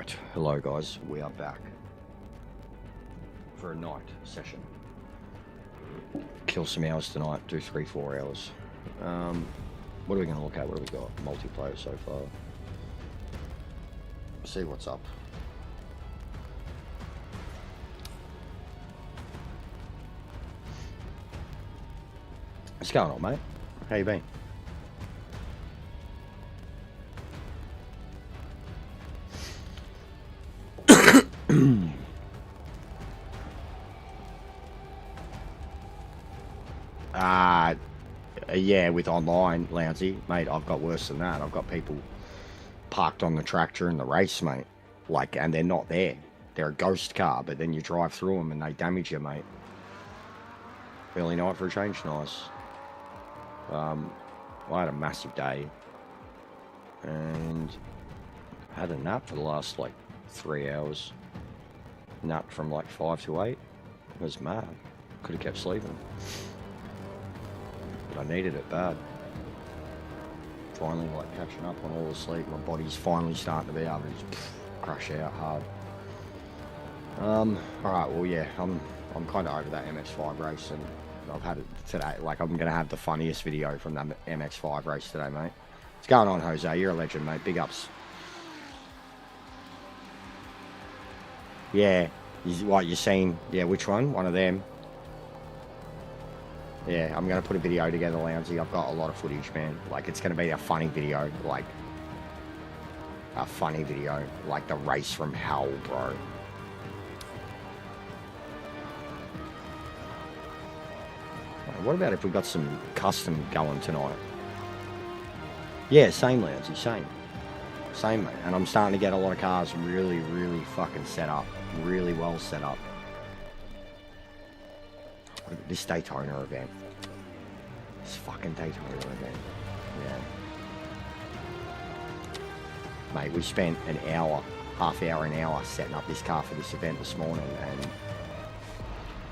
Right, hello guys, we are back for a night session. Kill some hours tonight, do 3-4 hours. What are we going to look at? What have we got? Multiplayer so far. See what's up. What's going on, mate? How you been? Yeah, with online, Lounsey, mate, I've got worse than that. I've got people parked on the track during the race, mate. Like, and they're not there. They're a ghost car, but then you drive through them and they damage you, mate. Early night for a change, nice. I had a massive day. And I had a nap for the last, like, 3 hours. Napped from, like, 5 to 8. It was mad. Could have kept sleeping. But I needed it bad. Finally, like, catching up on all the sleep. My body's finally starting to be able to just crash out hard. Alright, well, yeah, I'm kind of over that MX5 race, and I've had it today. Like, I'm going to have the funniest video from that MX5 race today, mate. What's going on, Jose? You're a legend, mate. Big ups. Yeah. What, you're seeing? Yeah, which one? One of them. Yeah, I'm going to put a video together, Lounsey. I've got a lot of footage, man. Like, it's going to be a funny video. Like, a funny video. Like, the race from hell, bro. What about if we got some custom going tonight? Yeah, same, Lounsey, same. Same, mate. And I'm starting to get a lot of cars really, really fucking set up. Really well set up. This Daytona event. This fucking Daytona event. Yeah. Mate, we spent an hour, half hour, an hour setting up this car for this event this morning, and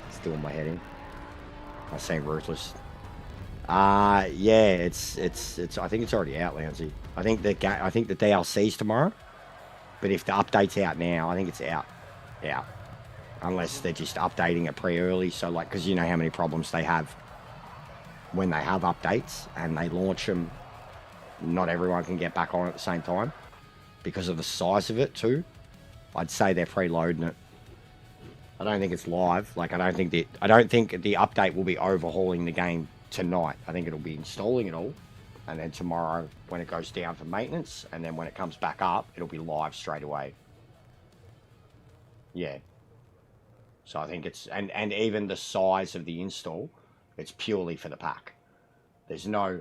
it's doing my head in. I seem ruthless. Yeah, it's. I think it's already out, Lounsey. I think the DLC's tomorrow, but if the update's out now, I think it's out. Out. Unless they're just updating it pre-early, so like, because you know how many problems they have when they have updates and they launch them. Not everyone can get back on at the same time because of the size of it too. I'd say they're preloading it. I don't think it's live. Like, I don't think the update will be overhauling the game tonight. I think it'll be installing it all, and then tomorrow when it goes down for maintenance, and then when it comes back up, it'll be live straight away. Yeah. So I think it's, and even the size of the install, it's purely for the pack. There's no,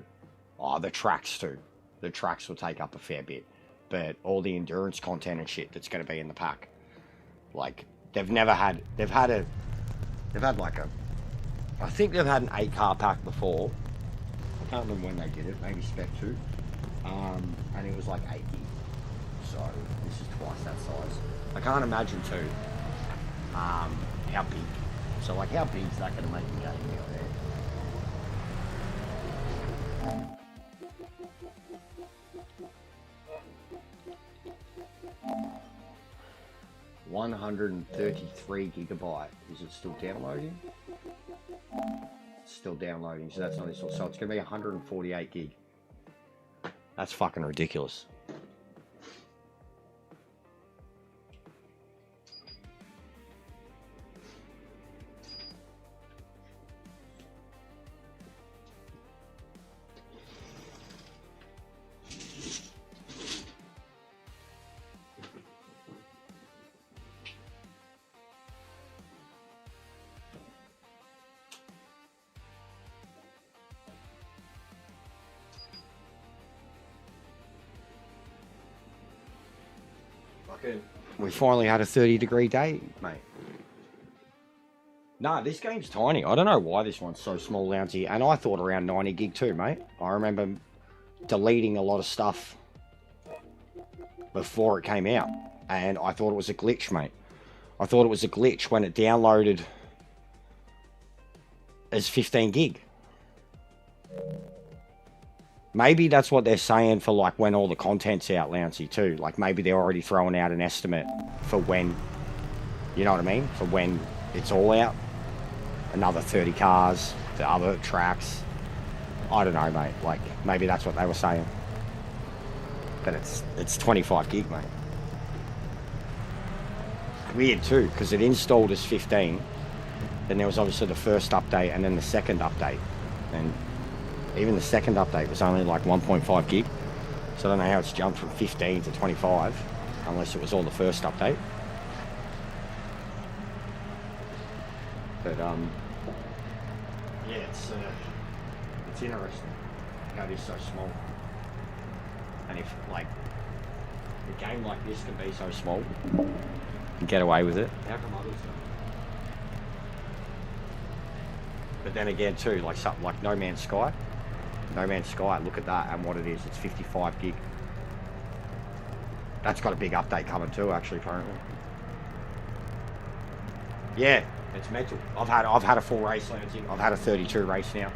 the tracks too. The tracks will take up a fair bit, but all the endurance content and shit that's going to be in the pack, like, I think they've had an 8 car pack before. I can't remember when they did it, maybe Spec 2. And it was like 8 gig. So this is twice that size. I can't imagine too, how big. So like, how big is that going to make the game out there? 133 gigabyte. Is it still downloading? It's still downloading, so that's not installed. So it's going to be 148 gig. That's fucking ridiculous. We finally had a 30-degree day, mate. Nah, this game's tiny. I don't know why this one's so small, Lounsey. And I thought around 90 gig too, mate. I remember deleting a lot of stuff before it came out. And I thought it was a glitch, mate. I thought it was a glitch when it downloaded as 15 gig. Maybe that's what they're saying for like when all the content's out, Louncy, too. Like maybe they're already throwing out an estimate for when, you know what I mean? For when it's all out. Another 30 cars, the other tracks. I don't know, mate. Like maybe that's what they were saying. But it's 25 gig, mate. Weird too, because it installed as 15. Then there was obviously the first update and then the second update. And even the second update was only like 1.5 gig. So I don't know how it's jumped from 15 to 25, unless it was all the first update. But yeah, it's interesting how it is so small. And if like a game like this can be so small and get away with it, how come others don't? But then again too, like something like No Man's Sky. No Man's Sky, look at that and what it is. It's 55 gig. That's got a big update coming too, actually, apparently. Yeah, it's mental. I've had a full race, Lansing. I've had a 32 race now.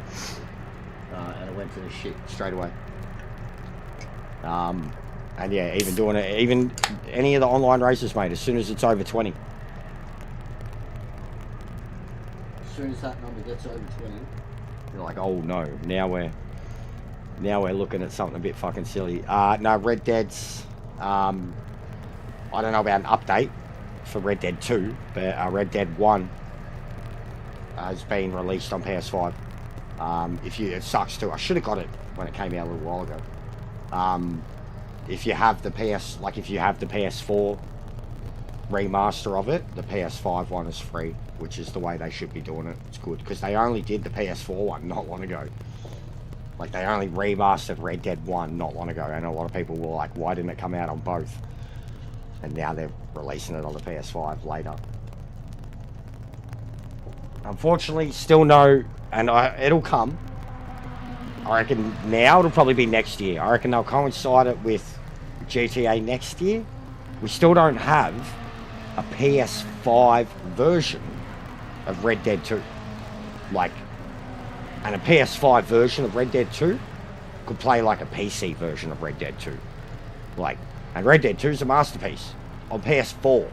And I went for this shit straight away. And yeah, even doing it, even any of the online races, mate, as soon as it's over 20. As soon as that number gets over 20, you're like, oh no, now we're looking at something a bit fucking silly. No, Red Dead's, I don't know about an update for Red Dead 2, but Red Dead 1 has been released on PS5. It sucks too. I should have got it when it came out a little while ago. If you have the PS4 remaster of it, the PS5 one is free, which is the way they should be doing it. It's good, because they only did the PS4 one not long ago. Like, they only remastered Red Dead 1 not long ago, and a lot of people were like, why didn't it come out on both? And now they're releasing it on the PS5 later. Unfortunately, still no, and it'll come. I reckon now it'll probably be next year. I reckon they'll coincide it with GTA next year. We still don't have a PS5 version of Red Dead 2. Like, and a PS5 version of Red Dead 2 could play like a PC version of Red Dead 2. Like, and Red Dead 2 is a masterpiece on PS4.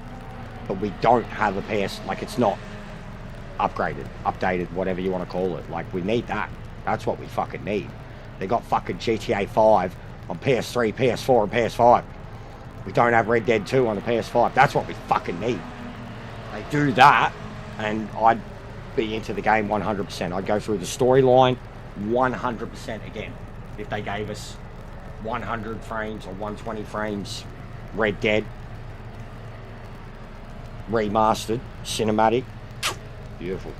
But we don't have a it's not updated, whatever you want to call it. Like, we need that. That's what we fucking need. They got fucking GTA 5 on PS3, PS4, and PS5. We don't have Red Dead 2 on the PS5. That's what we fucking need. They do that, and I'd be into the game 100%. I'd go through the storyline 100% again. If they gave us 100 frames or 120 frames Red Dead, remastered, cinematic, beautiful.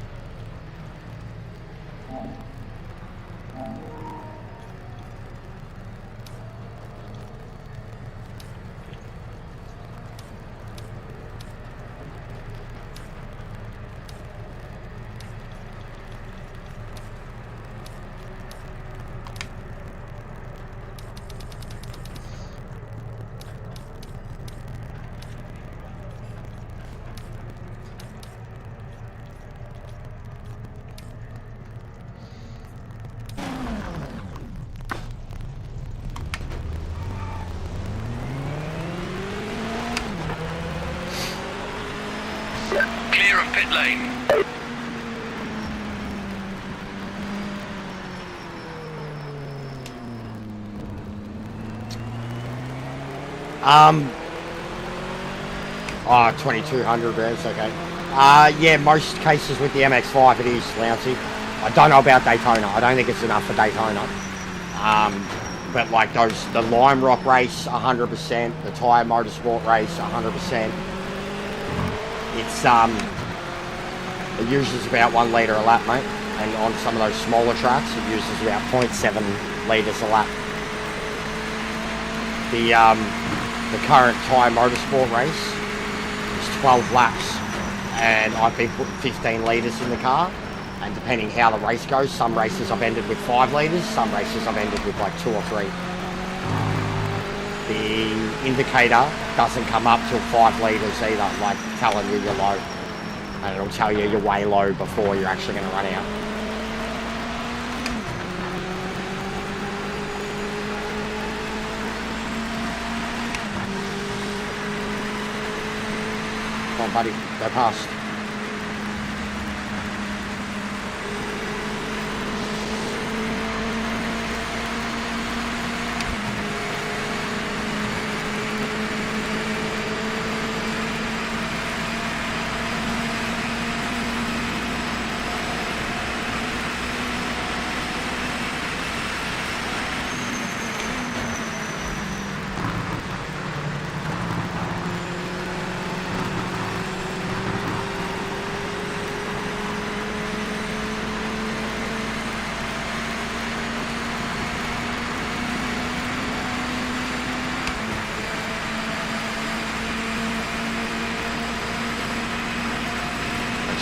Clear of pit lane. Oh, 2200 revs, okay. Yeah, most cases with the MX-5 it is, Louncy. I don't know about Daytona. I don't think it's enough for Daytona. But like the Lime Rock race, 100%. The Tyre Motorsport race, 100%. It's, it uses about 1 litre a lap, mate. And on some of those smaller tracks, it uses about 0.7 litres a lap. The current Tyre Motorsport race is 12 laps. And I've been putting 15 litres in the car. And depending how the race goes, some races I've ended with 5 litres, some races I've ended with like 2 or 3. The indicator doesn't come up till 5 litres either, like telling you you're low. And it'll tell you you're way low before you're actually going to run out. buddy. Go past.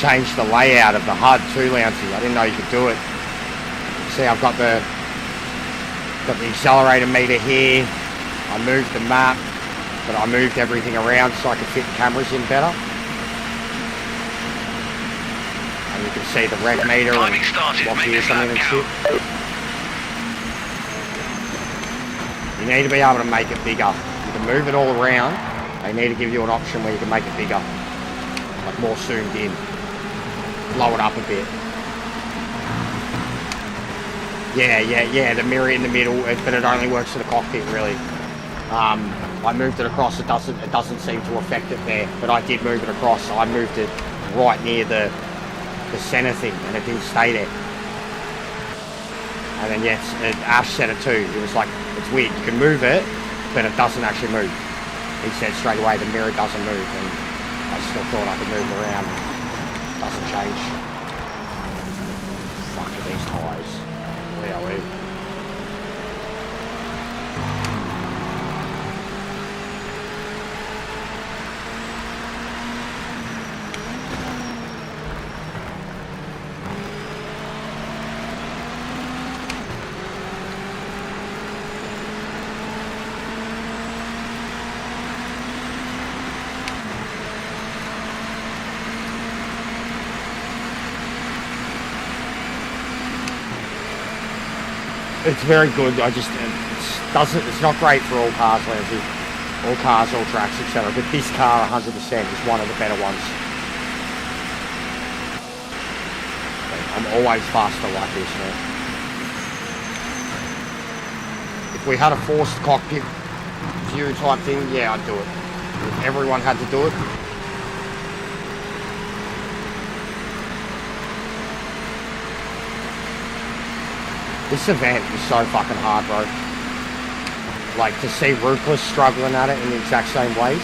Changed the layout of the HUD too, Louncy. I didn't know you could do it. See, I've got the accelerator meter here. I moved the map, but I moved everything around so I could fit the cameras in better. And you can see the reg meter and what gears I'm in and shit. You need to be able to make it bigger. You can move it all around. They need to give you an option where you can make it bigger, like more zoomed in. Blow it up a bit. Yeah, the mirror in the middle, but it only works for the cockpit, really. I moved it across, it doesn't seem to affect it there, but I did move it across, so I moved it right near the center thing, and it didn't stay there. And then, Ash said it too, it was like, it's weird, you can move it, but it doesn't actually move. He said straight away, the mirror doesn't move, and I still thought I could move it around. Doesn't change. Fuck with these tyres. Where are we? It's very good. It's not great for all cars, Lindsay. All cars, all tracks, etc. But this car, 100%, is one of the better ones. I'm always faster like this, man. If we had a forced cockpit view type thing, yeah, I'd do it. If everyone had to do it. This event is so fucking hard, bro. Like, to see Ruthless struggling at it in the exact same ways.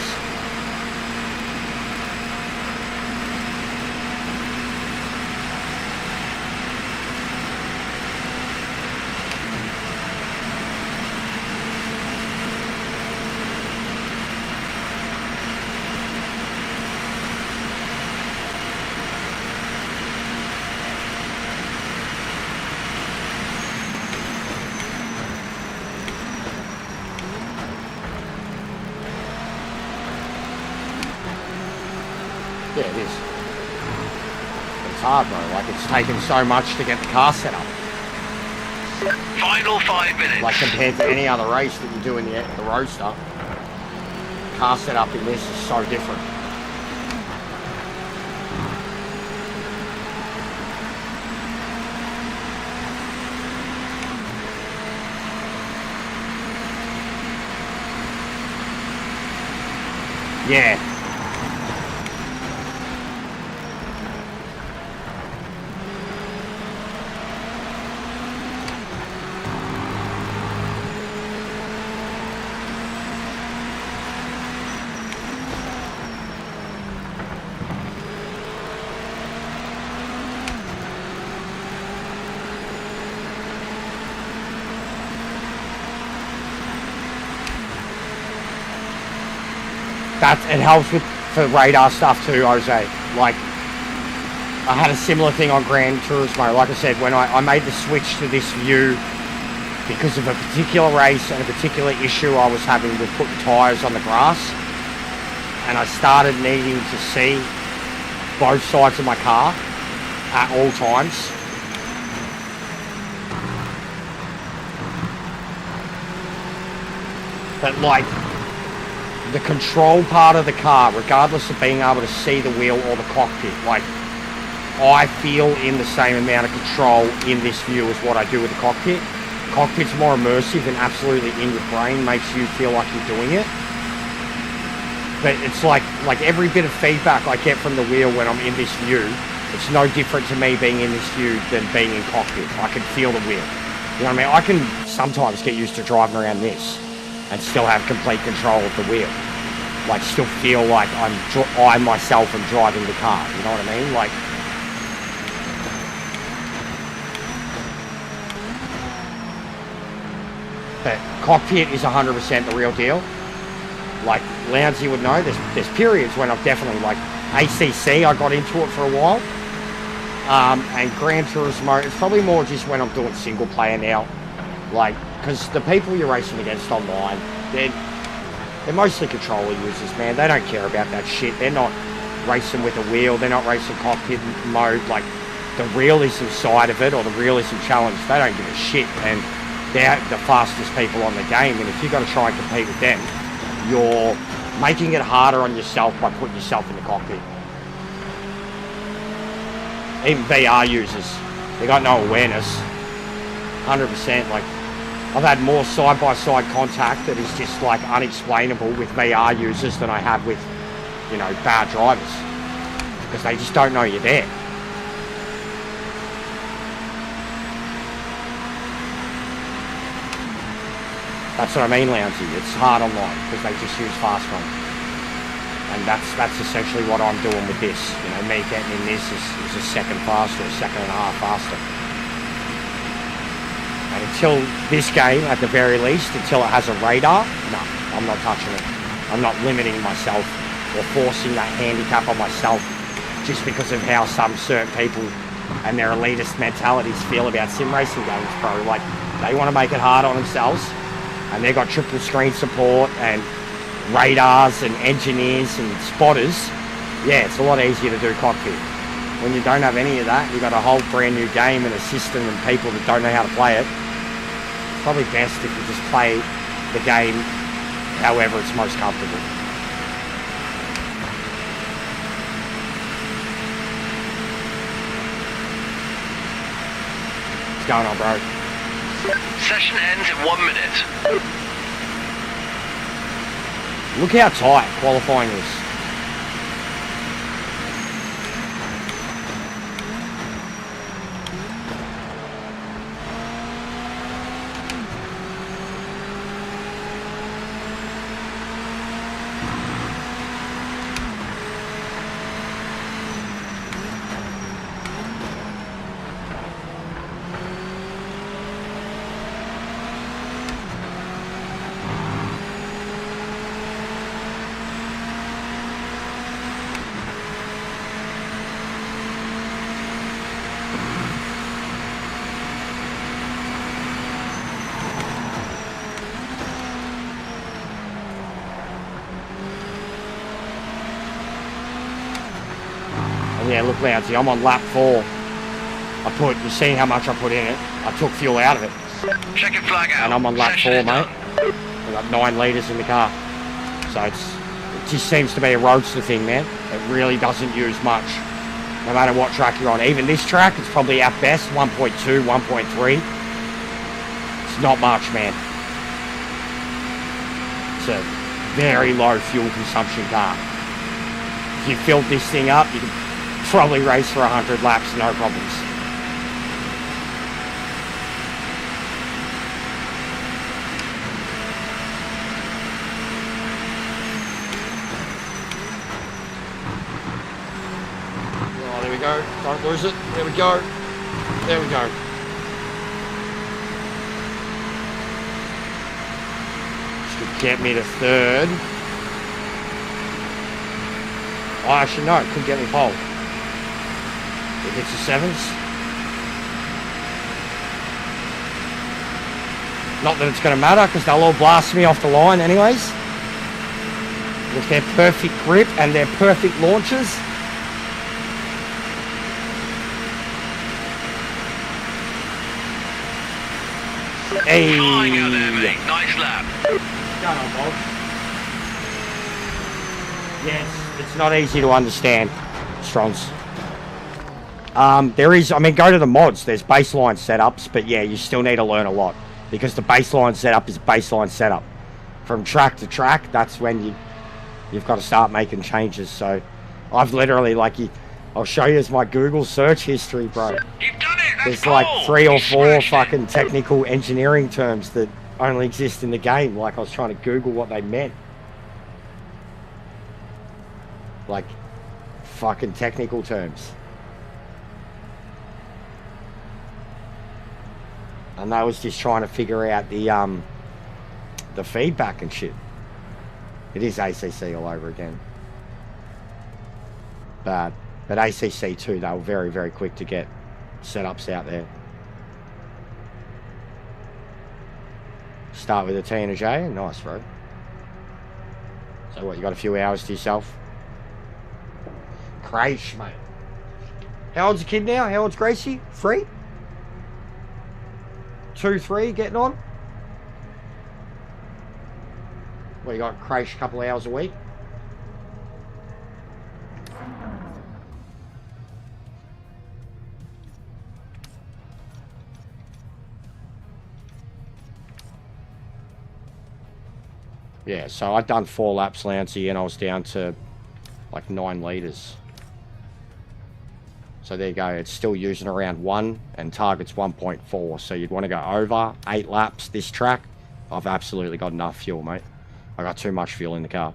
Yeah, it is. It's hard, bro. Like, it's taken so much to get the car set up. Final 5 minutes. Like, compared to any other race that you do in the Roadster, car set up in this is so different. Yeah. It helps with for radar stuff too, Jose. Like, I had a similar thing on Gran Turismo. Like I said, when I made the switch to this view because of a particular race and a particular issue I was having with putting tyres on the grass, and I started needing to see both sides of my car at all times. But like, the control part of the car, regardless of being able to see the wheel or the cockpit, like, I feel in the same amount of control in this view as what I do with the cockpit. Cockpit's more immersive and absolutely in your brain, makes you feel like you're doing it. But it's like every bit of feedback I get from the wheel when I'm in this view, it's no different to me being in this view than being in cockpit. I can feel the wheel. You know what I mean? I can sometimes get used to driving around this and still have complete control of the wheel. Like, still feel like I myself am driving the car. You know what I mean? Like, but cockpit is 100% the real deal. Like, Lounsey would know, there's periods when I've definitely, like, ACC, I got into it for a while. And Gran Turismo, it's probably more just when I'm doing single player now. Like, because the people you're racing against online, they're mostly controller users, man. They don't care about that shit. They're not racing with a wheel. They're not racing cockpit mode. Like, the realism side of it, or the realism challenge, they don't give a shit. And they're the fastest people on the game. And if you've got to try and compete with them, you're making it harder on yourself by putting yourself in the cockpit. Even VR users, they got no awareness. 100%. Like, I've had more side-by-side contact that is just like unexplainable with VR users than I have with, you know, bad drivers, because they just don't know you're there. That's what I mean, Lounsey. It's hard online because they just use fast runs. And that's essentially what I'm doing with this. You know, me getting in this is a second faster, a second and a half faster. And until this game, at the very least, until it has a radar, no, I'm not touching it. I'm not limiting myself or forcing that handicap on myself just because of how some certain people and their elitist mentalities feel about sim racing games, bro. Like, they want to make it hard on themselves. And they've got triple screen support and radars and engineers and spotters. Yeah, it's a lot easier to do cockpit. When you don't have any of that, you've got a whole brand new game and a system and people that don't know how to play it. It's probably best if you just play the game however it's most comfortable. What's going on, bro? Session ends in 1 minute. Look how tight qualifying is. Yeah, look, Lounsey, I'm on lap 4. You've seen how much I put in it. I took fuel out of it. Check your flag out. And I'm on lap Session 4, is mate. done. I've got 9 litres in the car. So it just seems to be a roadster thing, man. It really doesn't use much, no matter what track you're on. Even this track, it's probably at best 1.2, 1.3. It's not much, man. It's a very low fuel consumption car. If you filled this thing up, you could probably race for 100 laps, no problems. Oh, there we go. Don't lose it. There we go. There we go. Should get me to 3rd. Oh, actually, no, it could get me pole. It hits the 7s. Not that it's going to matter, because they'll all blast me off the line anyways. With their perfect grip and their perfect launches. Hey! Flying out there, mate. Nice lap. What's going on, Bob? Yes, it's not easy to understand, Strons. There is, I mean, go to the mods. There's baseline setups, but yeah, you still need to learn a lot because the baseline setup is baseline setup. From track to track, that's when you've got to start making changes. So I've literally, like, I'll show you as my Google search history, bro. You've done it. There's like 3 or 4 fucking technical engineering terms that only exist in the game. Like, I was trying to Google what they meant. Like, fucking technical terms. And I was just trying to figure out the feedback and shit. It is ACC all over again. But ACC too, they were very, very quick to get setups out there. Start with a T and a J. Nice, bro. So what, you got a few hours to yourself? Crash, mate. How old's the kid now? How old's Gracie? 3? 2, 3, getting on? What, you got Crash a couple of hours a week? Yeah, so I'd done 4 laps, Lancey, and I was down to like 9 litres. So there you go, it's still using around 1 and target's 1.4. So you'd want to go over 8 laps this track. I've absolutely got enough fuel, mate. I got too much fuel in the car.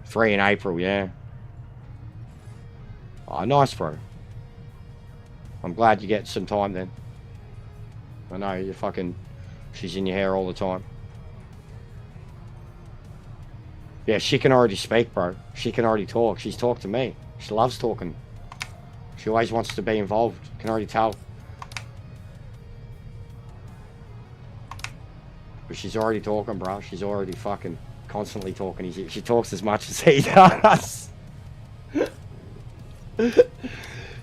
3 in April, yeah. Oh, nice, bro. I'm glad you get some time then. I know, you're fucking... She's in your hair all the time. Yeah, she can already speak, bro. She can already talk. She's talked to me. She loves talking. She always wants to be involved. Can already tell. But she's already talking, bro. She's already fucking constantly talking. She talks as much as he does.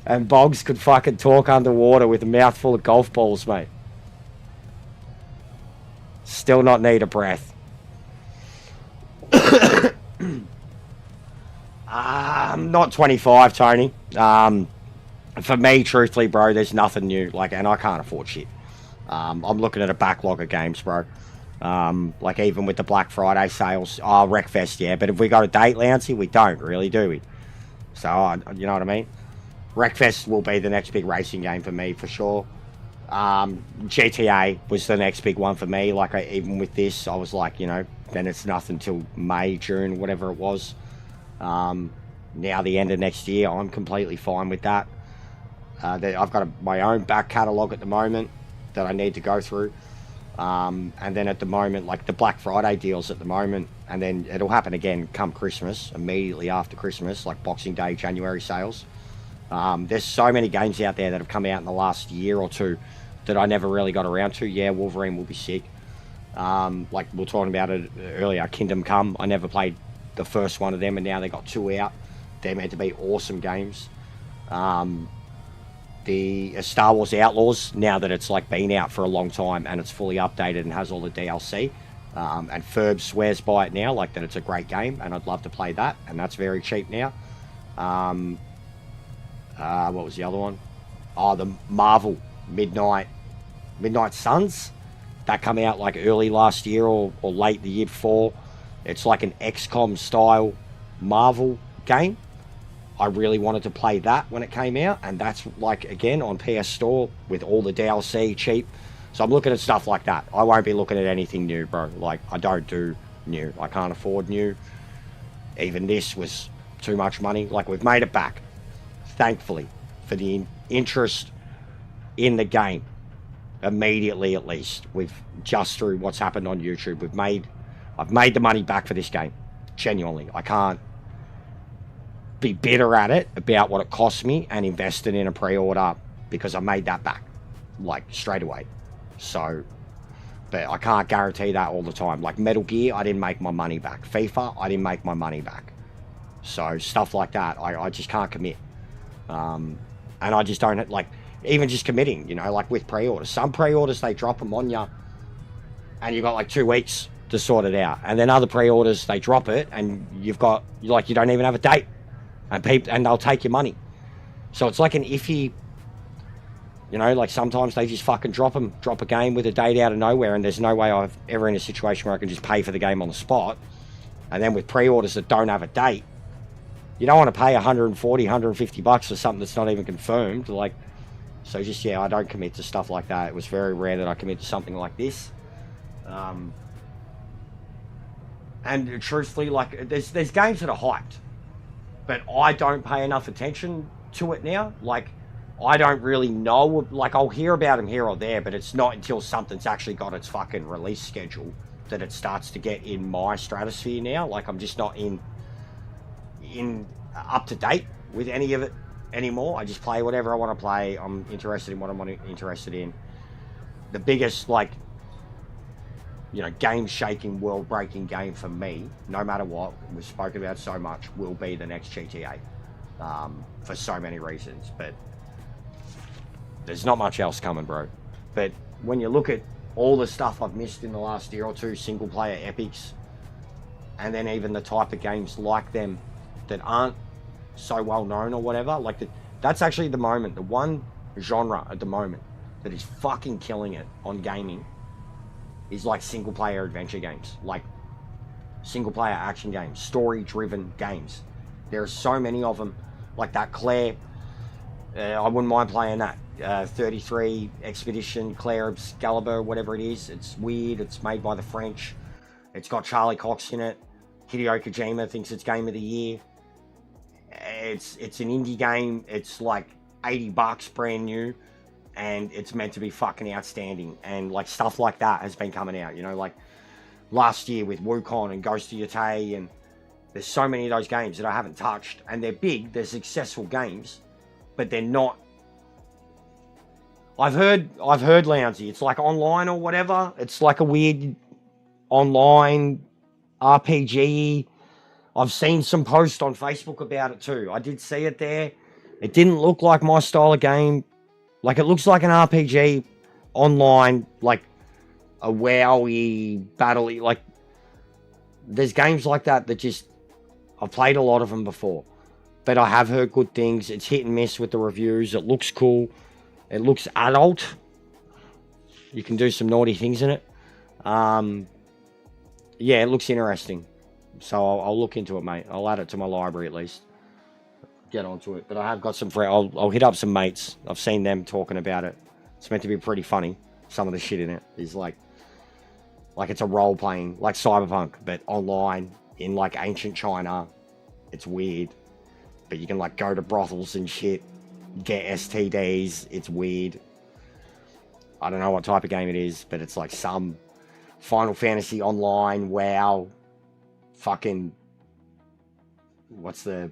And Boggs could fucking talk underwater with a mouthful of golf balls, mate. Still not need a breath. Not 25, Tony. For me, truthfully, bro, there's nothing new. Like, and I can't afford shit. I'm looking at a backlog of games, bro. Like, even with the Black Friday sales. Oh, Wreckfest, yeah. But if we got a date, Lancey, we don't really, do we? So, you know what I mean? Wreckfest will be the next big racing game for me, for sure. GTA was the next big one for me. Like, even with this, I was like, you know, then it's nothing till May, June, whatever it was. Now the end of next year, I'm completely fine with that. I've got my own back catalogue at the moment that I need to go through. And then at the moment, like the Black Friday deals at the moment, and then it'll happen again come Christmas, immediately after Christmas, like Boxing Day, January sales. There's so many games out there that have come out in the last year or two that I never really got around to. Yeah, Wolverine will be sick. Like we were talking about it earlier, Kingdom Come. I never played the first one of them, and now they got 2 out. They're meant to be awesome games. The Star Wars Outlaws, now that it's like been out for a long time and it's fully updated and has all the DLC, and Ferb swears by it now, like that it's a great game, and I'd love to play that, and that's very cheap now. What was the other one? Oh, the Marvel Midnight Suns. That come out like early last year or late the year before. It's like an XCOM style Marvel game. I really wanted to play that when it came out, and that's like again on PS Store with all the DLC cheap. So I'm looking at stuff like that. I won't be looking at anything new, bro. Like, I don't do new. I can't afford new. Even this was too much money. Like, we've made it back, thankfully, for the interest in the game. Immediately, at least, we've just through what's happened on YouTube, I've made the money back for this game. Genuinely, I can't be bitter at it about what it cost me and invest it in a pre-order, because I made that back, like, straight away. So, but I can't guarantee that all the time. Like Metal Gear, I didn't make my money back. FIFA, I didn't make my money back. So stuff like that, I just can't commit. And I just don't, like, even just committing, you know, like with pre-orders. Some pre-orders, they drop them on you, and you got like 2 weeks to sort it out. And then other pre-orders, they drop it, and you don't even have a date, and they'll take your money. So it's like an iffy, like sometimes they just fucking drop a game with a date out of nowhere, and there's no way I've ever in a situation where I can just pay for the game on the spot. And then with pre-orders that don't have a date, you don't want to pay 140, 150 bucks for something that's not even confirmed. So just, I don't commit to stuff like that. It was very rare that I commit to something like this. And truthfully, there's games that are hyped, but I don't pay enough attention to it now. I don't really know, I'll hear about them here or there, but it's not until something's actually got its fucking release schedule that it starts to get in my stratosphere now. I'm just not in up to date with any of it anymore. I just play whatever I want to play. I'm interested in what I'm interested in. The biggest, game-shaking, world-breaking game for me, no matter what, we've spoken about so much, will be the next GTA. For so many reasons, but there's not much else coming, bro. But when you look at all the stuff I've missed in the last year or two, single-player epics, and then even the type of games like them that aren't so well-known or whatever, that's actually the moment, the one genre at the moment that is fucking killing it on gaming is single-player adventure games, single-player action games, story-driven games. There are so many of them, that Claire. I wouldn't mind playing that. 33 Expedition, Claire Excalibur, whatever it is. It's weird. It's made by the French. It's got Charlie Cox in it. Hideo Kojima thinks it's Game of the Year. It's an indie game. It's $80 brand new, and it's meant to be fucking outstanding. And stuff like that has been coming out. Last year with Wukong and Ghost of Yotei, and there's so many of those games that I haven't touched, and they're big. They're successful games, but they're not. I've heard, Lounsey, it's online or whatever. It's a weird online RPG. I've seen some posts on Facebook about it too. I did see it there. It didn't look like my style of game. It looks like an RPG online, a WoW-y, battle-y. There's games like that just, I've played a lot of them before, but I have heard good things. It's hit and miss with the reviews. It looks cool. It looks adult. You can do some naughty things in it. It looks interesting. So I'll look into it, mate. I'll add it to my library at least. Get onto it. But I have got some friends. I'll hit up some mates. I've seen them talking about it. It's meant to be pretty funny. Some of the shit in it is it's a role playing, like Cyberpunk, but online in ancient China. It's weird. But you can go to brothels and shit. Get STDs. It's weird. I don't know what type of game it is, but it's some Final Fantasy Online, WoW, fucking, what's the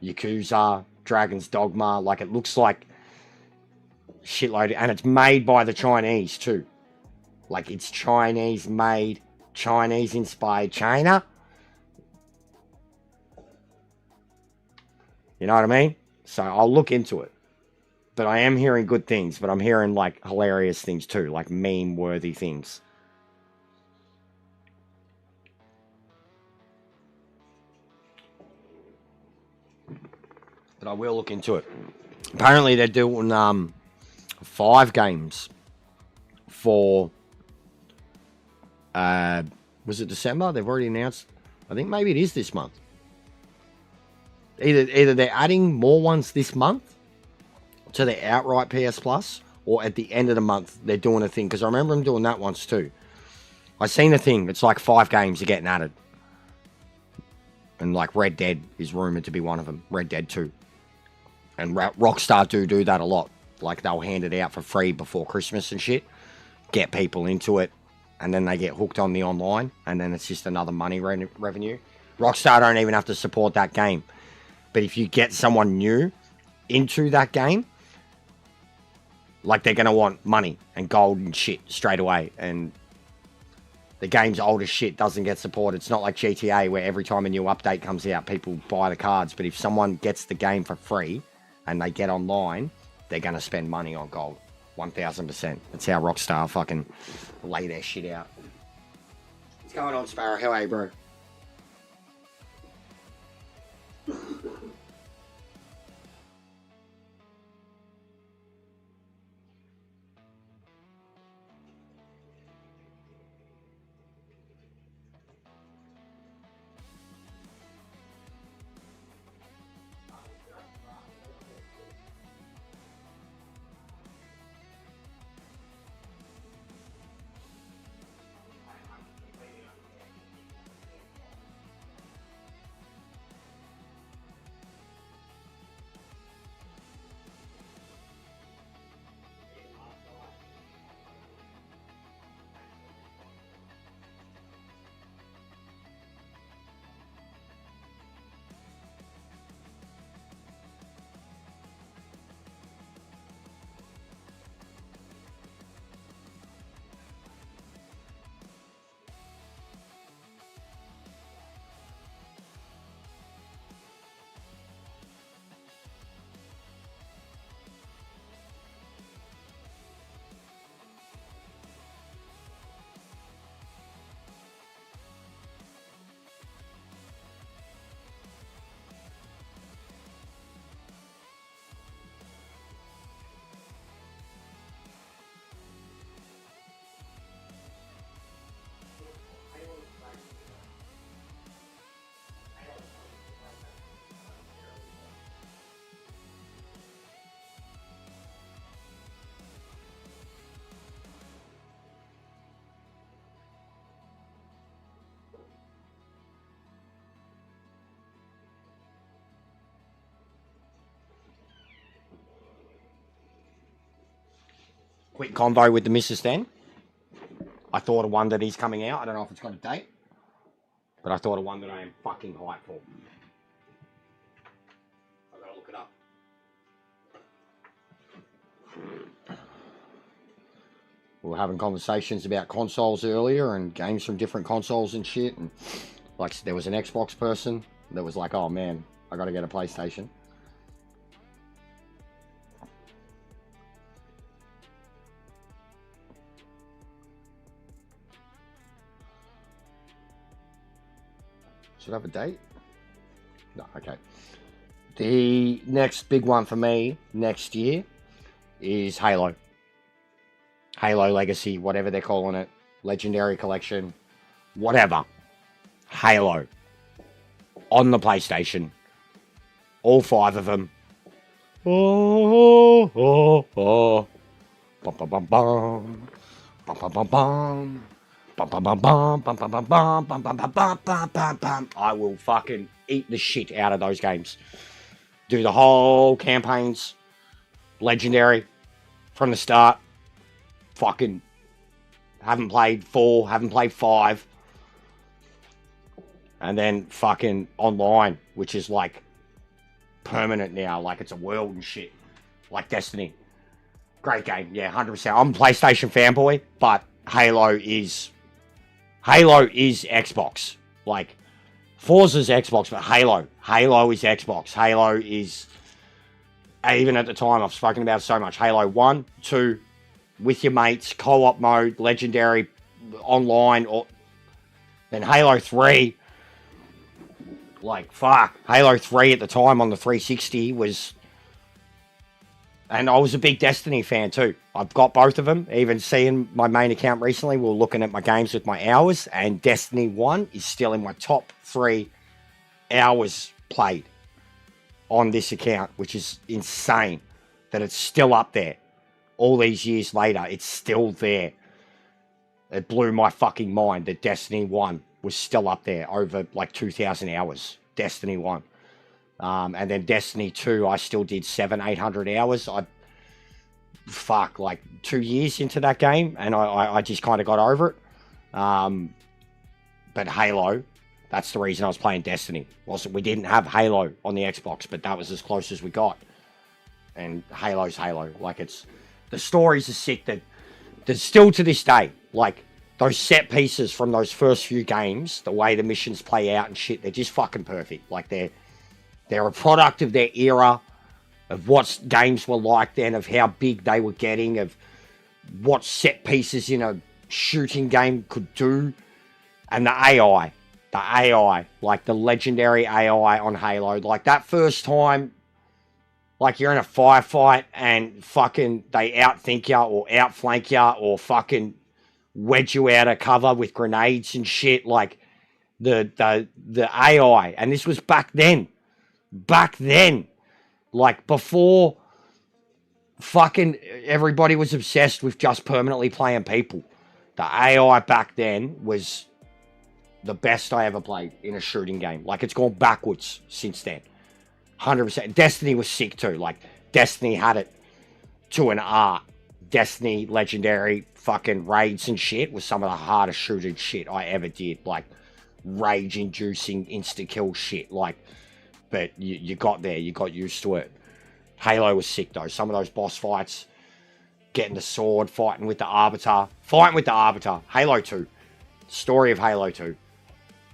Yakuza, Dragon's Dogma. It looks like shitload, and it's made by the Chinese too. It's Chinese made, Chinese inspired China. You know what I mean? So I'll look into it. But I am hearing good things, but I'm hearing hilarious things too, meme-worthy things. But I will look into it. Apparently they're doing 5 games for was it December? They've already announced. I think maybe it is this month. Either they're adding more ones this month to the outright PS Plus, or at the end of the month they're doing a thing, because I remember them doing that once too. I seen a thing. It's 5 games are getting added, and Red Dead is rumored to be one of them. Red Dead 2, and Rockstar do that a lot. They'll hand it out for free before Christmas and shit, get people into it, and then they get hooked on the online, and then it's just another money revenue. Rockstar don't even have to support that game, but if you get someone new into that game, they're going to want money and gold and shit straight away. And the game's old as shit, doesn't get support. It's not like GTA where every time a new update comes out, people buy the cards. But if someone gets the game for free and they get online, they're going to spend money on gold. 1000%. That's how Rockstar fucking lay their shit out. going on, Sparrow? How are you, bro? Quick convo with the missus then. I thought of one that is coming out. I don't know if it's got a date, but I thought of one that I am fucking hyped for. I've got to look it up. We were having conversations about consoles earlier and games from different consoles and shit. And like, there was an Xbox person that was like, "Oh man, I got to get a PlayStation." Should I have a date? No, okay. The next big one for me next year is Halo. Halo Legacy, whatever they're calling it. Legendary Collection. Whatever. Halo. On the PlayStation. All 5 of them. Oh, oh, oh. Bum, bum, bum, bum. Bum, bum, bum, bum. Bum, bum, bum, bum, bum, bum, bum, bum, bum, bum, bum, bum, bum, bum, bum. I will fucking eat the shit out of those games. Do the whole campaigns. Legendary. From the start. Fucking haven't played 4, haven't played 5. And then fucking online, which is like permanent now. Like it's a world and shit. Like Destiny. Great game. Yeah, 100%. I'm a PlayStation fanboy, but Halo is Xbox. Like, Forza's Xbox, but Halo is Xbox. Halo is, even at the time, I've spoken about it so much. Halo 1, 2, with your mates, co-op mode, legendary, online, or then Halo 3. Like, fuck. Halo 3 at the time on the 360 was... And I was a big Destiny fan too. I've got both of them. Even seeing my main account recently, we were looking at my games with my hours, and Destiny 1 is still in my top 3 hours played on this account, which is insane that it's still up there. All these years later, it's still there. It blew my fucking mind that Destiny 1 was still up there over like 2,000 hours. Destiny 1. And then Destiny 2, I still did 700-800 hours. Like 2 years into that game, and I just kind of got over it. But Halo, that's the reason I was playing Destiny. We didn't have Halo on the Xbox, but that was as close as we got. And Halo's Halo. Like, it's... The stories are sick. That still to this day, like, those set pieces from those first few games, the way the missions play out and shit, they're just fucking perfect. Like, they're a product of their era, of what games were like then, of how big they were getting, of what set pieces in a shooting game could do. And the AI, like the legendary AI on Halo, like that first time, like you're in a firefight and fucking they outthink you or outflank you or fucking wedge you out of cover with grenades and shit, like the AI, and this was back then, like before fucking everybody was obsessed with just permanently playing people. The AI back then was the best I ever played in a shooting game. Like, it's gone backwards since then. 100%. Destiny was sick too. Like, Destiny had it to an art. Destiny, Legendary, fucking raids and shit was some of the hardest shooting shit I ever did. Like, rage-inducing, insta-kill shit. Like, but you got there. You got used to it. Halo was sick though. Some of those boss fights, getting the sword, fighting with the Arbiter. Halo 2. Story of Halo 2.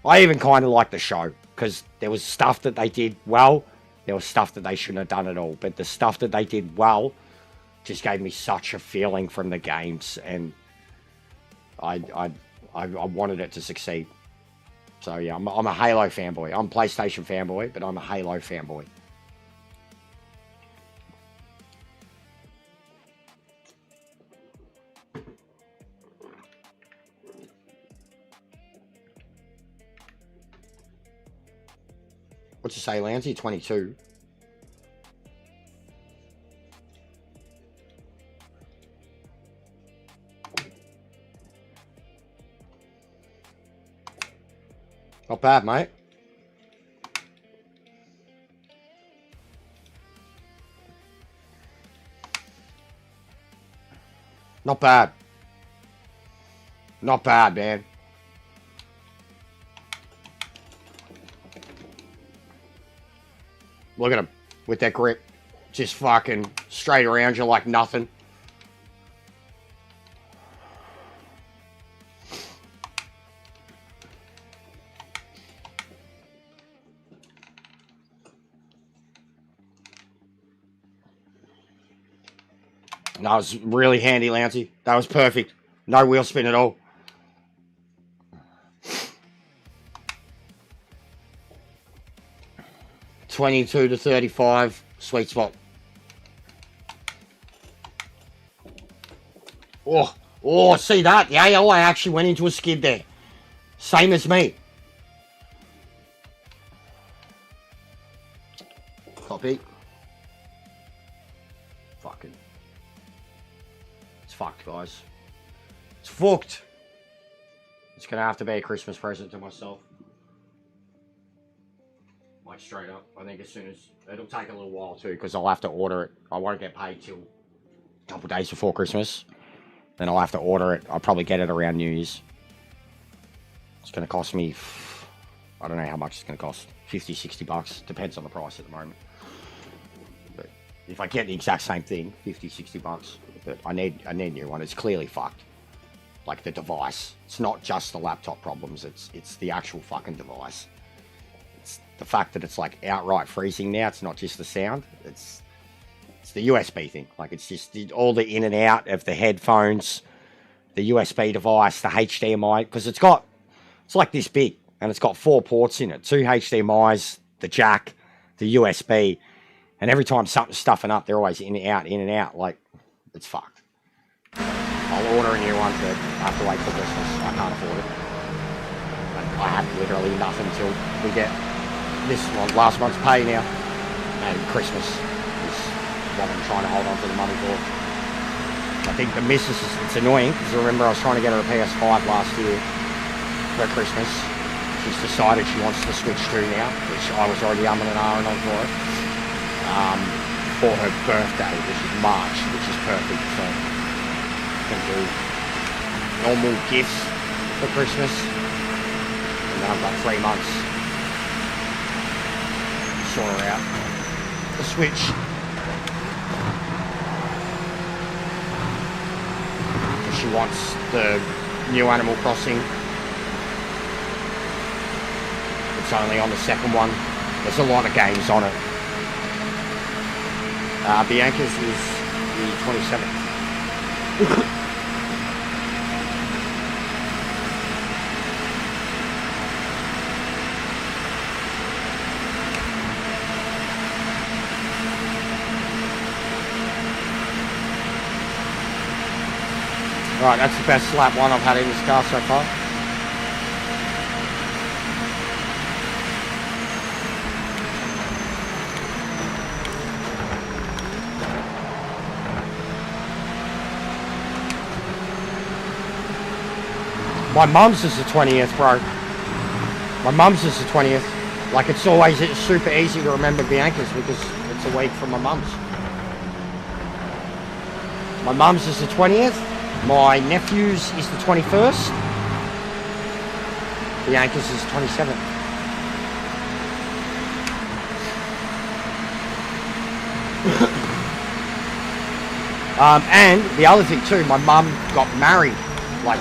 I even kind of like the show because there was stuff that they did well. There was stuff that they shouldn't have done at all. But the stuff that they did well just gave me such a feeling from the games, and I wanted it to succeed. So yeah, I'm a Halo fanboy. I'm a PlayStation fanboy, but I'm a Halo fanboy. What's it say, Lansy? 22. Not bad, mate. Not bad. Not bad, man. Look at him with that grip. Just fucking straight around you like nothing. That was really handy, Lancey. That was perfect. No wheel spin at all. $22 to $35, sweet spot. Oh, see that? The AI actually went into a skid there. Same as me. Copy. Fucking. It's fucked, guys. It's fucked. It's gonna have to be a Christmas present to myself. Like, straight up. I think as soon as... It'll take a little while too, because I'll have to order it. I won't get paid till a couple days before Christmas. Then I'll have to order it. I'll probably get it around New Year's. It's going to cost me... I don't know how much it's going to cost. 50, 60 bucks. Depends on the price at the moment. But if I get the exact same thing, 50, 60 bucks. But I need a new one. It's clearly fucked. Like the device. It's not just the laptop problems. It's the actual fucking device. The fact that it's like outright freezing now, it's not just the sound, it's the USB thing. Like, it's just all the in and out of the headphones, the USB device, the HDMI, because it's like this big, and it's got 4 ports in it, 2 HDMIs, the jack, the USB, and every time something's stuffing up, they're always in and out, like, it's fucked. I'll order a new one, but I have to wait for Christmas. I can't afford it. I have literally nothing till we get this one, last month's pay now, and Christmas is what I'm trying to hold on to the money for. I think the missus, it's annoying, because I remember I was trying to get her a PS5 last year for Christmas. She's decided she wants to switch to now, which I was already umming and ahhing on for it, for her birthday, which is March, which is perfect, so I can do normal gifts for Christmas, and then I've got 3 months. Sort her out. The Switch. She wants the new Animal Crossing. It's only on the second one. There's a lot of games on it. Bianca's is the 27th. Right, that's the best lap one I've had in this car so far. My mum's is the 20th, bro. My mum's is the 20th. Like, it's always super easy to remember Bianca's because it's a week from my mum's. My mum's is the 20th. My nephew's is the 21st. Bianca's is the 27th. And the other thing too, my mum got married. Like,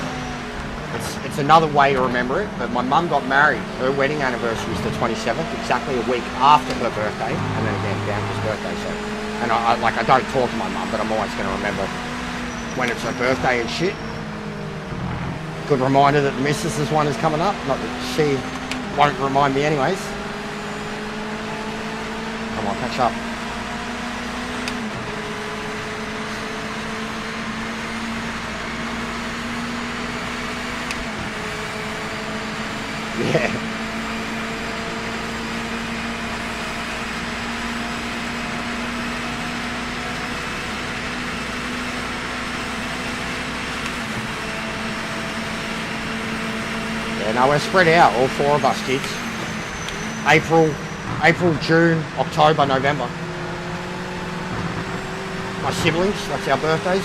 it's another way to remember it, but my mum got married. Her wedding anniversary is the 27th, exactly a week after her birthday, and then again Bianca's birthday. So, and I don't talk to my mum, but I'm always going to remember when it's her birthday and shit. Good reminder that the missus's one is coming up. Not that she won't remind me anyways. Come on, catch up. Yeah. Yeah, no, we're spread out, all four of us kids. April, June, October, November. My siblings, that's our birthdays.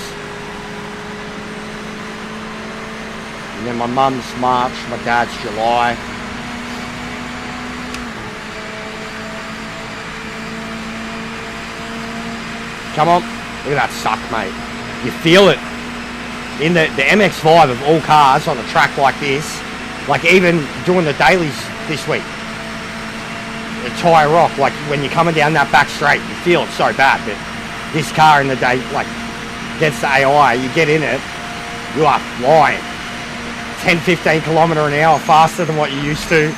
And then my mum's March, my dad's July. Come on, look at that suck, mate. You feel it. In the MX-5 of all cars on a track like this, like even doing the dailies this week, the tyre rock, like when you're coming down that back straight, you feel it so bad, but this car in the day, like, gets the AI, you get in it, you are flying. 10-15 kilometre an hour faster than what you used to.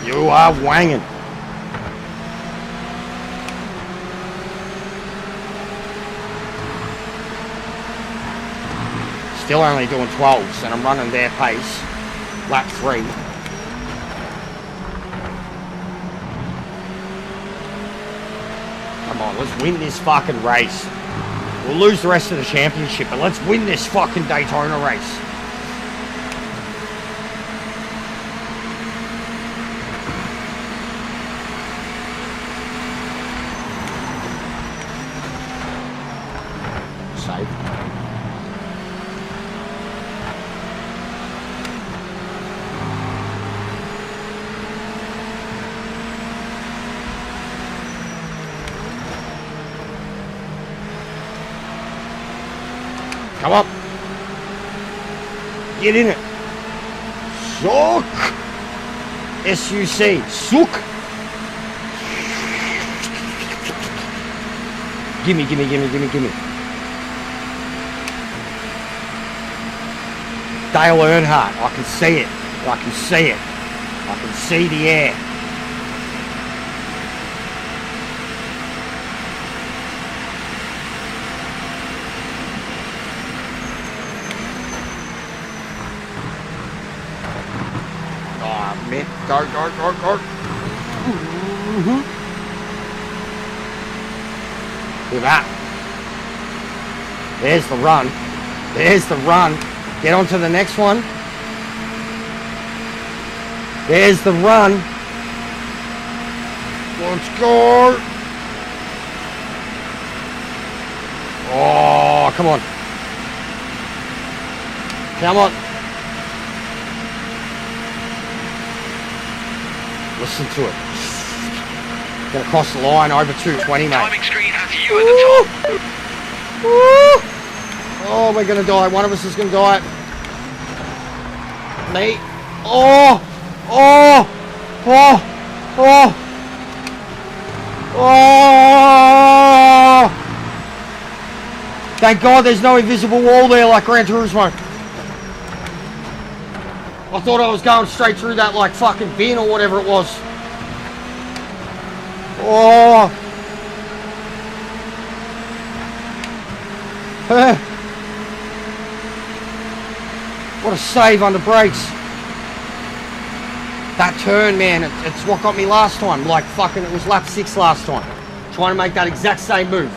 You are wanging. Still only doing 12s and I'm running their pace. Lap 3. Come on, let's win this fucking race. We'll lose the rest of the championship, but let's win this fucking Daytona race. Save. Come up. Get in it. Suck. S-U-C. Suck. Gimme, gimme, gimme, gimme, gimme. Dale Earnhardt. I can see it. I can see it. I can see the air. Go, go, go, go. Mm-hmm. Look at that. There's the run. There's the run. Get on to the next one. There's the run. Let's go. Oh, come on. Come on. Listen to it. Gonna cross the line over 220, mate. Timing screen has you at the top. Woo! Oh, we're gonna die. One of us is gonna die. Me. Oh! Oh! Oh! Oh! Oh! Thank God there's no invisible wall there like Gran Turismo. I thought I was going straight through that like fucking bin or whatever it was. Oh! What a save under brakes. That turn, man, it's what got me last time. Like, fucking, it was lap 6 last time. Trying to make that exact same move.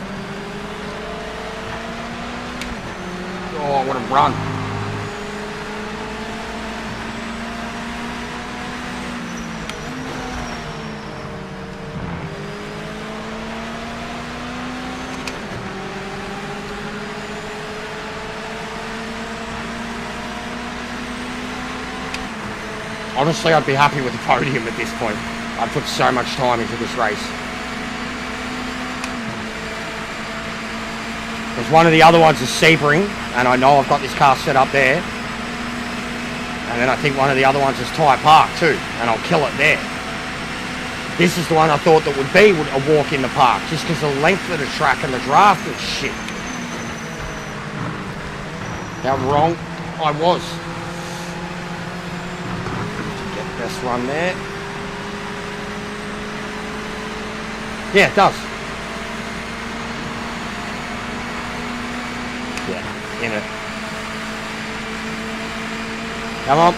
Oh, what a run. Honestly, I'd be happy with the podium at this point. I put so much time into this race. Because one of the other ones is Sebring, and I know I've got this car set up there. And then I think one of the other ones is Tyre Park too, and I'll kill it there. This is the one I thought that would be a walk in the park, just because of the length of the track and the draft and shit. How wrong I was. Best run there. Yeah, it does. Yeah, in it. Come on.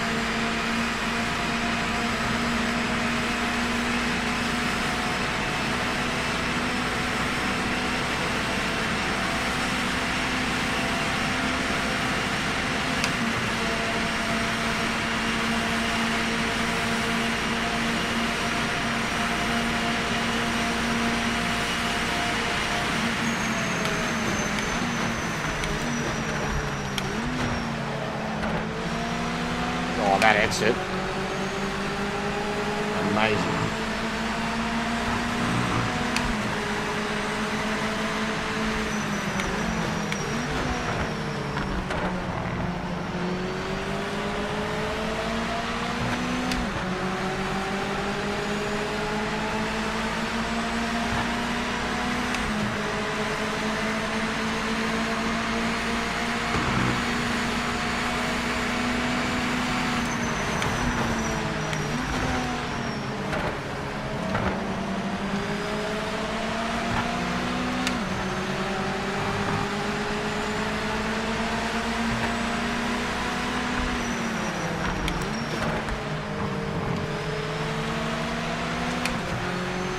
That exit. Amazing.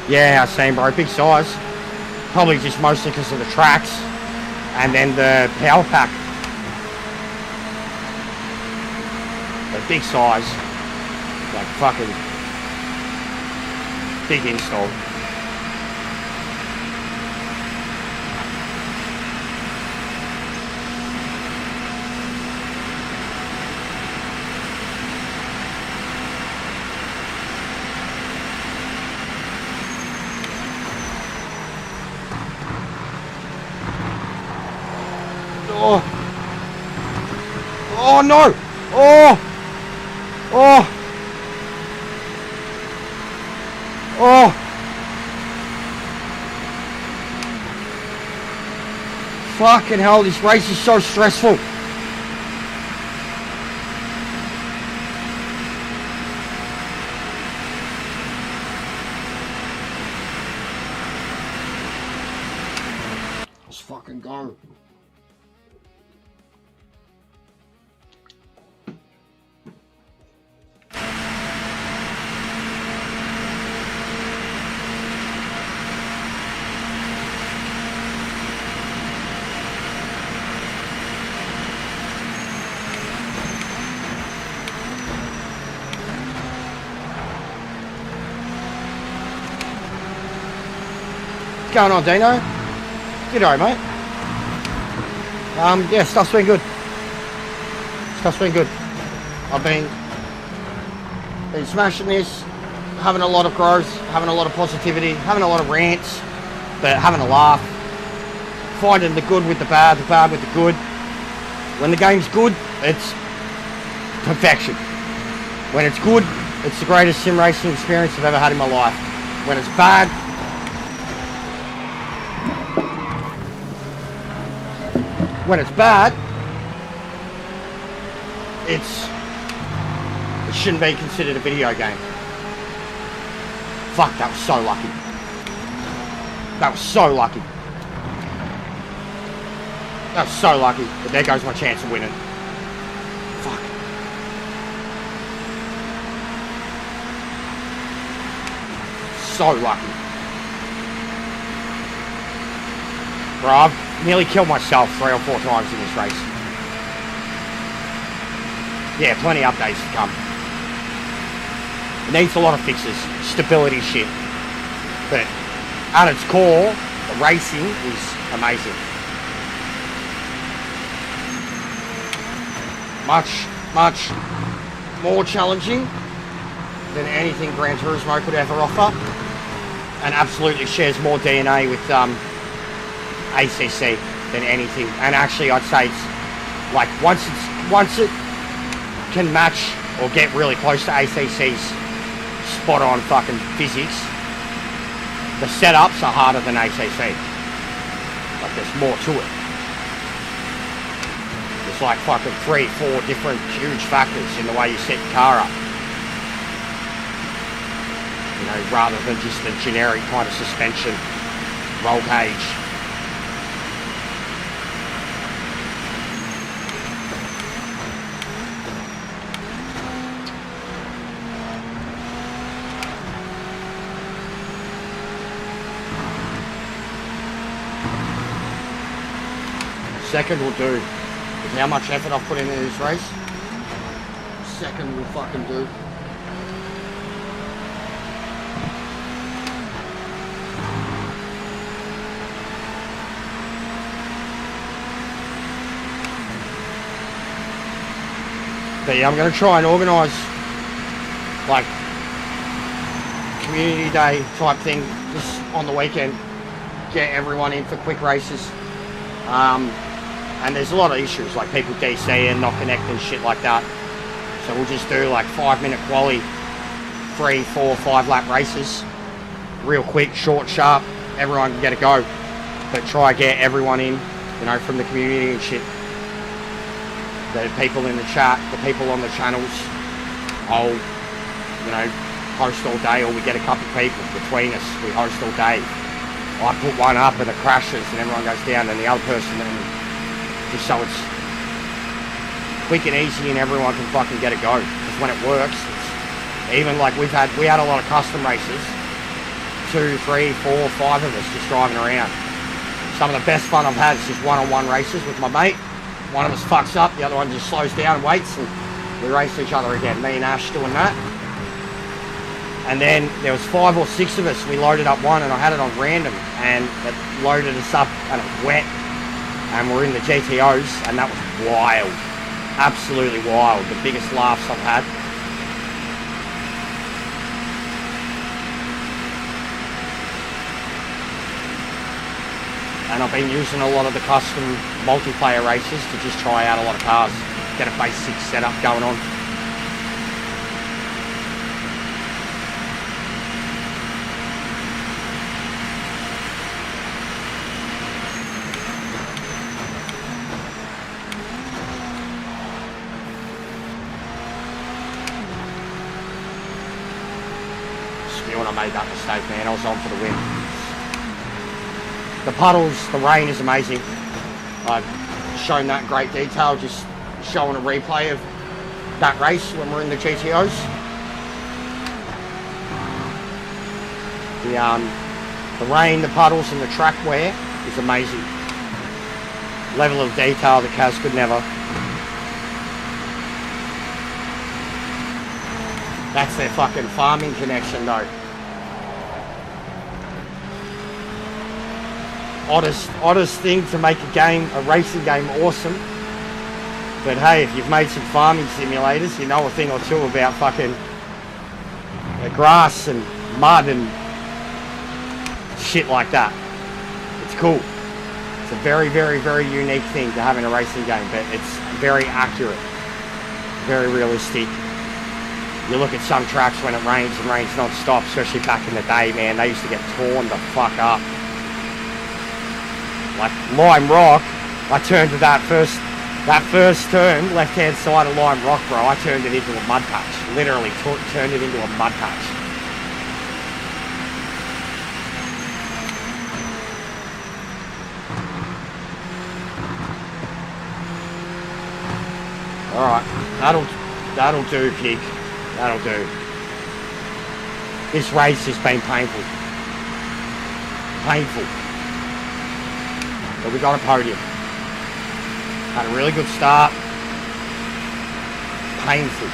Yeah, same bro, big size. Probably just mostly because of the tracks and then the power pack. But big size, like fucking big install. Oh. Oh no! Oh! Oh! Oh! Fucking hell, this race is so stressful. Let's fucking go. What's going on, Dino? G'day, mate. Yeah, stuff's been good. Stuff's been good. I've been smashing this, having a lot of growth, having a lot of positivity, having a lot of rants, but having a laugh. Finding the good with the bad with the good. When the game's good, it's perfection. When it's good, it's the greatest sim racing experience I've ever had in my life. When it's bad, it shouldn't be considered a video game. Fuck, that was so lucky. That was so lucky. That's so lucky, but there goes my chance of winning. Fuck. So lucky. Bro, I've nearly killed myself 3 or 4 times in this race. Yeah, plenty of updates to come. It needs a lot of fixes, stability shit. But at its core, the racing is amazing. Much more challenging than anything Gran Turismo could ever offer. And absolutely shares more DNA with ACC than anything. And actually I'd say it's like once it can match or get really close to ACC's spot on fucking physics, the setups are harder than ACC. Like there's more to it. There's like fucking 3, 4 different huge factors in the way you set your car up. You know, rather than just the generic kind of suspension, roll cage. Second will do. With how much effort I've put into this race, second will fucking do. But yeah, I'm going to try and organise like community day type thing just on the weekend. Get everyone in for quick races. And there's a lot of issues like people DCing, not connecting, shit like that. So we'll just do like 5-minute quali, 3, 4, 5 lap races. Real quick, short, sharp, everyone can get a go. But try to get everyone in, you know, from the community and shit. The people in the chat, the people on the channels. I'll, you know, host all day, or we get a couple of people between us, we host all day. I put one up and it crashes and everyone goes down, and the other person then, just so it's quick and easy and everyone can fucking get a go. Because when it works, it's, even like we had a lot of custom races, 2, 3, 4, 5 of us just driving around. Some of the best fun I've had is just one-on-one races with my mate. One of us fucks up, the other one just slows down and waits, and we race each other again. Me and Ash doing that. And then there was 5 or 6 of us. We loaded up one and I had it on random, and it loaded us up and it wet. And we're in the GTOs, and that was wild. Absolutely wild. The biggest laughs I've had. And I've been using a lot of the custom multiplayer races to just try out a lot of cars. Get a basic setup going on. When I made that mistake, man, I was on for the win. The puddles, the rain is amazing. I've shown that in great detail, just showing a replay of that race when we're in the GTOs. The rain, the puddles and the track wear is amazing. Level of detail the Kaz could never. That's their fucking farming connection though. Oddest thing to make a racing game awesome. But hey, if you've made some farming simulators, you know a thing or two about fucking grass and mud and shit like that. It's cool. It's a very, very, very unique thing to have in a racing game, but it's very accurate, very realistic. You look at some tracks when it rains and rains non-stop, especially back in the day, man, they used to get torn the fuck up. Like Lime Rock, I turned to that first turn, left-hand side of Lime Rock, bro, I turned it into a mud patch. Literally turned it into a mud patch. Alright, that'll do, pig. That'll do. This race has been painful. Painful. But we got a podium. Had a really good start. Painful.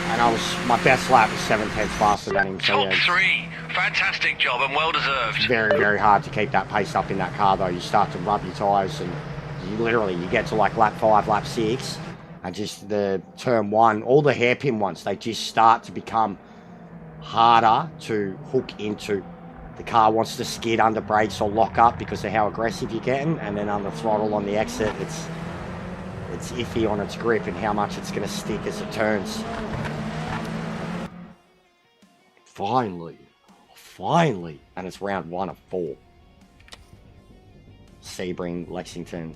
And my best lap was 7/10 faster than him. So Top yeah, 3. Fantastic job and well deserved. it's very, very hard to keep that pace up in that car though. You start to rub your tyres and you get to like lap 5, lap 6, and just the turn 1, all the hairpin ones, they just start to become harder to hook into. The car wants to skid under brakes or lock up because of how aggressive you're getting, and then on the throttle on the exit, it's iffy on its grip and how much it's going to stick as it turns. Finally, and it's round 1 of 4. Sebring, Lexington.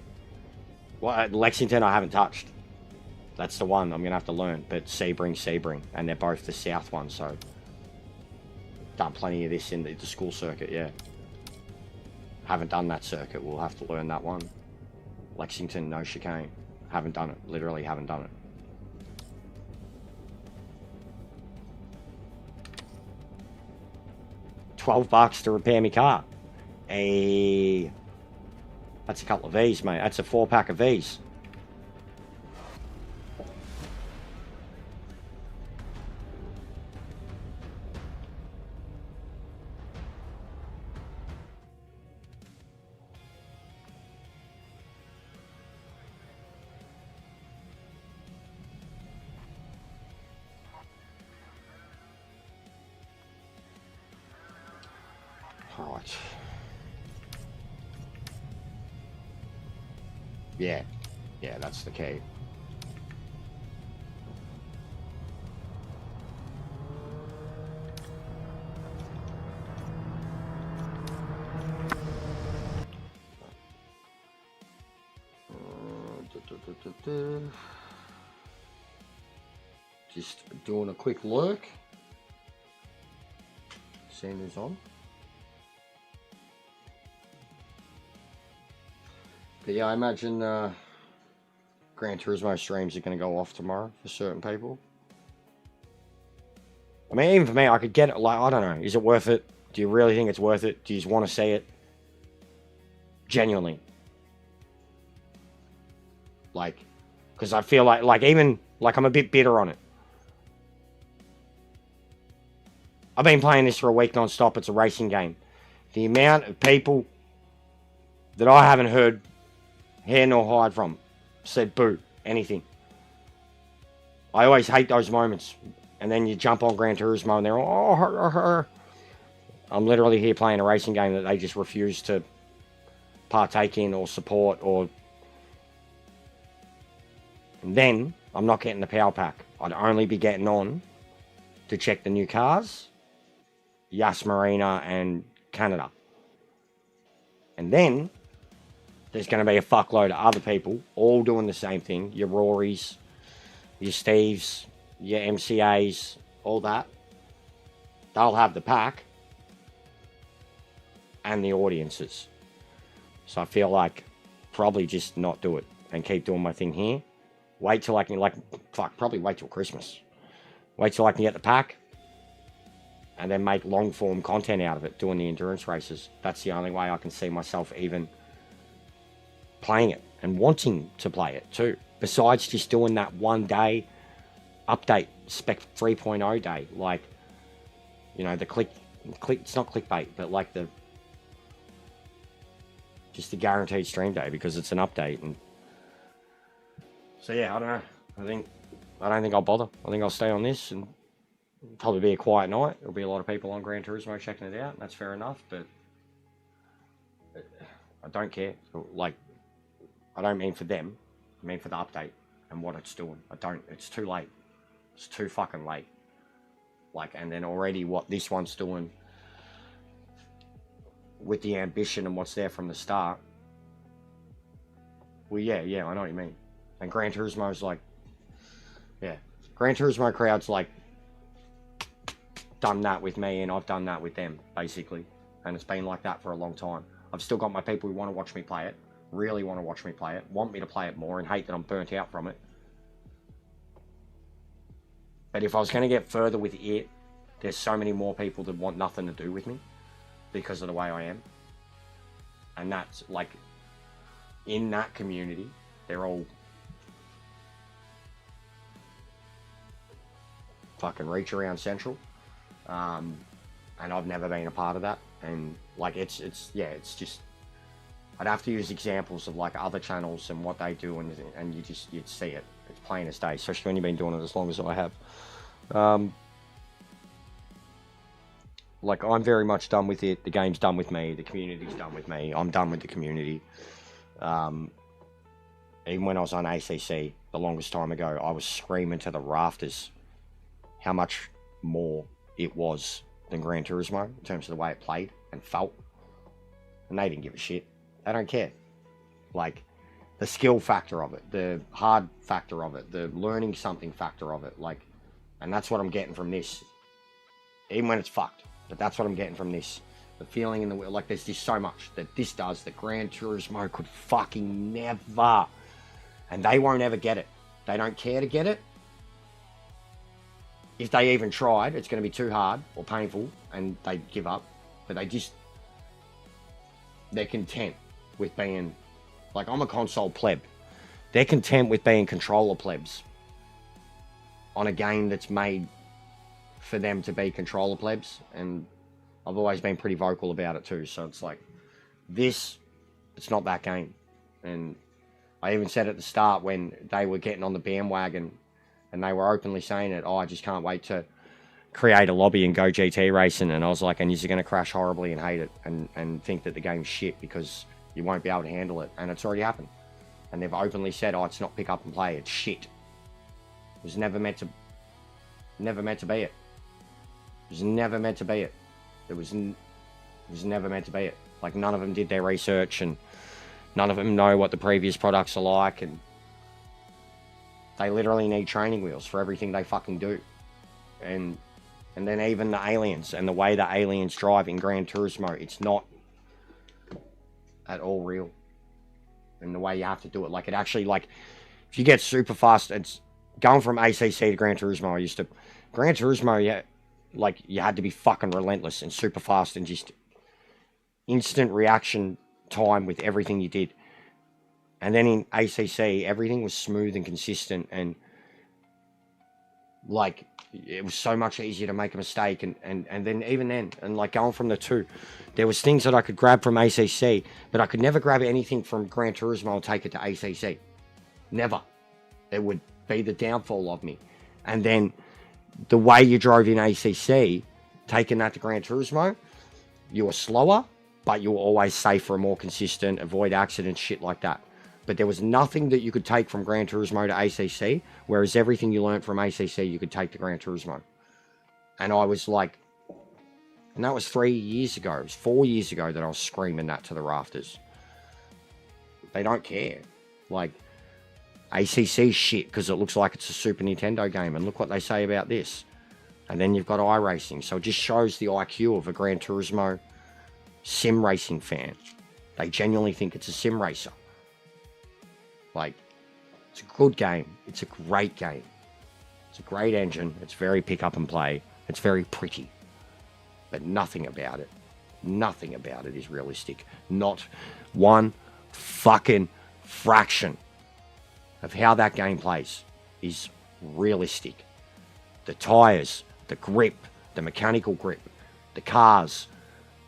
Well, Lexington I haven't touched. That's the one I'm going to have to learn. But Sebring, and they're both the south one, so done plenty of this in the school circuit, yeah. Haven't done that circuit, we'll have to learn that one. Lexington, no chicane. Haven't done it, literally haven't done it. $12 to repair my car. That's a couple of V's, mate. That's a 4-pack of V's. Right. Yeah, that's the key. Just doing a quick look. Seeing who's on. But yeah, I imagine Gran Turismo streams are going to go off tomorrow for certain people. I mean, even for me, I could get it. Like, I don't know. Is it worth it? Do you really think it's worth it? Do you just want to see it? Genuinely. Like, because I feel like even, like I'm a bit bitter on it. I've been playing this for a week non-stop. It's a racing game. The amount of people that I haven't heard hair nor hide from said boo, anything. I always hate those moments. And then you jump on Gran Turismo and they're all, oh, I'm literally here playing a racing game that they just refuse to partake in or support or... And then I'm not getting the power pack. I'd only be getting on to check the new cars, Yas Marina and Canada. And then there's going to be a fuckload of other people all doing the same thing. Your Rorys, your Steves, your MCAs, all that. They'll have the pack and the audiences. So I feel like probably just not do it and keep doing my thing here. Wait till I can, probably wait till Christmas. Wait till I can get the pack and then make long form content out of it, doing the endurance races. That's the only way I can see myself even playing it and wanting to play it too. Besides just doing that 1 day update, spec 3.0 day, like, you know, the click, it's not clickbait, but like just the guaranteed stream day because it's an update. And so yeah, I don't know. I don't think I'll bother. I think I'll stay on this and it'll probably be a quiet night. There'll be a lot of people on Gran Turismo checking it out, and that's fair enough, but I don't care. Like, I don't mean for them. I mean for the update and what it's doing. It's too late. It's too fucking late. Like, and then already what this one's doing with the ambition and what's there from the start, Well, yeah, I know what you mean. And Gran Turismo's like, yeah. Gran Turismo crowd's like, done that with me and I've done that with them, basically. And it's been like that for a long time. I've still got my people who want to watch me play it, really want to watch me play it, want me to play it more and hate that I'm burnt out from it. But if I was going to get further with it, there's so many more people that want nothing to do with me because of the way I am. And that's like, in that community, they're all fucking reach around central. And I've never been a part of that. And like, it's just, I'd have to use examples of like other channels and what they do, and you'd see it. It's plain as day, especially when you've been doing it as long as I have. Like, I'm very much done with it. The game's done with me. The community's done with me. I'm done with the community. Even when I was on ACC, the longest time ago, I was screaming to the rafters how much more it was than Gran Turismo in terms of the way it played and felt. And they didn't give a shit. They don't care. Like, the skill factor of it, the hard factor of it, the learning something factor of it, like, and that's what I'm getting from this. Even when it's fucked, but that's what I'm getting from this. The feeling in the, like, there's just so much that this does that Gran Turismo could fucking never. And they won't ever get it. They don't care to get it. If they even tried, it's going to be too hard or painful and they give up. But they're content with being, like, I'm a console pleb. They're content with being controller plebs on a game that's made for them to be controller plebs. And I've always been pretty vocal about it too. So it's like, it's not that game. And I even said at the start when they were getting on the bandwagon and they were openly saying it, I just can't wait to create a lobby and go GT racing. And I was like, and you're going to crash horribly and hate it and think that the game's shit because you won't be able to handle it. And it's already happened. And they've openly said, it's not pick up and play, it's shit. It was never meant to be it. It was never meant to be it. It was never meant to be it. Like, none of them did their research and none of them know what the previous products are like, and they literally need training wheels for everything they fucking do. And then even the aliens and the way the aliens drive in Gran Turismo, it's not at all real. And the way you have to do it, like, it actually, like, if you get super fast, it's going from ACC to Gran Turismo. Gran Turismo, yeah, like, you had to be fucking relentless and super fast and just instant reaction time with everything you did. And then in ACC, everything was smooth and consistent, and like, it was so much easier to make a mistake. And then even then, and like going from the two, there was things that I could grab from ACC, but I could never grab anything from Gran Turismo and take it to ACC. Never. It would be the downfall of me. And then the way you drove in ACC, taking that to Gran Turismo, you were slower, but you were always safer, more consistent, avoid accidents, shit like that. But there was nothing that you could take from Gran Turismo to ACC, whereas everything you learned from ACC, you could take to Gran Turismo. And I was like, and that was 3 years ago. It was 4 years ago that I was screaming that to the rafters. They don't care. Like, ACC shit, because it looks like it's a Super Nintendo game, and look what they say about this. And then you've got iRacing. So it just shows the IQ of a Gran Turismo sim racing fan. They genuinely think it's a sim racer. Like, it's a good game. It's a great game. It's a great engine. It's very pick up and play. It's very pretty. But nothing about it is realistic. Not one fucking fraction of how that game plays is realistic. The tires, the grip, the mechanical grip, the cars,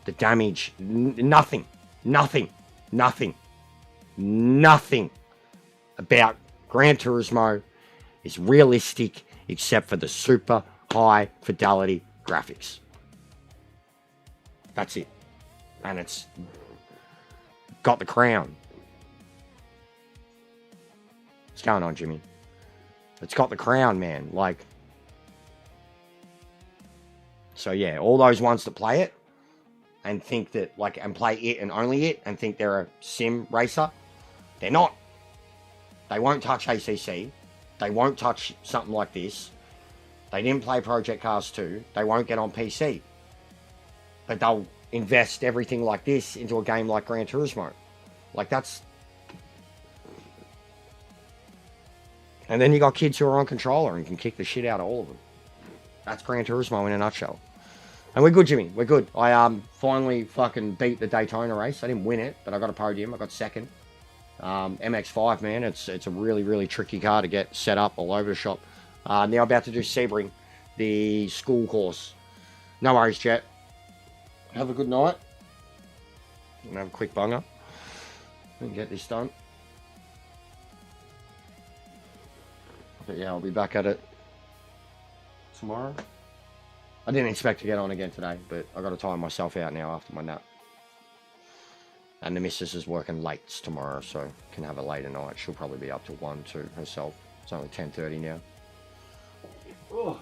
the damage, nothing about Gran Turismo is realistic except for the super high fidelity graphics. That's it. And it's got the crown. What's going on, Jimmy? It's got the crown, man. Like, so yeah, all those ones that play it and think that, like, and play it and only it and think they're a sim racer, they're not. They won't touch ACC. They won't touch something like this. They didn't play Project Cars 2. They won't get on PC. But they'll invest everything like this into a game like Gran Turismo. Like, that's... And then you got kids who are on controller and can kick the shit out of all of them. That's Gran Turismo in a nutshell. And we're good, Jimmy. We're good. I finally fucking beat the Daytona race. I didn't win it, but I got a podium. I got second. MX-5, man. It's a really, really tricky car to get set up all over the shop. Now I'm about to do Sebring, the school course. No worries, Jet. Have a good night. And have a quick bunger. And get this done. But yeah, I'll be back at it tomorrow. I didn't expect to get on again today, but I got to time myself out now after my nap. And the missus is working late tomorrow, so can have a later night. She'll probably be up to 1, 2 herself. It's only 10:30 now. Oh.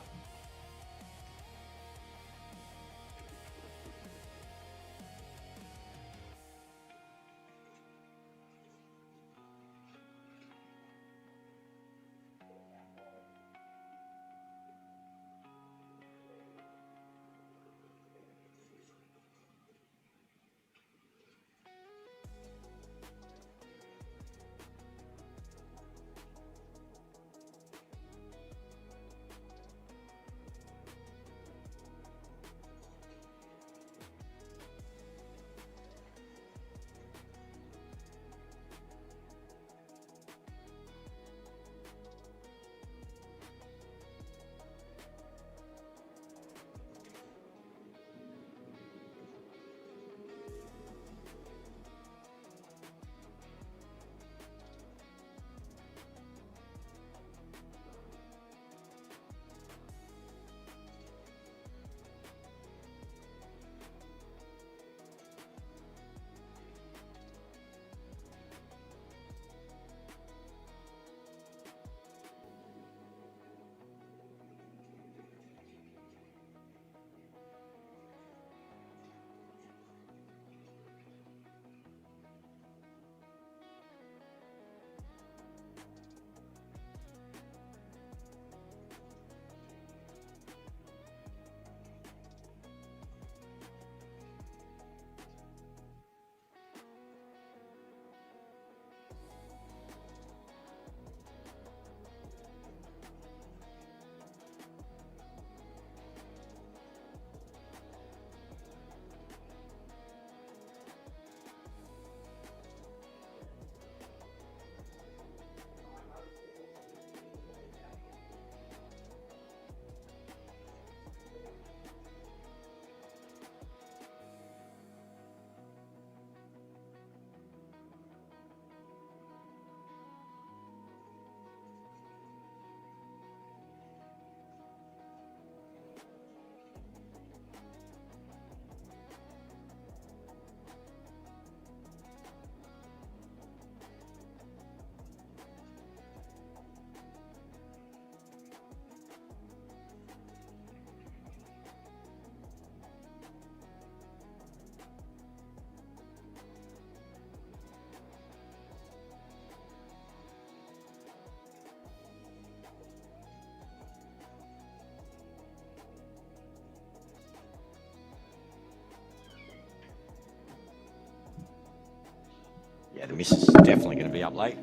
Yeah, the missus is definitely going to be up late.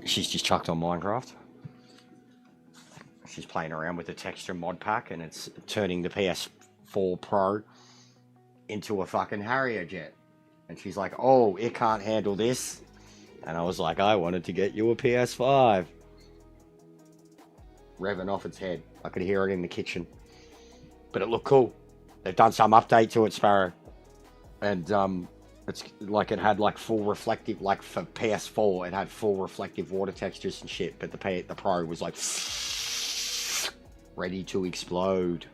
She's just chucked on Minecraft. She's playing around with the texture mod pack, and it's turning the PS4 Pro into a fucking Harrier jet. And she's like, oh, it can't handle this. And I was like, I wanted to get you a PS5. Revving off its head. I could hear it in the kitchen. But it looked cool. They've done some update to it, Sparrow. And, it's like it had like full reflective, like for PS4, it had full reflective water textures and shit, but the Pro was like ready to explode.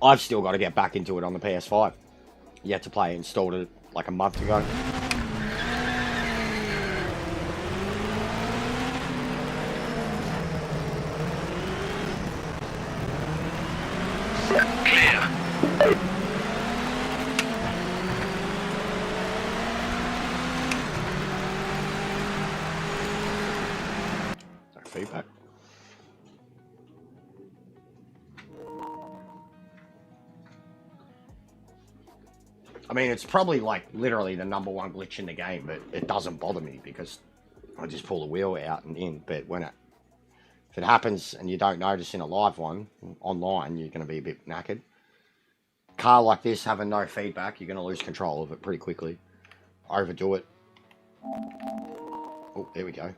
I've still got to get back into it on the PS5. Yet to play, installed it like a month ago. I mean, it's probably like literally the #1 glitch in the game, but it doesn't bother me because I just pull the wheel out and in. But if it happens and you don't notice in a live one online, you're going to be a bit knackered. Car like this having no feedback, you're going to lose control of it pretty quickly. Overdo it. Oh, there we go.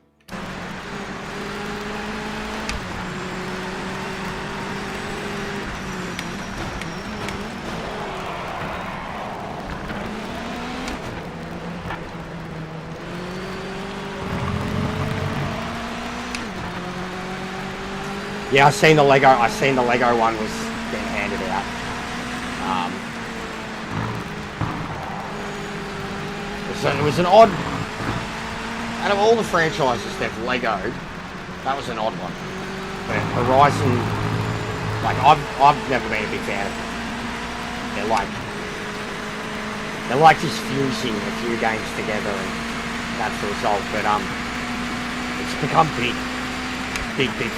Yeah, I seen the Lego one was getting handed out. It was an odd. Out of all the franchises they've Legoed, that was an odd one. But Horizon, like I've never been a big fan of them. They're like just fusing a few games together, and that's the result. But it's become big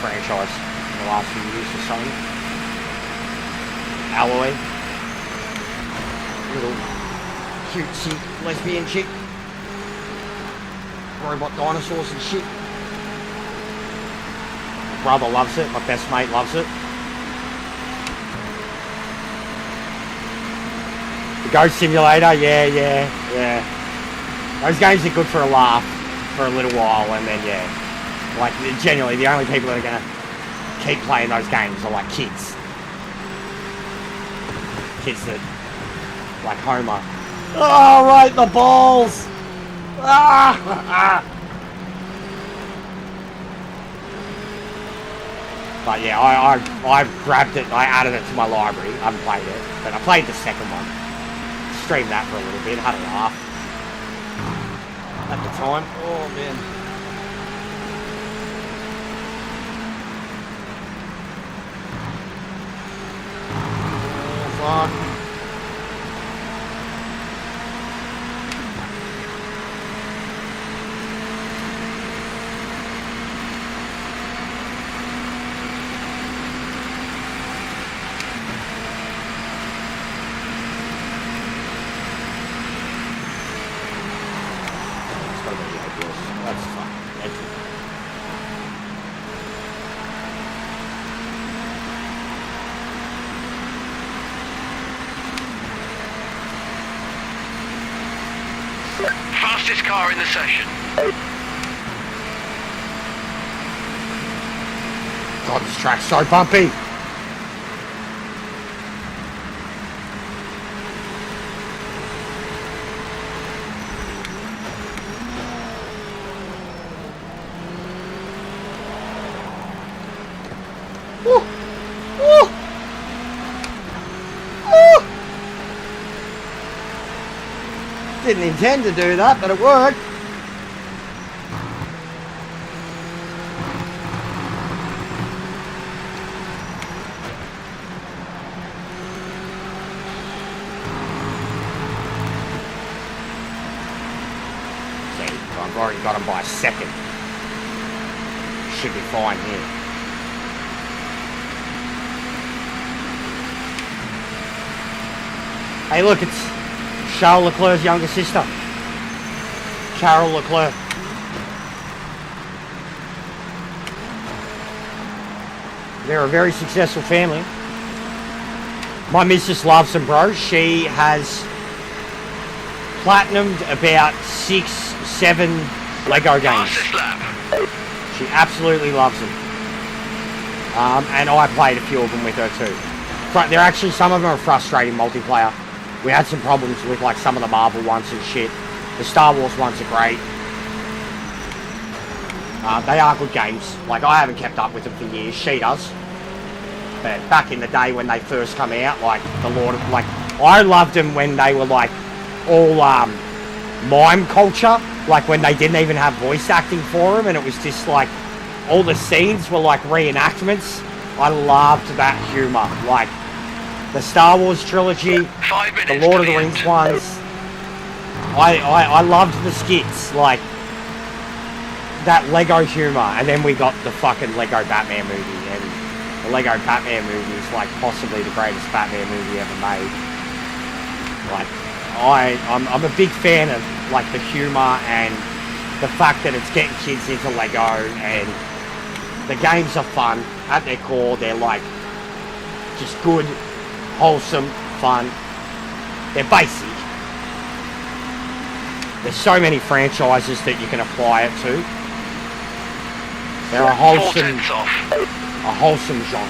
franchise. The last few years or so. Alloy. Little cutesy lesbian chick. Robot dinosaurs and shit. My brother loves it. My best mate loves it. The Ghost Simulator, yeah. Those games are good for a laugh for a little while, and then yeah. Like, genuinely, the only people that are gonna keep playing those games are like kids. Kids that, like Homer. Oh, right, the balls! Ah! But yeah, I grabbed it, I added it to my library. I haven't played it, but I played the second one. Streamed that for a little bit, had a laugh. At the time. Oh, man. Fuck. That's fucking epic. Fastest car in the session. God, this track's so bumpy. Didn't intend to do that, but it worked. See, I've already got him by a second. Should be fine here. Hey, look, it's Charles Leclerc's younger sister, Carol Leclerc. They're a very successful family. My missus loves them, bro. She has platinumed about 6-7 Lego games. She absolutely loves them. And I played a few of them with her too. They're actually, some of them are frustrating multiplayer. We had some problems with like some of the Marvel ones and shit. The Star Wars ones are great. They are good games. Like, I haven't kept up with them for years. She does. But back in the day when they first come out, like the Lord of, like, I loved them when they were like all mime culture. Like when they didn't even have voice acting for them, and it was just like all the scenes were like reenactments. I loved that humor. Like the Star Wars trilogy, the Lord of the Rings ones. I loved the skits, like that Lego humor, and then we got the fucking Lego Batman movie, and the Lego Batman movie is like possibly the greatest Batman movie ever made. Like, I'm a big fan of like the humour and the fact that it's getting kids into Lego, and the games are fun at their core. They're like just good, wholesome fun. They're basic. There's so many franchises that you can apply it to. They're a wholesome genre.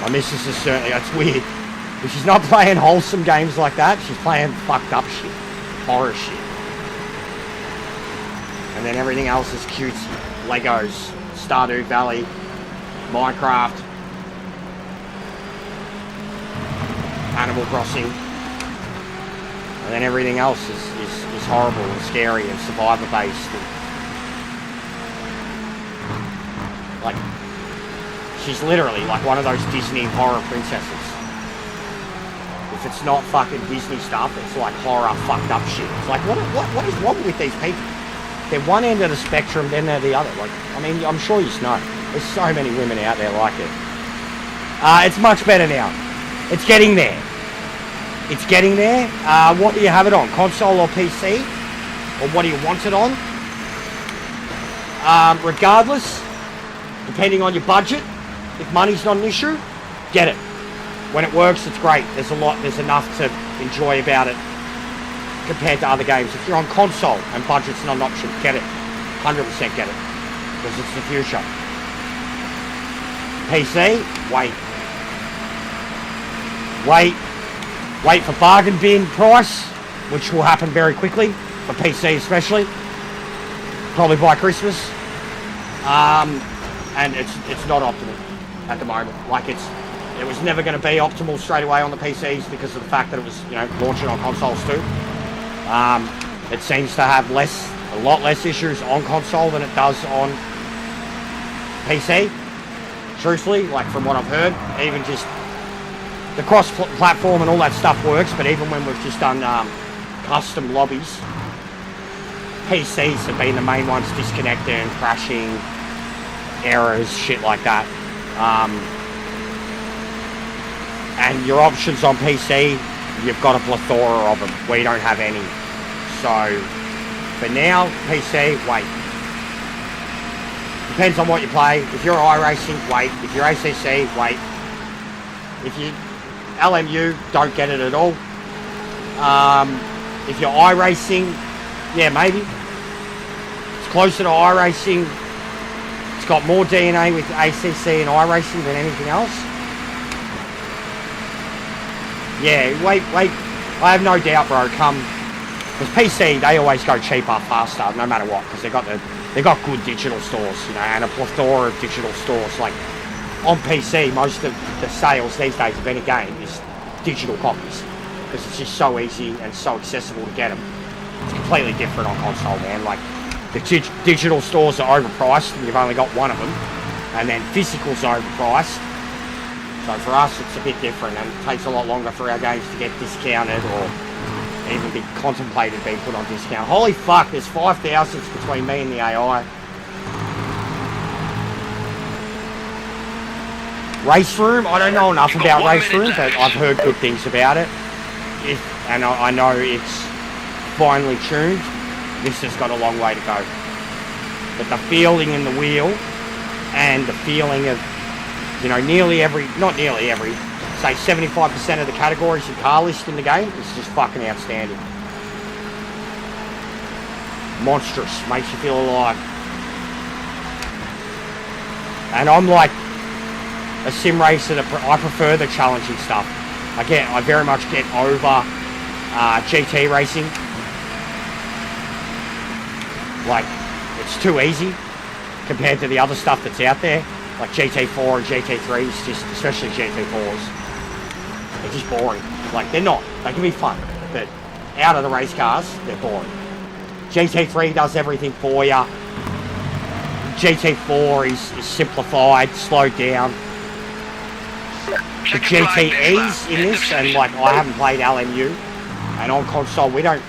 My missus is certainly, that's weird. But she's not playing wholesome games like that. She's playing fucked up shit. Horror shit. And then everything else is cutesy. Legos, Stardew Valley, Minecraft, Animal Crossing. And then everything else is horrible and scary and survivor based. Like, she's literally like one of those Disney horror princesses. If it's not fucking Disney stuff, it's like horror fucked up shit. It's like, what is wrong with these people? They're one end of the spectrum, then they're the other. Like, I mean, I'm sure you know. There's so many women out there like it. It's much better now. It's getting there. It's getting there. What do you have it on? Console or PC? Or what do you want it on? Regardless, depending on your budget, if money's not an issue, get it. When it works, it's great. There's enough to enjoy about it compared to other games. If you're on console and budget's not an option, get it. 100% get it. Because it's the future. PC, wait. Wait for bargain bin price, which will happen very quickly, for PC especially. Probably by Christmas. And it's not optimal at the moment. Like it was never going to be optimal straight away on the PCs because of the fact that it was, launching on consoles too. It seems to have a lot less issues on console than it does on PC. Truthfully, like from what I've heard, even just the cross-platform and all that stuff works, but even when we've just done custom lobbies, PCs have been the main ones disconnecting, crashing, errors, shit like that. And your options on PC, you've got a plethora of them. We don't have any. So, for now, PC, wait. Depends on what you play. If you're iRacing, wait. If you're ACC, wait. If you LMU, don't get it at all. If you're iRacing, yeah, maybe. It's closer to iRacing. It's got more DNA with ACC and iRacing than anything else. Yeah, wait. I have no doubt, bro. Because PC, they always go cheaper, faster, no matter what. Because they got good digital stores, and a plethora of digital stores. Like on PC, most of the sales these days of any game is digital copies, because it's just so easy and so accessible to get them. It's completely different on console, man. Like the digital stores are overpriced, and you've only got one of them, and then physicals are overpriced. So for us, it's a bit different, and it takes a lot longer for our games to get discounted or even be contemplated being put on discount. Holy fuck, there's 5,000 between me and the AI. Race Room, I don't know enough about Race Room, but I've heard good things about it. And I know it's finely tuned. This has got a long way to go. But the feeling in the wheel and the feeling of, not nearly every, say 75% of the categories and car list in the game is just fucking outstanding. Monstrous, makes you feel alive. And I'm like a sim racer, I prefer the challenging stuff. I very much get over GT racing. Like, it's too easy compared to the other stuff that's out there. Like GT4 and GT3s, just especially GT4s. They're just boring. Like, they're not. They can be fun, but out of the race cars, they're boring. GT3 does everything for you. GT4 is simplified, slowed down. The GTEs in this, and like, I haven't played LMU, and on console we don't,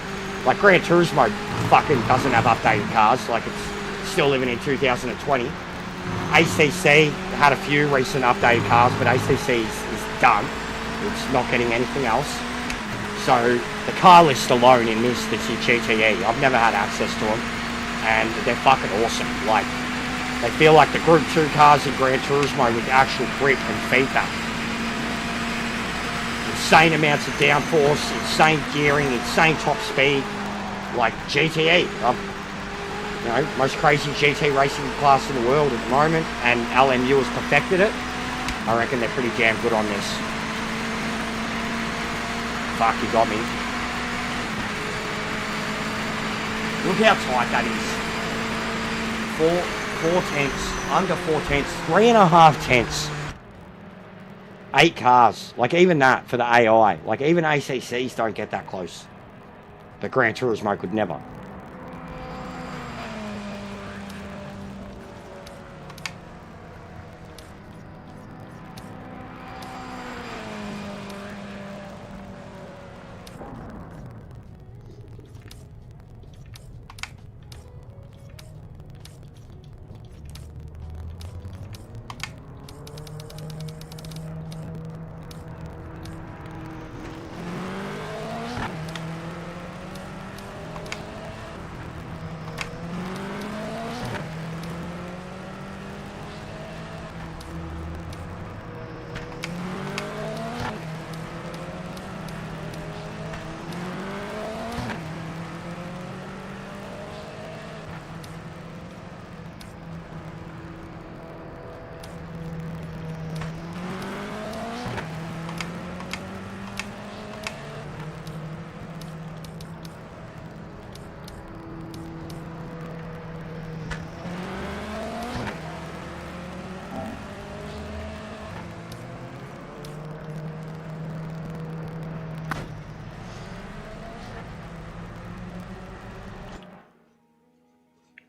like Gran Turismo fucking doesn't have updated cars, like it's still living in 2020. ACC had a few recent updated cars, but ACC is done. It's not getting anything else. So the car list alone in this, that's your GTE, I've never had access to them, and they're fucking awesome. Like, they feel like the Group 2 cars in Gran Turismo with actual grip and feedback. Insane amounts of downforce, insane gearing, insane top speed. Like GTE, you know, most crazy GT racing class in the world at the moment, and LMU has perfected it. I reckon they're pretty damn good on this. Fuck, you got me. Look how tight that is. 4 tenths, under 4 tenths, 3.5 tenths. 8 cars, like even that for the AI, like even ACCs don't get that close. The Gran Turismo could never.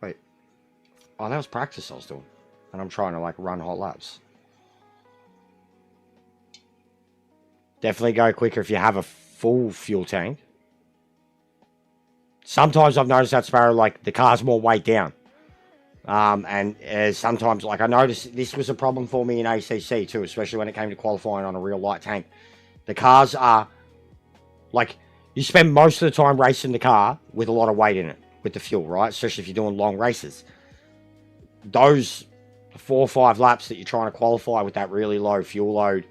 Wait. Oh, that was practice I was doing. And I'm trying to like run hot laps. Definitely go quicker if you have a full fuel tank. Sometimes I've noticed that, Sparrow, like the car's more weight down. And sometimes, like I noticed this was a problem for me in ACC too, especially when it came to qualifying on a real light tank. The cars are, like, you spend most of the time racing the car with a lot of weight in it, with the fuel, right? Especially if you're doing long races. Those 4 or 5 laps that you're trying to qualify with that really low fuel load,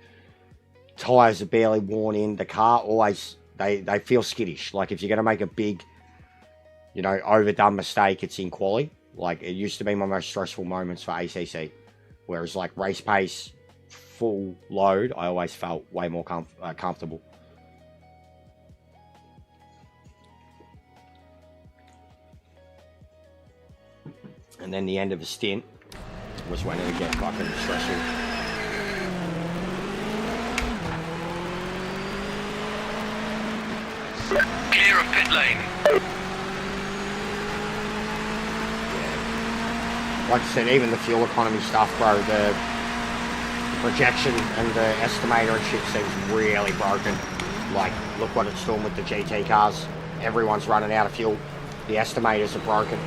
tyres are barely worn in, the car always, they feel skittish. Like if you're going to make a big, you know, overdone mistake, it's in quali. Like it used to be my most stressful moments for ACC. Whereas like race pace, full load, I always felt way more comfortable. And then the end of a stint was when it would get fucking stressful. Clear of pit lane. Yeah. Like I said, even the fuel economy stuff, bro, the projection and the estimator and shit seems really broken. Like, look what it's doing with the GT cars. Everyone's running out of fuel. The estimators are broken.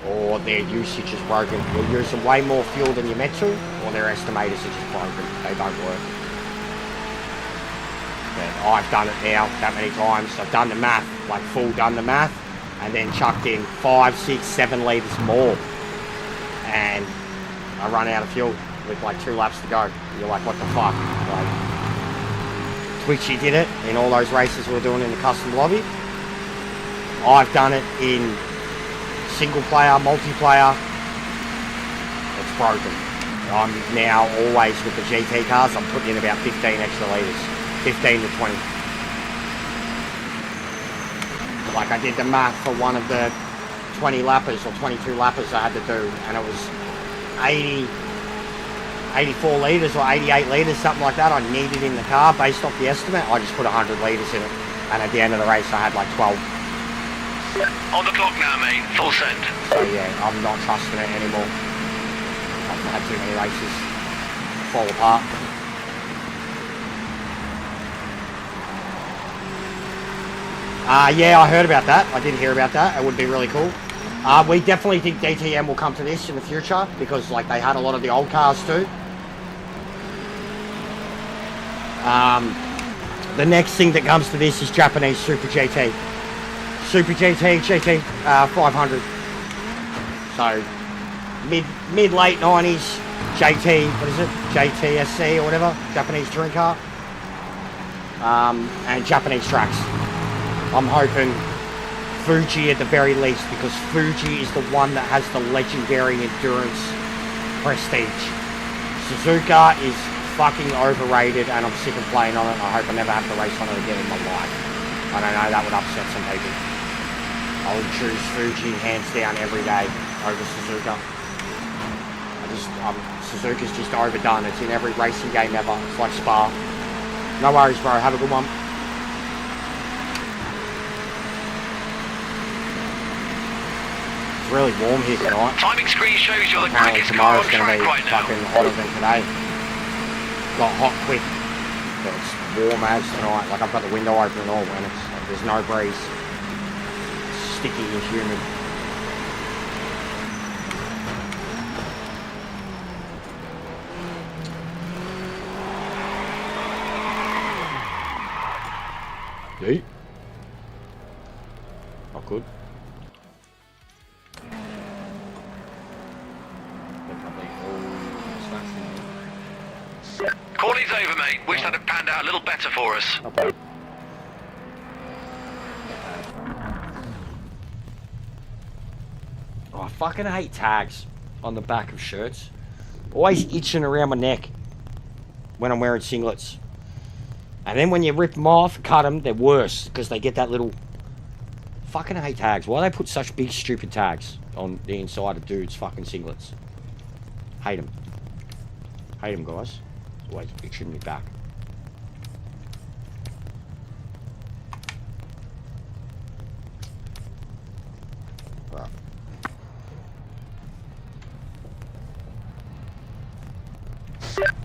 Or their usage is broken. You're using way more fuel than you're meant to, or their estimators are just broken. They don't work. But I've done it now that many times. I've done the math, like full done the math, and then chucked in 5, 6, 7 litres more. And I run out of fuel with like 2 laps to go. You're like, what the fuck? Like, Twitchy did it in all those races we were doing in the custom lobby. I've done it in single player, multiplayer. It's broken. I'm now always with the GT cars, I'm putting in about 15 extra litres. 15 to 20. Like I did the math for one of the 20 lappers or 22 lappers I had to do, and it was 84 litres or 88 litres, something like that I needed in the car based off the estimate. I just put 100 litres in it, and at the end of the race I had like 12. On the clock now, mate. Full send. So yeah, I'm not trusting it anymore. I've had too many races fall apart. Yeah, I heard about that. I did hear about that. It would be really cool. We definitely think DTM will come to this in the future because like they had a lot of the old cars too. The next thing that comes to this is Japanese Super GT. Super GT 500. So mid-late 90s JT, what is it? JTSC or whatever, Japanese touring car. And Japanese tracks. I'm hoping Fuji at the very least, because Fuji is the one that has the legendary endurance prestige. Suzuka is fucking overrated and I'm sick of playing on it. I hope I never have to race on it again in my life. I don't know, that would upset some people. I would choose Fuji hands down every day over Suzuka. Suzuka's just overdone. It's in every racing game ever. It's like Spa. No worries, bro. Have a good one. It's really warm here tonight. Timing screen shows you're the Apparently quickest car on tomorrow's going to track be right now. fucking hotter than today. Got hot quick. But it's warm as tonight. Like I've got the window open and all when there's no breeze. It's sticky and humid. Yeet. Not good. Corning's over, mate. Wish that had panned out a little better for us. Okay. Oh, I fucking hate tags on the back of shirts. Always itching around my neck when I'm wearing singlets. And then when you rip them off, cut them, they're worse because they get that little... Fucking hate tags. Why do they put such big stupid tags on the inside of dudes' fucking singlets? Hate them. Hate them, guys. Always itching me back. Right.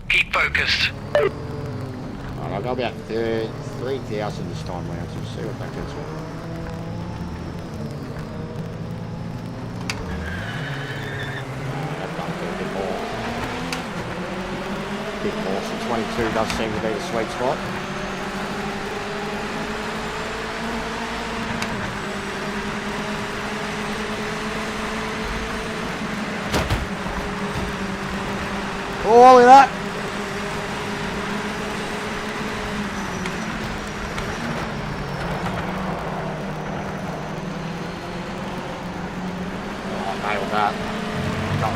Keep focused. Right, I'll go about 3,000 this time round, so we'll see what that gets me. That does do a bit more, so 22 does seem to be the sweet spot. Oh, look at that! Nailed that. Go.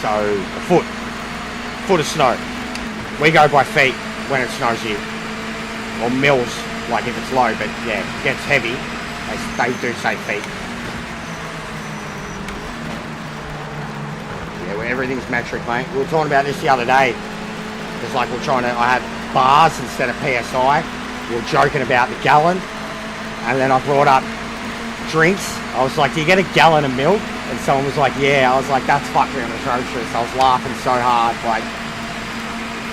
So, a foot of snow. We go by feet when it snows here. Or mils, like if it's low, but yeah, it gets heavy. They do say feet. Yeah, well, everything's metric, mate. We were talking about this the other day. It's like I had bars instead of PSI. We were joking about the gallon. And then I brought up drinks. I was like, do you get a gallon of milk? And someone was like, yeah. I was like, that's fucking atrocious. I was laughing so hard, like,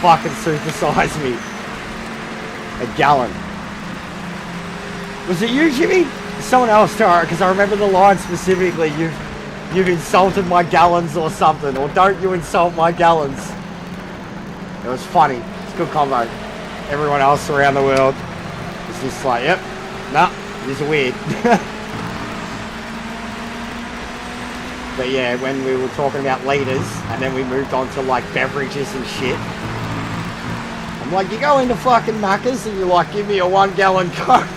fucking supersize me. A gallon. Was it you, Jimmy? Someone else, because I remember the line specifically, you've insulted my gallons or something, or don't you insult my gallons. It was funny. It's a good combo. Everyone else around the world is just like, yep, nah, this is weird. But yeah, when we were talking about liters, and then we moved on to like beverages and shit. I'm like, you go into fucking Macca's and you're like, give me a 1 gallon Coke.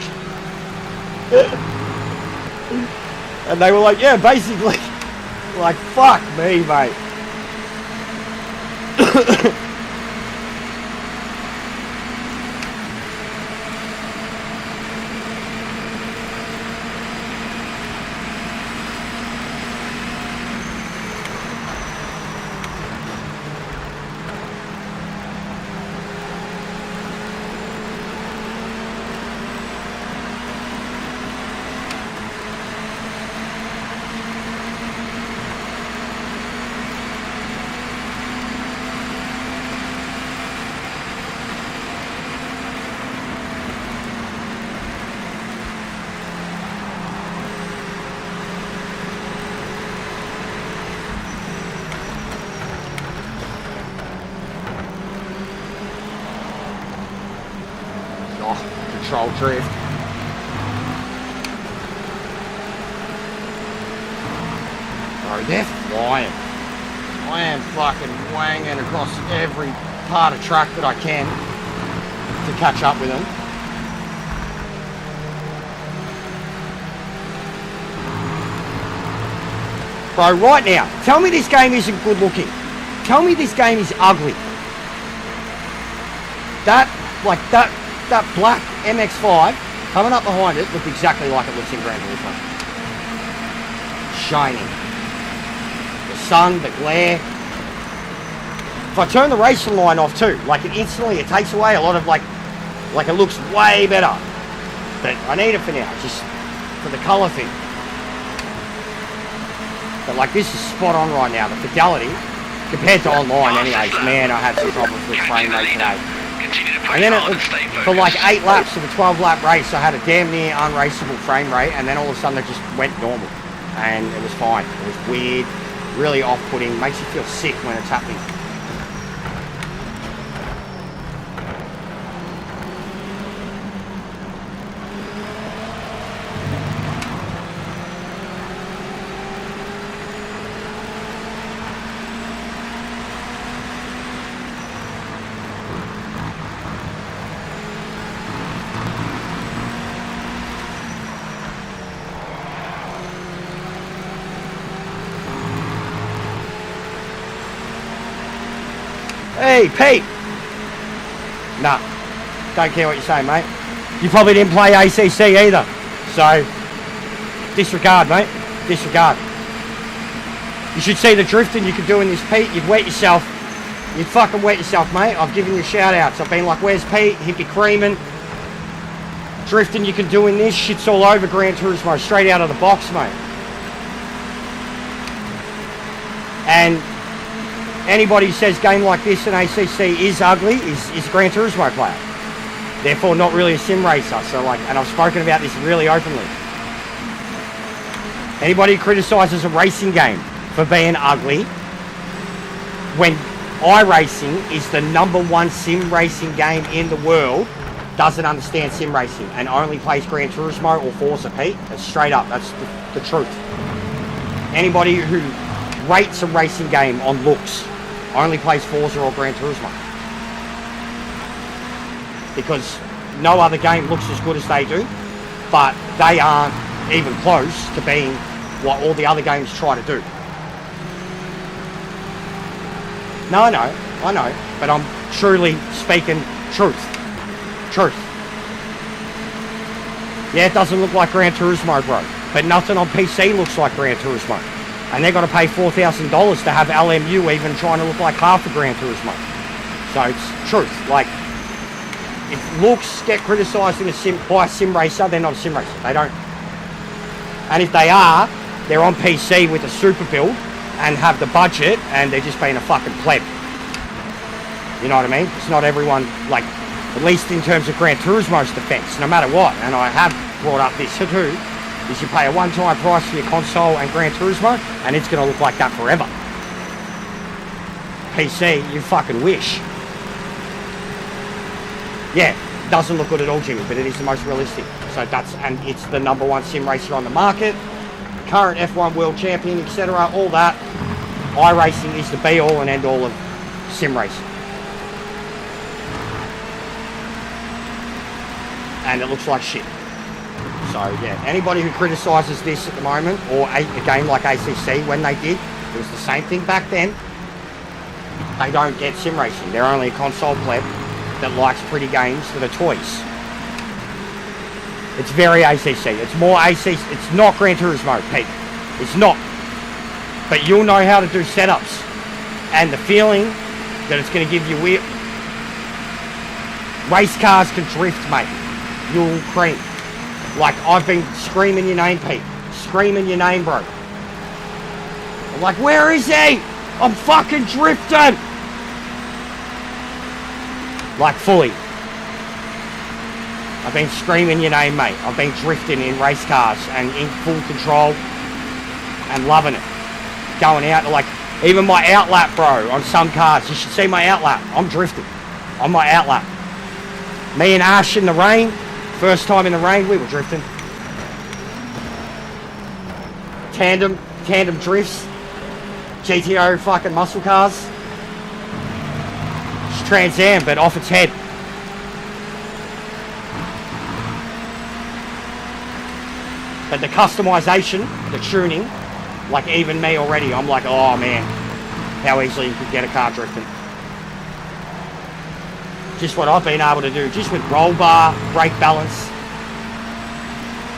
And they were like, yeah, basically. Like, fuck me, mate. Oh, control drift. Bro, they're flying. I am fucking wanging across every part of track that I can to catch up with them. Bro, right now, tell me this game isn't good looking. Tell me this game is ugly. That black MX-5 coming up behind it looked exactly like it looks in Gran Turismo. Shining. The sun, the glare. If I turn the racing line off too, like it takes away a lot of like it looks way better. But I need it for now, just for the colour thing. But like this is spot on right now, the fidelity, compared to online anyways, man, I had some problems with frame rate today. And then for like 8 laps of a 12 lap race, I had a damn near unraceable frame rate, and then all of a sudden it just went normal. And it was fine. It was weird, really off-putting, makes you feel sick when it's happening. Hey, Pete! Nah, don't care what you say, mate. You probably didn't play ACC either. So, disregard, mate. Disregard. You should see the drifting you could do in this, Pete. You'd wet yourself. You'd fucking wet yourself, mate. I've given you shout-outs. I've been like, where's Pete? He'd be creaming. Drifting you can do in this, shit's all over Gran Turismo. Straight out of the box, mate. And anybody who says game like this in ACC is ugly is a Gran Turismo player. Therefore, not really a sim racer. So, like, and I've spoken about this really openly. Anybody who criticises a racing game for being ugly, when iRacing is the #1 sim racing game in the world, doesn't understand sim racing and only plays Gran Turismo or Forza, Pete. That's straight up. That's the truth. Anybody who rates a racing game on looks only plays Forza or Gran Turismo, because no other game looks as good as they do, but they aren't even close to being what all the other games try to do. No, I know, but I'm truly speaking truth. Yeah, it doesn't look like Gran Turismo, bro, but nothing on PC looks like Gran Turismo. And they're going to pay $4,000 to have LMU even trying to look like half a Gran Turismo. So it's truth. Like, if looks get criticised by a sim racer, they're not a sim racer. They don't. And if they are, they're on PC with a super build and have the budget, and they're just being a fucking pleb. You know what I mean? It's not everyone, like, at least in terms of Gran Turismo's defence, no matter what. And I have brought up this too. Is you pay a one-time price for your console and Gran Turismo, and it's going to look like that forever. PC, you fucking wish. Yeah, doesn't look good at all, Jimmy, but it is the most realistic. So and it's the #1 sim racer on the market, current F1 world champion, etc. All that. iRacing is the be-all and end-all of sim racing. And it looks like shit. So yeah, anybody who criticises this at the moment, or a game like ACC when they did, it was the same thing back then. They don't get sim racing. They're only a console pleb that likes pretty games that are toys. It's very ACC. It's more ACC. It's not Gran Turismo, Pete. It's not. But you'll know how to do setups, and the feeling that it's going to give you weird. Race cars can drift, mate. You'll cream. Like, I've been screaming your name, Pete. Screaming your name, bro. I'm like, where is he? I'm fucking drifting. Like, fully. I've been screaming your name, mate. I've been drifting in race cars and in full control and loving it. Going out, like, even my outlap, bro, on some cars. You should see my outlap. I'm drifting on my outlap. Me and Ash in the rain. First time in the rain, we were drifting. Tandem drifts. GTO fucking muscle cars. It's Trans Am, but off its head. But the customization, the tuning, like even me already, I'm like, oh man, how easily you could get a car drifting. Just what I've been able to do, just with roll bar, brake balance,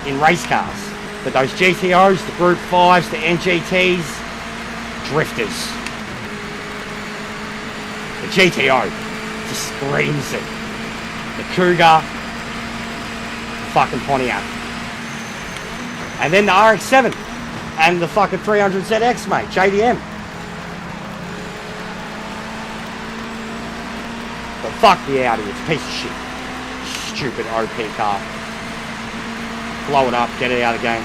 in race cars. But those GTOs, the Group 5s, the NGTs, drifters. The GTO just screams it. The Cougar, fucking Pontiac. And then the RX-7 and the fucking 300ZX, mate, JDM. But fuck the Audi, it's a piece of shit. Stupid OP car. Blow it up, get it out of the game.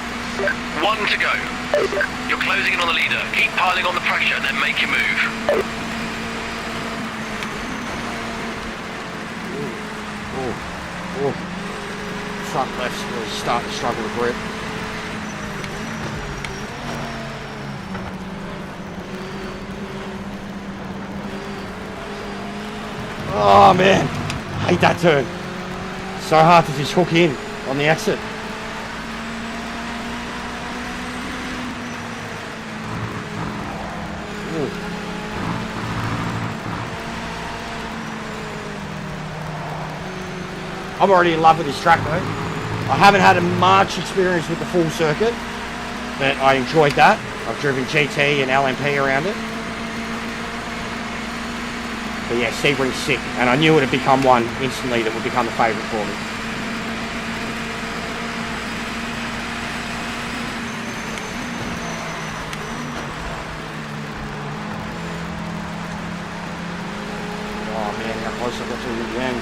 1 to go. You're closing in on the leader. Keep piling on the pressure, then make your move. Front left's really starting to struggle to grip. Oh man, hate that turn. So hard to just hook in on the exit. I'm already in love with this track though. I haven't had much experience with the full circuit, but I enjoyed that. I've driven GT and LMP around it. But yeah, Sebring's sick, and I knew it had become one instantly that would become a favourite for me. Oh man, how close I got to it again.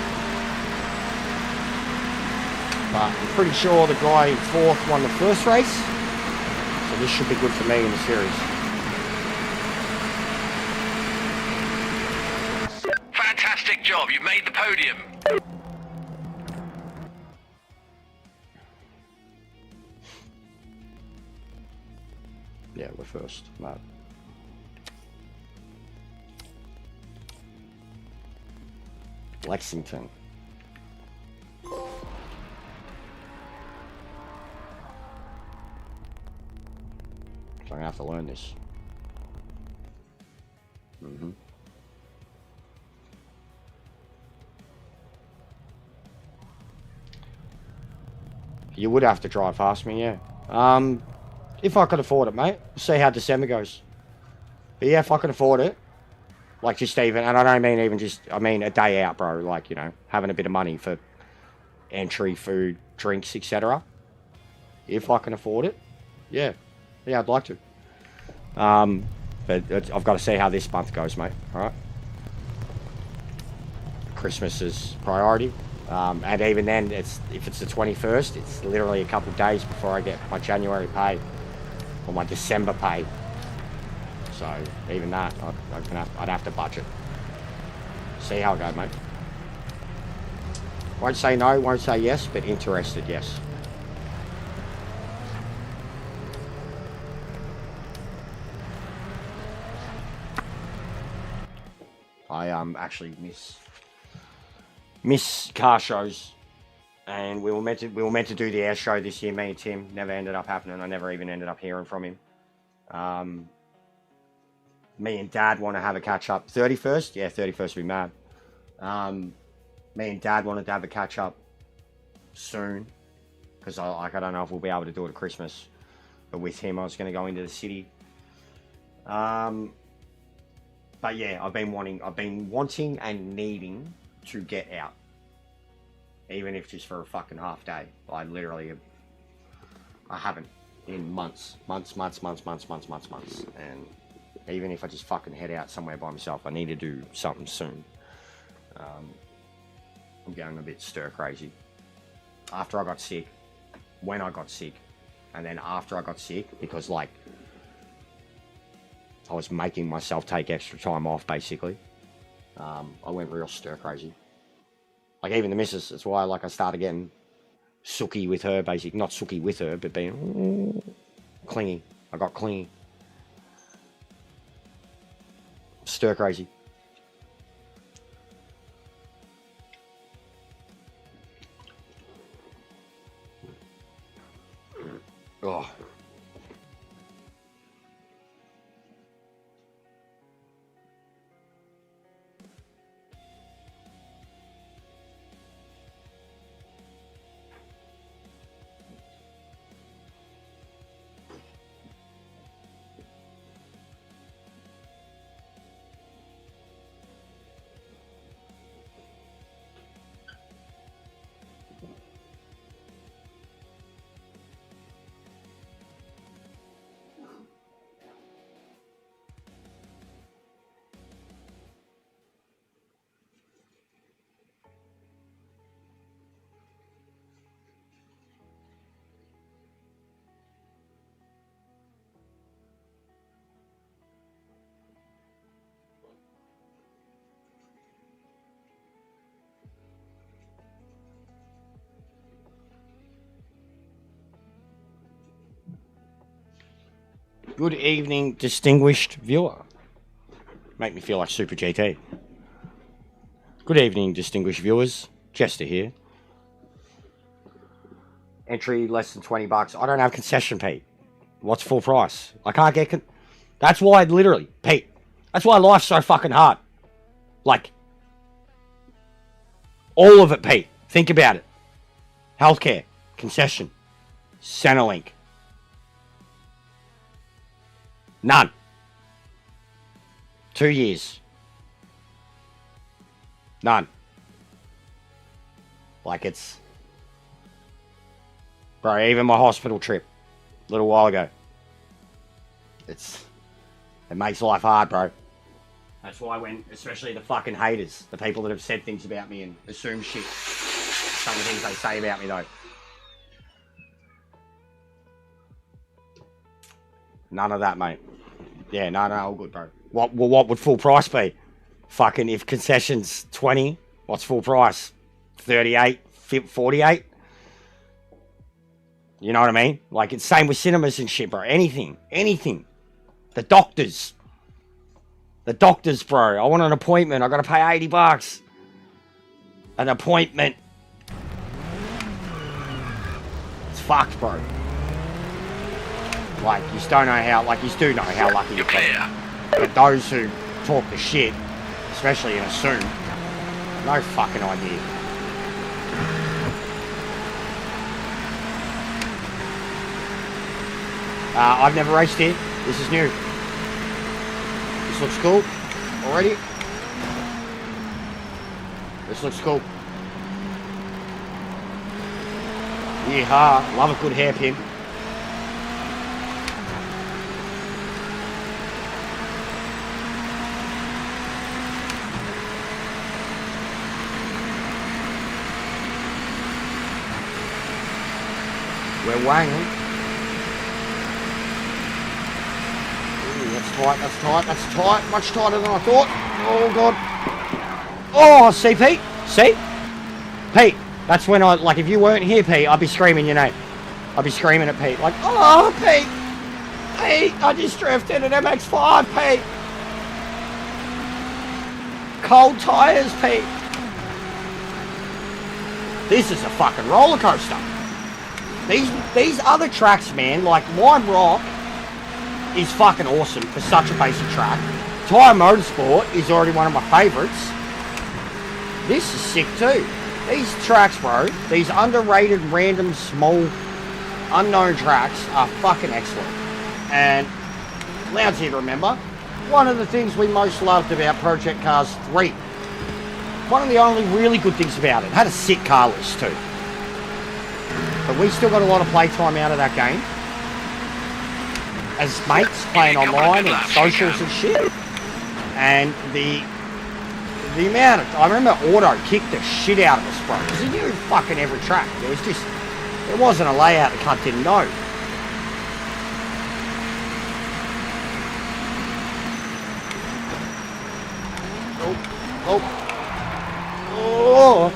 But I'm pretty sure the guy in 4th won the first race, so this should be good for me in the series. Fantastic job, you made the podium. Yeah, we're first, mate. Lexington. So I'm gonna have to learn this. You would have to drive past me, yeah. If I could afford it, mate. We'll see how December goes. But yeah, if I could afford it, like just even, and I don't mean even just, I mean a day out, bro. Like, you know, having a bit of money for entry, food, drinks, etc. If I can afford it, yeah. Yeah, I'd like to. But I've got to see how this month goes, mate. All right. Christmas is priority. And even then, if it's the 21st, it's literally a couple of days before I get my January pay or my December pay. So even that, I'd have to budget. See how it goes, mate. Won't say no, won't say yes, but interested, yes. I actually miss car shows, and we were meant to do the air show this year. Me and Tim, never ended up happening. I never even ended up hearing from him. Me and Dad want to have a catch up. 31st, yeah, 31st would be mad. Me and Dad wanted to have a catch up soon, because I don't know if we'll be able to do it at Christmas. But with him, I was going to go into the city. But yeah, I've been wanting and needing to get out, even if just for a fucking half day. I haven't in months, and even if I just fucking head out somewhere by myself, I need to do something soon. I'm going a bit stir crazy. After I got sick, when I got sick, and then after I got sick, because like I was making myself take extra time off, basically. I went real stir crazy. Like, even the missus, that's why, like, I started getting sooky with her, basically. Not sooky with her, but being clingy. I got clingy. Stir crazy. Oh. Good evening, distinguished viewer. Make me feel like Super GT. Good evening, distinguished viewers. Jester here. Entry less than $20. I don't have concession, Pete. What's full price? I can't get... That's why, literally, Pete. That's why life's so fucking hard. Like, all of it, Pete. Think about it. Healthcare, concession, Centrelink. None. 2 years. None. Like, it's... Bro, even my hospital trip a little while ago. It makes life hard, bro. That's why when, especially the fucking haters, the people that have said things about me and assume shit, some of the things they say about me, though. None of that, mate. Yeah, no, all good, bro. What would full price be? Fucking, if concession's 20, what's full price? 38, 48? You know what I mean? Like, it's same with cinemas and shit, bro. Anything. The doctors, bro. I want an appointment. I gotta pay $80. An appointment. It's fucked, bro. Like, you don't know how, like, you do know how lucky you're clear. But those who talk the shit, especially and assume, no fucking idea. I've never raced here. This is new. This looks cool. Already. This looks cool. Yeehaw. Love a good hairpin. We're wanging. Ooh, that's tight. Much tighter than I thought. Oh, God. Oh, see, Pete? See? Pete, that's when like, if you weren't here, Pete, I'd be screaming your name. I'd be screaming at Pete, like, oh, Pete! Pete, I just drifted an MX-5, Pete! Cold tyres, Pete! This is a fucking roller coaster. These other tracks, man, like Lime Rock is fucking awesome for such a basic track. Tyre Motorsport is already one of my favourites. This is sick too. These tracks, bro, these underrated, random, small, unknown tracks are fucking excellent. And allows you to remember, one of the things we most loved about Project Cars 3, one of the only really good things about it, had a sick car list too. But we still got a lot of playtime out of that game. As mates playing online and socials and shit. And the amount of... I remember Auto kicked the shit out of us, bro. Because he knew fucking every track. There was just... There wasn't a layout the cunt didn't know. Oh.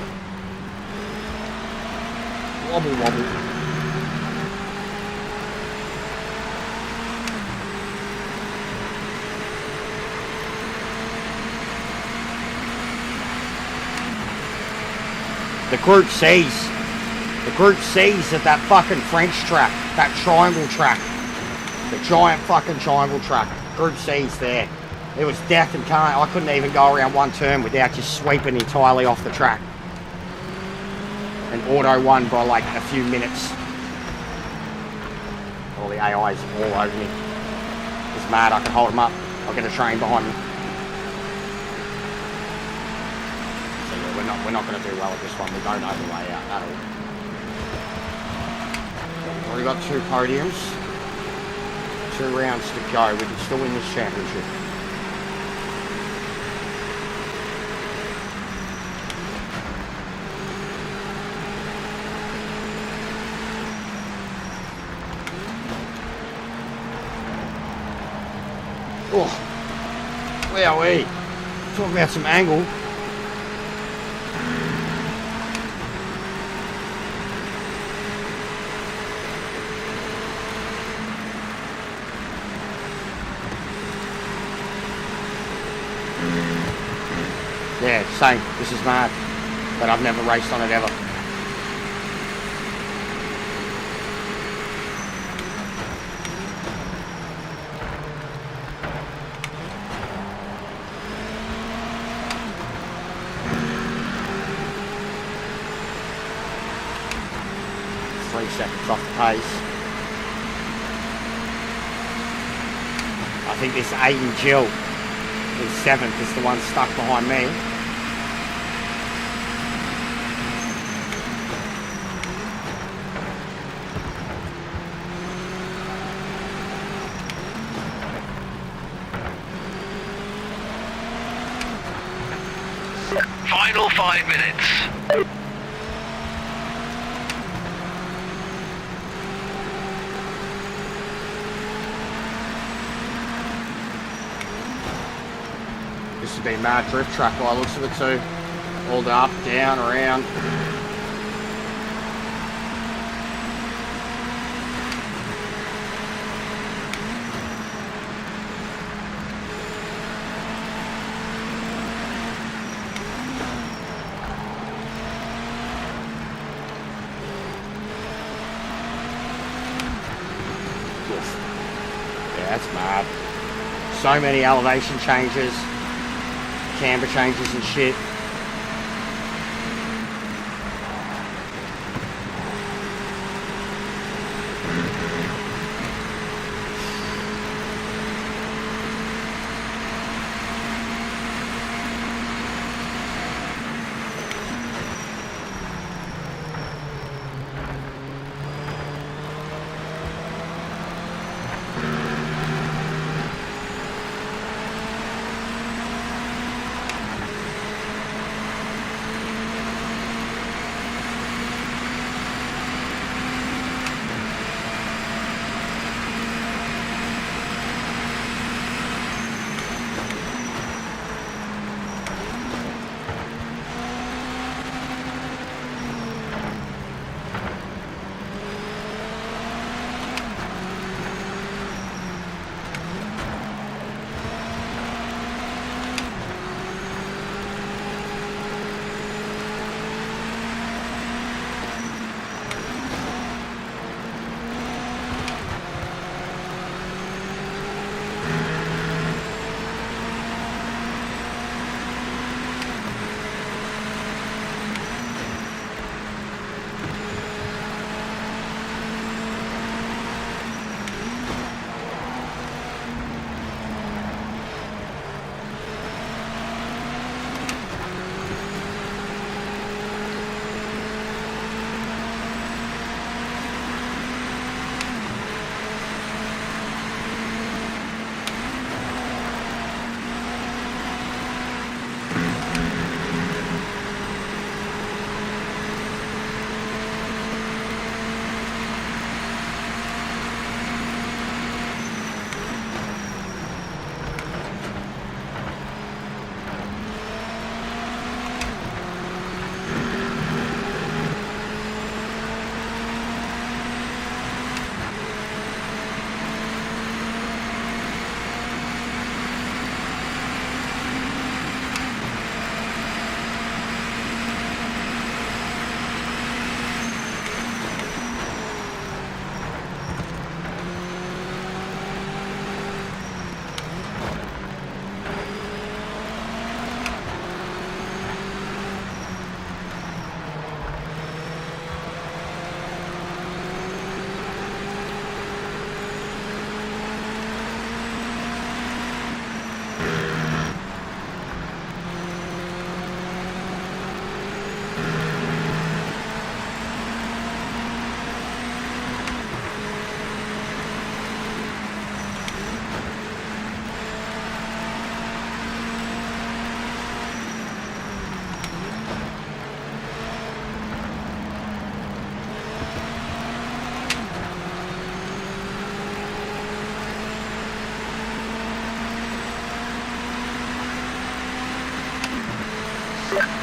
Wobble, wobble. The Group C's. The Group C's at that fucking French track. That triangle track. The giant fucking triangle track. Group C's there. It was death and carnage. I couldn't even go around one turn without just sweeping entirely off the track. And auto won by like a few minutes. All the AI's all over me. It's mad. I can hold them up. I'll get a train behind me. So yeah, we're not going to do well at this one. We don't know the way out at all. We've already got 2 podiums. 2 rounds to go. We can still win this championship. Oh, wowee. Talking about some angle. Yeah, same. This is mad. But I've never raced on it ever. Seconds off the pace. I think this Aiden Jill in 7th is the one stuck behind me. Final 5 minutes. This has been mad drift track by the looks of it too. All the up, down, around. Yeah, that's mad. So many elevation changes, camber changes and shit.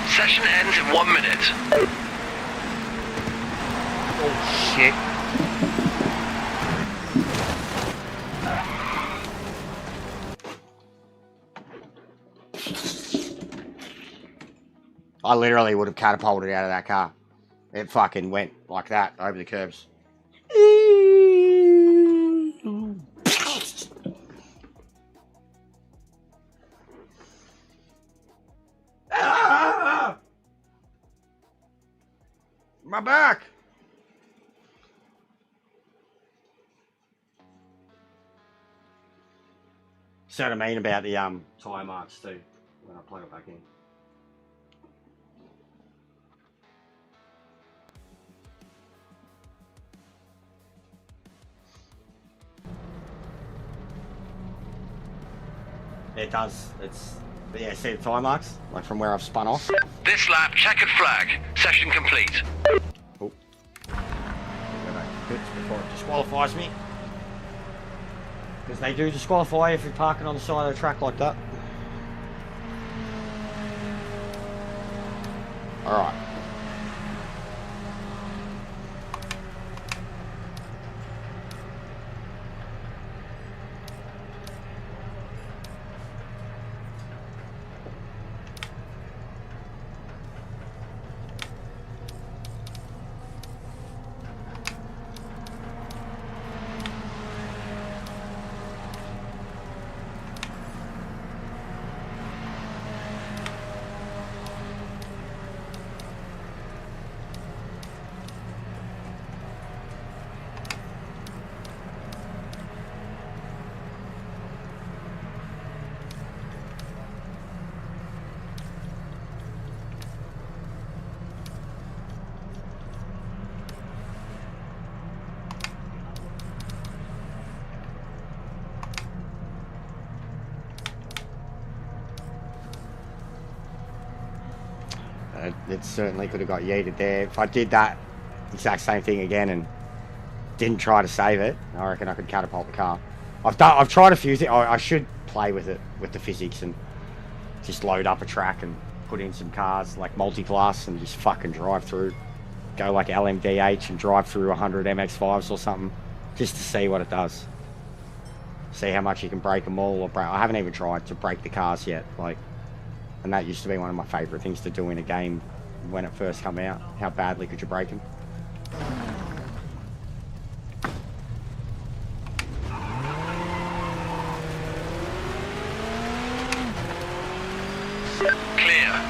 Session ends in 1 minute. Oh shit. I literally would have catapulted out of that car. It fucking went like that over the curbs. My back. See what I mean about the tyre marks too when I plug it back in. It does. It's yeah. See the tyre marks, like from where I've spun off. This lap, checkered flag. Session complete. Oh. Bits before it disqualifies me. Because they do disqualify if you're parking on the side of the track like that. Alright. It certainly could have got yeeted there. If I did that exact same thing again and didn't try to save it, I reckon I could catapult the car. I've tried a few things. I should play with it, with the physics, and just load up a track and put in some cars like multi-class and just fucking drive through. Go like LMDH and drive through 100 MX-5s or something, just to see what it does. See how much you can break them all. I haven't even tried to break the cars yet. And that used to be one of my favourite things to do in a game when it first came out. How badly could you break them? Clear.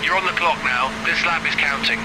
You're on the clock now. This lap is counting.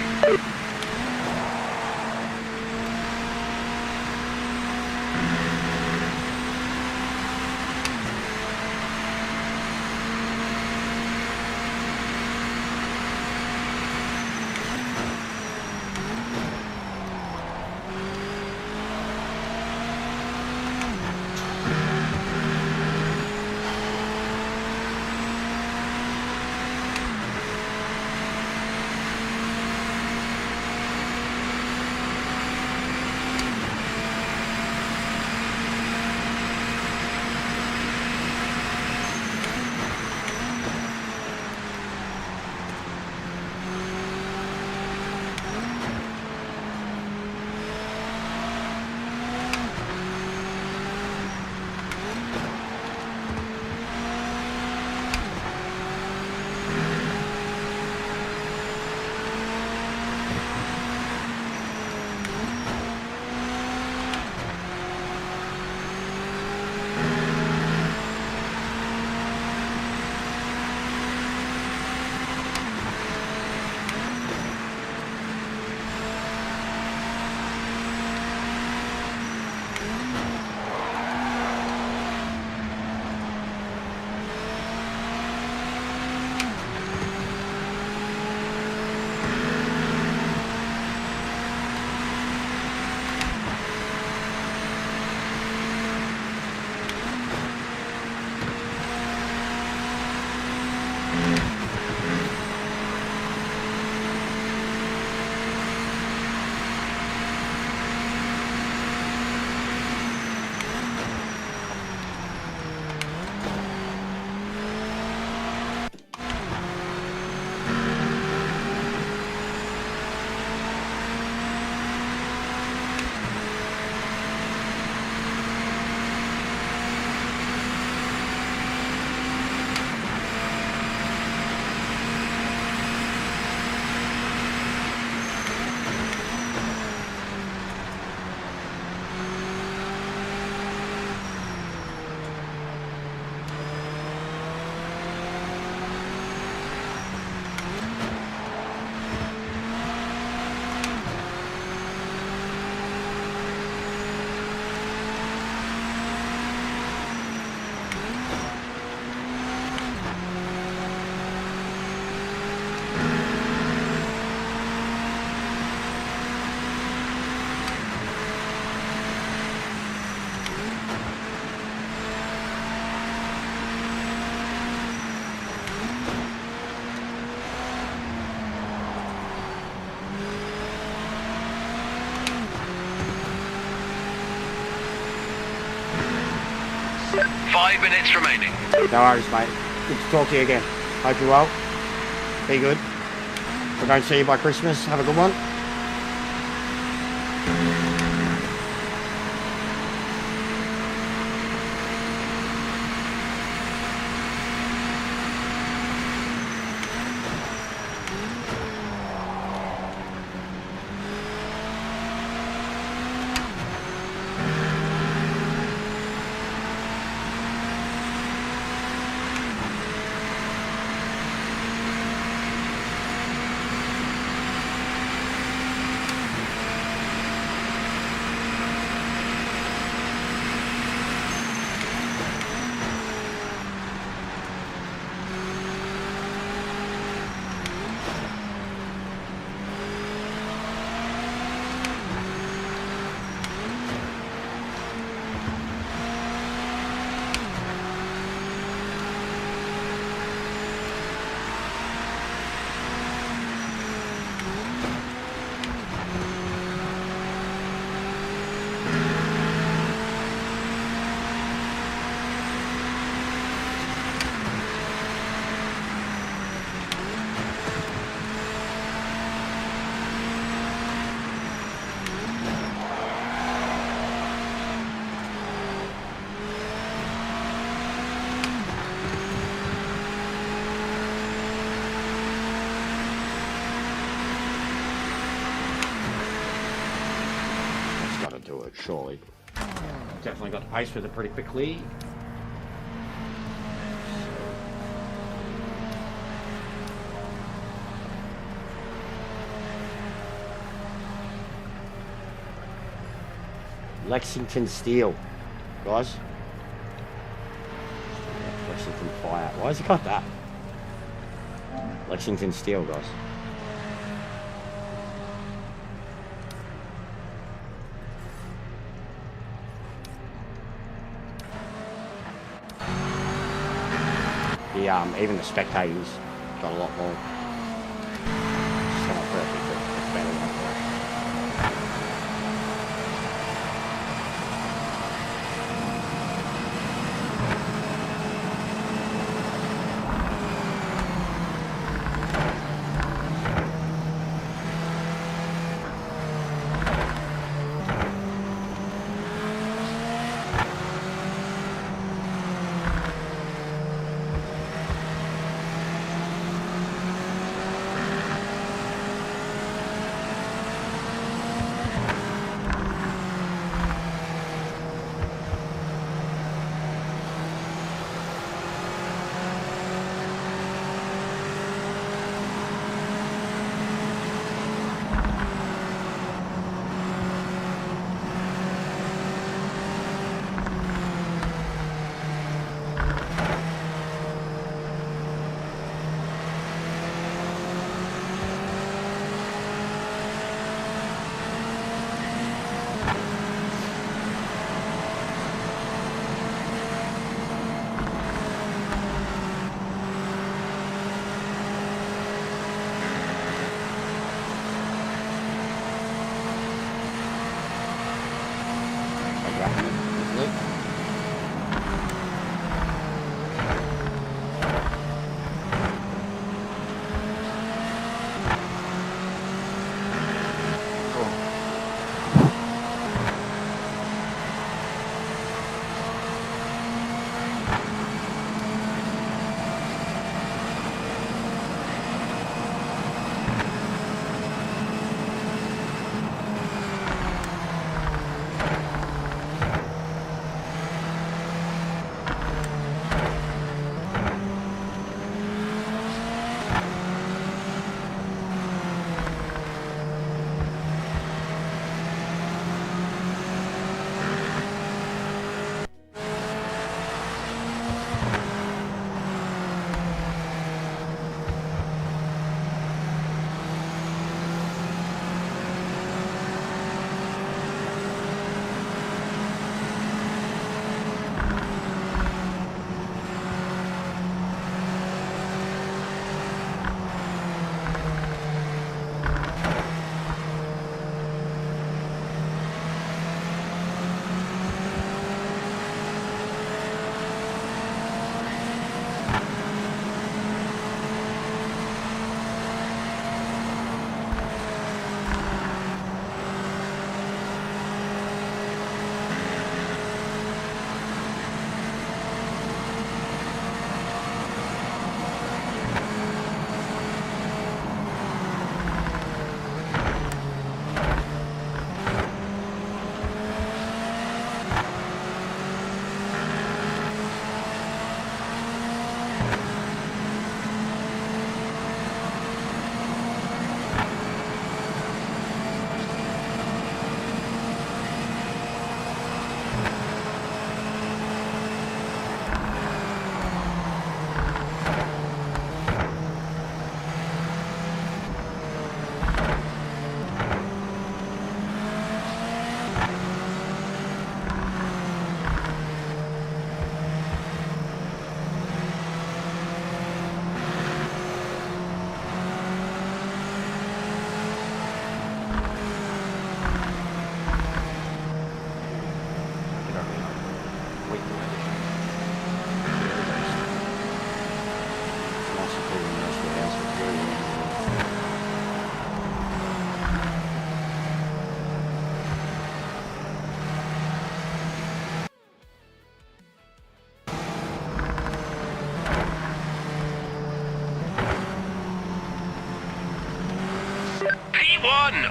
5 minutes remaining. No worries, mate. Good to talk to you again. Hope you're well. Be good. If I don't see you by Christmas, have a good one. Do it, surely. Definitely got the pace with it pretty quickly. Lexington Steel, guys. Lexington Fire. Why has he got that? Lexington Steel, guys. Even the spectators got a lot more. It's not perfect, but it's better than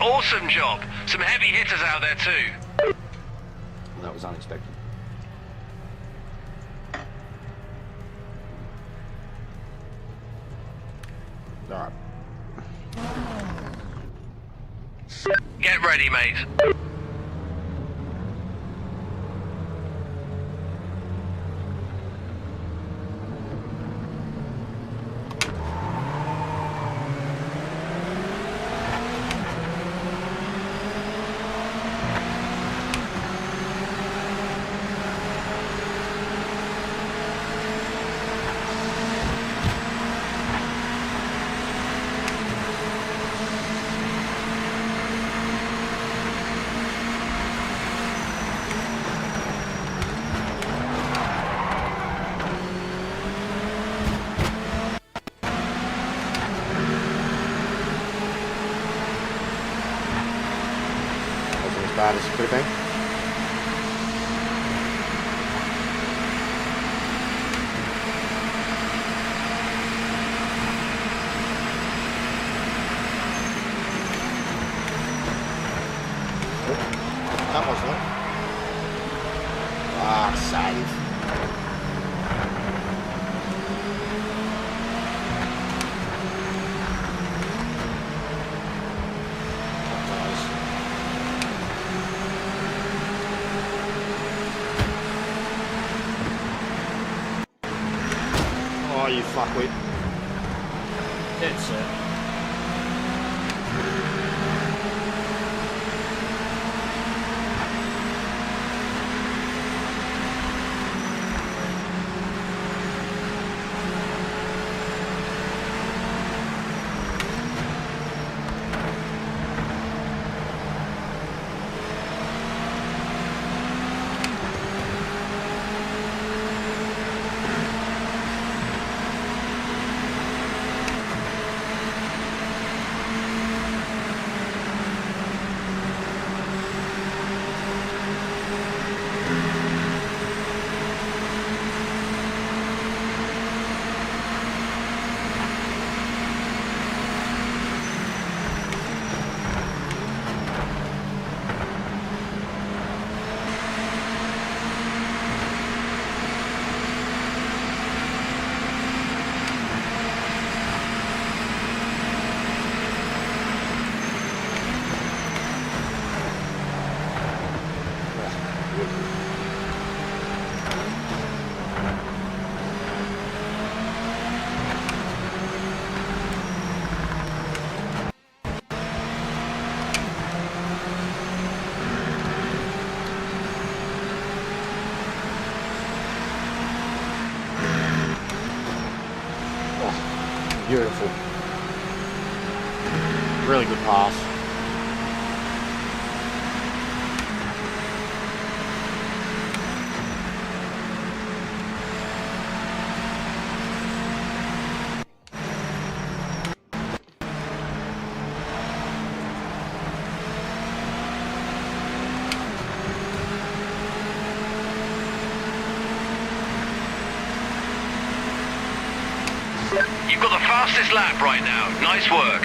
awesome job. Some heavy hitters out there too. That was unexpected. Alright. Get ready, mate. Wasn't as bad as it could have been. That wasn't it. Ah, save. Oh, you fuckwit. Dead set. Beautiful. Really good pass. You've got the fastest lap right now. Nice work.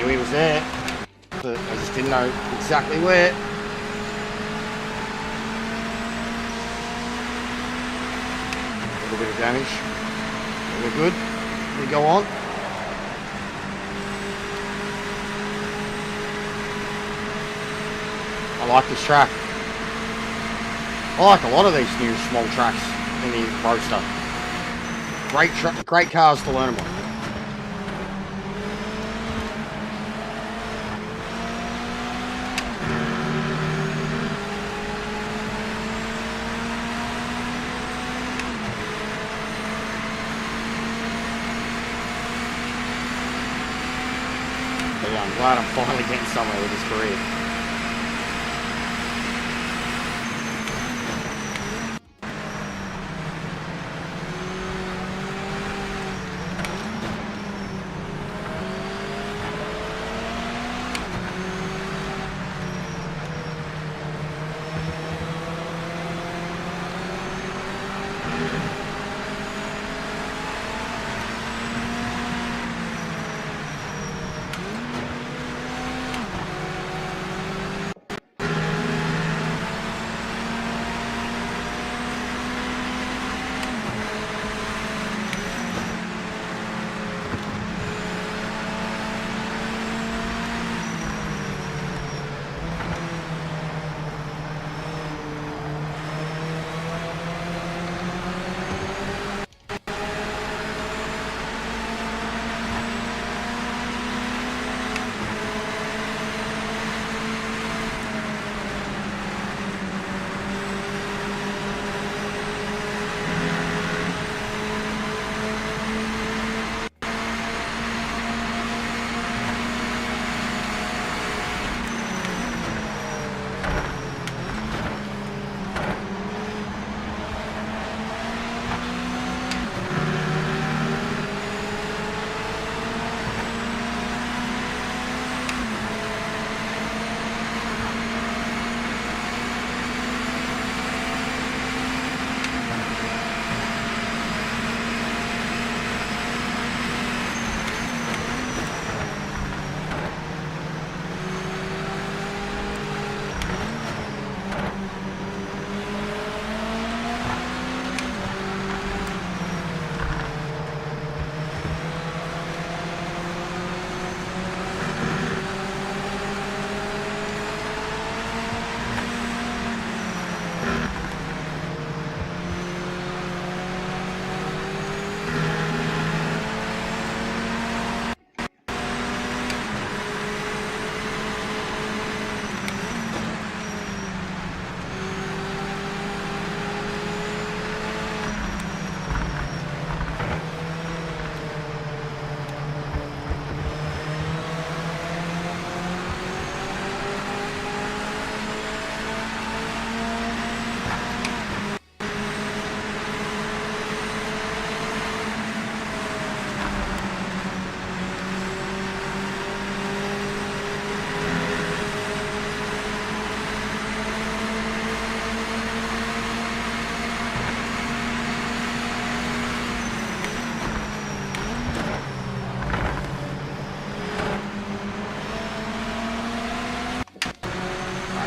knew he was there, but I just didn't know exactly where. A little bit of damage. We're good. We go on. I like this track. I like a lot of these new small tracks in the Roadster. Great cars to learn about. But yeah, I'm glad I'm finally getting somewhere with this career.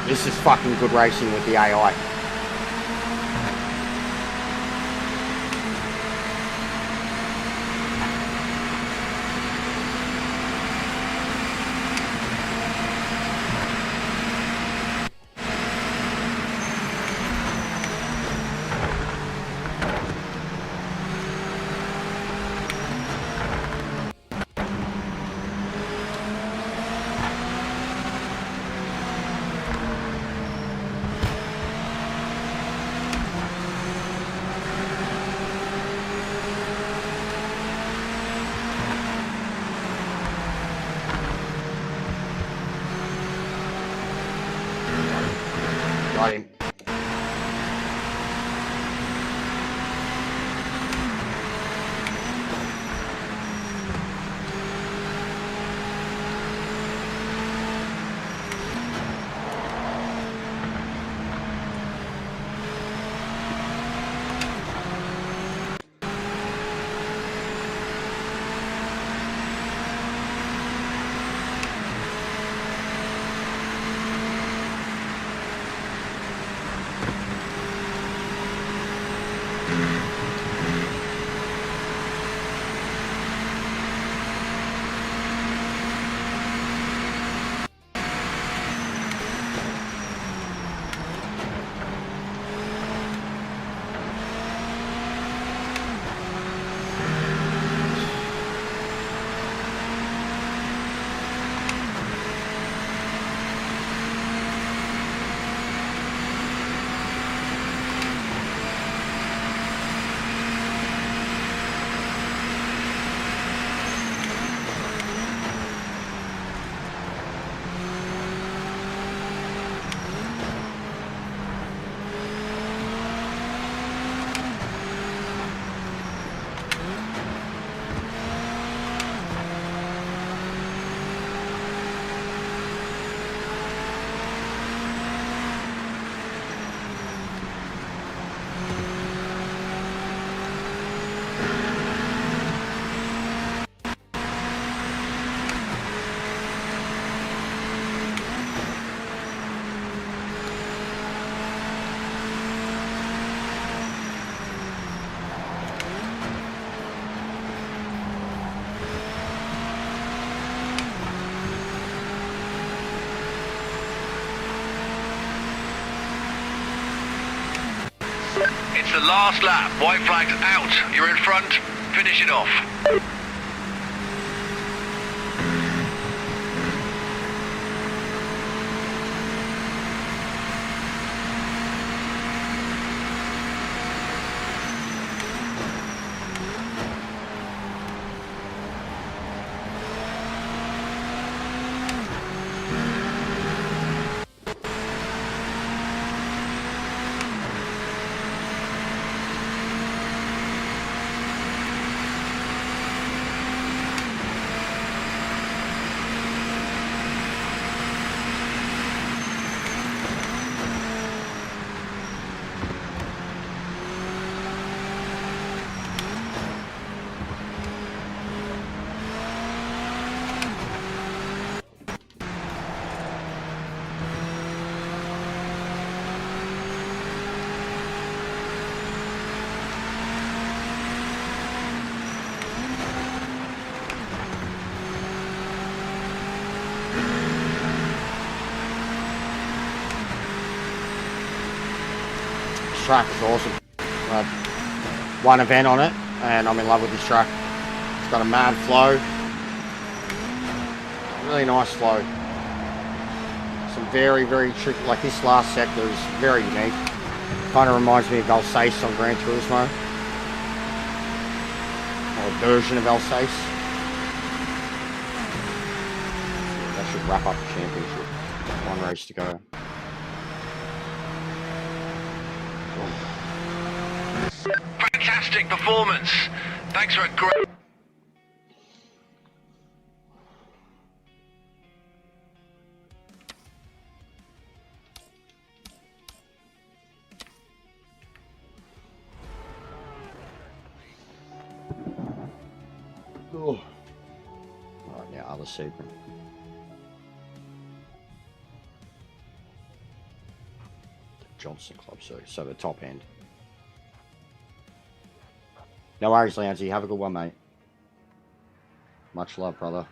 This is fucking good racing with the AI. It's the last lap. White flag's out. You're in front. Finish it off. Track is awesome. One event on it, and I'm in love with this track. It's got a mad flow, really nice flow. Some very, very tricky. Like this last sector is very unique. Kind of reminds me of Alsace on Gran Turismo, or a version of Alsace. That should wrap up the championship. One race to go. Fantastic performance. Thanks for a great... Oh. Right, now other segment. The Johnson Club, so the top end. No worries, Loungy. Have a good one, mate. Much love, brother.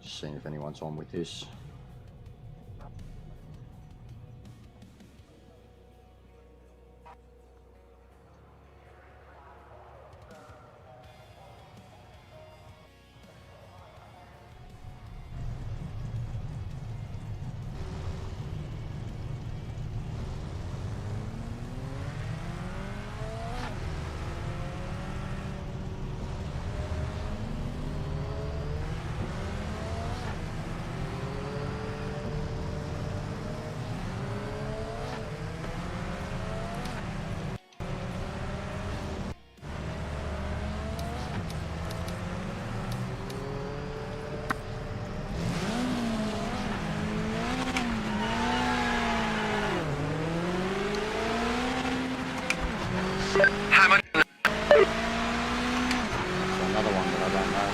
Just seeing if anyone's on with this. Hammer. There's another one that I don't know.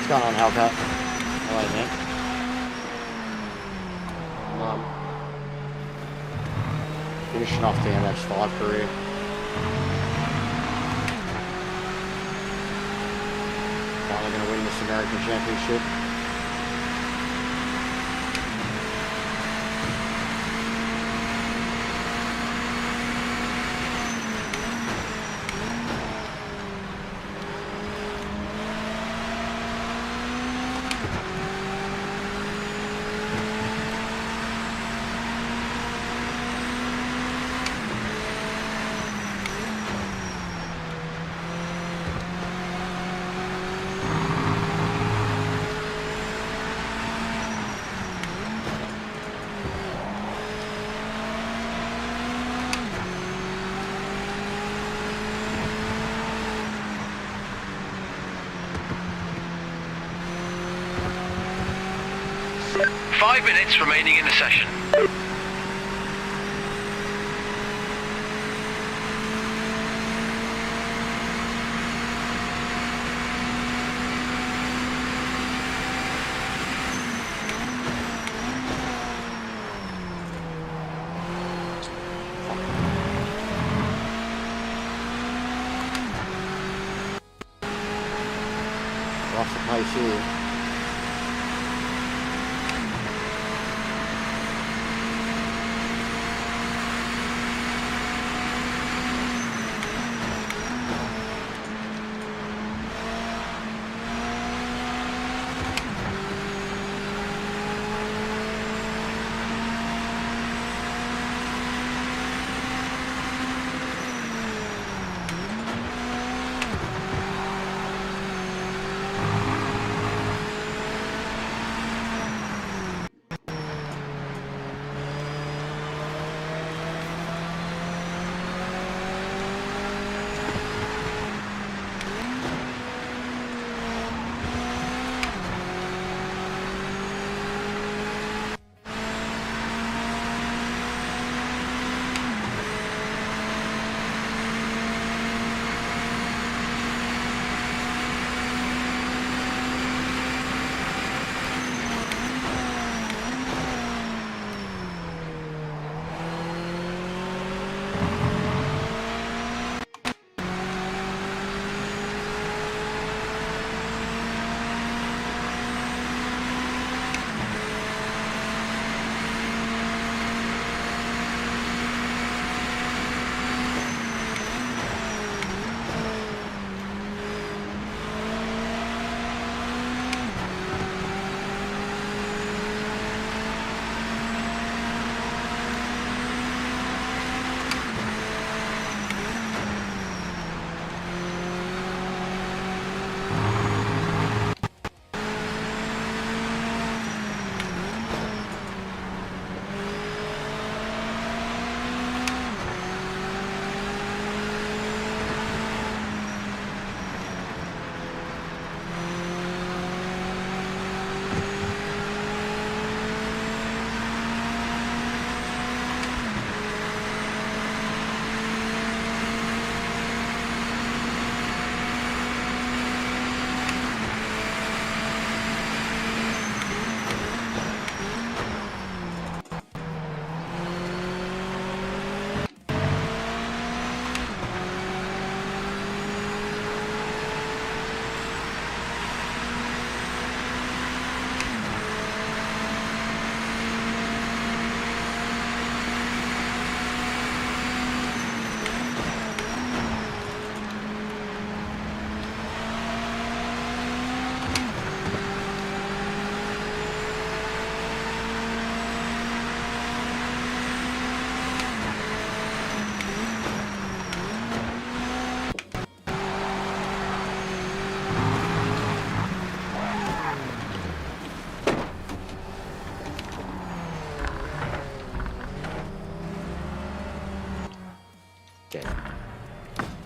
going on, Hellcat? Hello, man. Finishing off the MX5 career. Finally going to win this American Championship. Five minutes remaining in the session. Off the pace here.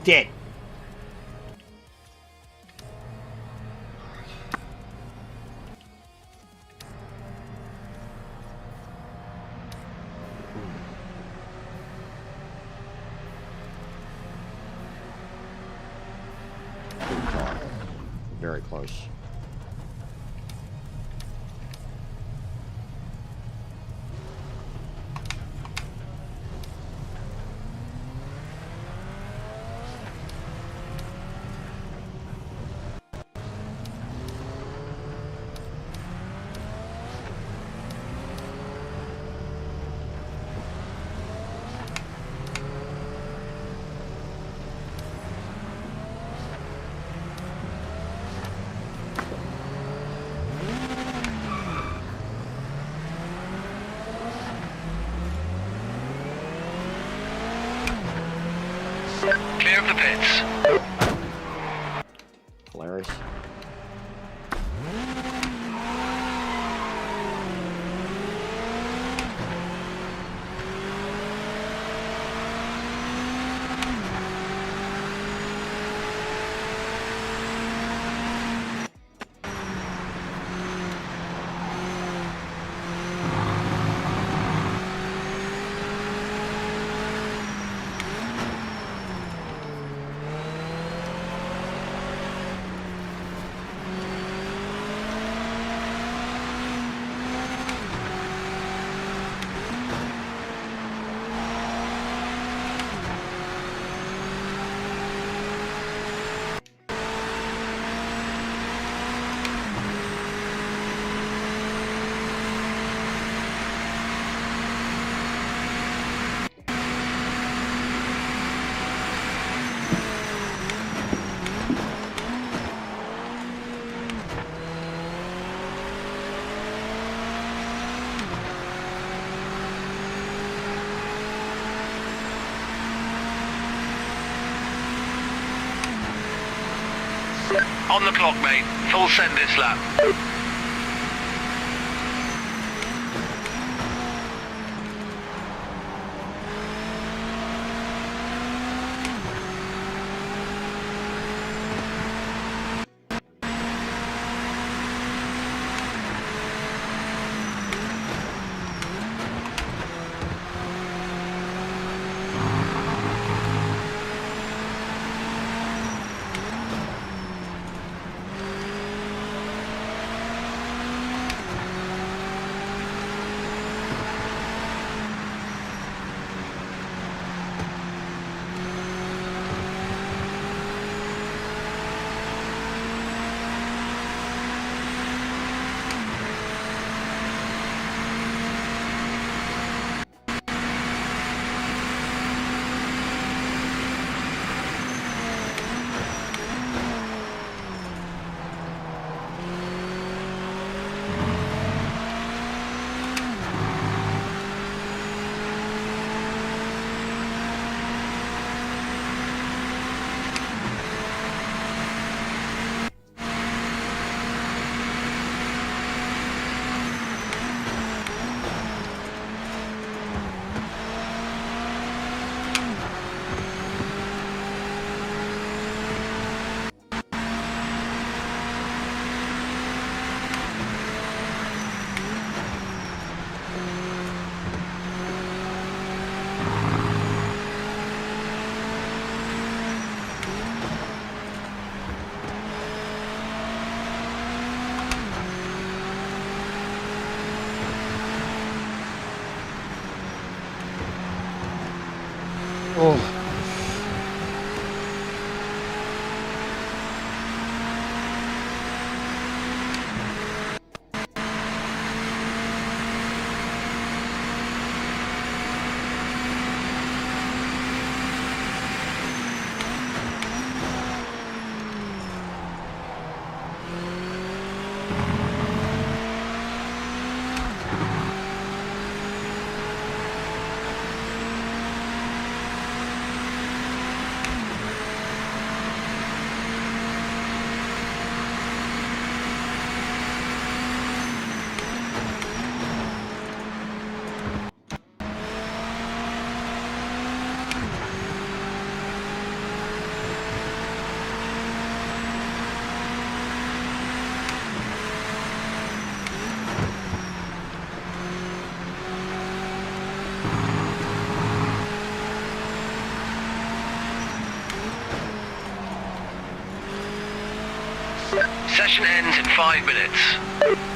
Dead. Very close. clear of the pits. Hilarious. On the clock, mate. Full send this lap. Oh. Session ends in 5 minutes.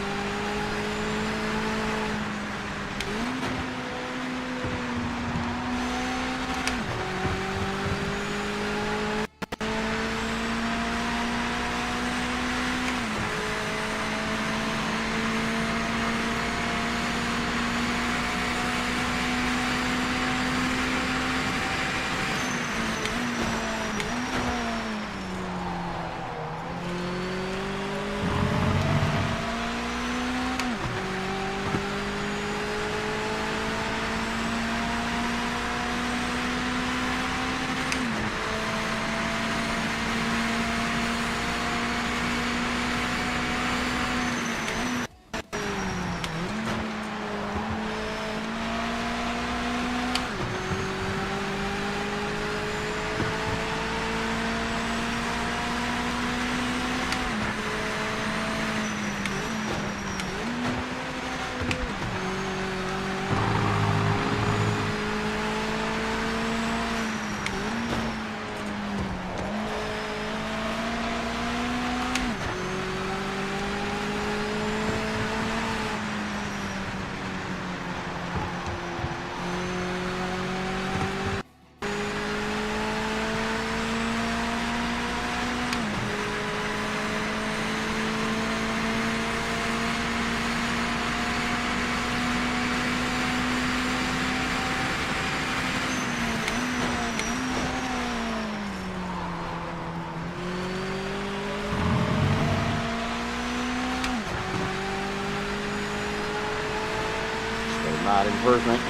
Smart improvement.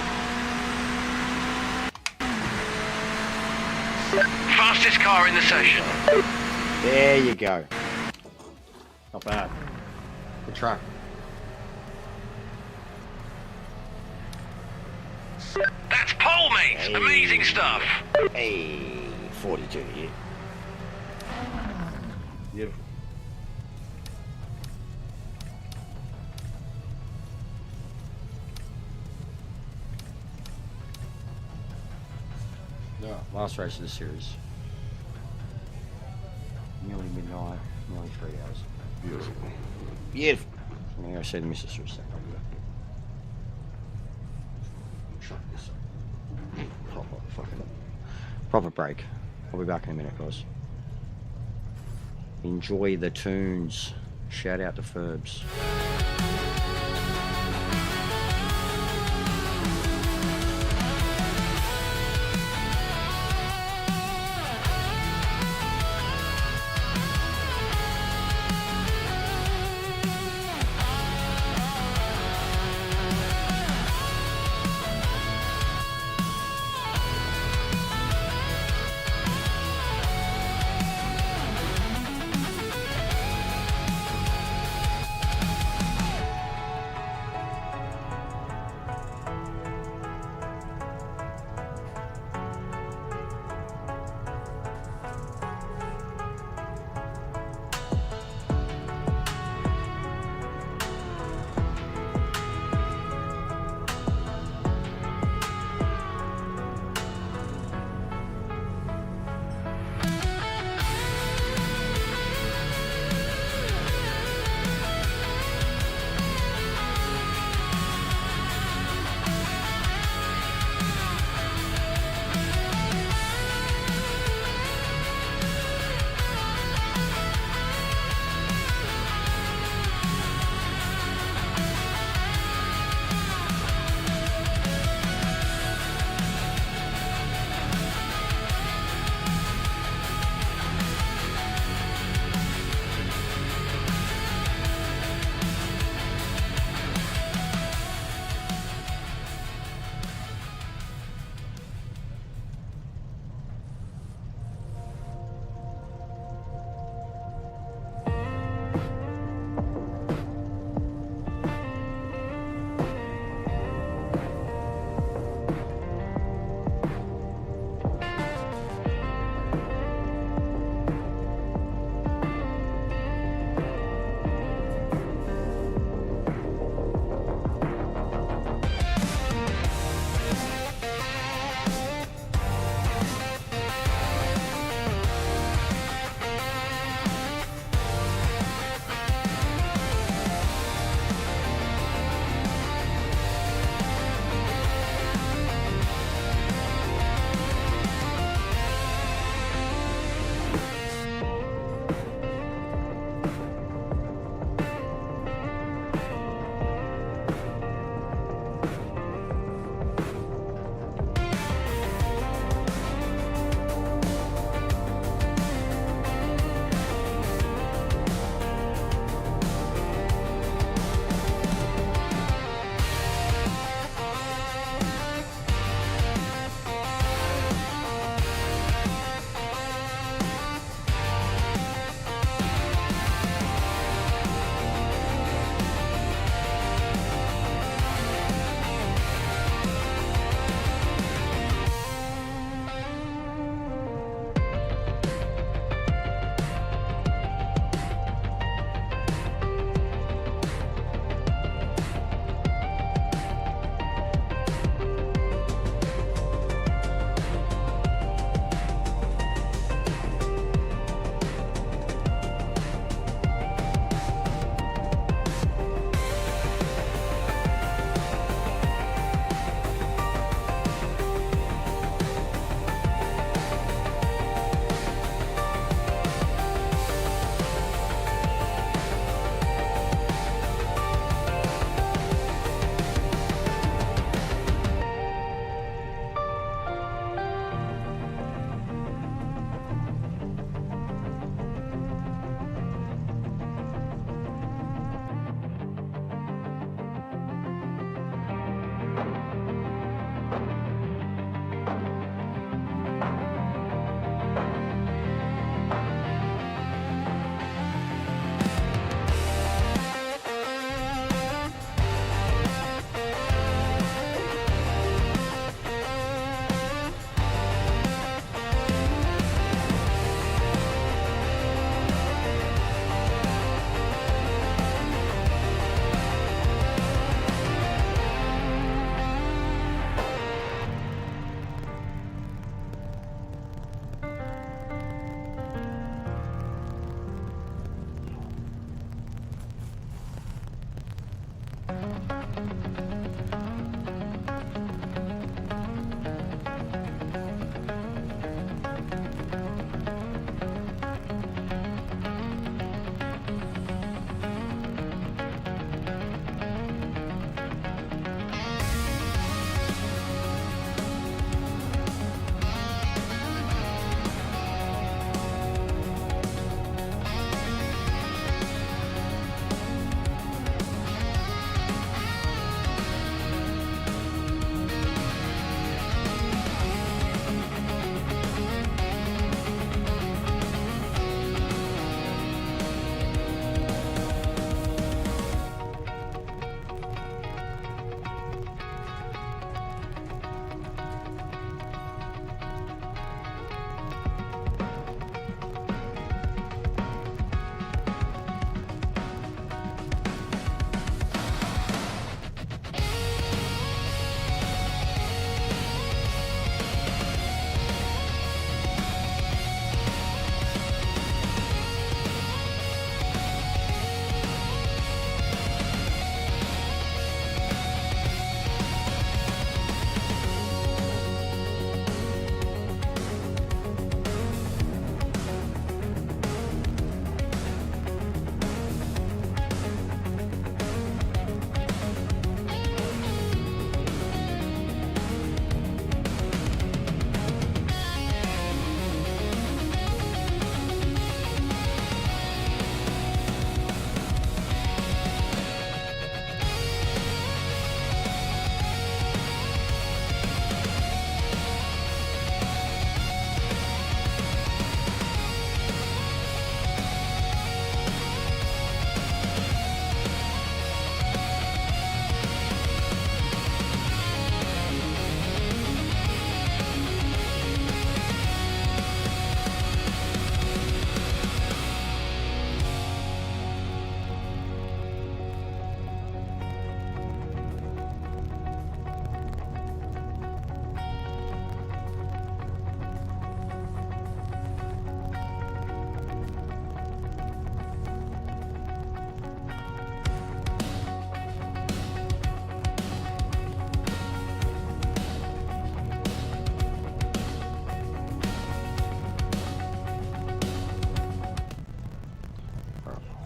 Fastest car in the session. There you go. Not bad. Good truck. That's pole, mate. Hey. Amazing stuff. Hey, 42 here. Beautiful. Yeah, last race of the series. Nearly midnight, nearly 3 hours. Beautiful. Beautiful. I'm gonna go see the missus for a second. Shut this up. Proper break. I'll be back in a minute, guys. Enjoy the tunes. Shout out to Ferbs.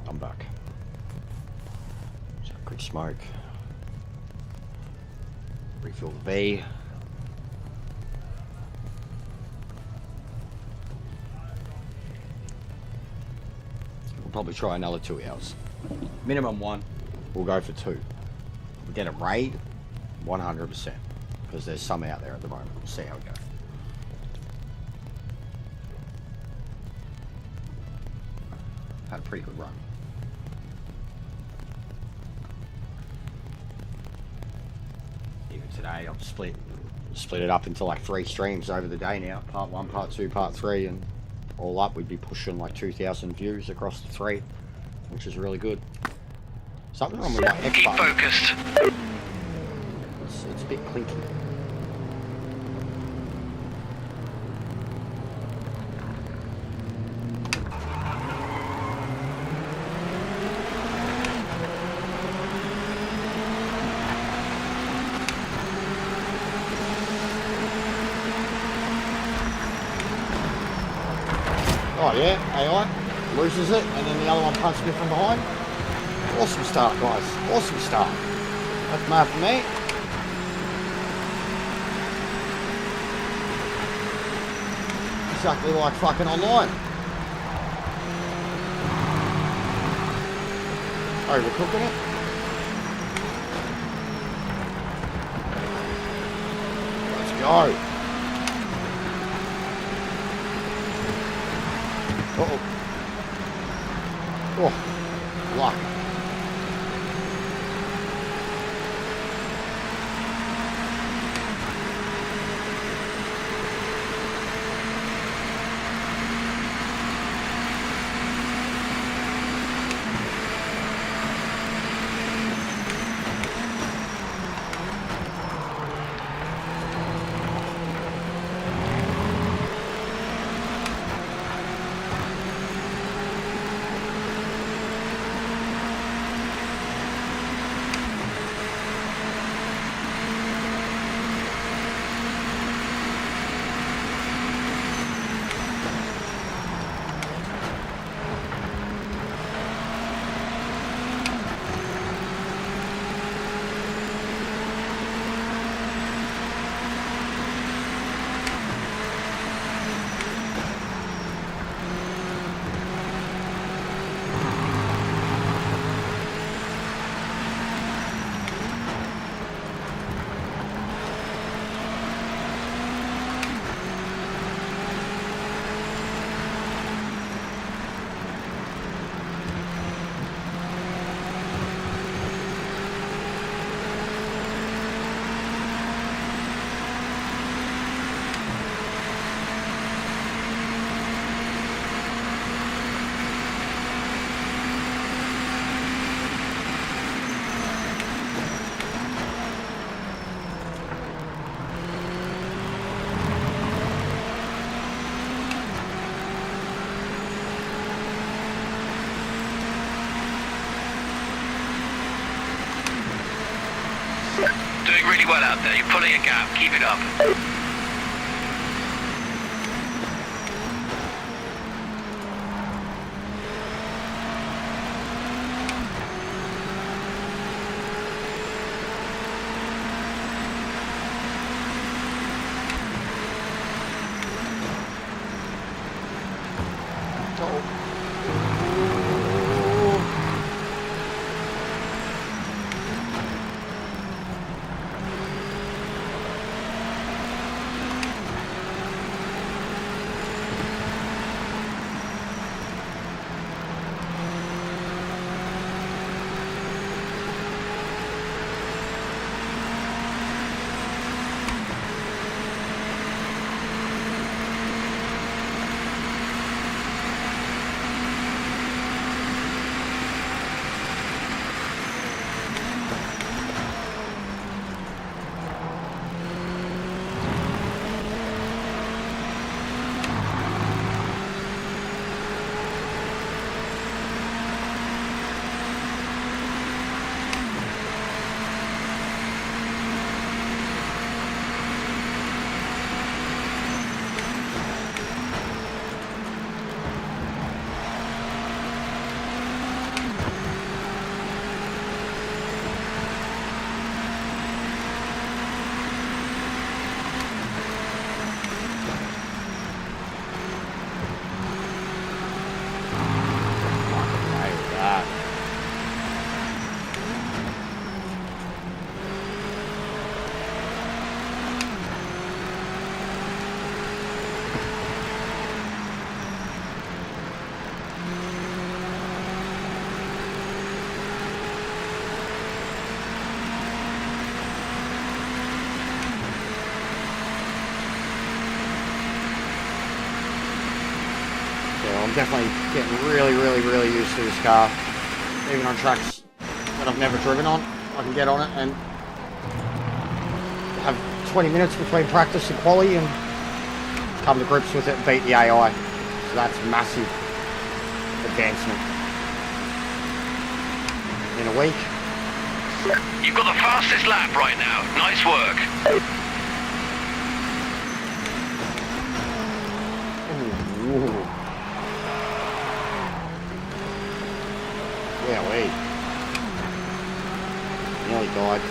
I'm back. So quick smoke. Refill the V. We'll probably try another 2 hours. Minimum 1. We'll go for 2. We get a raid, 100%. Because there's some out there at the moment. We'll see how we go. Had a pretty good run. Even today, I've split it up into like 3 streams over the day now. Part 1, part 2, part 3, and all up, we'd be pushing like 2,000 views across the 3, which is really good. Something wrong with that X Keep button. focused. It's a bit clinky. Oh yeah, AI loses it, and then the other one punches me from behind. Awesome start, guys. Awesome start. That's mad for me. Exactly like fucking online. Overcooking it. Let's go. Uh-oh. Oh, luck. Doing really well out there. You're pulling a gap. Keep it up. I'm definitely getting really used to this car. Even on tracks that I've never driven on, I can get on it and have 20 minutes between practice and quali and come to grips with it and beat the AI. So that's massive advancement in a week. You've got the fastest lap right now. Nice work. Ooh. Yeah, wait. Nearly died.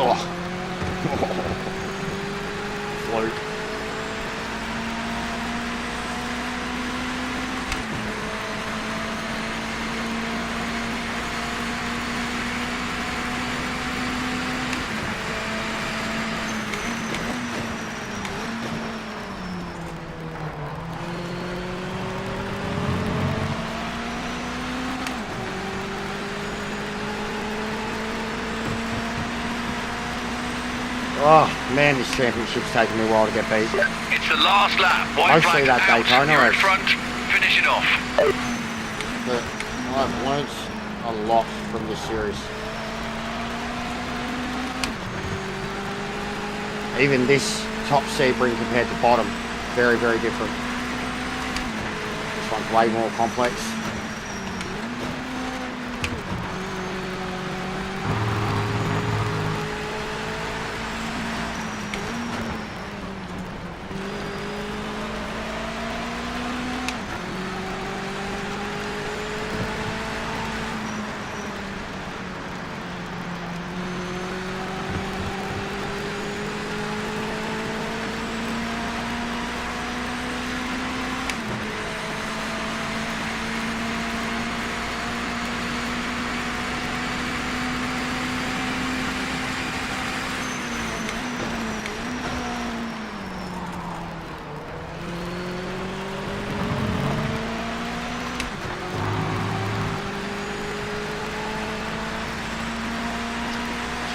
Oh. Float. Oh man, this championship's taking me a while to get beat. It's the last lap. White Mostly flag that out. Daytona You're in race. front. Finish it off. But I've learnt a lot from this series. Even this top Sebring compared to bottom, very, very different. This one's way more complex.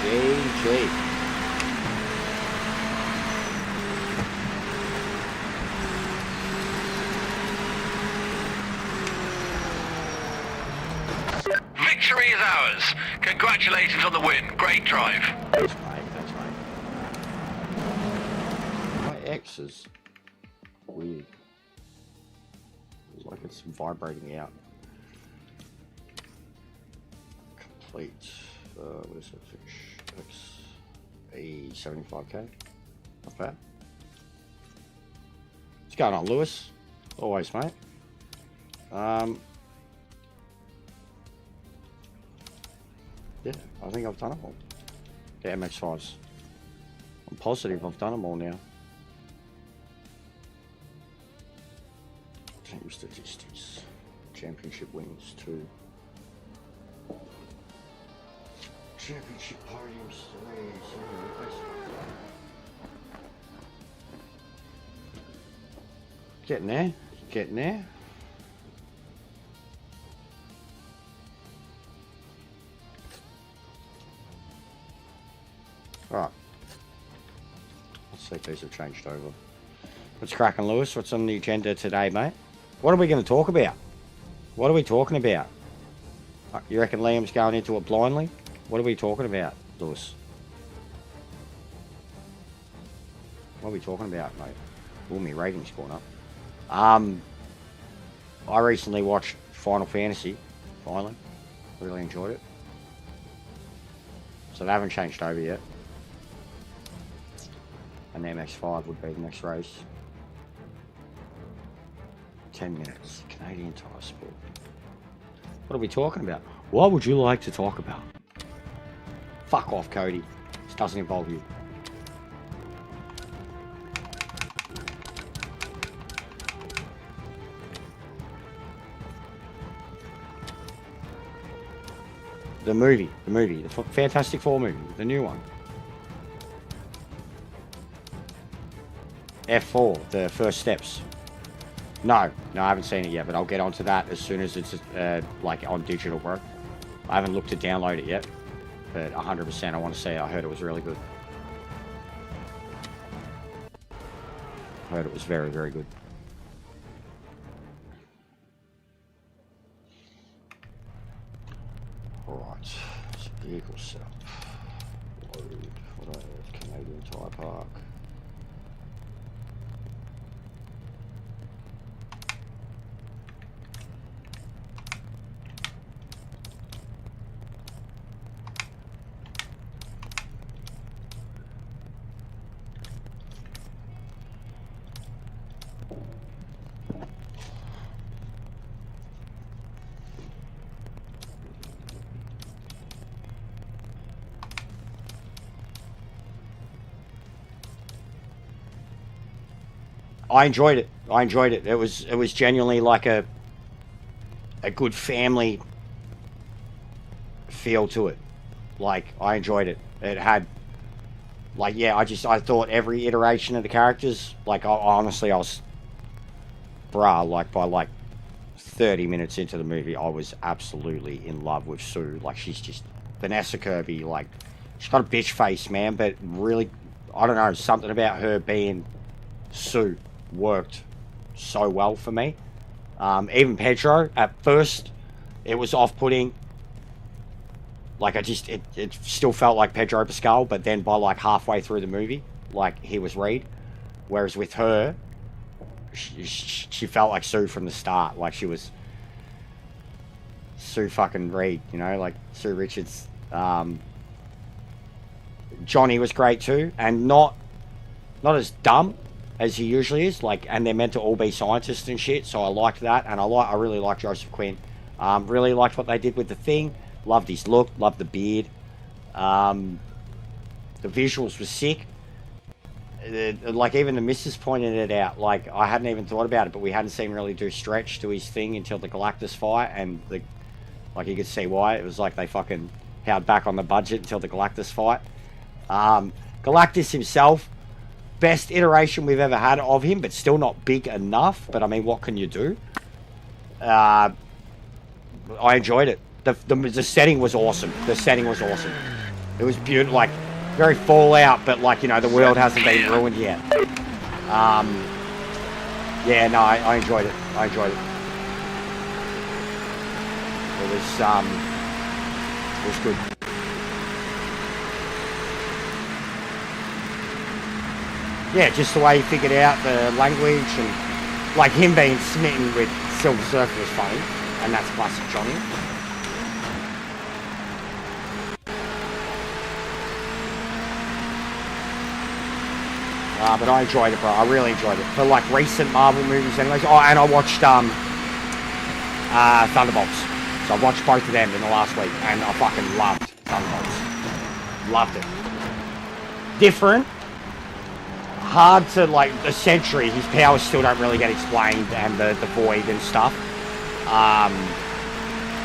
GG. Victory is ours. Congratulations on the win. Great drive. That's right, that's right. My X is weird. It's like it's vibrating out. Complete. What is it? X a 75k. Not bad. What's going on, Lewis? Always, mate. Yeah, I think I've done them all. The MX-5s. I'm positive I've done them all now. Team statistics. Championship wins, 2. Championship podiums, 3. Getting there. Getting there. Alright. Let's see if these have changed over. What's cracking, Lewis? What's on the agenda today, mate? What are we going to talk about? What are we talking about? You reckon Liam's going into it blindly? What are we talking about, Lewis? What are we talking about, mate? Oh, my rating's gone up. I recently watched Final Fantasy, finally. Really enjoyed it. So they haven't changed over yet. And the MX-5 would be the next race. 10 minutes. Canadian Tire Sport. What are we talking about? What would you like to talk about? Fuck off, Cody. This doesn't involve you. The movie, the Fantastic Four movie, the new one. F4, the first steps. No, I haven't seen it yet, but I'll get onto that as soon as it's like on digital, bro. I haven't looked to download it yet, but 100% I want to see it. I heard it was really good. I heard it was very, very good. Alright, it's vehicle setup. Load, what else? Canadian Tire Park. I enjoyed it. I enjoyed it. It was genuinely like a good family feel to it. Like, I enjoyed it. It had, like, yeah, I thought every iteration of the characters, like, honestly, I was, like, by, like, 30 minutes into the movie, I was absolutely in love with Sue. Like, she's just, Vanessa Kirby, like, she's got a bitch face, man, but really, I don't know, something about her being Sue worked so well for me. Even Pedro, at first, it was off-putting. Like, it still felt like Pedro Pascal, but then by, like, halfway through the movie, like, he was Reed. Whereas with her, she felt like Sue from the start. Like, she was Sue fucking Reed, you know? Like, Sue Richards. Johnny was great, too. And not as dumb as he usually is. Like, and they're meant to all be scientists and shit, so I liked that. And I really liked Joseph Quinn. Really liked what they did with the Thing. Loved his look, loved the beard. The visuals were sick. Like, even the missus pointed it out. Like, I hadn't even thought about it, but we hadn't seen really do stretch to his thing until the Galactus fight, and like, you could see why. It was like they fucking held back on the budget until the Galactus fight. Galactus himself, best iteration we've ever had of him, but still not big enough. But I mean, what can you do? I enjoyed it. The setting was awesome. The setting was awesome. It was beautiful, like, very Fallout, but, like, you know, the world hasn't been ruined yet. Yeah, no, I enjoyed it. I enjoyed it. It was good. Yeah, just the way he figured out the language, and, like, him being smitten with Silver Surfer was funny, and that's classic Johnny. But I enjoyed it, bro. I really enjoyed it. For, like, recent Marvel movies anyways. Oh, and I watched Thunderbolts. So I watched both of them in the last week, and I fucking loved Thunderbolts. Loved it. Different. Hard to, like, the Sentry, his powers still don't really get explained, and the Void and stuff.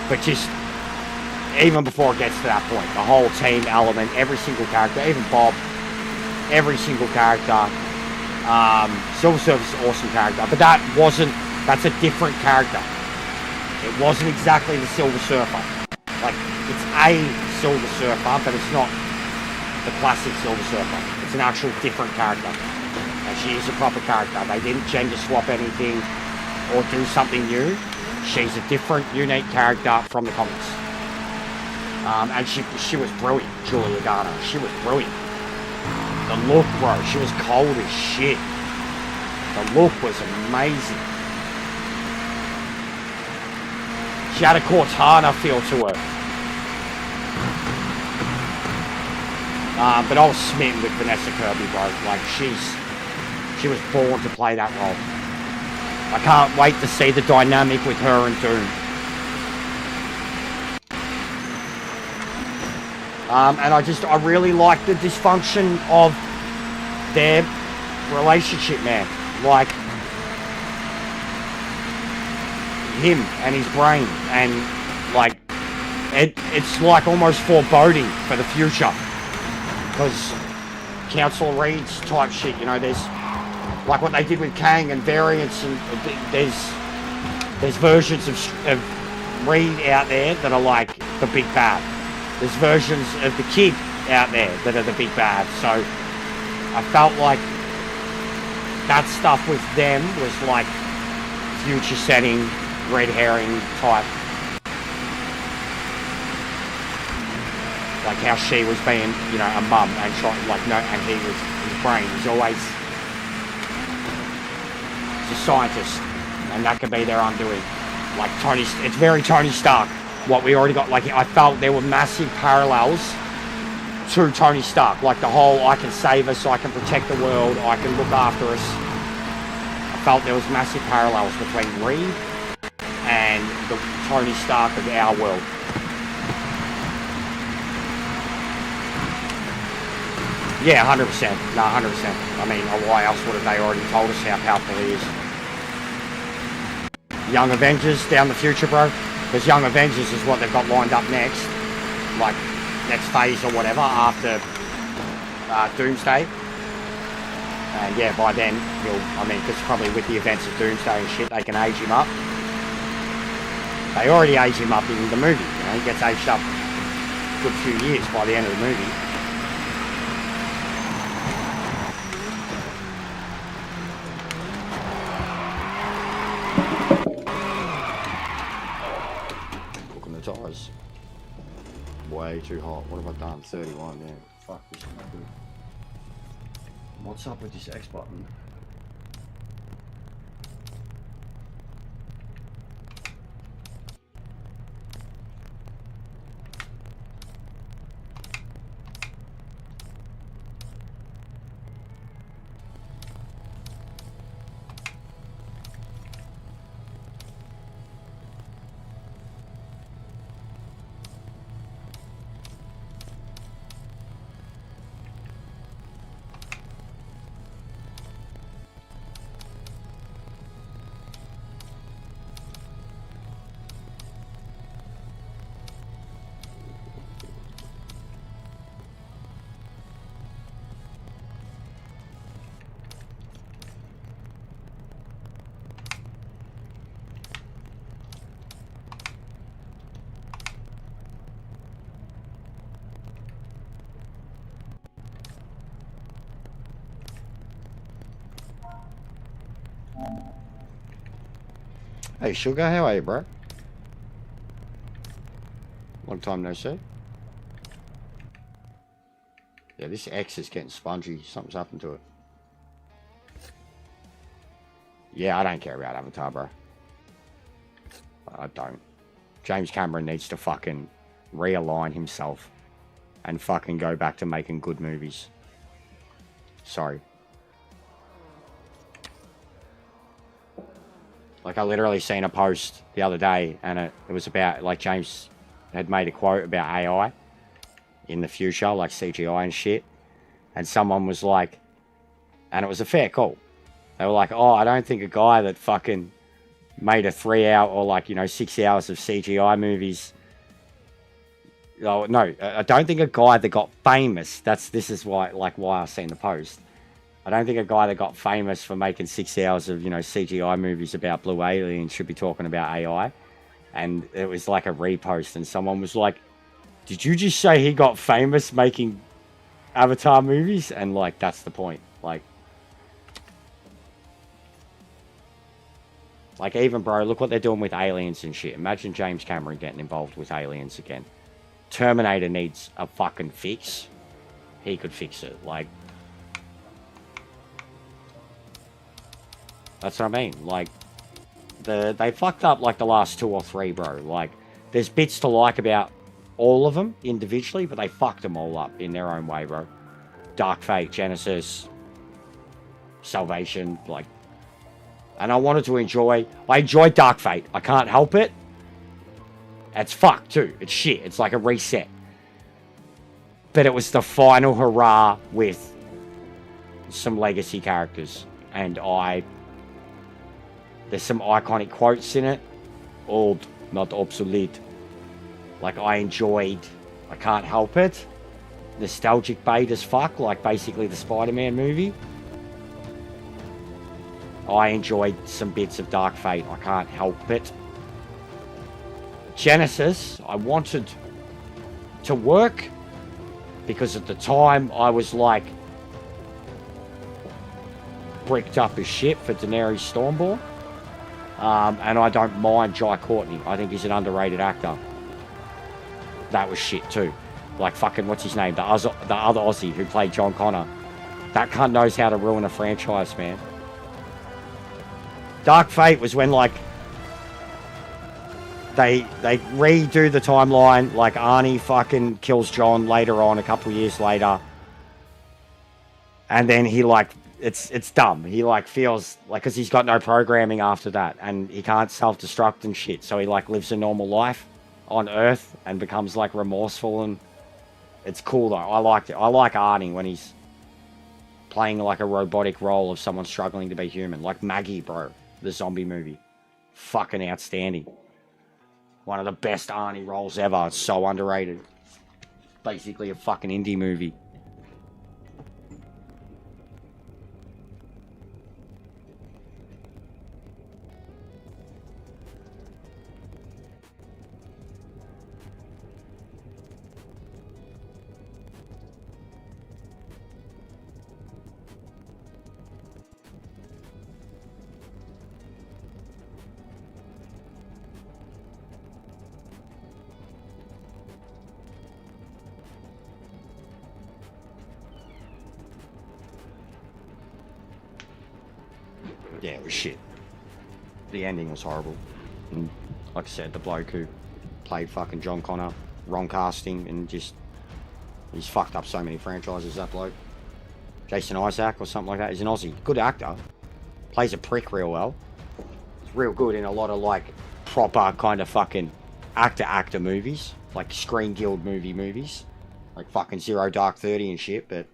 But just, even before it gets to that point, the whole team element, every single character, even Bob, every single character. Silver Surfer's an awesome character, but that's a different character. It wasn't exactly the Silver Surfer. Like, it's a Silver Surfer, but it's not the classic Silver Surfer. It's an actual different character. And she is a proper character. They didn't gender swap anything or do something new. She's a different, unique character from the comics. And she was brilliant, Julia Garner. She was brilliant. The look, bro, she was cold as shit. The look was amazing. She had a Cortana feel to her. But I was smitten with Vanessa Kirby, bro. Like, she was born to play that role. I can't wait to see the dynamic with her and Doom. And I really like the dysfunction of their relationship, man. Like, him and his brain, and, like, it's like almost foreboding for the future. Because Council Reed's type shit, you know, there's, like what they did with Kang and variants, and there's versions of Reed out there that are like the big bad. There's versions of the kid out there that are the big bad. So I felt like that stuff with them was like future setting, red herring type. Like how she was being, you know, a mum and and he was, his brain was always a scientist, and that could be their undoing. Like it's very Tony Stark. What we already got, like, I felt there were massive parallels to Tony Stark. Like the whole, I can save us, I can protect the world, I can look after us. I felt there was massive parallels between Reed and the Tony Stark of our world. Yeah, 100%. No, 100%. I mean, why else would have they already told us how powerful he is? Young Avengers down the future, bro. Because Young Avengers is what they've got lined up next. Like, next phase or whatever after Doomsday. And yeah, by then, because probably with the events of Doomsday and shit, they can age him up. They already age him up in the movie. You know, he gets aged up a good few years by the end of the movie. Cooking the tires. Way too hot. What have I done? 31, yeah. Fuck, this is not good. What's up with this X button? Hey Sugar, how are you, bro? Long time no see. Yeah, this X is getting spongy. Something's happened to it. Yeah, I don't care about Avatar, bro. I don't. James Cameron needs to fucking realign himself and fucking go back to making good movies. Sorry. Like, I literally seen a post the other day, and it was about, like, James had made a quote about AI in the future, like CGI and shit. And someone was like, and it was a fair call. They were like, oh, I don't think a guy that fucking made a 3 hour or, like, 6 hours of CGI movies. Oh, no, I don't think a guy that got famous, this is why I seen the post. I don't think a guy that got famous for making 6 hours of, CGI movies about blue aliens should be talking about AI. And it was like a repost, and someone was like, did you just say he got famous making Avatar movies? And, like, that's the point. Like, even, bro, look what they're doing with aliens and shit. Imagine James Cameron getting involved with aliens again. Terminator needs a fucking fix. He could fix it. Like, that's what I mean. Like, they fucked up, like, the last 2 or 3, bro. Like, there's bits to like about all of them individually, but they fucked them all up in their own way, bro. Dark Fate, Genesis, Salvation, like... And I wanted to enjoy... I enjoyed Dark Fate. I can't help it. It's fucked, too. It's shit. It's like a reset. But it was the final hurrah with some legacy characters. And there's some iconic quotes in it. Old, not obsolete. Like, I enjoyed... I can't help it. Nostalgic bait as fuck. Like, basically the Spider-Man movie. I enjoyed some bits of Dark Fate. I can't help it. Genesis, I wanted to work. Because at the time, I was, like... bricked up as shit for Daenerys Stormborn. And I don't mind Jai Courtney. I think he's an underrated actor. That was shit too. Like fucking, what's his name? The other Aussie who played John Connor. That cunt knows how to ruin a franchise, man. Dark Fate was when, like, they redo the timeline. Like, Arnie fucking kills John later on, a couple of years later. And then he, like... It's dumb. He, like, feels... Like, because he's got no programming after that. And he can't self-destruct and shit. So he, like, lives a normal life on Earth and becomes, like, remorseful. And it's cool, though. I liked it. I like Arnie when he's playing like a robotic role of someone struggling to be human. Like Maggie, bro. The zombie movie. Fucking outstanding. One of the best Arnie roles ever. It's so underrated. Basically a fucking indie movie. Yeah, it was shit. The ending was horrible. And like I said, the bloke who played fucking John Connor, wrong casting, and just... He's fucked up so many franchises, that bloke. Jason Isaac or something like that. He's an Aussie. Good actor. Plays a prick real well. He's real good in a lot of, like, proper kind of fucking actor movies. Like Screen Guild movies. Like fucking Zero Dark 30 and shit, but...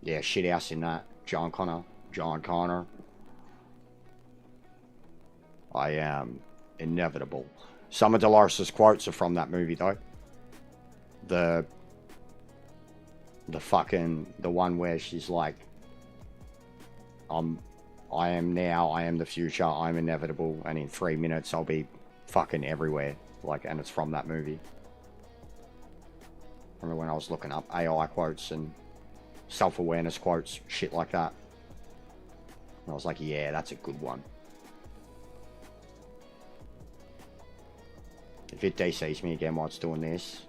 Yeah, shit house in that. John Connor. I am inevitable. Some of Dolores' quotes are from that movie, though. The one where she's like, I am now, I am the future, I'm inevitable, and in 3 minutes I'll be fucking everywhere. Like, and it's from that movie. I remember when I was looking up AI quotes and self-awareness quotes, shit like that. And I was like, yeah, that's a good one. If it DCs me again while it's doing this.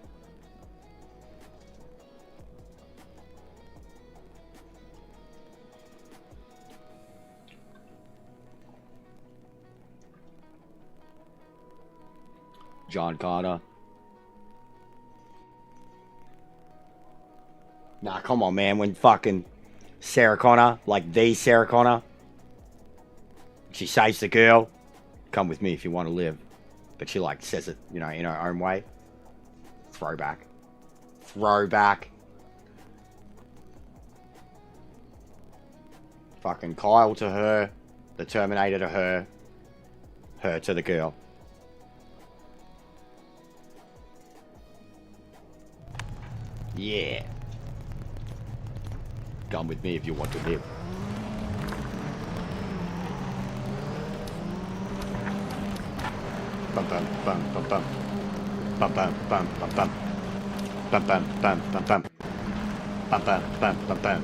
John Connor. Nah, come on, man. When fucking Sarah Connor, like the Sarah Connor, she saves the girl. Come with me if you want to live. But she, like, says it, you know, in her own way. Throwback. Fucking Kyle to her. The Terminator to her. Her to the girl. Yeah. Come with me if you want to live. Bum bum bum bum bum. Bum bum bum bum bum. Bum bum bum bum bum. Bum bum bum bum bum.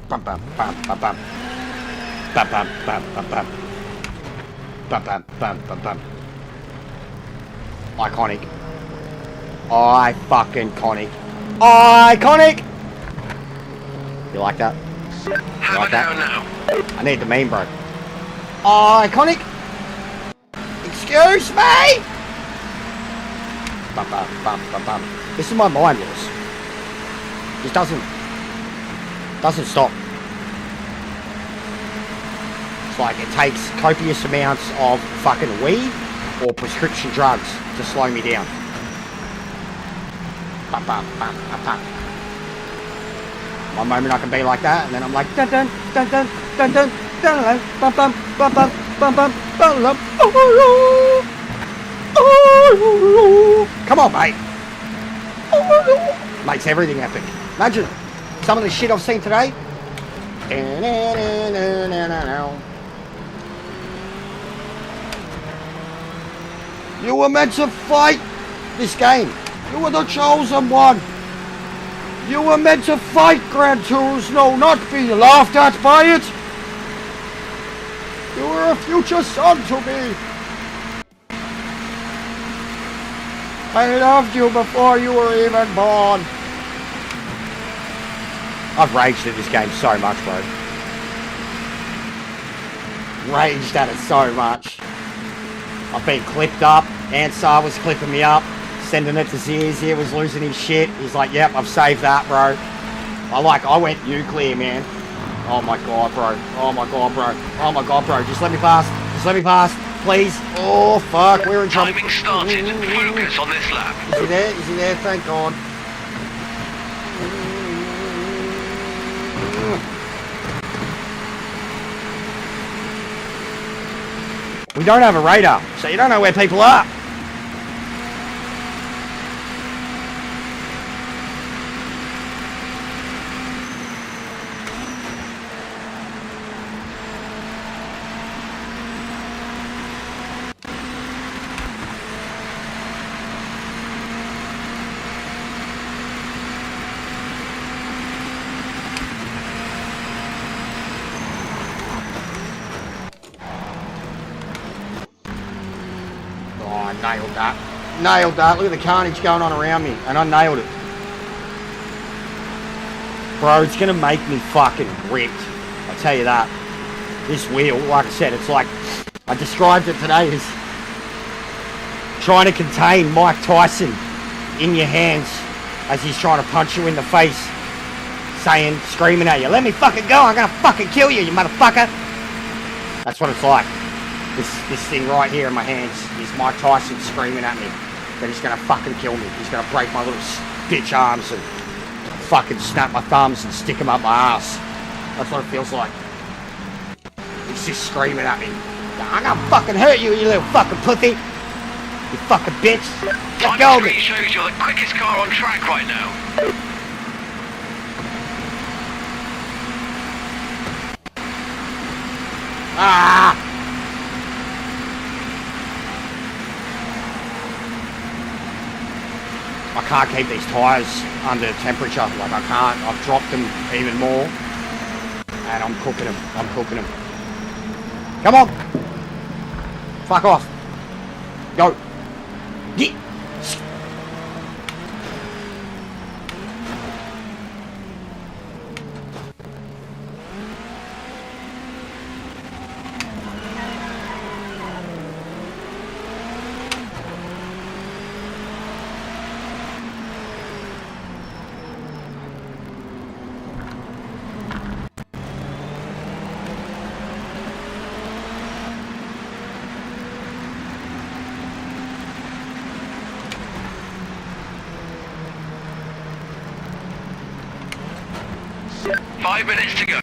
Bum bum bum bum bum. Bum bum bum bum bum. Bum bum bum bum bum. Iconic. Iconic. You like that? Have like a that? go now. I need the meme, bro. Iconic. Excuse me. Bum, bum, bum, bum, bum. This is my mind, Lewis. Just doesn't stop. It's like it takes copious amounts of fucking weed or prescription drugs to slow me down. Bum, bum, bum, bum, bum. One moment I can be like that, and then I'm like dun dun dun dun dun dun dun dun bum bum bum bum bum bum bum bum. Come on, mate. Makes everything epic. Imagine some of the shit I've seen today. You were meant to fight this game. You were the chosen one. You were meant to fight Gran Turismo, not be laughed at by it. You were a future son to me. I loved you before you were even born. I've raged at this game so much, bro. Raged at it so much. I've been clipped up. Ansar was clipping me up. Sending it to Zia was losing his shit. He's like, yep, I've saved that, bro. I went nuclear, man. Oh my god, bro. Oh my god, bro. Oh my god, bro. Just let me pass. Just let me pass. Please. Oh, fuck. We're in trouble. Timing started. Focus on this lap. Is he there? Is he there? Thank God. We don't have a radar, so you don't know where people are. Oh, I nailed that. Nailed that. Look at the carnage going on around me, and I nailed it. Bro, it's going to make me fucking ripped. I'll tell you that. This wheel, like I said, it's like, I described it today as trying to contain Mike Tyson in your hands as he's trying to punch you in the face, saying, screaming at you, let me fucking go, I'm going to fucking kill you, you motherfucker. That's what it's like. This thing right here in my hands is Mike Tyson screaming at me that he's going to fucking kill me. He's going to break my little bitch arms and fucking snap my thumbs and stick them up my ass. That's what it feels like. He's just screaming at me. I'm going to fucking hurt you, you little fucking pussy. You fucking bitch. Let go of me. Timing shows you're the quickest car on track right now. Ah! I can't keep these tyres under temperature, like I can't. I've dropped them even more, and I'm cooking them. I'm cooking them. Come on! Fuck off. Go. Get. Five minutes to go.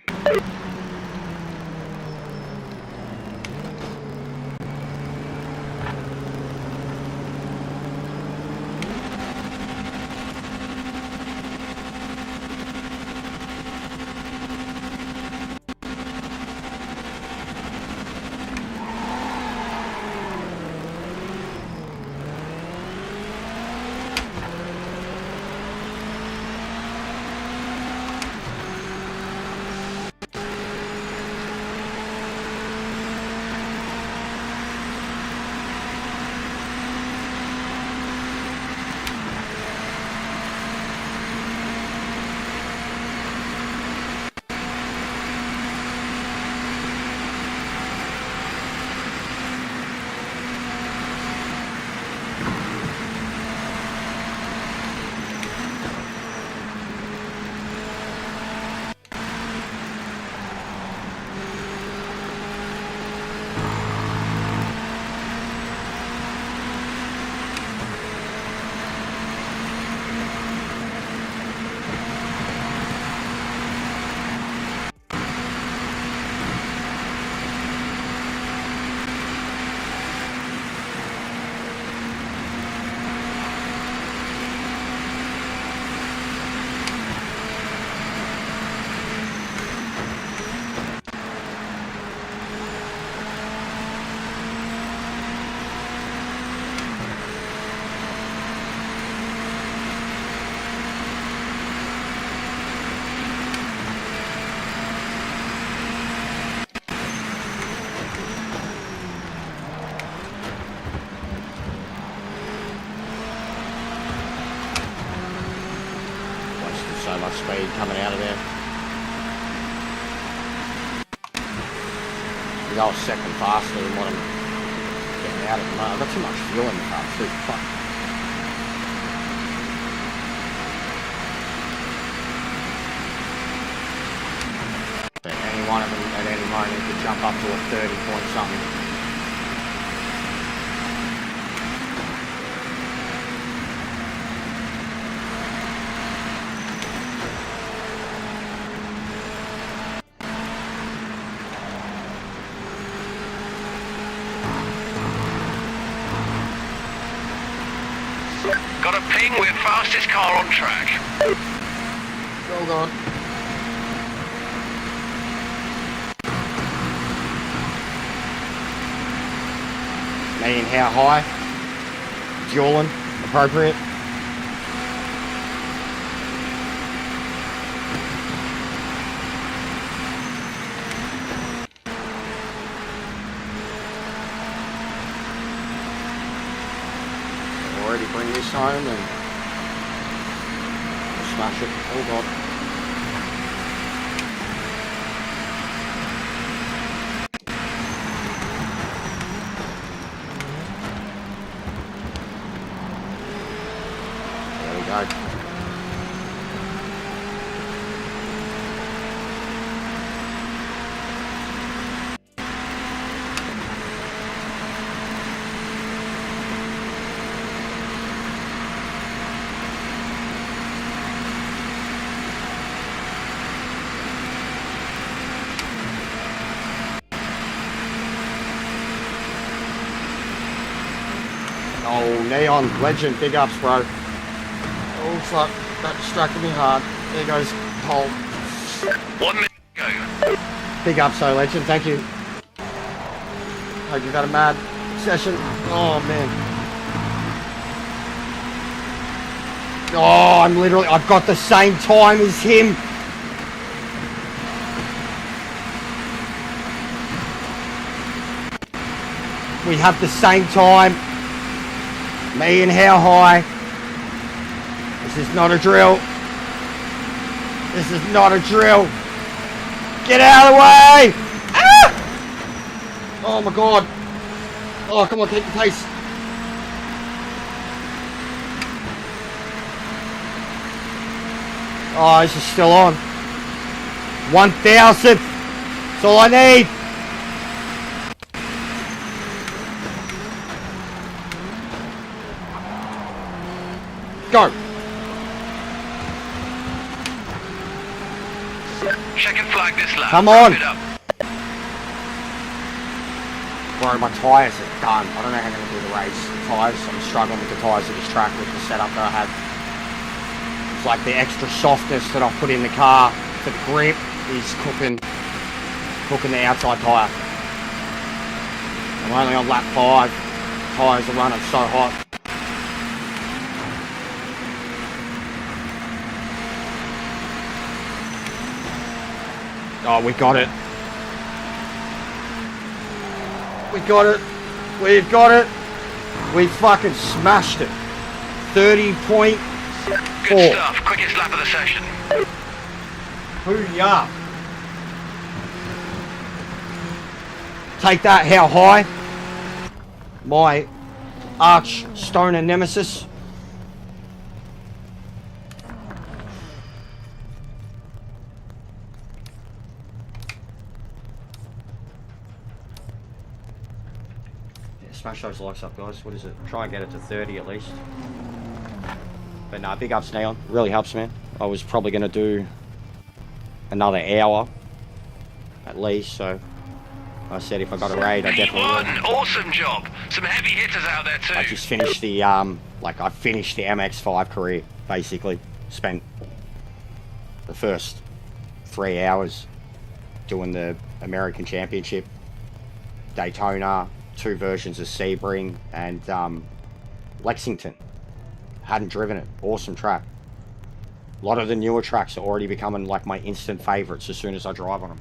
So much speed coming out of there. I was second faster than what I'm getting out of the I've got too much fuel in the car too. Fuck. There. up to a 30 point something. Got a ping, we're fastest car on track. Hold on. Meaning how high? Dueling, appropriate. Already bring this home and smash it. Oh god. There we go. Oh, Neon, legend, big ups, bro. Oh, fuck, that distracted me hard. There goes Cole. 1 minute to go. Big ups, so legend, thank you. Hope you've had a mad session. Oh, man. Oh, I've got the same time as him. We have the same time. Me and how high? This is not a drill. This is not a drill. Get out of the way! Ah! Oh my god. Oh, come on, keep the pace. Oh, this is still on. 1,000th. That's all I need. Go. Check and flag this lap. Come on. Wrap it up. Bro, my tyres are done. I don't know how I'm going to do the race. The tyres, I'm struggling with the tyres of this track with the setup that I have. It's like the extra softness that I've put in the car for the grip is cooking the outside tyre. I'm only on lap 5. Tyres are running so hot. Oh, we got it. We got it. We've got it. We fucking smashed it. 30.4. Good stuff. Quickest lap of the session. Hoo-yah. Take that, how high? My arch stoner nemesis. Smash those likes up, guys. What is it? Try and get it to 30 at least. But nah, big ups, Neon. Really helps, man. I was probably going to do another hour at least, so I said if I got a raid, I definitely would. Awesome job. Some heavy hitters out there too. I just finished the I finished the MX5 career basically. Spent the first 3 hours doing the American Championship, Daytona, 2 versions of Sebring, and Lexington. Hadn't driven it. Awesome track. A lot of the newer tracks are already becoming like my instant favorites as soon as I drive on them.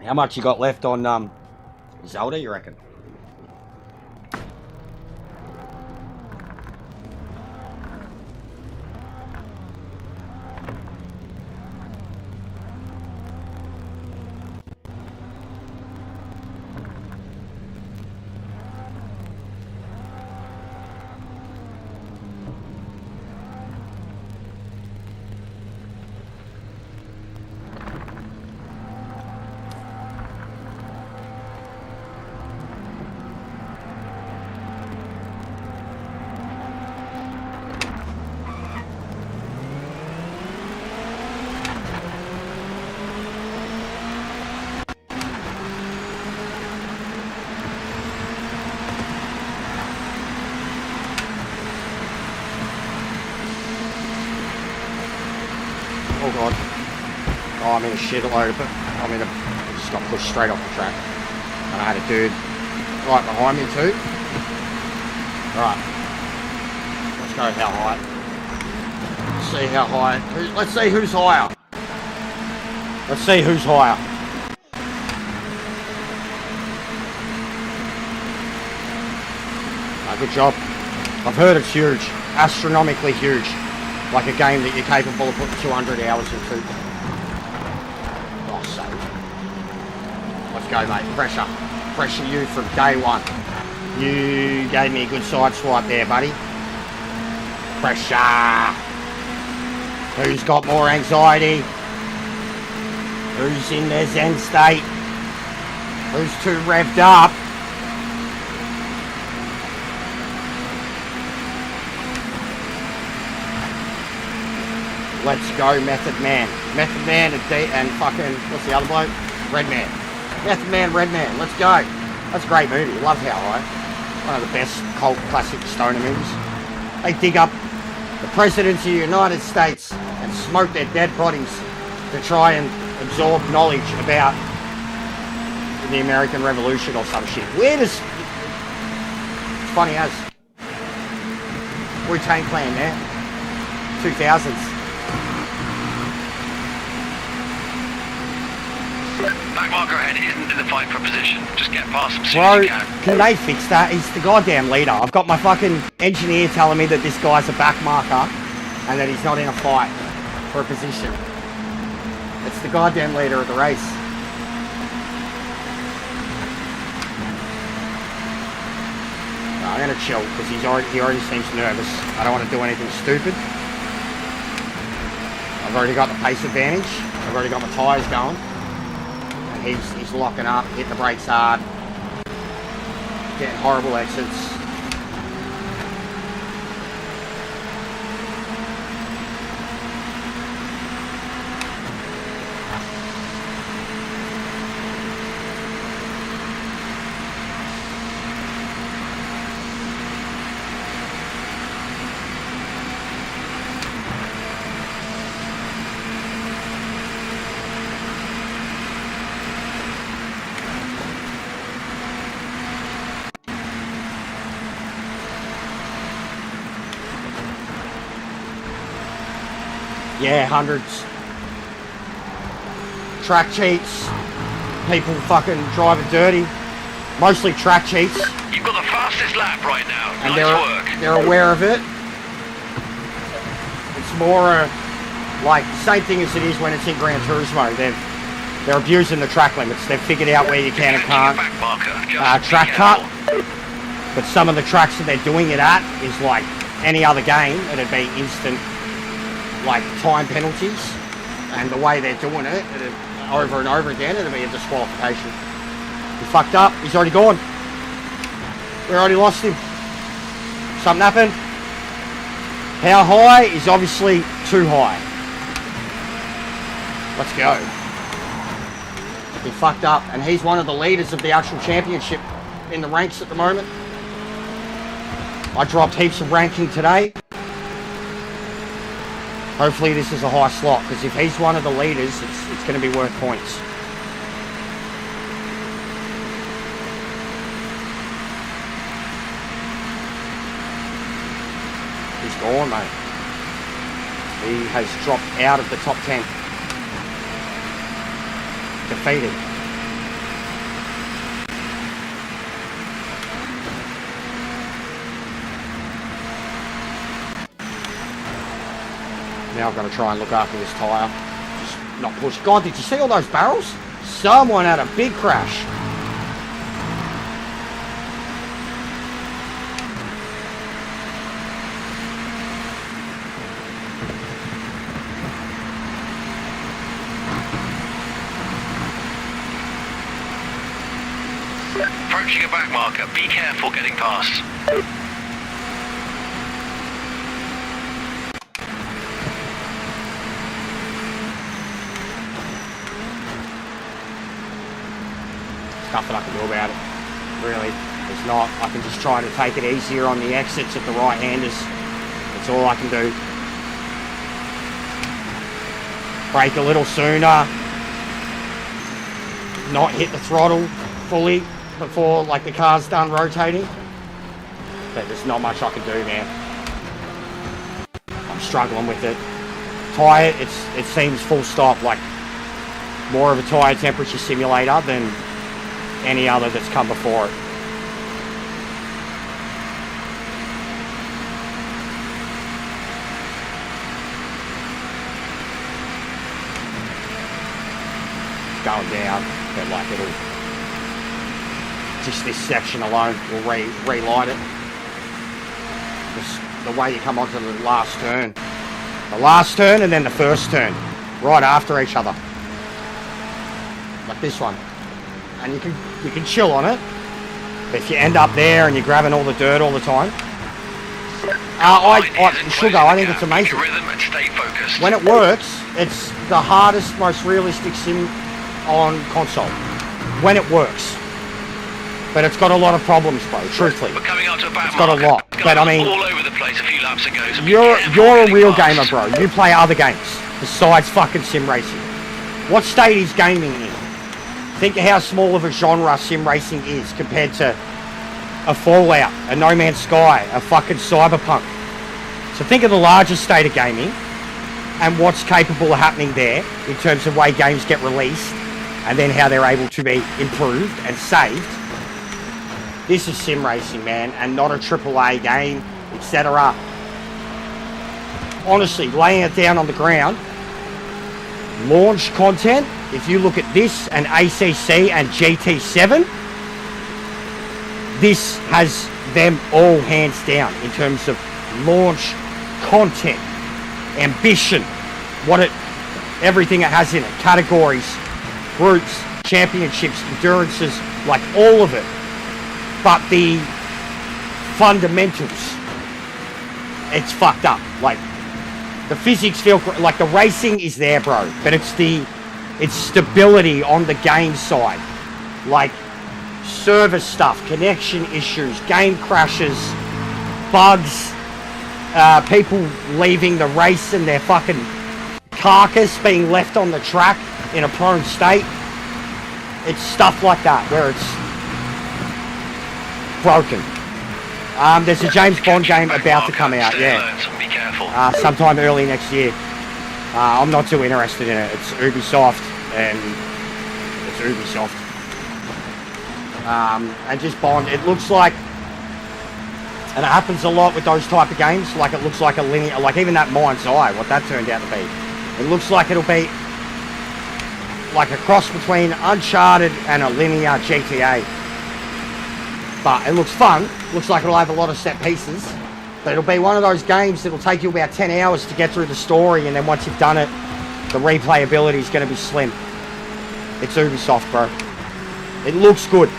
How much you got left on Zelda, you reckon? Oh god. Oh, I'm in a shitload of it. I just got pushed straight off the track. And I had a dude right behind me too. Right. Let's go how high. Let's see how high. Let's see who's higher. Let's see who's higher. Good job. I've heard it's huge. Astronomically huge. Like a game that you're capable of putting 200 hours into. Oh, save. Let's go, mate. Pressure. Pressure you from day one. You gave me a good side swipe there, buddy. Pressure. Who's got more anxiety? Who's in their zen state? Who's too revved up? Let's go, Method Man. Method Man and fucking, what's the other bloke? Red Man. Method Man, Red Man. Let's go. That's a great movie. Love How High. One of the best cult classic stoner movies. They dig up the presidents of the United States and smoke their dead bodies to try and absorb knowledge about the American Revolution or some shit. Where does... It's funny as. Wu-Tang Clan, man. 2000s. Back marker ahead isn't in the fight for position. Just get past him soon Bro, as you can. can they fix that? He's the goddamn leader. I've got my fucking engineer telling me that this guy's a back marker and that he's not in a fight for a position. It's the goddamn leader of the race. No, I'm gonna chill because he already seems nervous. I don't want to do anything stupid. I've already got the pace advantage. I've already got my tyres going. He's locking up, hit the brakes hard, getting horrible exits. Yeah, hundreds. Track cheats. People fucking driving dirty. Mostly track cheats. You've got the fastest lap right now. And Nice work. they're aware of it. It's more like the same thing as it is when it's in Gran Turismo. They're abusing the track limits. They've figured out where you can and can't Back marker. Just track be cut. careful. But some of the tracks that they're doing it at is like any other game. It'd be instant, like, time penalties. And the way they're doing it, over and over again, it'd be a disqualification. He fucked up. He's already gone. We already lost him. Something happened. How high is obviously too high. Let's go. He fucked up, and he's one of the leaders of the actual championship in the ranks at the moment. I dropped heaps of ranking today. Hopefully this is a high slot, because if he's one of the leaders, it's going to be worth points. He's gone, mate. He has dropped out of the top 10. Defeated. Now I've got to try and look after this tyre. Just not push. God, did you see all those barrels? Someone had a big crash. Approaching a back marker. Be careful getting past. Nothing I can do about it, really. It's not. I can just try to take it easier on the exits at the right-handers. That's all I can do. Brake a little sooner. Not hit the throttle fully before like the car's done rotating. But there's not much I can do, man. I'm struggling with it. Tyre, it seems full stop, like more of a tyre temperature simulator than any other that's come before it. Going down, but like it'll just this section alone will relight it. Just the way you come onto the last turn and then the first turn, right after each other, like this one. And you can chill on it, but if you end up there and you're grabbing all the dirt all the time, Sugar, I think it's amazing. When it works, it's the hardest, most realistic sim on console. When it works, but it's got a lot of problems, bro. Truthfully, We're coming out to a back it's got a lot. But I mean, all over the place a few laps ago. So you're a real gamer, bro. You play other games besides fucking sim racing. What state is gaming in? Think of how small of a genre sim racing is compared to a Fallout, a No Man's Sky, a fucking Cyberpunk. So think of the largest state of gaming and what's capable of happening there in terms of way games get released and then how they're able to be improved and saved. This is sim racing, man, and not a AAA game, etc. Honestly, laying it down on the ground, launch content, if you look at this and ACC and GT7, this has them all hands down in terms of launch content, ambition, everything it has in it, categories, groups, championships, endurances, like all of it. But the fundamentals, it's fucked up. Like the physics feel like the racing is there, bro, but it's stability on the game side, like service stuff, connection issues, game crashes, bugs, people leaving the race and their fucking carcass being left on the track in a prone state. It's stuff like that where it's broken. There's a James Bond game about to come out, yeah. Be careful. Sometime early next year. I'm not too interested in it. It's Ubisoft, and it's Ubisoft. And just Bond, it looks like, and it happens a lot with those type of games, like it looks like a linear, like even that Mind's Eye, what that turned out to be. It looks like it'll be like a cross between Uncharted and a linear GTA. But it looks fun. Looks like it'll have a lot of set pieces. But it'll be one of those games that'll take you about 10 hours to get through the story, and then once you've done it, the replayability is going to be slim. It's Ubisoft, bro. It looks good.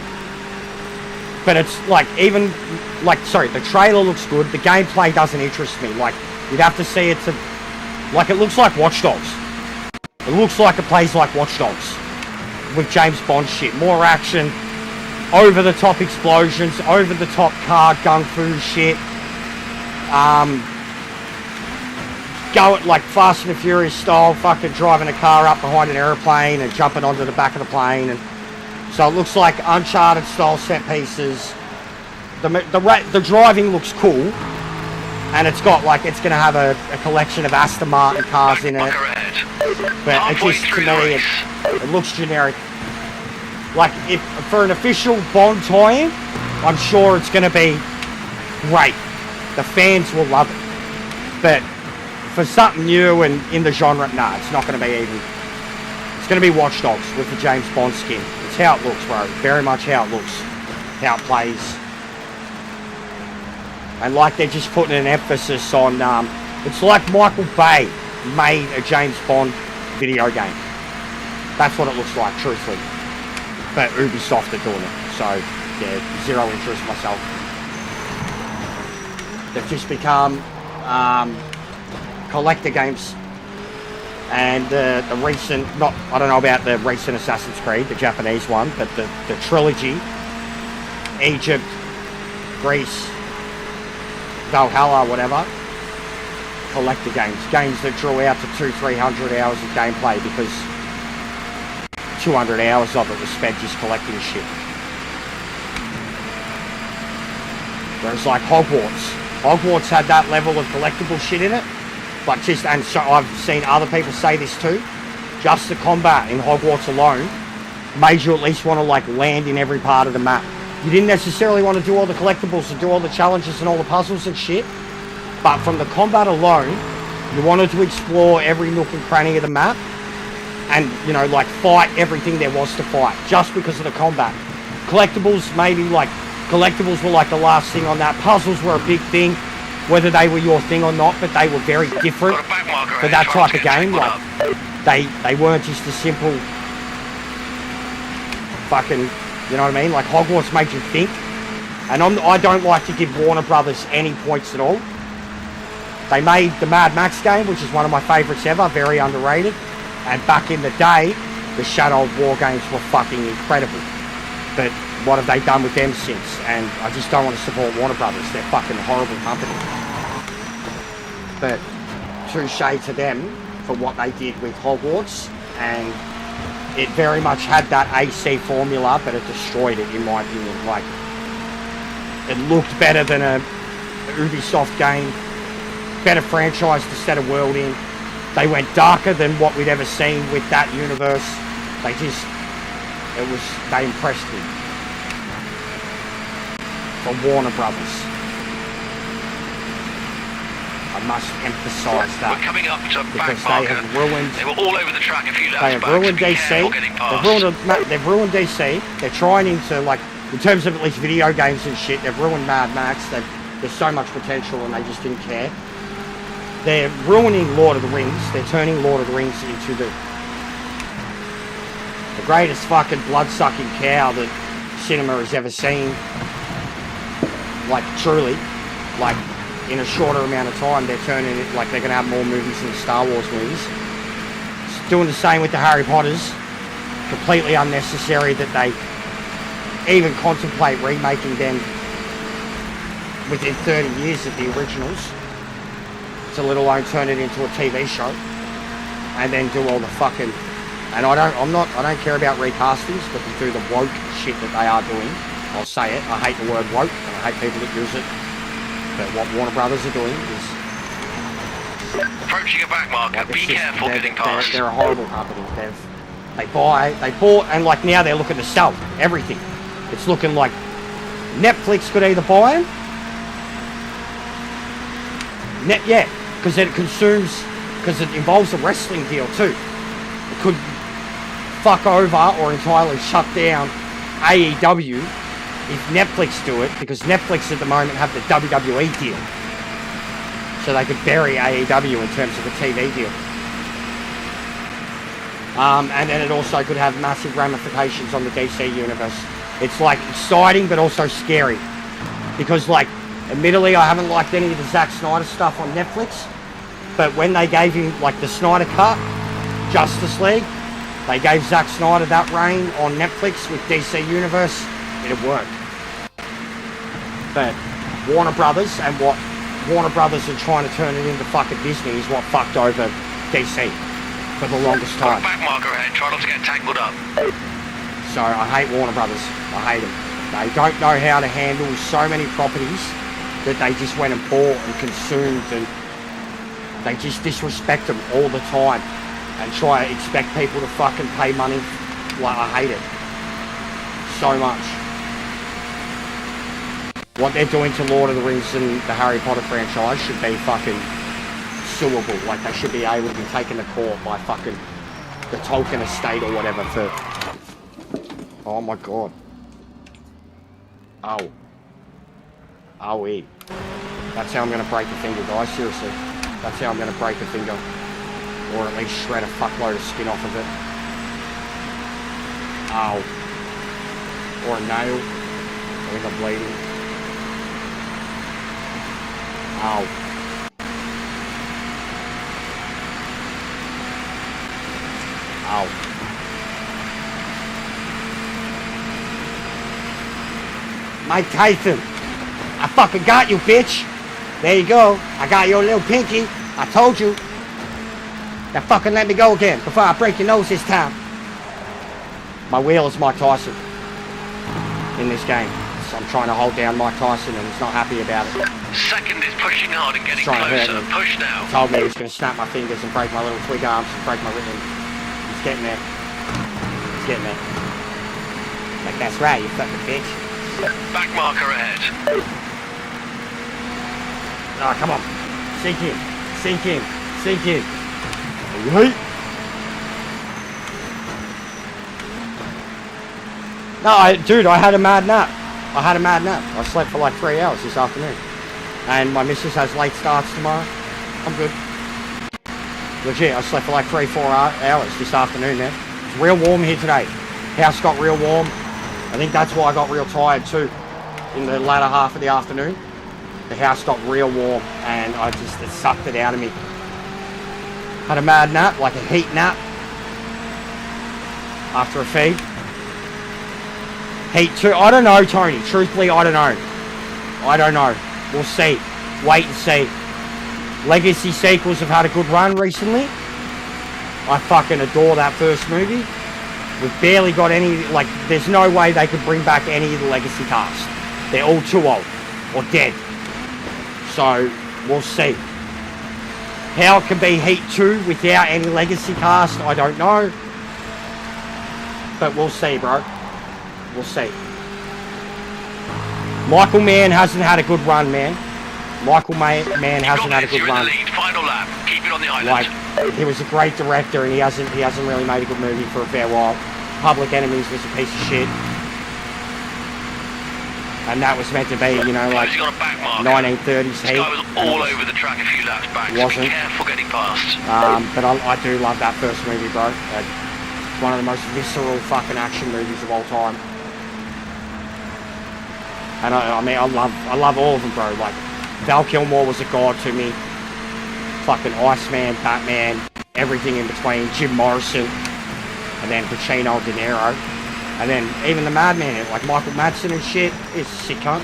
But it's like, the trailer looks good. The gameplay doesn't interest me. Like, you'd have to see it to, like, it looks like Watch Dogs. It looks like it plays like Watch Dogs with James Bond shit. More action, over-the-top explosions, over-the-top car gung fu shit. Go like Fast and the Furious style, fucking driving a car up behind an aeroplane and jumping onto the back of the plane. And so it looks like Uncharted style set pieces. The driving looks cool, and it's got like, it's gonna have a collection of Aston Martin cars in it. But it just, to me, it looks generic. Like, if for an official Bond tie-in, I'm sure it's gonna be great. The fans will love it. But for something new and in the genre, nah, it's not going to be even. It's going to be Watch Dogs with the James Bond skin. It's how it looks, bro. Very much how it looks, how it plays. And like they're just putting an emphasis on, it's like Michael Bay made a James Bond video game. That's what it looks like, truthfully. But Ubisoft are doing it. So, yeah, zero interest myself. They've just become collector games. And the recent, I don't know about the recent Assassin's Creed, the Japanese one, but the trilogy, Egypt, Greece, Valhalla, whatever, collector games. Games that drew out to 200-300 hours of gameplay because 200 hours of it was spent just collecting shit. Whereas like Hogwarts had that level of collectible shit in it. But just, and so I've seen other people say this too, just the combat in Hogwarts alone made you at least want to like land in every part of the map. You didn't necessarily want to do all the collectibles and do all the challenges and all the puzzles and shit, but from the combat alone, you wanted to explore every nook and cranny of the map and, you know, like fight everything there was to fight just because of the combat. Collectibles, maybe like, collectibles were like the last thing on that. Puzzles were a big thing, whether they were your thing or not, but they were very different for that type of game. Like, they weren't just a simple fucking, you know what I mean? Like, Hogwarts made you think. And I don't like to give Warner Brothers any points at all. They made the Mad Max game, which is one of my favourites ever, very underrated. And back in the day, the Shadow of War games were fucking incredible. But what have they done with them since? And I just don't want to support Warner Brothers. They're fucking horrible company. But touche to them for what they did with Hogwarts. And it very much had that AC formula, but it destroyed it, in my opinion. Like, it looked better than a Ubisoft game. Better franchise to set a world in. They went darker than what we'd ever seen with that universe. They impressed me. For Warner Brothers. I must emphasise that. We're coming up to a because back they marker. have ruined. They were all over the track a few laps They have back, ruined so be DC. careful getting past. They've ruined DC. They're trying into, like, in terms of at least video games and shit. They've ruined Mad Max. There's so much potential, and they just didn't care. They're ruining Lord of the Rings. They're turning Lord of the Rings into the greatest fucking blood-sucking cow that cinema has ever seen. Like, truly. Like, in a shorter amount of time, they're turning it, like, they're going to have more movies than the Star Wars movies. It's doing the same with the Harry Potters. Completely unnecessary that they even contemplate remaking them within 30 years of the originals. To let alone turn it into a TV show. And then do all the fucking... And I don't care about recastings, but to do the woke shit that they are doing. I'll say it. I hate the word woke. And I hate people that use it. But what Warner Brothers are doing is... Approaching a back marker. Like, Be careful getting past. They're a horrible company. They bought, and like now they're looking to sell everything. It's looking like Netflix could either buy them. Because it consumes, because it involves a wrestling deal too. It could fuck over or entirely shut down AEW if Netflix do it, because Netflix at the moment have the WWE deal. So they could bury AEW in terms of a TV deal. And then it also could have massive ramifications on the DC universe. It's like exciting but also scary. Because like, admittedly I haven't liked any of the Zack Snyder stuff on Netflix. But when they gave him like the Snyder Cut, Justice League, they gave Zack Snyder that reign on Netflix with DC Universe, it worked. But Warner Brothers and what Warner Brothers are trying to turn it into fucking Disney is what fucked over DC for the longest time. Back marker ahead, try not to get tangled up. So I hate Warner Brothers. I hate them. They don't know how to handle so many properties that they just went and bought and consumed, and they just disrespect them all the time and try to expect people to fucking pay money. Like, I hate it so much. What they're doing to Lord of the Rings and the Harry Potter franchise should be fucking suable. Like, they should be able to be taken to court by fucking the Tolkien estate or whatever for... Oh my god. Oh. Oh, that's how I'm gonna break a finger, guys, seriously. That's how I'm gonna break a finger. Or at least shred a fuckload of skin off of it. Ow. Or a nail. I think I'm bleeding. Ow. Ow. Mike Tyson. I fucking got you, bitch. There you go. I got your little pinky. I told you. Now fucking let me go again before I break your nose this time. My wheel is Mike Tyson in this game. So I'm trying to hold down Mike Tyson and he's not happy about it. Second is pushing hard and getting Trying to hurt closer. me. Push now. He told me he was going to snap my fingers and break my little twig arms and break my written. He's getting there. He's getting there. Like, that's right, you fucking bitch. Back marker ahead. Oh, come on. Sink in. Sink in. Sink in. Alright. No, dude, I had a mad nap. I slept for like 3 hours this afternoon. And my missus has late starts tomorrow. I'm good. Legit, I slept for like 3-4 hours this afternoon, man. It's real warm here today. House got real warm. I think that's why I got real tired too. In the latter half of the afternoon. The house got real warm and it sucked it out of me. Had a mad nap, like a heat nap. After a feed. Heat 2, I don't know, Tony. Truthfully, I don't know. I don't know. We'll see. Wait and see. Legacy sequels have had a good run recently. I fucking adore that first movie. We've barely got any, like, there's no way they could bring back any of the legacy cast. They're all too old. Or dead. So, we'll see. How it can be Heat 2 without any legacy cast, I don't know. But we'll see, bro. We'll see. Michael Mann hasn't had a good run, man. Michael Mann hasn't had a good run. Lead. Final lap. Keep it on the island. Like, he was a great director and he hasn't really made a good movie for a fair while. Public Enemies was a piece of shit. And that was meant to be, you know, like 1930s Heat. This guy was all over the track a few laps back, so be careful getting past. But I do love that first movie, bro. It's one of the most visceral fucking action movies of all time. And I mean, I love all of them, bro. Like, Val Kilmer was a god to me. Fucking Iceman, Batman, everything in between. Jim Morrison, and then Pacino, De Niro, and then even the Madman, like Michael Madsen and shit, is a sick cunt.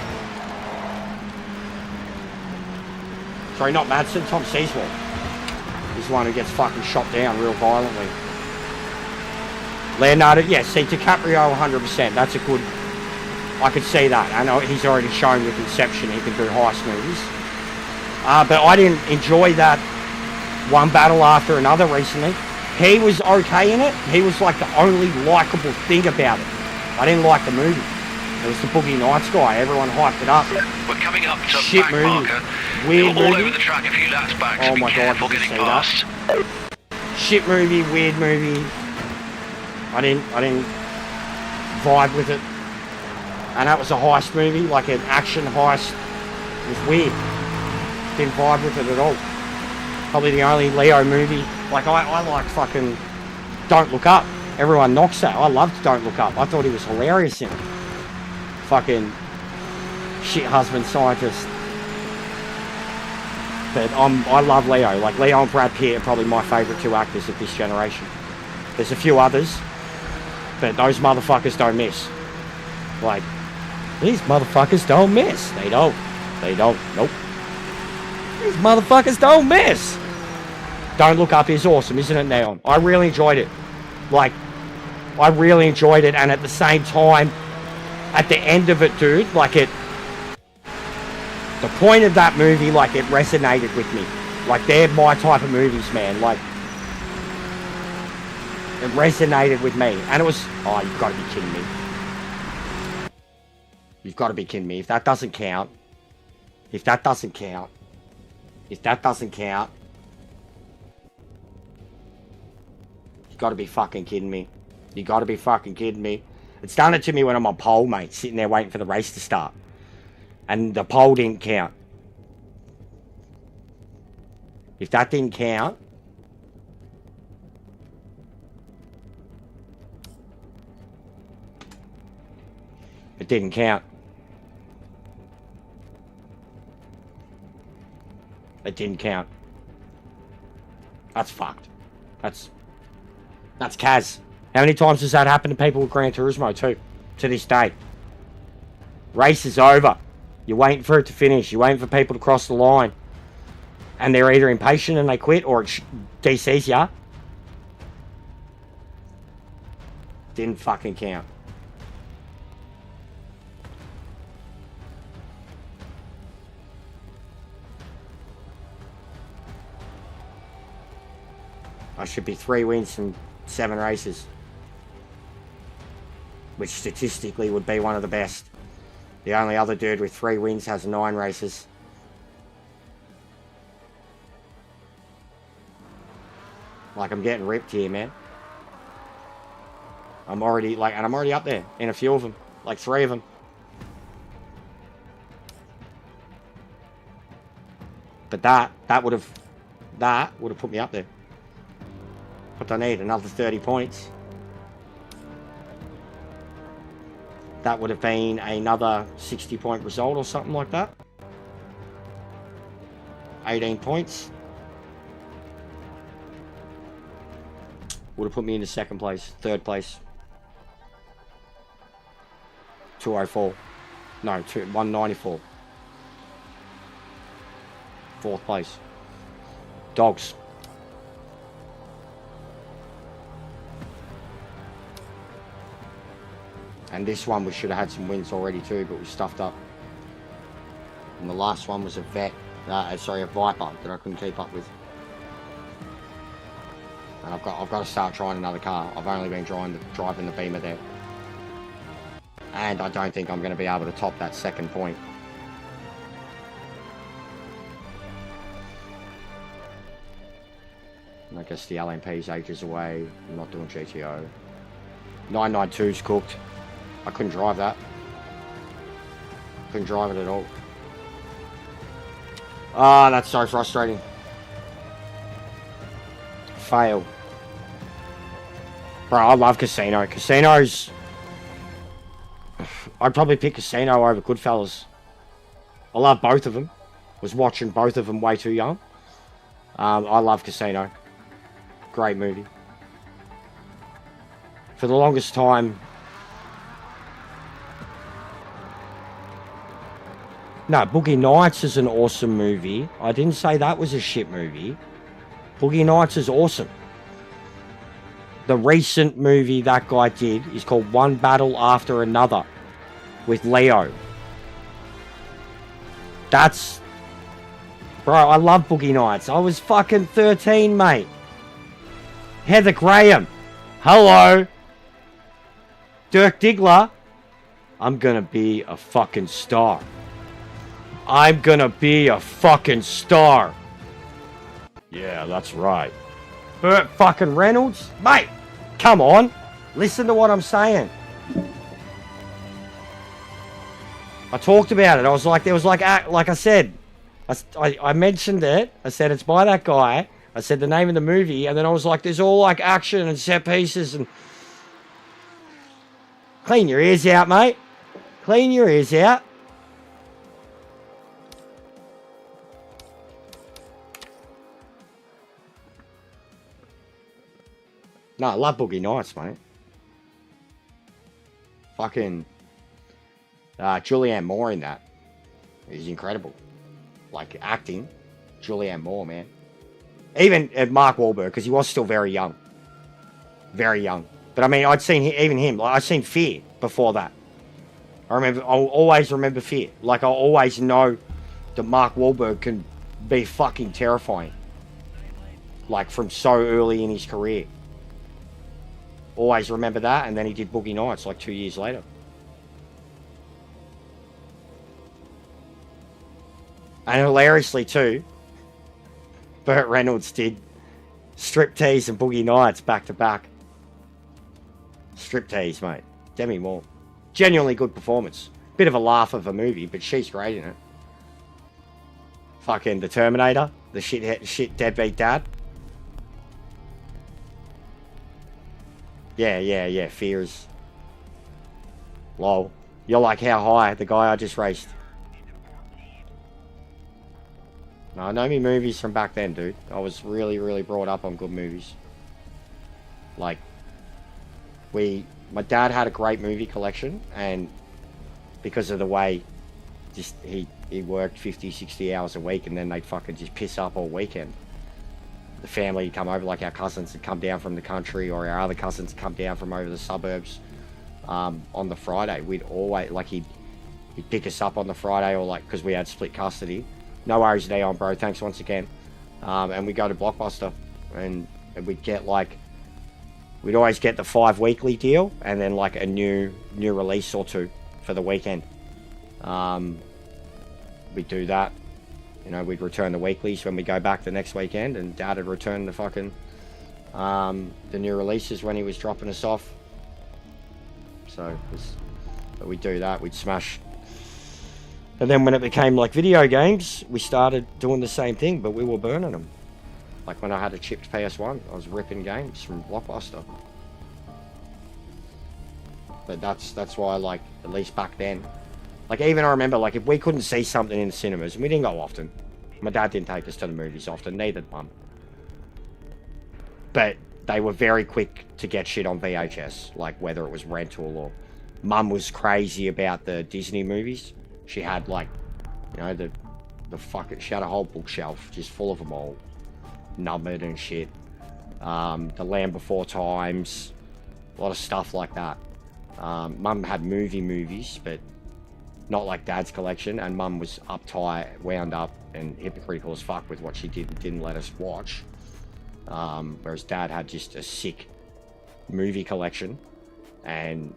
Sorry, not Madsen, Tom Seaswell. He's the one who gets fucking shot down real violently. Leonardo, yeah, see, DiCaprio 100%. That's a good... I could see that. I know he's already shown with Inception he can do heist movies. But I didn't enjoy that one battle after another recently. He was okay in it. He was like the only likeable thing about it. I didn't like the movie. It was the Boogie Nights guy. Everyone hyped it up. We're coming up to shit back movie. marker. Weird all movie. over the track a few laps back, Oh so my be god, careful did you getting see past. that? Shit movie, weird movie. I didn't vibe with it. And that was a heist movie, like an action heist. It was weird. Didn't vibe with it at all. Probably the only Leo movie. Like, I like fucking Don't Look Up. Everyone knocks that. I loved Don't Look Up. I thought he was hilarious in it. Fucking shit husband scientist. But I love Leo. Like, Leo and Brad Pitt are probably my favourite two actors of this generation. There's a few others, but those motherfuckers don't miss. Like, these motherfuckers don't miss. They don't. Nope. These motherfuckers don't miss. Don't Look Up is awesome, isn't it, Neon? I really enjoyed it. Like, I really enjoyed it, and at the same time, at the end of it, dude, like the point of that movie, like, it resonated with me. Like, they're my type of movies, man. Like, it resonated with me. And it was, oh, you've got to be kidding me. You've got to be kidding me. If that doesn't count, got to be fucking kidding me. You got to be fucking kidding me. It's done it to me when I'm on pole, mate, sitting there waiting for the race to start. And the pole didn't count. If that didn't count... It didn't count. It didn't count. That's fucked. That's Kaz. How many times does that happen to people with Gran Turismo too? To this day. Race is over. You're waiting for it to finish. You're waiting for people to cross the line. And they're either impatient and they quit, or it DCs ya. Didn't fucking count. I should be 3 wins from 7 races. Which statistically would be one of the best. The only other dude with 3 wins has 9 races. Like, I'm getting ripped here, man. I'm already up there in a few of them. Like 3 of them. But that would have put me up there. What do I need? Another 30 points. That would have been another 60-point result or something like that. 18 points. Would have put me into 2nd place, 3rd place. 204. No, 194. 4th place. Dogs. And this one we should have had some wins already too, but we stuffed up. And the last one was a a Viper that I couldn't keep up with. And I've got to start trying another car. I've only been driving the Beamer there. And I don't think I'm going to be able to top that 2nd point. And I guess the LMP's ages away. I'm not doing GTO. 992's cooked. I couldn't drive that. Couldn't drive it at all. Ah, that's so frustrating. Fail. Bro, I love Casino. Casino's... I'd probably pick Casino over Goodfellas. I love both of them. Was watching both of them way too young. I love Casino. Great movie. For the longest time... No, Boogie Nights is an awesome movie. I didn't say that was a shit movie. Boogie Nights is awesome. The recent movie that guy did is called One Battle After Another with Leo. That's... Bro, I love Boogie Nights. I was fucking 13, mate. Heather Graham. Hello. Dirk Diggler. I'm gonna be a fucking star. I'm gonna be a fucking star. Yeah, that's right. Burt fucking Reynolds? Mate, come on. Listen to what I'm saying. I talked about it. I was like, there was like I said, I mentioned it. I said, it's by that guy. I said the name of the movie. And then I was like, there's all like action and set pieces and... Clean your ears out, mate. Clean your ears out. No, I love Boogie Nights, mate. Fucking Julianne Moore in that is incredible. Like acting, Julianne Moore, man. Even Mark Wahlberg, because he was still very young. Very young. But I mean, I'd seen even him. Like I'd seen Fear before that. I'll always remember Fear. Like I always know that Mark Wahlberg can be fucking terrifying. Like from so early in his career. Always remember that, and then he did Boogie Nights like 2 years later. And hilariously too, Burt Reynolds did Striptease and Boogie Nights back to back. Striptease, mate. Demi Moore. Genuinely good performance. Bit of a laugh of a movie, but she's great in it. Fucking the Terminator. The shit deadbeat dad. Yeah. Fears. Lol. You're like, how high? The guy I just raced. No, I know me movies from back then, dude. I was really, really brought up on good movies. Like, my dad had a great movie collection, and because of the way he worked 50, 60 hours a week, and then they'd fucking just piss up all weekend. The family would come over, like our cousins would come down from the country, or our other cousins would come down from over the suburbs on the Friday. We'd always, like, he'd pick us up on the Friday, or like, because we had split custody. No worries, Dion, bro. Thanks once again. And we'd go to Blockbuster, and we'd get like, we'd always get the 5 weekly deal, and then like a new release or two for the weekend. We'd do that. You know, we'd return the weeklies when we go back the next weekend, and Dad would return the fucking the new releases when he was dropping us off. So we'd do that. We'd smash. And then when it became like video games, we started doing the same thing, but we were burning them. Like when I had a chipped PS1, I was ripping games from Blockbuster. But that's why, like, at least back then, like, even I remember, like, if we couldn't see something in the cinemas, and we didn't go often. My dad didn't take us to the movies often, neither did Mum. But they were very quick to get shit on VHS, like whether it was rental or... Mum was crazy about the Disney movies. She had, like, you know, the fucking... She had a whole bookshelf just full of them all. Numbered and shit. The Land Before Times. A lot of stuff like that. Mum had movies, but not like Dad's collection. And Mum was uptight, wound up, and hypocritical as fuck with what she did and didn't let us watch. Whereas Dad had just a sick movie collection. And...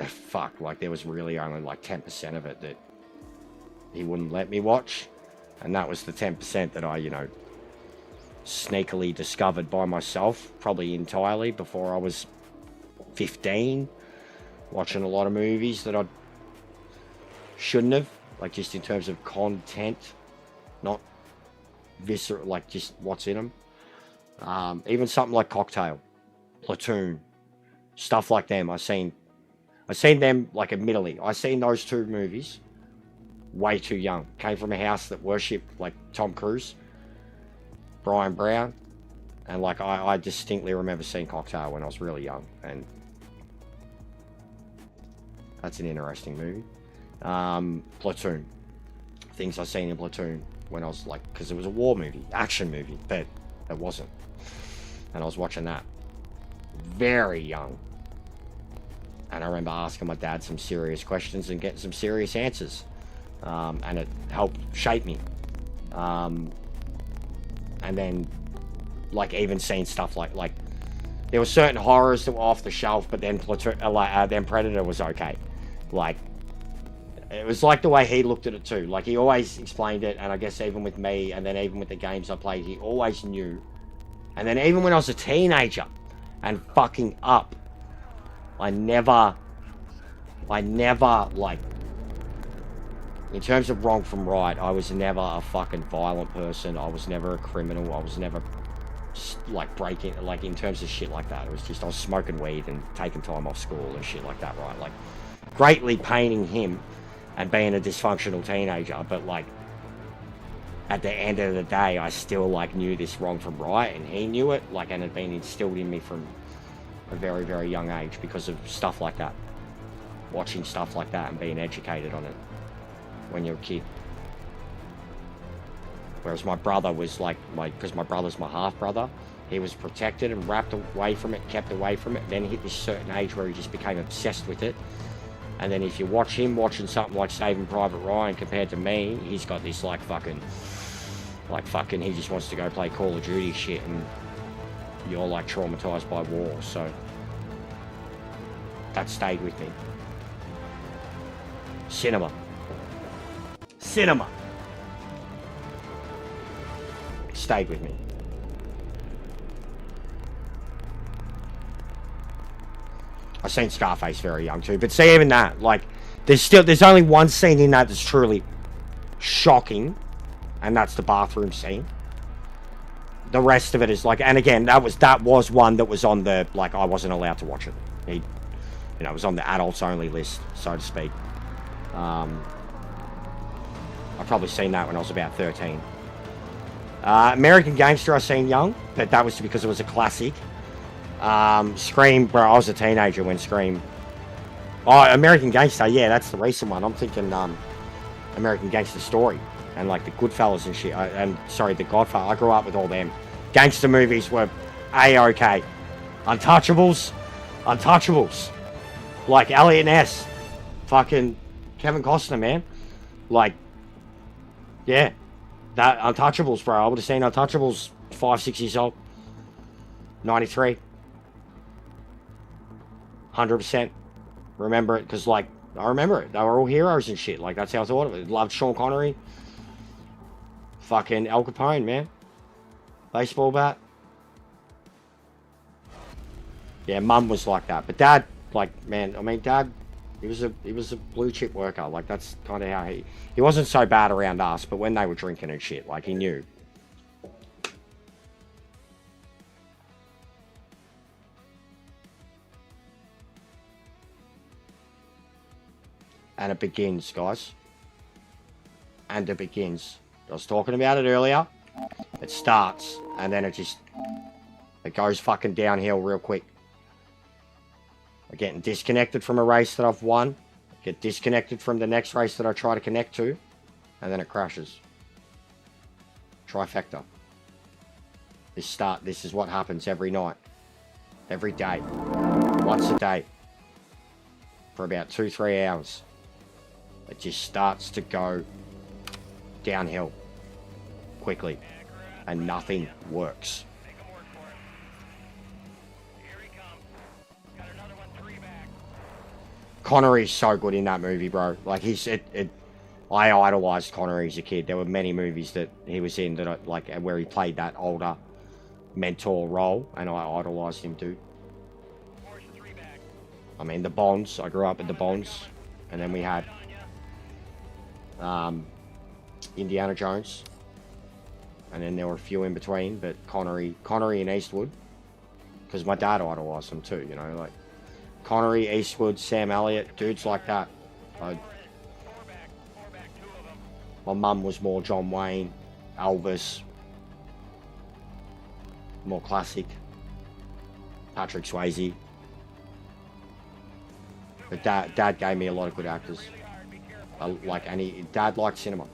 fuck, like, there was really only like 10% of it that he wouldn't let me watch, and that was the 10% that I, you know, sneakily discovered by myself, probably entirely before I was 15, watching a lot of movies that I shouldn't have, like, just in terms of content, not visceral, like just what's in them. Even something like Cocktail, Platoon, stuff like them. I seen them, like, admittedly, I seen those two movies way too young. Came from a house that worshipped, like, Tom Cruise, Brian Brown, and, like, I distinctly remember seeing Cocktail when I was really young, and that's an interesting movie. Platoon. Things I seen in Platoon when I was, like, because it was a war movie, action movie, but it wasn't. And I was watching that very young. And I remember asking my dad some serious questions and getting some serious answers. And it helped shape me. And then, like, even seeing stuff like there were certain horrors that were off the shelf, but then then Predator was okay. Like, it was like the way he looked at it too. Like, he always explained it, and I guess even with me, and then even with the games I played, he always knew. And then even when I was a teenager and fucking up, I never, like, in terms of wrong from right, I was never a fucking violent person. I was never a criminal. I was never, like, breaking, like, in terms of shit like that. It was just, I was smoking weed and taking time off school and shit like that, right? Like, greatly paining him and being a dysfunctional teenager, but, like, at the end of the day, I still, like, knew this wrong from right, and he knew it, like, and it had been instilled in me from a very, very young age because of stuff like that. Watching stuff like that and being educated on it when you're a kid. Whereas my brother was like, because my brother's my half-brother, he was protected and wrapped away from it, kept away from it, then hit this certain age where he just became obsessed with it. And then if you watch him watching something like Saving Private Ryan compared to me, he's got this like fucking, he just wants to go play Call of Duty shit, and you're like traumatized by war, so that stayed with me. Cinema. Stayed with me. I seen Scarface very young too, but see, even that, like, there's only one scene in that that's truly shocking, and that's the bathroom scene. The rest of it is like, and again, that was one that was on the, like, I wasn't allowed to watch it. It was on the adults only list, so to speak. I've probably seen that when I was about 13. American Gangster I seen young, but that was because it was a classic. Scream, bro, I was a teenager when Scream. Oh, American Gangster, yeah, that's the recent one. I'm thinking American Gangster Story and like the Goodfellas and shit. The Godfather. I grew up with all them. Gangster movies were A-OK. Untouchables. Like Elliot Ness. Fucking Kevin Costner, man. Like, yeah. That Untouchables, bro. I would have seen Untouchables 5-6 years old. 93. 100%. Remember it, because, like, I remember it. They were all heroes and shit. Like, that's how I thought of it. Loved Sean Connery. Fucking Al Capone, man. Baseball bat. Yeah, Mum was like that. But Dad, like, man, I mean, Dad, he was a blue chip worker. Like, that's kind of how he wasn't so bad around us, but when they were drinking and shit, like, he knew. And it begins, guys. And it begins. I was talking about it earlier. It starts, and then it goes fucking downhill real quick. I'm getting disconnected from a race that I've won. Get disconnected from the next race that I try to connect to, and then it crashes. Trifecta. This is what happens every night. Every day. Once a day. For about 2-3 hours. It just starts to go downhill quickly, and nothing works. Connery's so good in that movie, bro. Like, I idolized Connery as a kid. There were many movies that he was in that I, like, where he played that older mentor role, and I idolized him too. I mean, the Bonds. I grew up with the Bonds, and then we had Indiana Jones, and then there were a few in between, but Connery and Eastwood, because my dad idolized them too, you know, like Connery, Eastwood, Sam Elliott, dudes like that. My mum was more John Wayne, Elvis, more classic, Patrick Swayze. But dad gave me a lot of good actors. Dad liked cinema.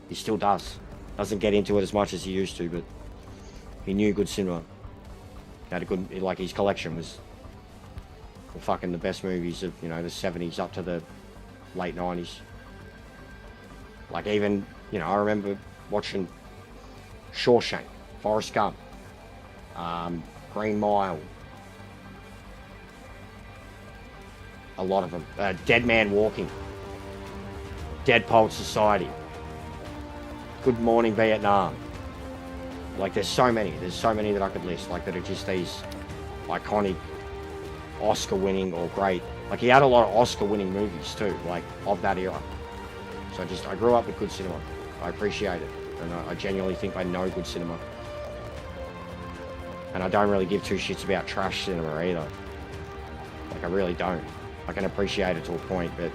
He still does. Doesn't get into it as much as he used to, but he knew good cinema. He had a good, like, his collection was fucking the best movies of, you know, the 70s up to the late 90s. Like, even, you know, I remember watching Shawshank, Forrest Gump, Green Mile, a lot of them. Dead Man Walking, Dead Poet Society, Good Morning Vietnam. Like, there's so many that I could list, like, that are just these iconic, Oscar-winning or great. Like, he had a lot of Oscar-winning movies too, like, of that era. So I grew up with good cinema. I appreciate it, and I genuinely think I know good cinema. And I don't really give two shits about trash cinema either. Like, I really don't. I can appreciate it to a point, but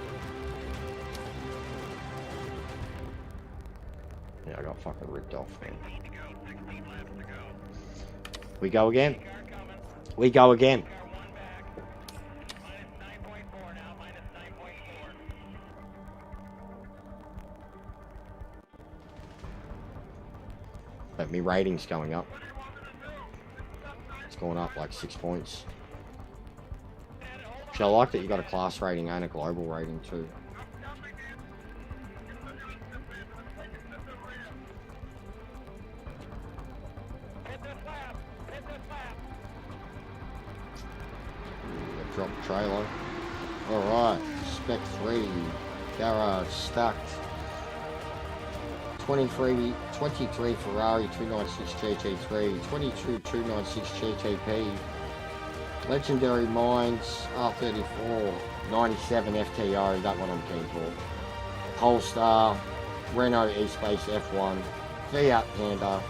yeah, I got fucking ripped off, man. We go again. We go again. But my rating's going up. It's going up like 6 points. Which I like that you got a class rating and a global rating too. Drop trailer. Alright, Spec 3, garage stacked. 23 Ferrari 296 GT3, 22 296 GTP, Legendary Mines, R34, 97 FTO, that one I'm keen for. Polestar, Renault E-Space F1, Fiat Panda,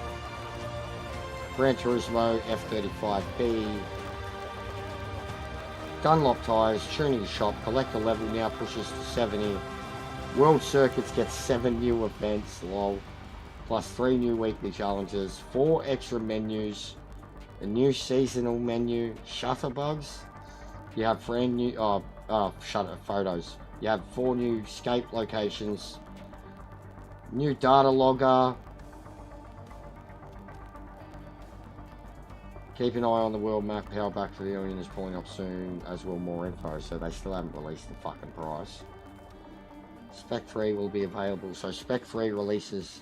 Gran Turismo F35B, Dunlop Tyres, Tuning Shop, Collector level now pushes to 70. World Circuits gets 7 new events, lol, plus 3 new weekly challenges, 4 extra menus, a new seasonal menu, Shutterbugs. You have brand new, shutter photos. You have 4 new escape locations, new data logger. Keep an eye on the world map. Power back pavilion is pulling up soon, as will more info. So they still haven't released the fucking price. Spec 3 will be available. So Spec 3 releases.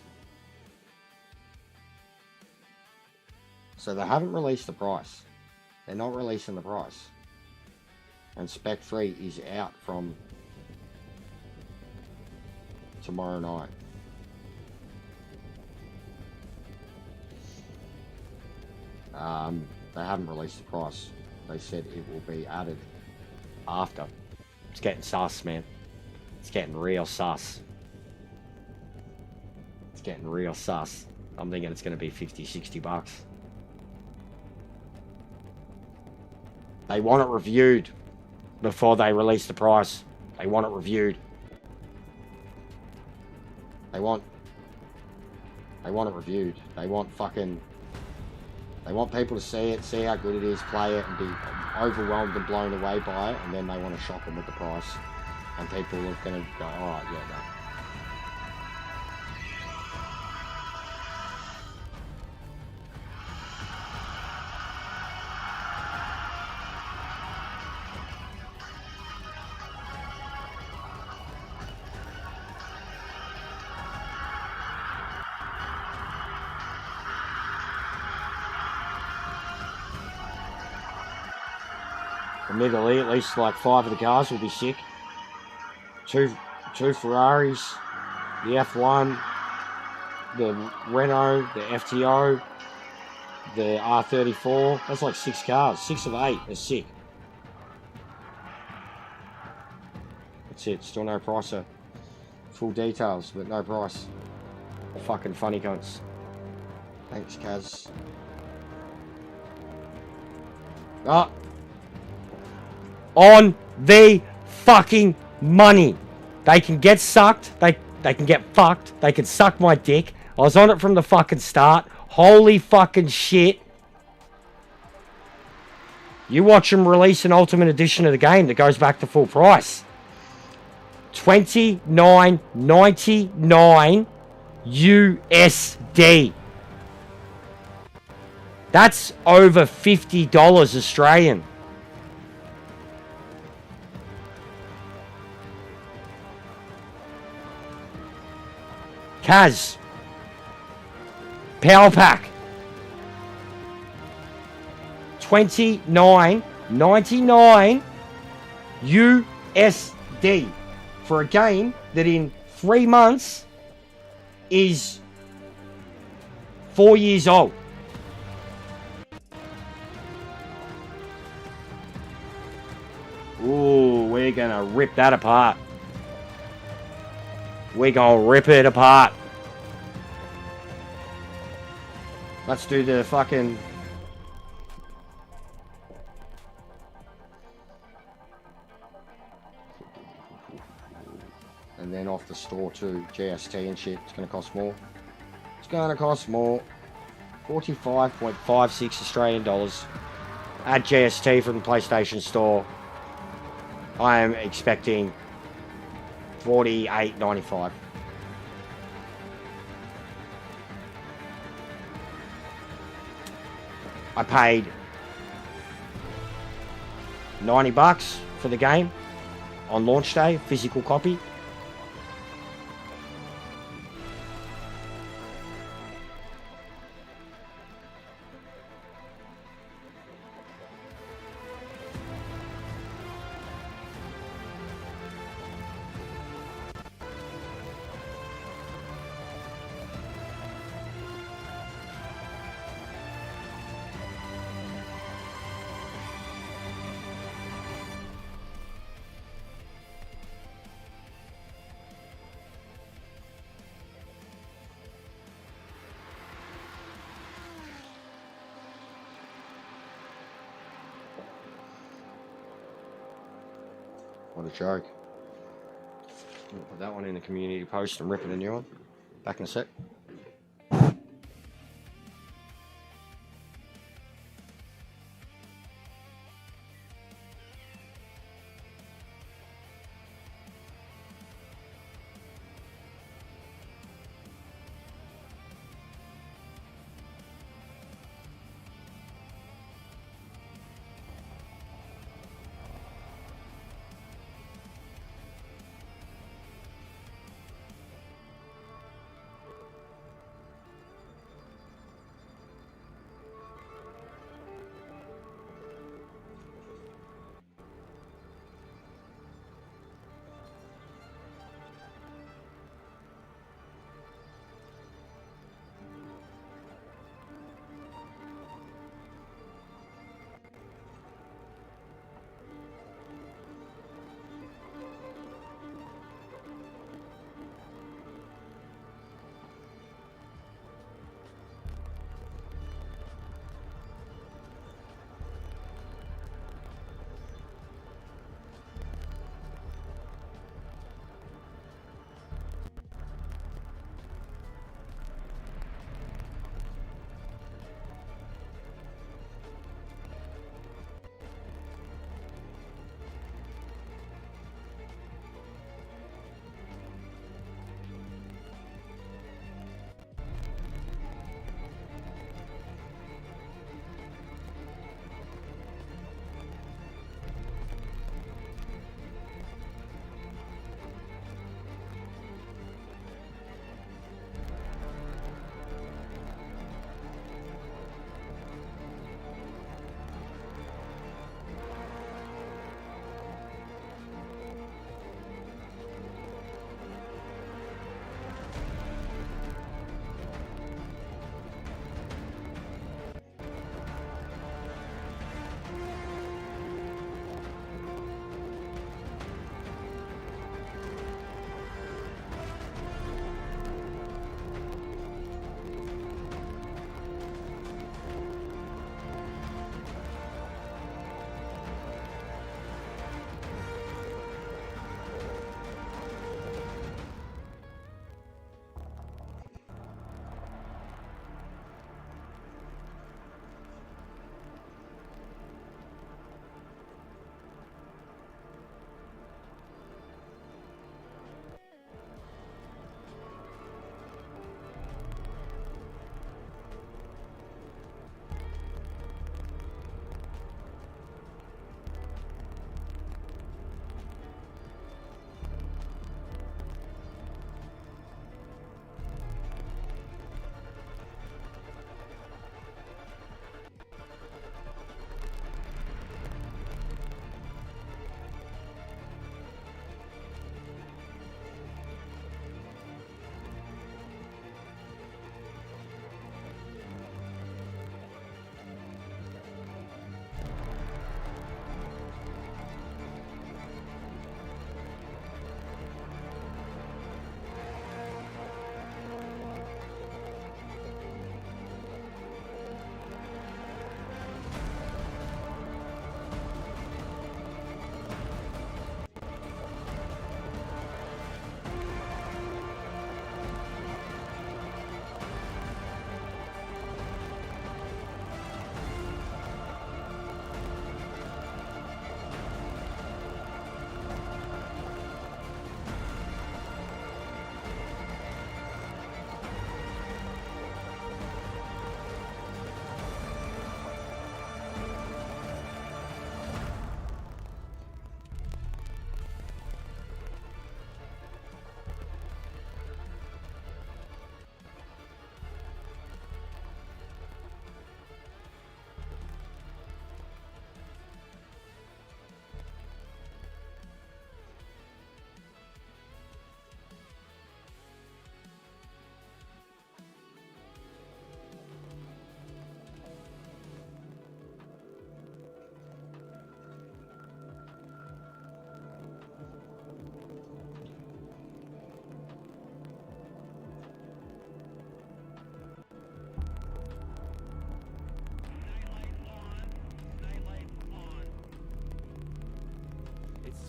So they haven't released the price. They're not releasing the price. And Spec 3 is out from tomorrow night. They haven't released the price. They said it will be added after. It's getting sus, man. It's getting real sus. It's getting real sus. I'm thinking it's going to be 50, 60 bucks. They want it reviewed before they release the price. They want it reviewed. They want it reviewed. They want people to see it, see how good it is, play it, and be overwhelmed and blown away by it, and then they want to shock them with the price. And people are going to go, alright, yeah, no. Admittedly, at least like 5 of the cars will be sick. Two Ferraris, the F1, the Renault, the FTO, the R34. That's like 6 cars. 6 of 8 are sick. That's it. Still no price. Full details, but no price. Fucking funny cunts. Thanks, Kaz. Ah. On the fucking money. They can get sucked. They can get fucked. They can suck my dick. I was on it from the fucking start. Holy fucking shit. You watch them release an Ultimate Edition of the game that goes back to full price. $29.99 USD. That's over $50 Australian. Kaz. Power Pack. $29.99 USD for a game that in 3 months is 4 years old. Ooh, we're gonna rip that apart. We're gonna rip it apart. Let's do the fucking... And then off the store too, GST and shit. It's gonna cost more. It's gonna cost more. 45.56 Australian dollars. Add GST from the PlayStation Store. I am expecting $48.95. I paid $90 for the game on launch day, physical copy. What a joke. I'll put that one in the community post and rip it a new one. Back in a sec.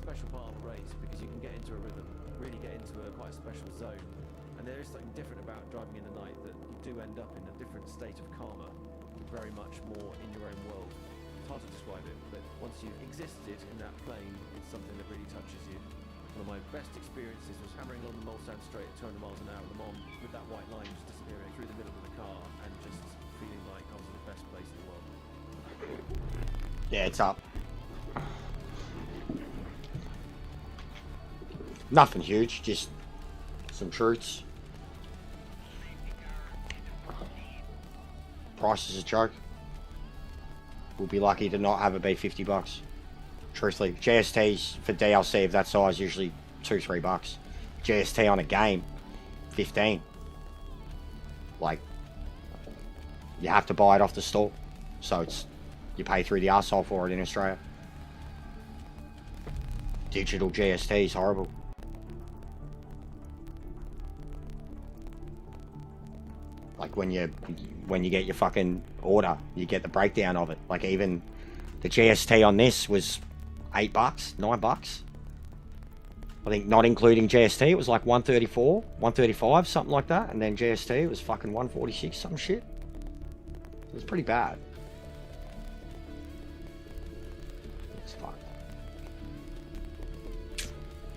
Special bottle get into a rhythm, really get into quite a special zone. And there is something different about driving in the night, that you do end up in a different state of karma, very much more in your own world. It's hard to describe it, but once you've existed in that plane, it's something that really touches you. One of my best experiences was hammering along the Mulsanne Straight at 200 miles an hour at Le Mans, with that white line just disappearing through the middle of the car, and just feeling like I was in the best place in the world. Yeah, it's up. Nothing huge, just some truths. Price is a joke. We'll be lucky to not have it be $50. Truthfully, GSTs for DLC of that size usually $2-3. GST on a game, 15. Like, you have to buy it off the store, so it's you pay through the arsehole for it in Australia. Digital GST is horrible. Like when you get your fucking order, you get the breakdown of it. Like even the GST on this was $8, $9. I think not including GST, it was like 134, 135, something like that. And then GST was fucking 146, some shit. It was pretty bad. It's fucked.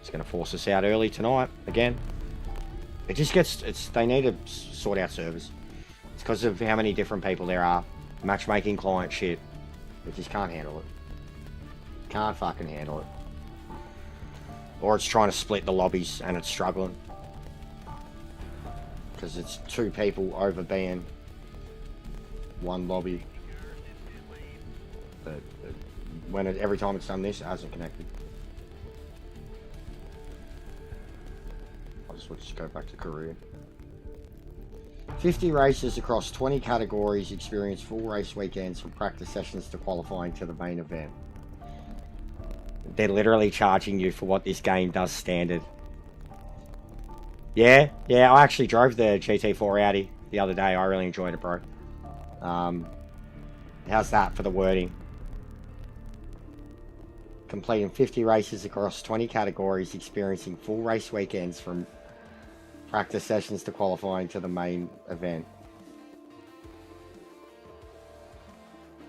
It's gonna force us out early tonight again. It just gets, they need to sort out servers. It's because of how many different people there are. Matchmaking client shit. They just can't handle it. Can't fucking handle it. Or it's trying to split the lobbies and it's struggling. Because it's 2 people over being 1 lobby. But when every time it's done this, it hasn't connected. We'll just go back to Korea. 50 races across 20 categories experience full race weekends from practice sessions to qualifying to the main event. They're literally charging you for what this game does standard. Yeah, I actually drove the GT4 Audi the other day. I really enjoyed it, bro. How's that for the wording? Completing 50 races across 20 categories, experiencing full race weekends from practice sessions to qualifying to the main event.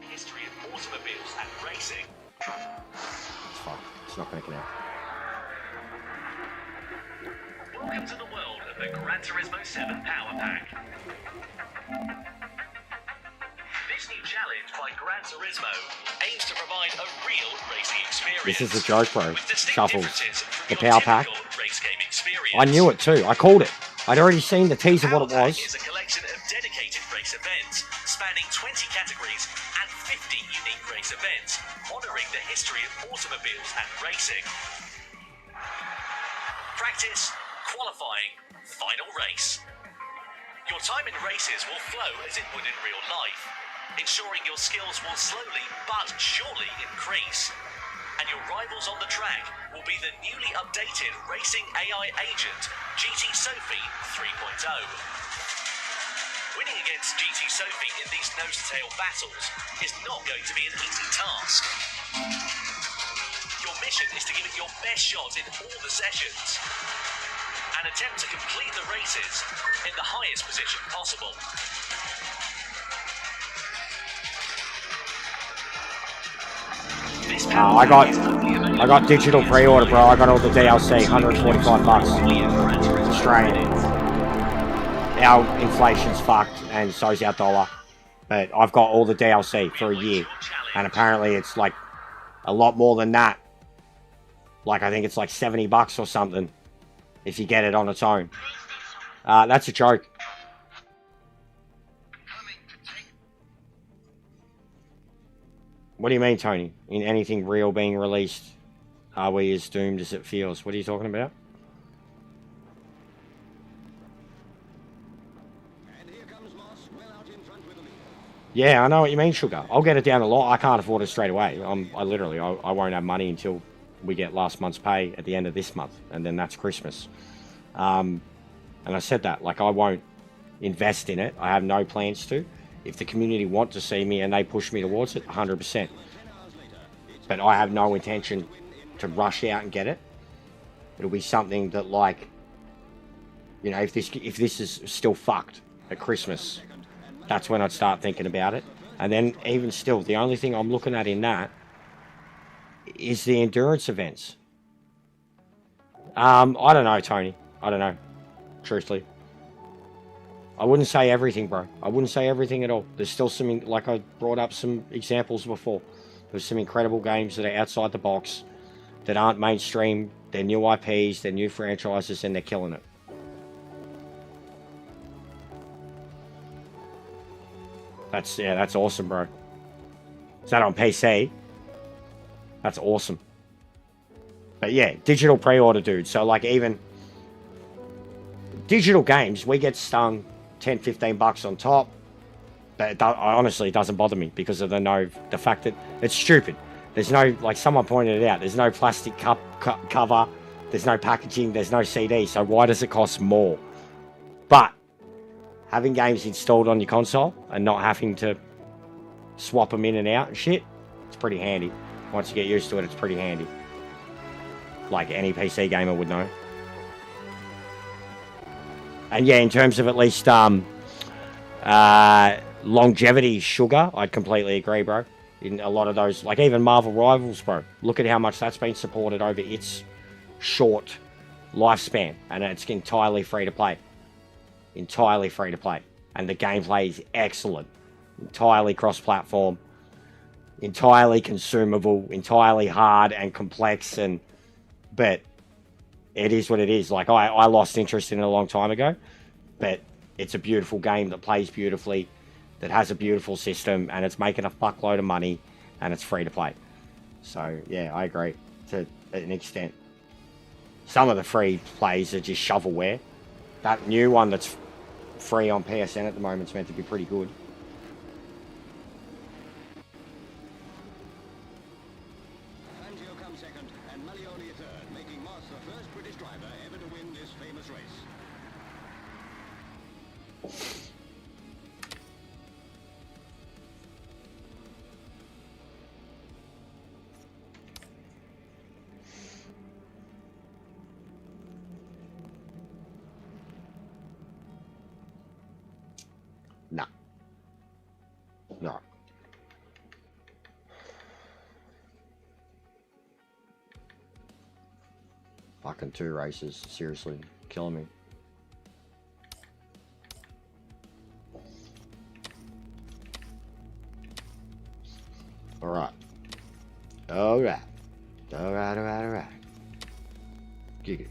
History of automobiles and racing. It's fucked. It's not going to connect. Welcome to the world of the Gran Turismo 7 Power Pack. This new challenge by Gran Turismo aims to provide a real racing experience. This is the joke, bro. Shuffles. The The Power Pack. I knew it too. I called it. I'd already seen the teaser what it was. Is a collection of dedicated race events spanning 20 categories and 50 unique race events, honouring the history of automobiles and racing. Practice, qualifying, final race. Your time in races will flow as it would in real life, ensuring your skills will slowly but surely increase. And your rivals on the track will be the newly updated racing AI agent, GT Sophie 3.0. Winning against GT Sophie in these nose-to-tail battles is not going to be an easy task. Your mission is to give it your best shot in all the sessions and attempt to complete the races in the highest position possible. I got digital pre-order, bro. I got all the DLC, $145 Australian. Our inflation's fucked, and so's our dollar. But I've got all the DLC for a year, and apparently it's like a lot more than that. Like I think it's like $70 or something if you get it on its own. That's a joke. What do you mean, Tony? In anything real being released, are we as doomed as it feels? What are you talking about? Yeah, I know what you mean, Sugar. I'll get it down the line. I can't afford it straight away. I literally won't have money until we get last month's pay at the end of this month, and then that's Christmas. And I said that, like, I won't invest in it. I have no plans to. If the community want to see me and they push me towards it, 100%. But I have no intention to rush out and get it. It'll be something that, like, you know, if this is still fucked at Christmas, that's when I'd start thinking about it. And then even still, the only thing I'm looking at in that is the endurance events. I don't know, Tony. I don't know. Truthfully. I wouldn't say everything, bro. I wouldn't say everything at all. There's still some, like I brought up some examples before. There's some incredible games that are outside the box, that aren't mainstream. They're new IPs, they're new franchises, and they're killing it. That's awesome, bro. Is that on PC? That's awesome. But yeah, digital pre-order, dude. So like even digital games, we get stung 10, 15 bucks on top. But honestly, it doesn't bother me because of the fact that it's stupid. There's no, like someone pointed it out, there's no plastic cover, there's no packaging, there's no CD. So why does it cost more? But having games installed on your console and not having to swap them in and out and shit, it's pretty handy. Once you get used to it, it's pretty handy. Like any PC gamer would know. And yeah, in terms of at least longevity sugar, I'd completely agree, bro. In a lot of those, like even Marvel Rivals, bro. Look at how much that's been supported over its short lifespan. And it's entirely free to play. Entirely free to play. And the gameplay is excellent. Entirely cross-platform. Entirely consumable. Entirely hard and complex. But it is what it is. Like, I lost interest in it a long time ago. But it's a beautiful game that plays beautifully. That has a beautiful system. And it's making a fuckload of money. And it's free to play. So, yeah, I agree. To an extent. Some of the free plays are just shovelware. That new one that's free on PSN at the moment is meant to be pretty good. Fangio comes second and Malioni third, making Moss the first British driver ever to win this famous race. No. No. Fucking 2 races. Seriously. Killing me. Alright. Alright. Alright. Gig it.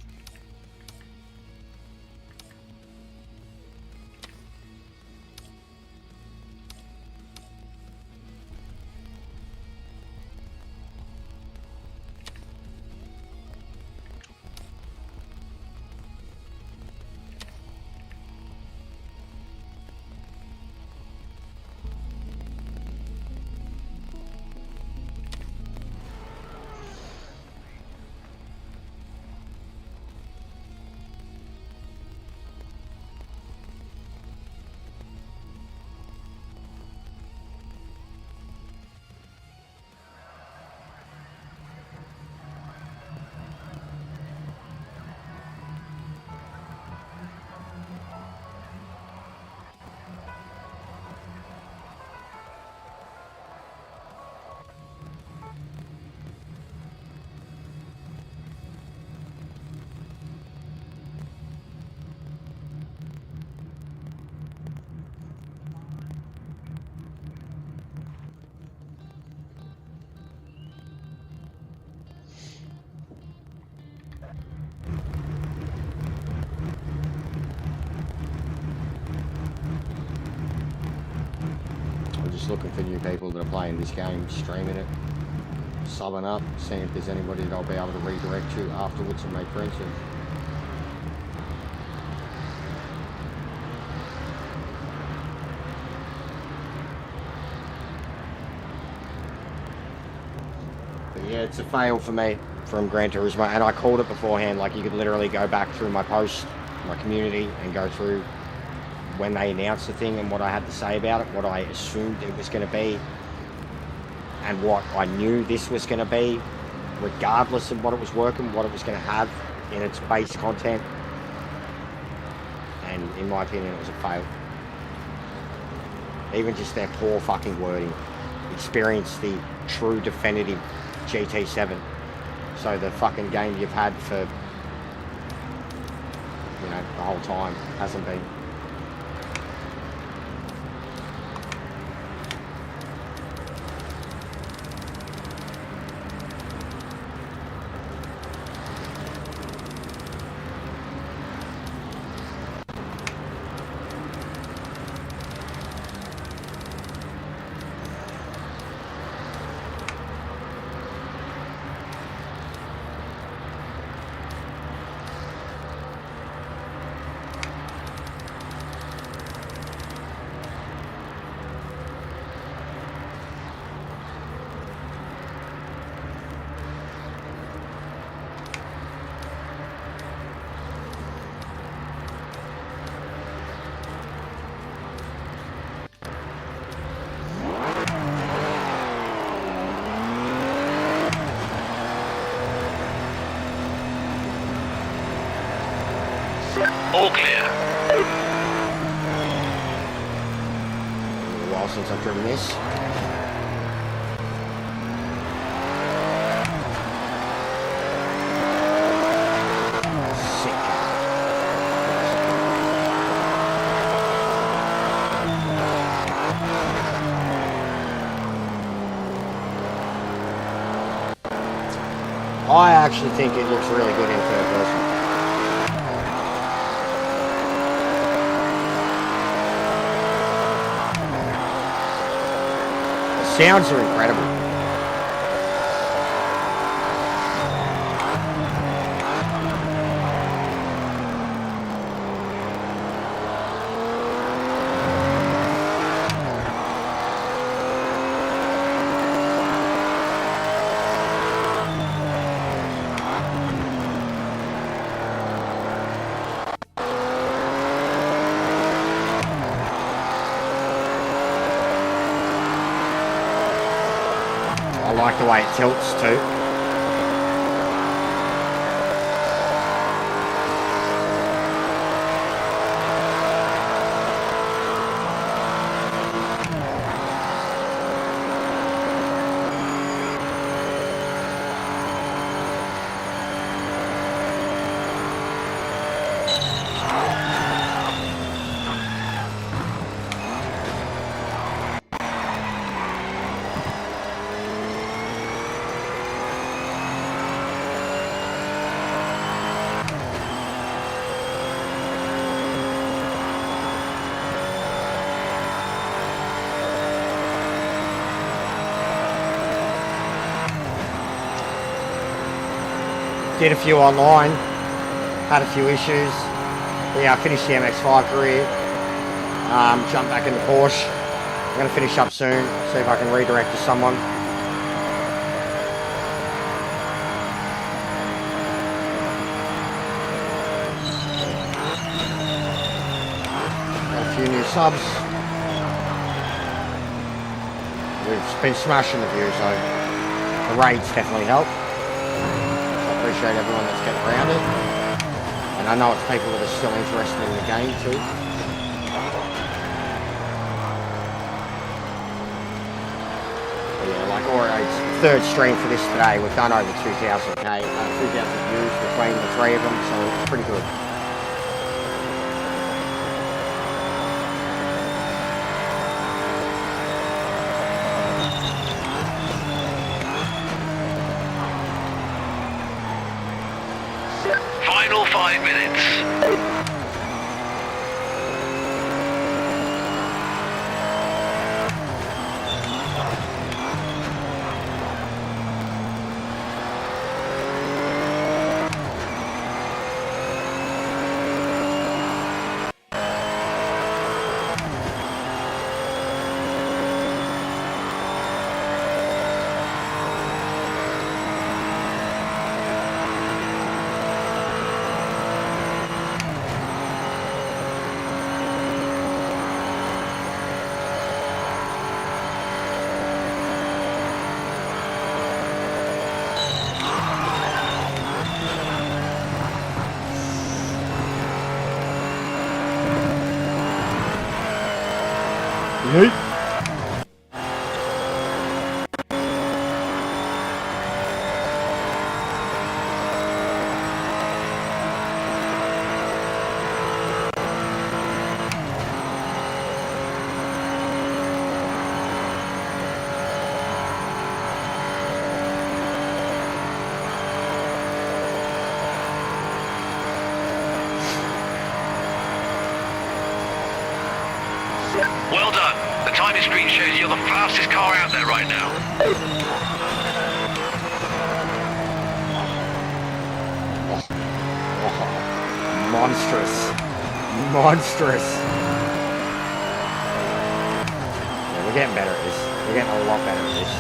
Looking for new people that are playing this game, streaming it, subbing up, seeing if there's anybody that I'll be able to redirect to afterwards and make friends with. But yeah, it's a fail for me from Gran Turismo, and I called it beforehand. Like, you could literally go back through my post, my community, and go through when they announced the thing and what I had to say about it, what I assumed it was going to be, and what I knew this was going to be, regardless of what it was working, what it was going to have in its base content. And in my opinion, it was a fail. Even just their poor fucking wording. Experience the true definitive GT7. So the fucking game you've had for, you know, the whole time hasn't been. All clear. A while since I've driven this. Sick. I actually think it looks really good in third person. Sounds are incredible. I like the way it tilts too. Did a few online, had a few issues. Yeah, I finished the MX-5 career, jumped back into Porsche. I'm going to finish up soon, see if I can redirect to someone. Got a few new subs. We've been smashing the views though. The raids definitely help. Appreciate everyone that's getting around it, and I know it's people that are still interested in the game too. But yeah, like it's third stream for this today. We've done over 2,000 views between the three of them, so it's pretty good. Final 5 minutes. Yeet. Well done. The timing screen shows you're the fastest car out there right now. Monstrous. Monstrous. Yeah, we're getting better at this. We're getting a lot better at this.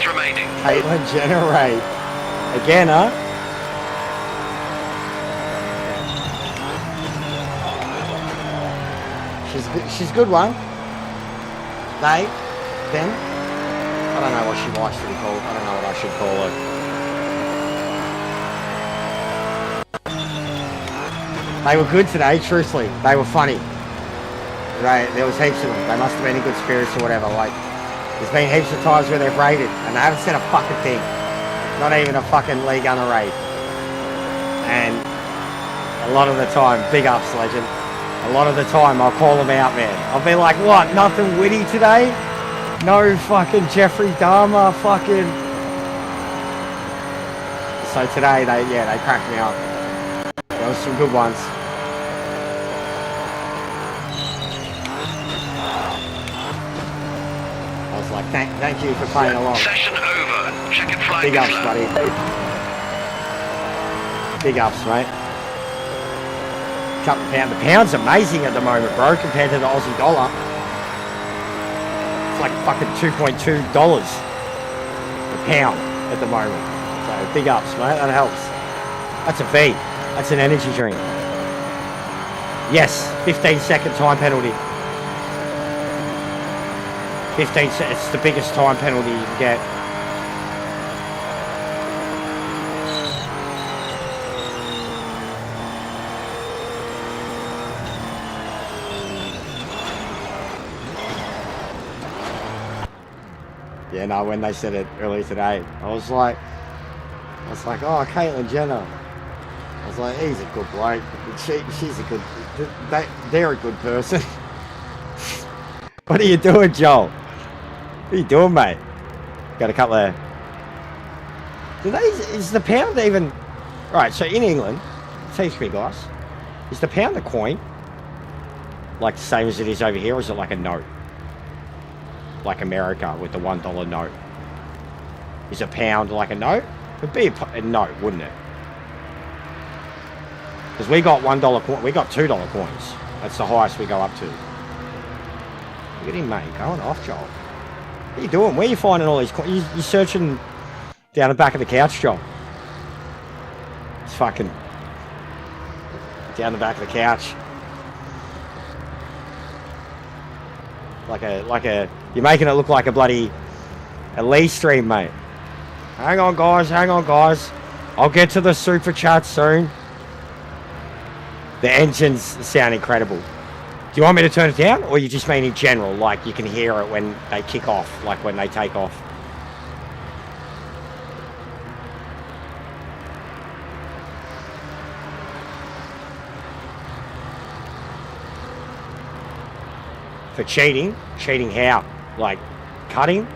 Remaining. Caitlin Generate. Again, huh? She's a good one. They, them. I don't know what she likes to be called. I don't know what I should call her. They were good today, truthfully. They were funny. There was heaps of them. They must have been in good spirits or whatever. Like, there's been heaps of times where they've raided and they haven't said a fucking thing. Not even a fucking league under raid. And a lot of the time, big ups, legend. A lot of the time I'll call them out, man. I'll be like, what, nothing witty today? No fucking Jeffrey Dahmer fucking... So today, they cracked me up. There was some good ones. I was like, thank you for playing along. Session over. Check it flying. Big ups, buddy. Big ups, mate. Couple of pounds. The pound's amazing at the moment, bro, compared to the Aussie dollar. It's like fucking $2.2 a pound at the moment. So big ups, mate. That helps. That's a V. That's an energy drink. Yes, 15-second time penalty. 15 seconds. It's the biggest time penalty you can get. Yeah, no, when they said it earlier today, I was like, oh, Caitlyn Jenner. I was like, he's a good bloke. She's a good... They're a good person. What are you doing, Joel? What are you doing, mate? Got a couple of... Is the pound even... Right, so in England, T3 guys, is the pound a coin? Like the same as it is over here, or is it like a note? Like America with the $1 note. Is a pound like a note? It'd be a note, wouldn't it? Because we got $1 coin, we got $2 coins. That's the highest we go up to. Look at him, mate, going off, Joel. What are you doing? Where are you finding all these coins? You're searching down the back of the couch, Joel. It's fucking down the back of the couch. Like a, you're making it look like a bloody Lee stream, mate. Hang on, guys. I'll get to the super chat soon. The engines sound incredible. Do you want me to turn it down, or you just mean in general, like you can hear it when they kick off, like when they take off? For cheating how? Like cutting?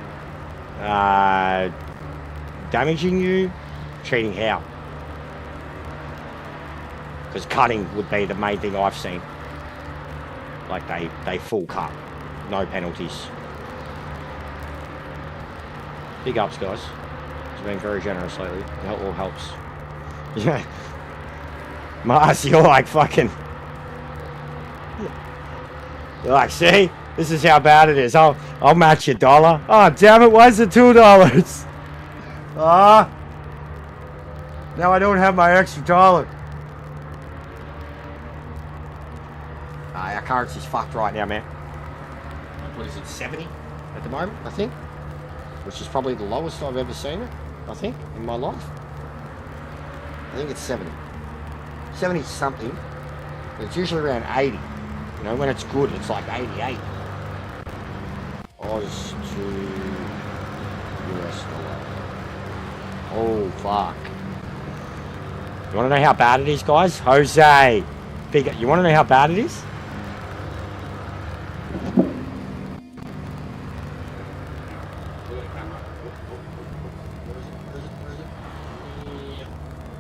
Damaging you? Cheating how? Because cutting would be the main thing I've seen. Like they full cut. No penalties. Big ups, guys. He's been very generous lately. That all helps. Yeah. Mars, you're like fucking... You're like, see? This is how bad it is. I'll match your $1. Oh, damn it. Why is it $2? Ah. Now I don't have my extra $1. Our currency's fucked right now, man. What is it, 70 at the moment, I think? Which is probably the lowest I've ever seen it, I think, in my life. I think it's 70. 70 something. But it's usually around 80. You know, when it's good, it's like 88. Oz to US dollar. Oh, fuck. You want to know how bad it is, guys? Jose! You want to know how bad it is?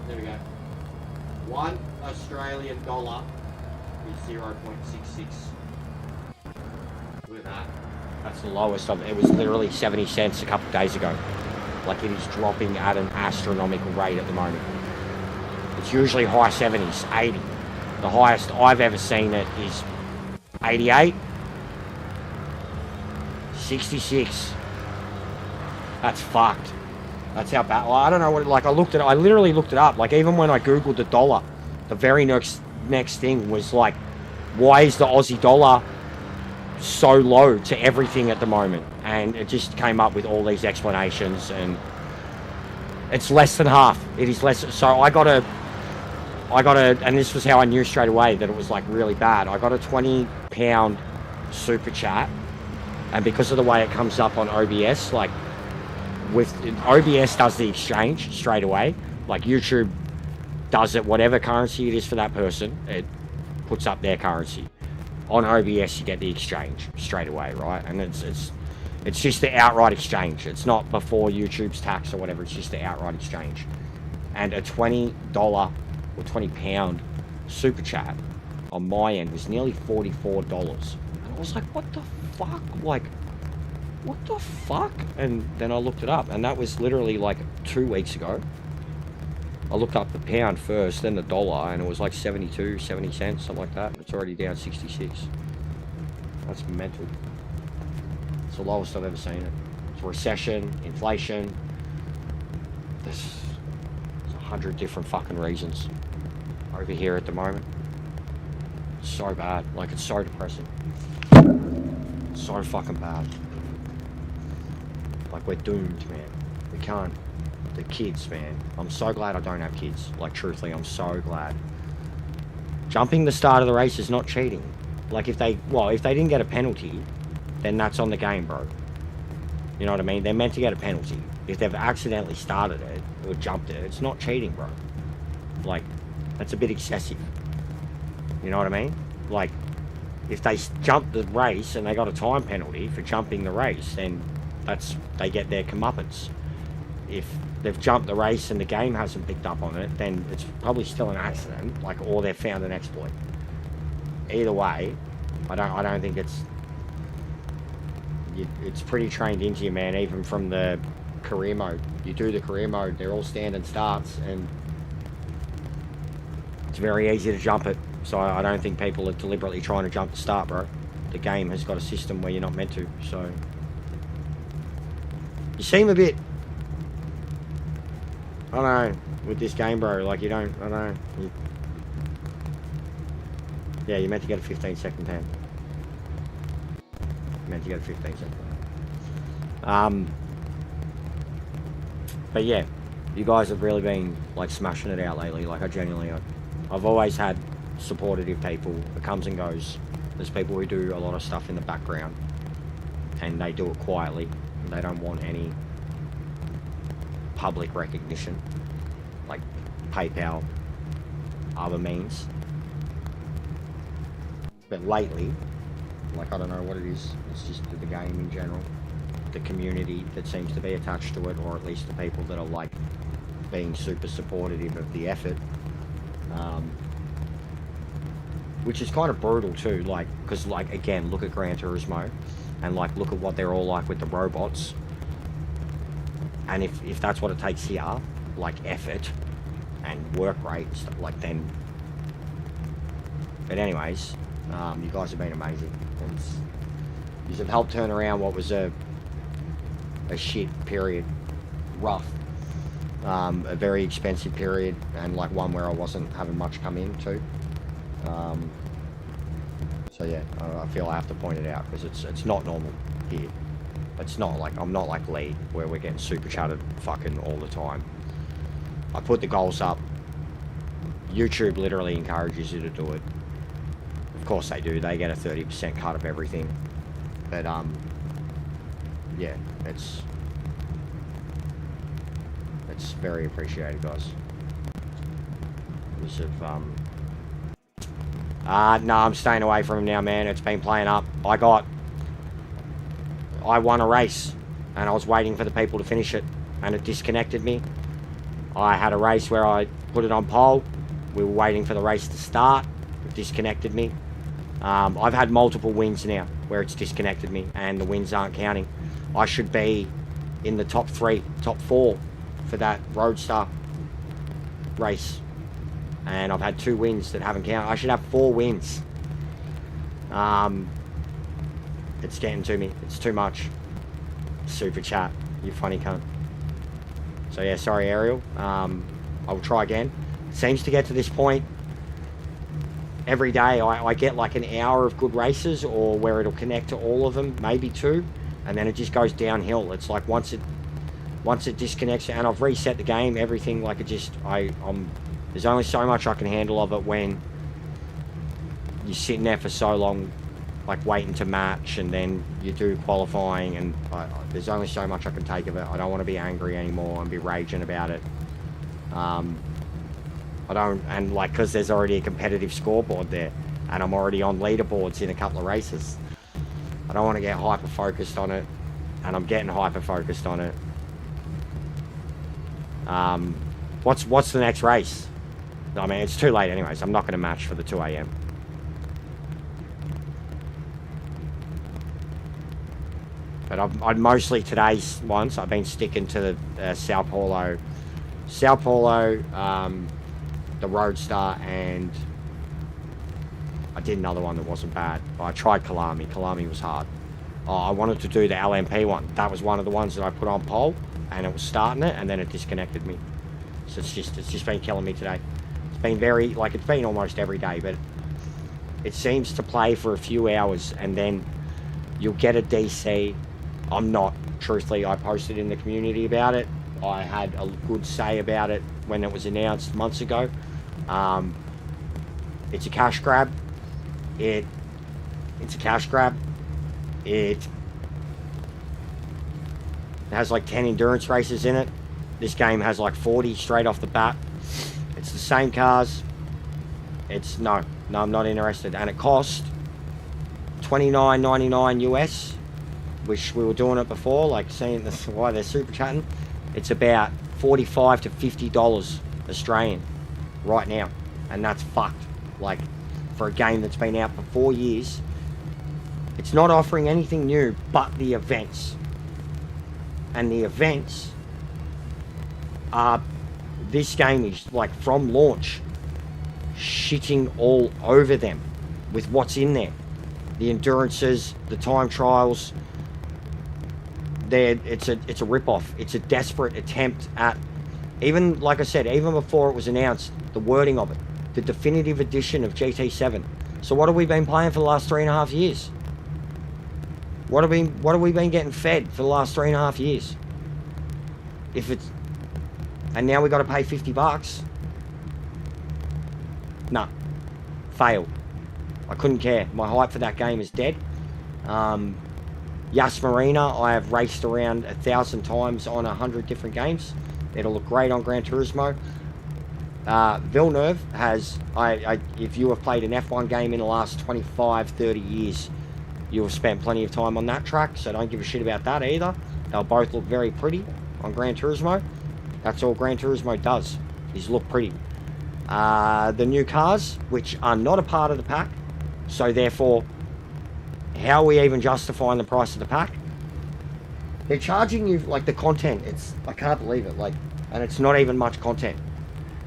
There we go. $1 Australian dollar is 0.66. Look at that. That's the lowest of it. It was literally 70 cents a couple of days ago. Like, it is dropping at an astronomical rate at the moment. It's usually high 70s, 80. The highest I've ever seen it is 88. 66. That's fucked. That's how bad. Well, I don't know what. Like, I literally looked it up. Like, even when I googled the dollar, the very next thing was like, why is the Aussie dollar so low to everything at the moment? And it just came up with all these explanations, and it's less than half. It is less. So I got a, and this was how I knew straight away that it was like really bad. I got a £20 super chat, and because of the way it comes up on OBS, like with OBS does the exchange straight away. Like YouTube does it, whatever currency it is for that person, it puts up their currency. On OBS, you get the exchange straight away, right? And it's just the outright exchange. It's not before YouTube's tax or whatever. It's just the outright exchange. And a $20 or £20 super chat on my end was nearly $44. And I was like, what the fuck? Like, what the fuck? And then I looked it up, and that was literally like 2 weeks ago. I looked up the pound first, then the dollar, and it was like 72, 70 cents, something like that. It's already down 66. That's mental. It's the lowest I've ever seen it. It's recession, inflation. There's 100 different fucking reasons over here at the moment. It's so bad. Like, it's so depressing. It's so fucking bad. Like, we're doomed, man. We can't. The kids, man. I'm so glad I don't have kids. Like, truthfully, I'm so glad. Jumping the start of the race is not cheating. Like, if they didn't get a penalty, then that's on the game, bro. You know what I mean? They're meant to get a penalty. If they've accidentally started it or jumped it, it's not cheating, bro. Like, That's a bit excessive. You know what I mean? Like, if they jump the race and they got a time penalty for jumping the race, then they get their comeuppance. If they've jumped the race and the game hasn't picked up on it, then it's probably still an accident, like, or they've found an exploit. Either way, I don't think it's pretty trained into you, man. Even from the career mode, you do the career mode, they're all standard starts, and it's very easy to jump it. So I don't think people are deliberately trying to jump the start, bro. The game has got a system where you're not meant to. So you seem a bit, I don't know, with this game, bro. Like, you don't, I don't know. Yeah, you're meant to get a 15-second time. You're meant to get a 15-second time. But yeah, you guys have really been, like, smashing it out lately. Like, I genuinely, I've always had supportive people. It comes and goes. There's people who do a lot of stuff in the background, and they do it quietly. They don't want any public recognition, like PayPal, other means. But lately, like, I don't know what it is. It's just the game in general, the community that seems to be attached to it, or at least the people that are, like, being super supportive of the effort. Which is kind of brutal too, like, because, like, again, look at Gran Turismo, and, like, look at what they're all like with the robots. And if that's what it takes here, like, effort and work rate and stuff, like, then. But anyways, you guys have been amazing. You have helped turn around what was a shit period, rough, a very expensive period, and, like, one where I wasn't having much come in too. So yeah, I feel I have to point it out, because it's not normal here. It's not like, I'm not like Lee, where we're getting super chatted fucking all the time. I put the goals up. YouTube literally encourages you to do it. Of course they do. They get a 30% cut of everything. But yeah, it's very appreciated, guys. Because of no, I'm staying away from him now, man. It's been playing up. I won a race, and I was waiting for the people to finish it, and it disconnected me. I had a race where I put it on pole. We were waiting for the race to start. It disconnected me. I've had multiple wins now where it's disconnected me, and the wins aren't counting. I should be in the top 3, top 4 for that Roadstar race. And I've had 2 wins that haven't counted. I should have 4 wins. It's getting to me. It's too much. Super chat, you funny cunt. So yeah, sorry, Ariel. I'll try again. Seems to get to this point every day. I get like an hour of good races, or where it'll connect to all of them, maybe 2, and then it just goes downhill. It's like once it disconnects, and I've reset the game, everything, like, it just, there's only so much I can handle of it when you're sitting there for so long, like, waiting to match, and then you do qualifying, and there's only so much I can take of it. I don't want to be angry anymore and be raging about it. I don't, and, like, because there's already a competitive scoreboard there, and I'm already on leaderboards in a couple of races. I don't want to get hyper-focused on it, and I'm getting hyper-focused on it. What's the next race? I mean, it's too late anyways. I'm not going to match for the 2 AM. But I've mostly today's ones, I've been sticking to the Sao Paulo, the Roadstar, and I did another one that wasn't bad. I tried Kalami. Kalami was hard. I wanted to do the LMP one. That was one of the ones that I put on pole, and it was starting it, and then it disconnected me. So it's just been killing me today. It's been very, like, it's been almost every day, but it seems to play for a few hours, and then you'll get a DC. I'm not, truthfully, I posted in the community about it. I had a good say about it when it was announced months ago. It's a cash grab. It's a cash grab. It has like 10 endurance races in it. This game has like 40 straight off the bat. It's the same cars. It's no, I'm not interested. And it cost $29.99 US, which we were doing it before, like seeing this, why they're super chatting. It's about $45 to $50 Australian right now, and that's fucked. Like, for a game that's been out for 4 years, it's not offering anything new but the events. And the events are, this game is like from launch shitting all over them with what's in there. The endurances, the time trials, it's a rip-off. It's a desperate attempt at, even like I said, even before it was announced, the wording of it, the definitive edition of GT7. So what have we been playing for the last 3.5 years? What have we been getting fed for the last 3.5 years? If it's, and now we got to pay $50. Nah, failed. I couldn't care. My hype for that game is dead. Yas Marina, I have raced around 1,000 times on 100 different games. It'll look great on Gran Turismo. Villeneuve has, if you have played an F1 game in the last 25, 30 years, you have spent plenty of time on that track, so don't give a shit about that either. They'll both look very pretty on Gran Turismo. That's all Gran Turismo does, is look pretty. The new cars, which are not a part of the pack, so therefore, how are we even justifying the price of the pack? They're charging you, like, the content, I can't believe it, like, and it's not even much content.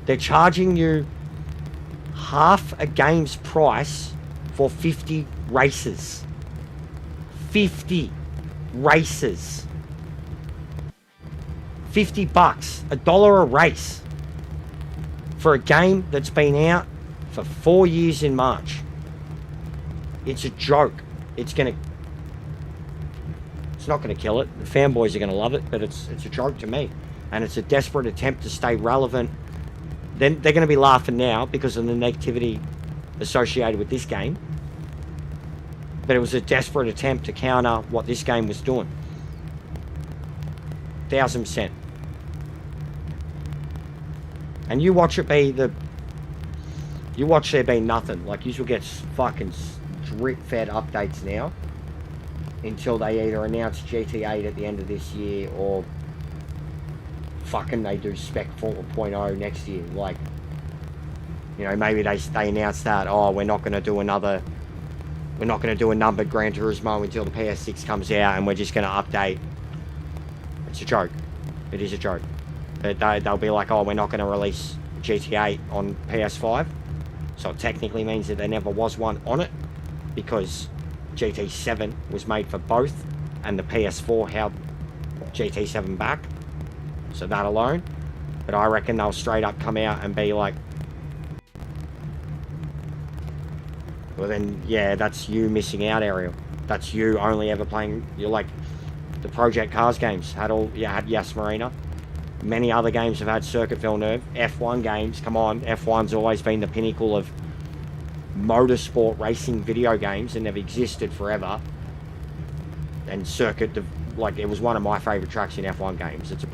They're charging you half a game's price for 50 races. 50 races. $50, $1 a race. For a game that's been out for 4 years in March. It's a joke. It's not gonna kill it. The fanboys are gonna love it, but it's a joke to me. And it's a desperate attempt to stay relevant. Then they're gonna be laughing now because of the negativity associated with this game. But it was a desperate attempt to counter what this game was doing. 1000%. And you watch it be you watch there be nothing. Like, you will get fucking drip-fed updates now until they either announce GT8 at the end of this year or fucking they do Spec 4.0 next year. Like, you know, maybe they announce that, oh, we're not going to do a numbered Gran Turismo until the PS6 comes out, and we're just going to update. It's a joke. It is a joke. They'll be like, oh, we're not going to release GT8 on PS5. So it technically means that there never was one on it, because GT7 was made for both, and the PS4 held GT7 back. So that alone. But I reckon they'll straight up come out and be like, well then, yeah, that's you missing out, Ariel. That's you only ever playing, you're like, the Project Cars games had Yas Marina. Many other games have had Circuit Villeneuve. F1 games, come on, F1's always been the pinnacle of motorsport racing video games, and they've existed forever. And Circuit, like, it was one of my favourite tracks in F1 games. It's a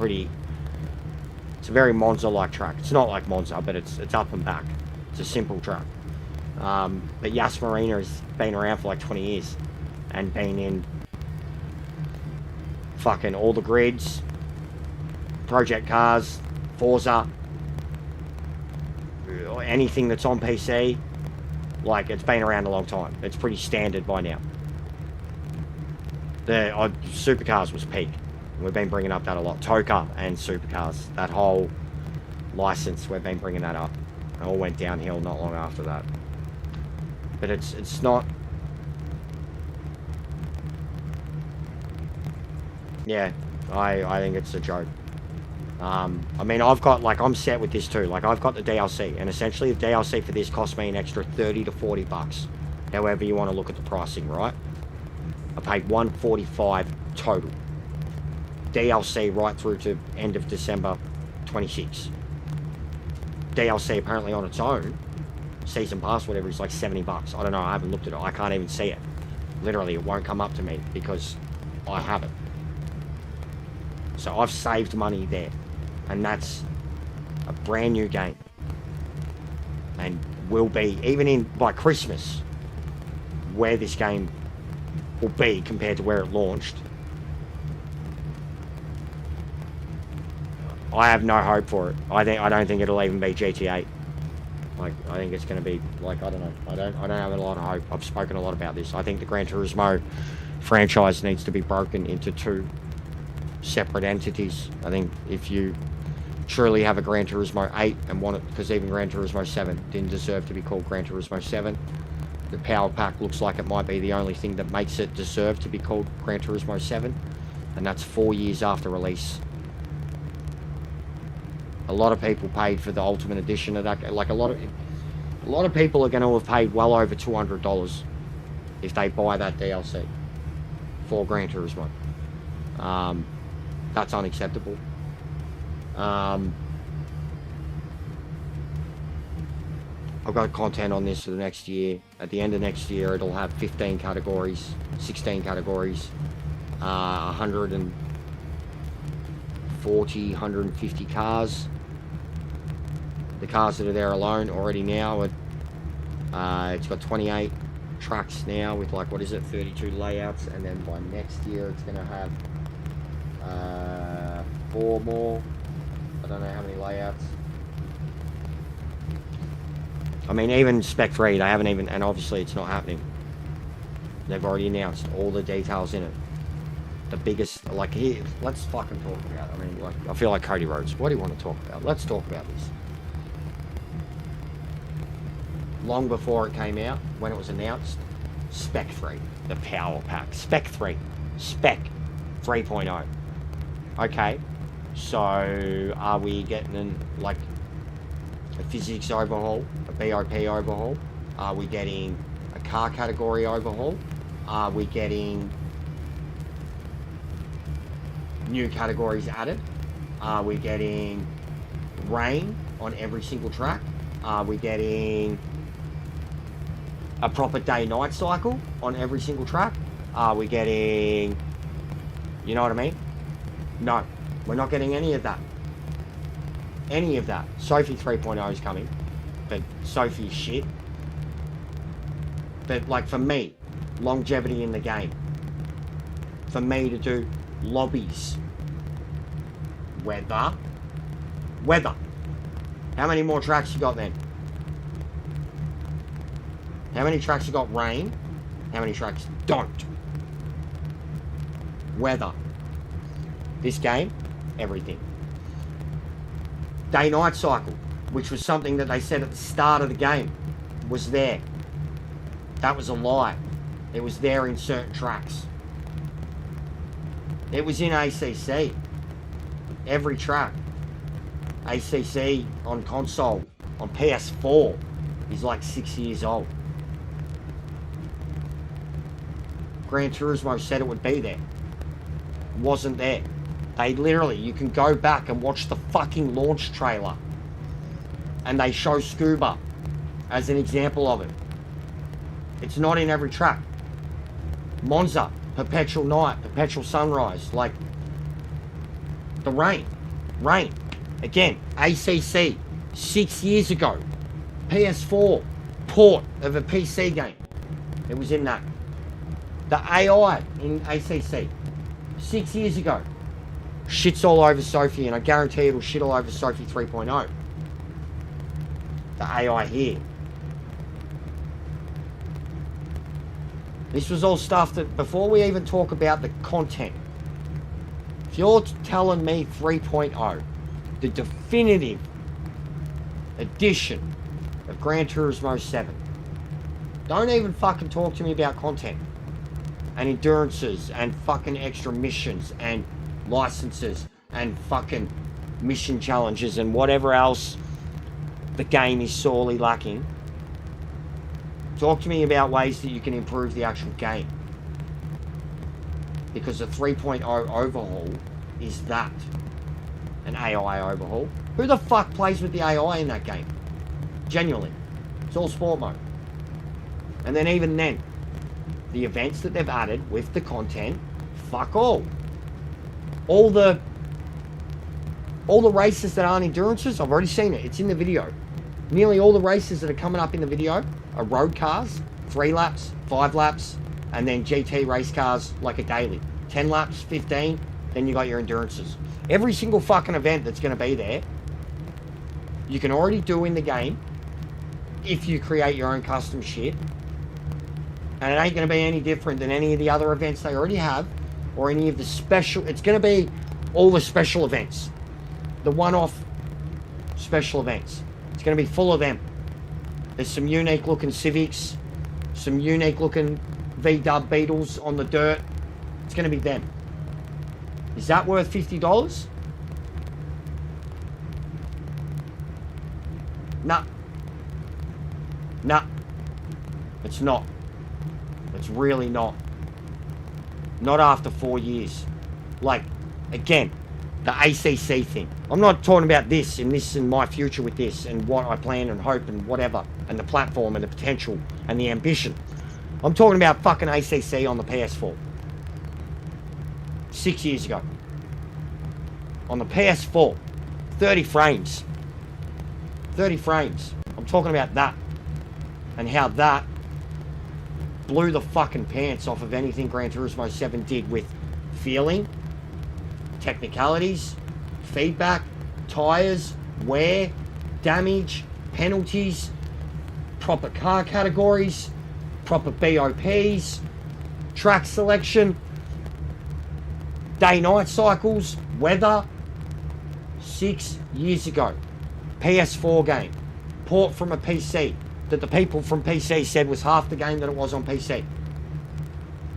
very Monza-like track. It's not like Monza, but it's up and back. It's a simple track. But Yas Marina has been around for like 20 years and been in fucking all the grids, Project Cars, Forza, anything that's on PC. Like, it's been around a long time. It's pretty standard by now. The Supercars was peak. We've been bringing up that a lot. Toka and Supercars, that whole license, we've been bringing that up. It all went downhill not long after that. But it's not. Yeah, I think it's a joke. I mean, I'm set with this too. Like, I've got the DLC, and essentially the DLC for this cost me an extra $30 to $40. However you want to look at the pricing, right? I paid $145 total. DLC right through to end of December 26. DLC apparently on its own, season pass, whatever, is like $70. I don't know, I haven't looked at it. I can't even see it. Literally, it won't come up to me because I have it. So I've saved money there. And that's a brand new game. And will be, even in by Christmas, where this game will be compared to where it launched. I have no hope for it. I don't think it'll even be GTA. Like, I think it's going to be, like, I don't know. I don't have a lot of hope. I've spoken a lot about this. I think the Gran Turismo franchise needs to be broken into 2 separate entities. I think if you truly have a Gran Turismo 8 and want it, because even Gran Turismo 7 didn't deserve to be called Gran Turismo 7. The Power Pack looks like it might be the only thing that makes it deserve to be called Gran Turismo 7. And that's 4 years after release. A lot of people paid for the Ultimate Edition of that. Like, a lot of people are going to have paid well over $200 if they buy that DLC for Gran Turismo. That's unacceptable. I've got content on this for the next year. At the end of next year, it'll have 15 categories, 16 categories, 140, 150 cars. The cars that are there alone already now, it's got 28 tracks now with, like, what is it, 32 layouts, and then by next year it's going to have 4 more. I don't know how many layouts. I mean, even Spec 3, they haven't even, and obviously it's not happening. They've already announced all the details in it. The biggest, like, here, let's fucking talk about it. I mean, like, I feel like Cody Rhodes. What do you want to talk about? Let's talk about this. Long before it came out, when it was announced, Spec 3, the Power Pack. Spec 3. Spec 3.0. Okay, so are we getting like a physics overhaul, a BOP overhaul? Are we getting a car category overhaul? Are we getting new categories added? Are we getting rain on every single track? Are we getting a proper day-night cycle on every single track? Are we getting, you know what I mean? No, we're not getting any of that. Any of that. Sophie 3.0 is coming, but Sophie's shit. But, like, for me, longevity in the game. For me to do lobbies. Weather. How many more tracks you got then? How many tracks you got rain? How many tracks don't? Weather. This game, everything. Day-night cycle, which was something that they said at the start of the game, was there. That was a lie. It was there in certain tracks. It was in ACC. Every track. ACC on console, on PS4, is like 6 years old. Gran Turismo said it would be there. Wasn't there. They literally, you can go back and watch the fucking launch trailer. And they show Scuba as an example of it. It's not in every track. Monza, Perpetual Night, Perpetual Sunrise, like the rain. Again, ACC, 6 years ago. PS4, port of a PC game. It was in that. The AI in ACC, 6 years ago. Shits all over Sophie, and I guarantee it'll shit all over Sophie 3.0. The AI here. This was all stuff that, before we even talk about the content, if you're telling me 3.0, the definitive edition of Gran Turismo 7, don't even fucking talk to me about content and endurances and fucking extra missions and licenses and fucking mission challenges and whatever else the game is sorely lacking. Talk to me about ways that you can improve the actual game, because the 3.0 overhaul is that, an AI overhaul. Who the fuck plays with the AI in that game? Genuinely, it's all sport mode. And then even then, the events that they've added with the content, fuck all. All the races that aren't endurances, I've already seen it. It's in the video. Nearly all the races that are coming up in the video are road cars, 3 laps, 5 laps, and then GT race cars like a daily. 10 laps, 15, then you got your endurances. Every single fucking event that's going to be there, you can already do in the game if you create your own custom shit. And it ain't going to be any different than any of the other events they already have, or any of the special. It's going to be all the special events, the one-off special events. It's going to be full of them. There's some unique looking Civics, some unique looking V-dub Beetles on the dirt. It's going to be them. Is that worth $50? Nah. Nah. It's not. It's really not. Not after 4 years. Like, again, the ACC thing. I'm not talking about this and my future with this and what I plan and hope and whatever, and the platform and the potential and the ambition. I'm talking about fucking ACC on the PS4. 6 years ago. On the PS4. 30 frames. 30 frames. I'm talking about that. And how that blew the fucking pants off of anything Gran Turismo 7 did with feeling, technicalities, feedback, tyres, wear, damage, penalties, proper car categories, proper BOPs, track selection, day-night cycles, weather. 6 years ago. PS4 game. Port from a PC that the people from PC said was half the game that it was on PC.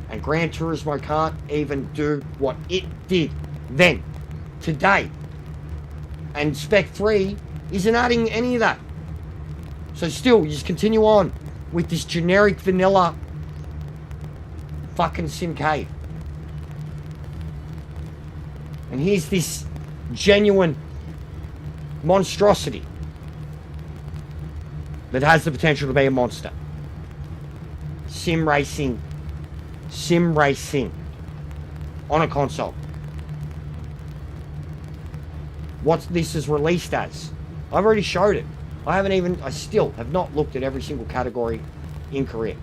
And Gran Turismo can't even do what it did then, today. And Spec 3 isn't adding any of that. So still, you just continue on with this generic vanilla fucking sim cave. And here's this genuine monstrosity that has the potential to be a monster. Sim racing on a console. What this is released as. I've already showed it. I still have not looked at every single category in Korea.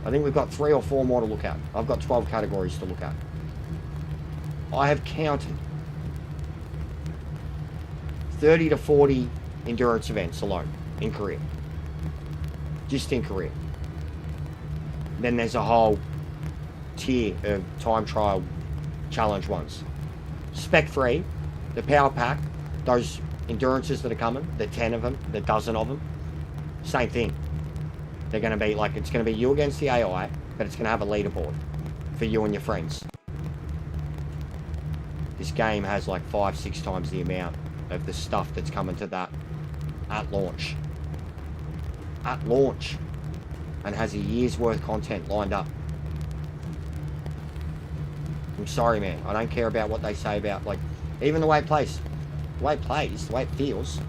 I think we've got 3 or 4 more to look at. I've got 12 categories to look at. I have counted 30 to 40 endurance events alone in Korea. Just in Korea. Then there's a whole tier of time trial challenge ones. Spec 3, the power pack, those endurances that are coming, the 10 of them, the dozen of them, same thing. They're going to be like, it's going to be you against the AI, but it's going to have a leaderboard for you and your friends. This game has like 5-6 times the amount of the stuff that's coming to that at launch. At launch. And has a year's worth of content lined up. I'm sorry, man. I don't care about what they say about, like, even the way it plays. The way it plays, the way it feels.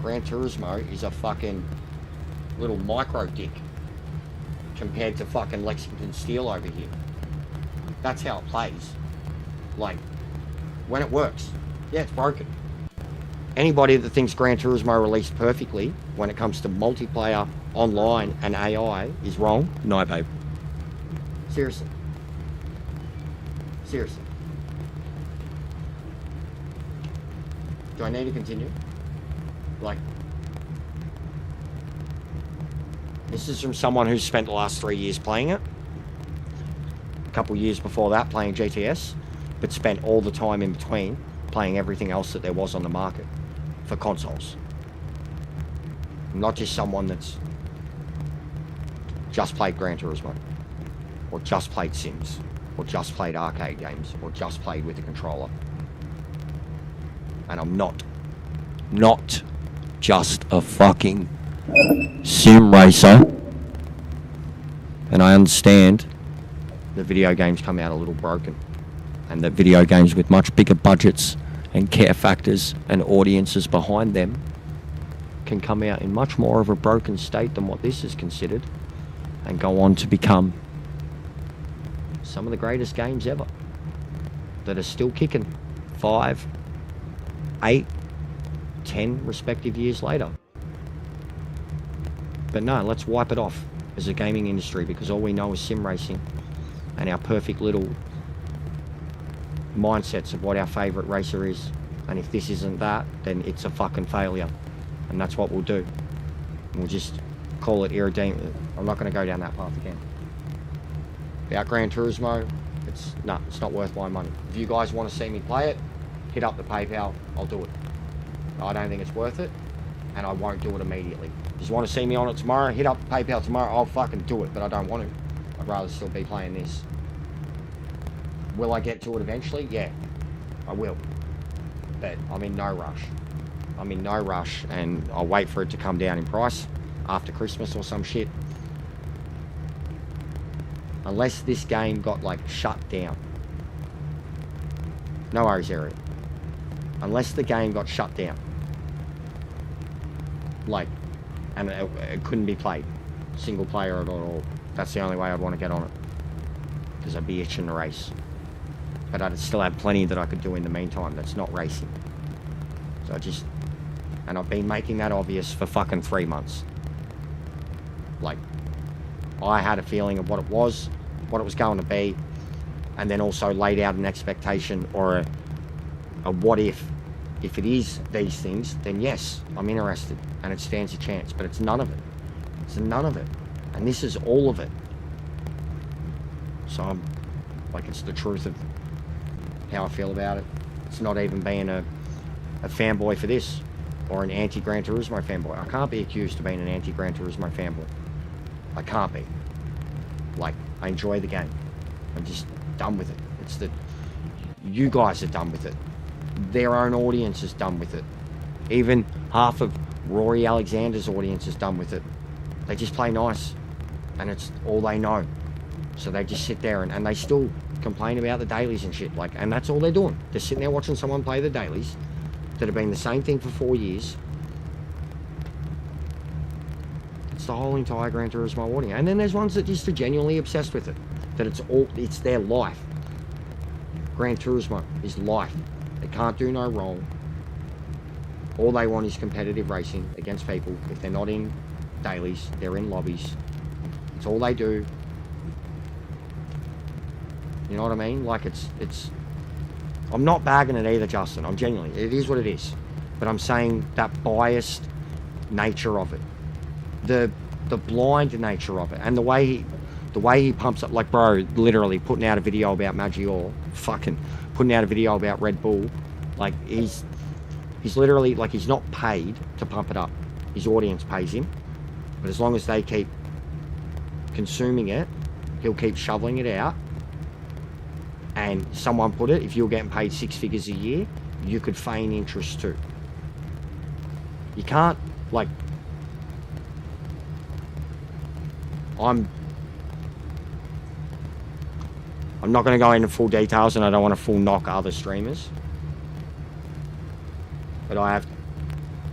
Gran Turismo is a fucking little micro dick compared to fucking Lexington Steel over here. That's how it plays. Like, when it works. Yeah, it's broken. Anybody that thinks Gran Turismo released perfectly when it comes to multiplayer, online, and AI is wrong. No, babe. Seriously. Seriously. Do I need to continue? Like, this is from someone who's spent the last 3 years playing it. A couple years before that playing GTS, but spent all the time in between playing everything else that there was on the market for consoles. Not just someone that's just played Gran Turismo, or just played Sims, or just played arcade games, or just played with a controller. And I'm not just a fucking sim racer. And I understand the video games come out a little broken, and that video games with much bigger budgets and care factors and audiences behind them can come out in much more of a broken state than what this is considered, and go on to become some of the greatest games ever that are still kicking 5, 8, 10 respective years later. But no, let's wipe it off as a gaming industry, because all we know is sim racing and our perfect little mindsets of what our favourite racer is. And if this isn't that, then it's a fucking failure. And that's what we'll do. We'll just call it irredeemable. I'm not going to go down that path again. About Gran Turismo, it's not worth my money. If you guys want to see me play it, hit up the PayPal, I'll do it. I don't think it's worth it, and I won't do it immediately. If you want to see me on it tomorrow, hit up the PayPal tomorrow, I'll fucking do it, but I don't want to. I'd rather still be playing this. Will I get to it eventually? Yeah, I will. But I'm in no rush. I'm in no rush, and I'll wait for it to come down in price after Christmas or some shit. Unless this game got, like, shut down. No worries, Ariel. Unless the game got shut down. Like, and it couldn't be played. Single player at all. That's the only way I'd want to get on it. Because I'd be itching to race. But I'd still have plenty that I could do in the meantime that's not racing. So and I've been making that obvious for fucking 3 months. Like, I had a feeling of what it was going to be, and then also laid out an expectation or a what if it is these things, then yes, I'm interested, and it stands a chance, but it's none of it. It's none of it. And this is all of it. So I'm, like, it's the truth of how I feel about it. It's not even being a fanboy for this, or an anti-Gran Turismo fanboy. I can't be accused of being an anti-Gran Turismo fanboy. I can't be. Like, I enjoy the game. I'm just done with it. It's that you guys are done with it. Their own audience is done with it. Even half of Rory Alexander's audience is done with it. They just play nice, and it's all they know. So they just sit there and they still complain about the dailies and shit. Like, and that's all they're doing. They're sitting there watching someone play the dailies that have been the same thing for 4 years. It's the whole entire Gran Turismo audience. And then there's ones that just are genuinely obsessed with it. That it's their life. Gran Turismo is life. They can't do no wrong. All they want is competitive racing against people. If they're not in dailies, they're in lobbies. It's all they do. You know what I mean? Like, it's I'm not bagging it either, Justin. I'm genuinely, it is what it is. But I'm saying that biased nature of it. The blind nature of it. And the way he pumps up, like, bro, literally putting out a video about Maggior, fucking putting out a video about Red Bull. Like, he's literally, like, he's not paid to pump it up. His audience pays him. But as long as they keep consuming it, he'll keep shoveling it out. And someone put it, if you're getting paid 6 figures a year, you could feign interest too. You can't, like, I'm not going to go into full details, and I don't want to full knock other streamers. But I have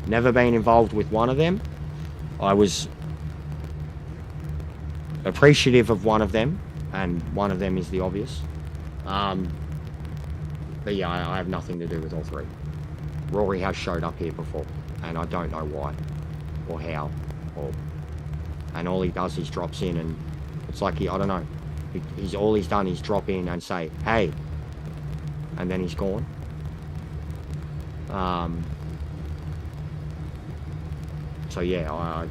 never been involved with one of them. I was appreciative of one of them, and one of them is the obvious. But yeah, I have nothing to do with all three. Rory has showed up here before, and I don't know why, or how, and all he does is drops in, and it's like I don't know. All he's done is drop in and say, hey, and then he's gone. So yeah,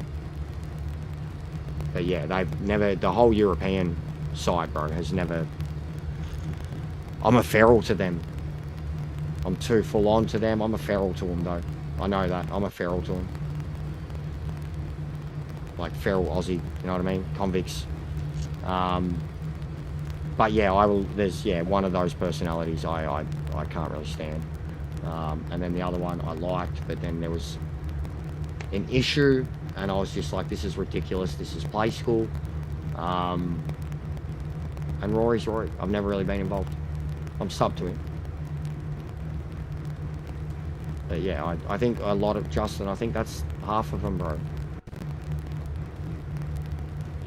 but yeah, they've never, the whole European side, bro, has never, I'm a feral to them. I'm too full on to them. I'm a feral to them, though. I know that. I'm a feral to them. Like, feral Aussie, you know what I mean? Convicts. But yeah, there's, yeah, one of those personalities I can't really stand. And then the other one I liked, but then there was an issue, and I was just like, this is ridiculous. This is play school. And Rory's Rory. I've never really been involved. I'm sub to him. But yeah, I think a lot of Justin, I think that's half of them, bro.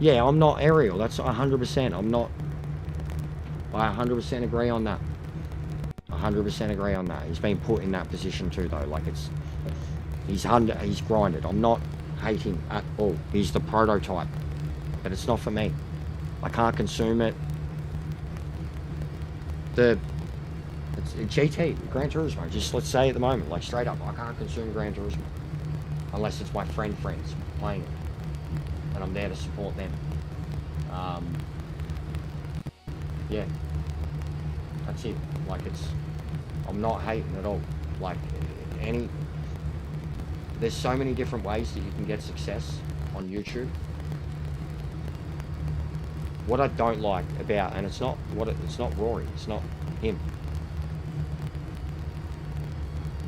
Yeah, I'm not Ariel. That's 100%. I'm not. I 100% agree on that. 100% agree on that. He's been put in that position too, though. Like, He's grinded. I'm not hating at all. He's the prototype. But it's not for me. I can't consume it. It's GT, Gran Turismo. Just let's say at the moment, like straight up, I can't consume Gran Turismo. Unless it's my friends playing it. And I'm there to support them. Yeah. That's it. Like I'm not hating at all. Like there's so many different ways that you can get success on YouTube. What I don't like about, and it's not Rory, it's not him.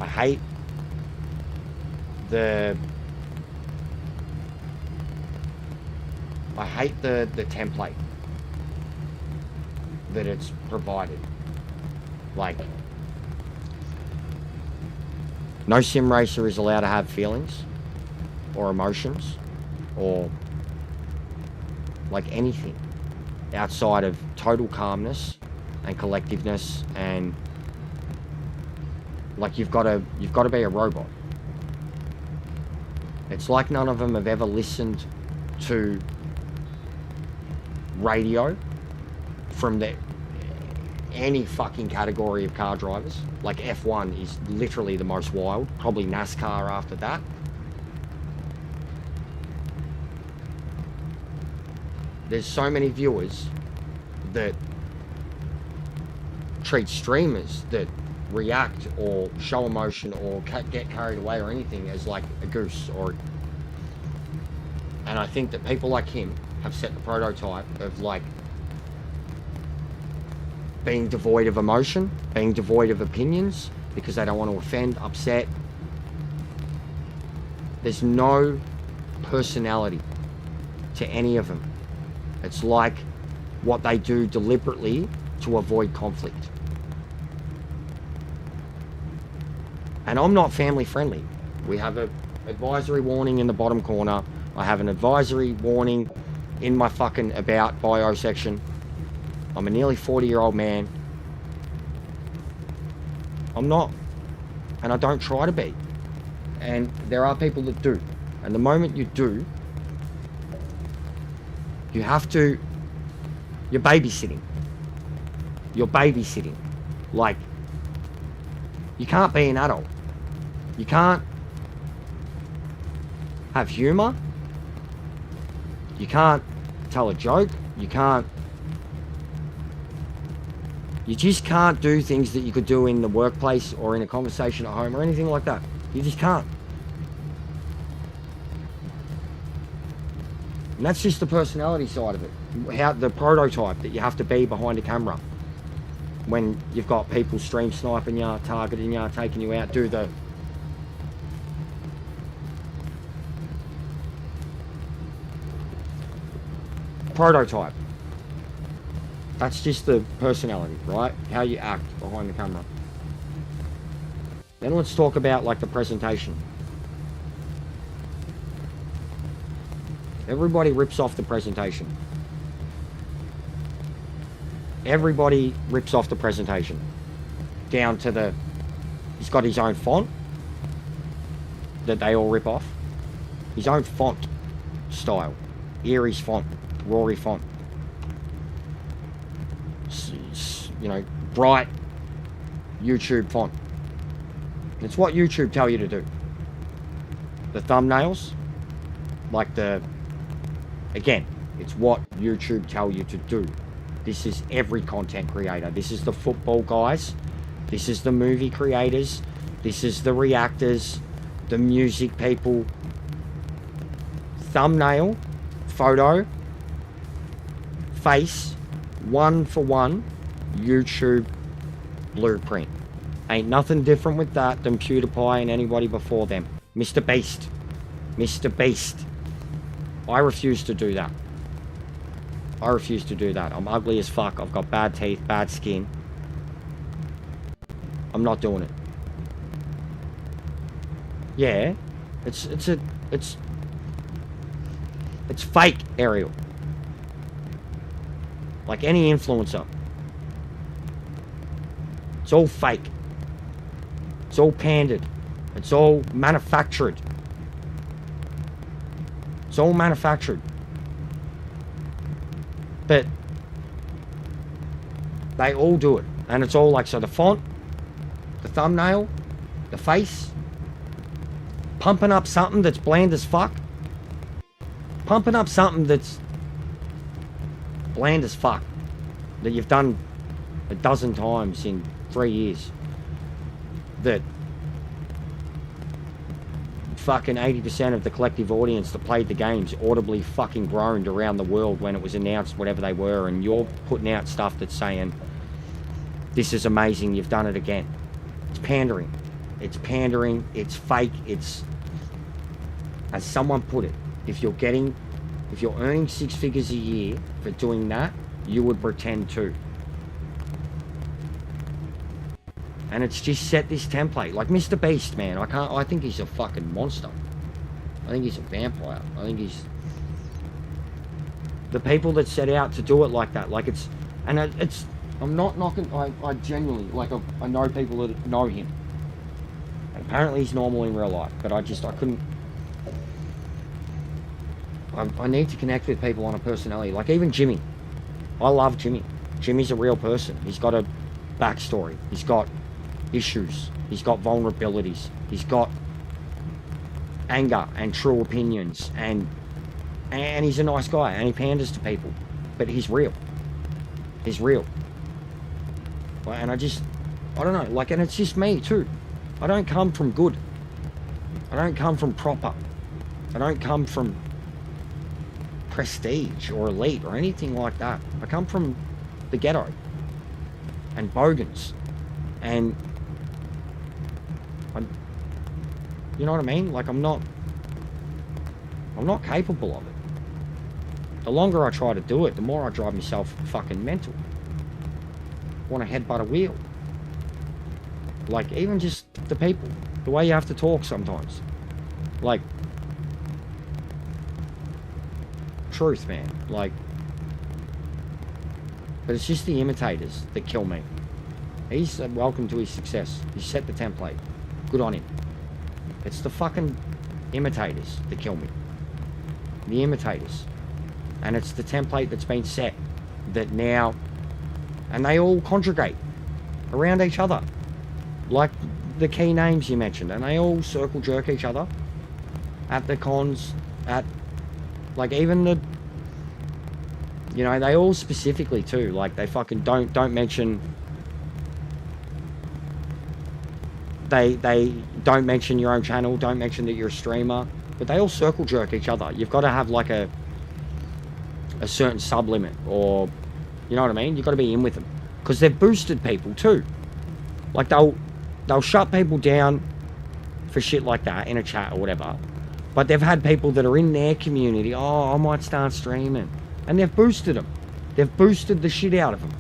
I hate the template that it's provided. Like, no sim racer is allowed to have feelings or emotions or like anything outside of total calmness and collectiveness, and like you've got to be a robot. It's like none of them have ever listened to radio from any fucking category of car drivers. Like F1 is literally the most wild, probably NASCAR after that. There's so many viewers that treat streamers that react or show emotion or get carried away or anything as like a goose and I think that people like him have set the prototype of like being devoid of emotion, being devoid of opinions because they don't want to offend, upset. There's no personality to any of them. It's like what they do deliberately to avoid conflict. And I'm not family friendly. We have an advisory warning in the bottom corner. I have an advisory warning in my fucking about bio section. I'm a nearly 40-year-old man. I'm not. And I don't try to be. And there are people that do. And the moment you do, you have to... You're babysitting. You're babysitting. Like, you can't be an adult. You can't have humor. You can't tell a joke. You just can't do things that you could do in the workplace or in a conversation at home or anything like that. You just can't. And that's just the personality side of it. How the prototype that you have to be behind a camera. When you've got people stream sniping you, targeting you, taking you out, do the... prototype. That's just the personality, right? How you act behind the camera. Then let's talk about like the presentation. Everybody rips off the presentation. Everybody rips off the presentation. Down to the... He's got his own font that they all rip off. His own font style. Erie's font. Rory font. You know, bright YouTube font. It's what YouTube tell you to do. The thumbnails, like again, it's what YouTube tell you to do. This is every content creator. This is the football guys. This is the movie creators. This is the reactors, the music people. Thumbnail, photo, face, one for one, YouTube blueprint. Ain't nothing different with that than PewDiePie and anybody before them. Mr. Beast. Mr. Beast. I refuse to do that. I refuse to do that. I'm ugly as fuck. I've got bad teeth, bad skin. I'm not doing it. Yeah. It's fake, Ariel. Like any influencer. It's all fake. It's all pandered. It's all manufactured. It's all manufactured. But they all do it. And it's all like, so the font, the thumbnail, the face, pumping up something that's bland as fuck. Pumping up something that's bland as fuck. That you've done a dozen times in 3 years. That fucking 80% of the collective audience that played the games audibly fucking groaned around the world when it was announced, whatever they were, and you're putting out stuff that's saying, this is amazing, you've done it again. It's pandering. It's pandering, it's fake, it's... As someone put it, if you're earning 6 figures a year for doing that, you would pretend too. And it's just set this template. Like Mr. Beast, man, I think he's a fucking monster. I think he's a vampire. I think he's... The people that set out to do it like that, like it's... And it's... I'm not knocking... I genuinely, like, I know people that know him. And apparently he's normal in real life, but I couldn't... I need to connect with people on a personality. Like even Jimmy. I love Jimmy. Jimmy's a real person. He's got a backstory. He's got issues. He's got vulnerabilities. He's got anger and true opinions. And he's a nice guy. And he panders to people. But he's real. He's real. And I don't know. Like, and it's just me too. I don't come from good. I don't come from proper. I don't come from prestige or elite or anything like that. I come from the ghetto and bogans, and you know what I mean? Like I'm not capable of it. The longer I try to do it, the more I drive myself fucking mental. I want to headbutt a wheel. Like even just the people, the way you have to talk sometimes, like truth, man. Like, but it's just the imitators that kill me. He's welcome to his success. He set the template. Good on him. It's the fucking imitators that kill me. The imitators. And it's the template that's been set that now, and they all conjugate around each other. Like the key names you mentioned, and they all circle jerk each other at the cons, at like even the, you know, they all specifically too, like they fucking don't mention, they don't mention your own channel, don't mention that you're a streamer, but they all circle jerk each other. You've got to have like a certain sub limit, or you know what I mean? You've got to be in with them because they've boosted people too. Like they'll shut people down for shit like that in a chat or whatever, but they've had people that are in their community, oh, I might start streaming, and they've boosted them. They've boosted the shit out of them,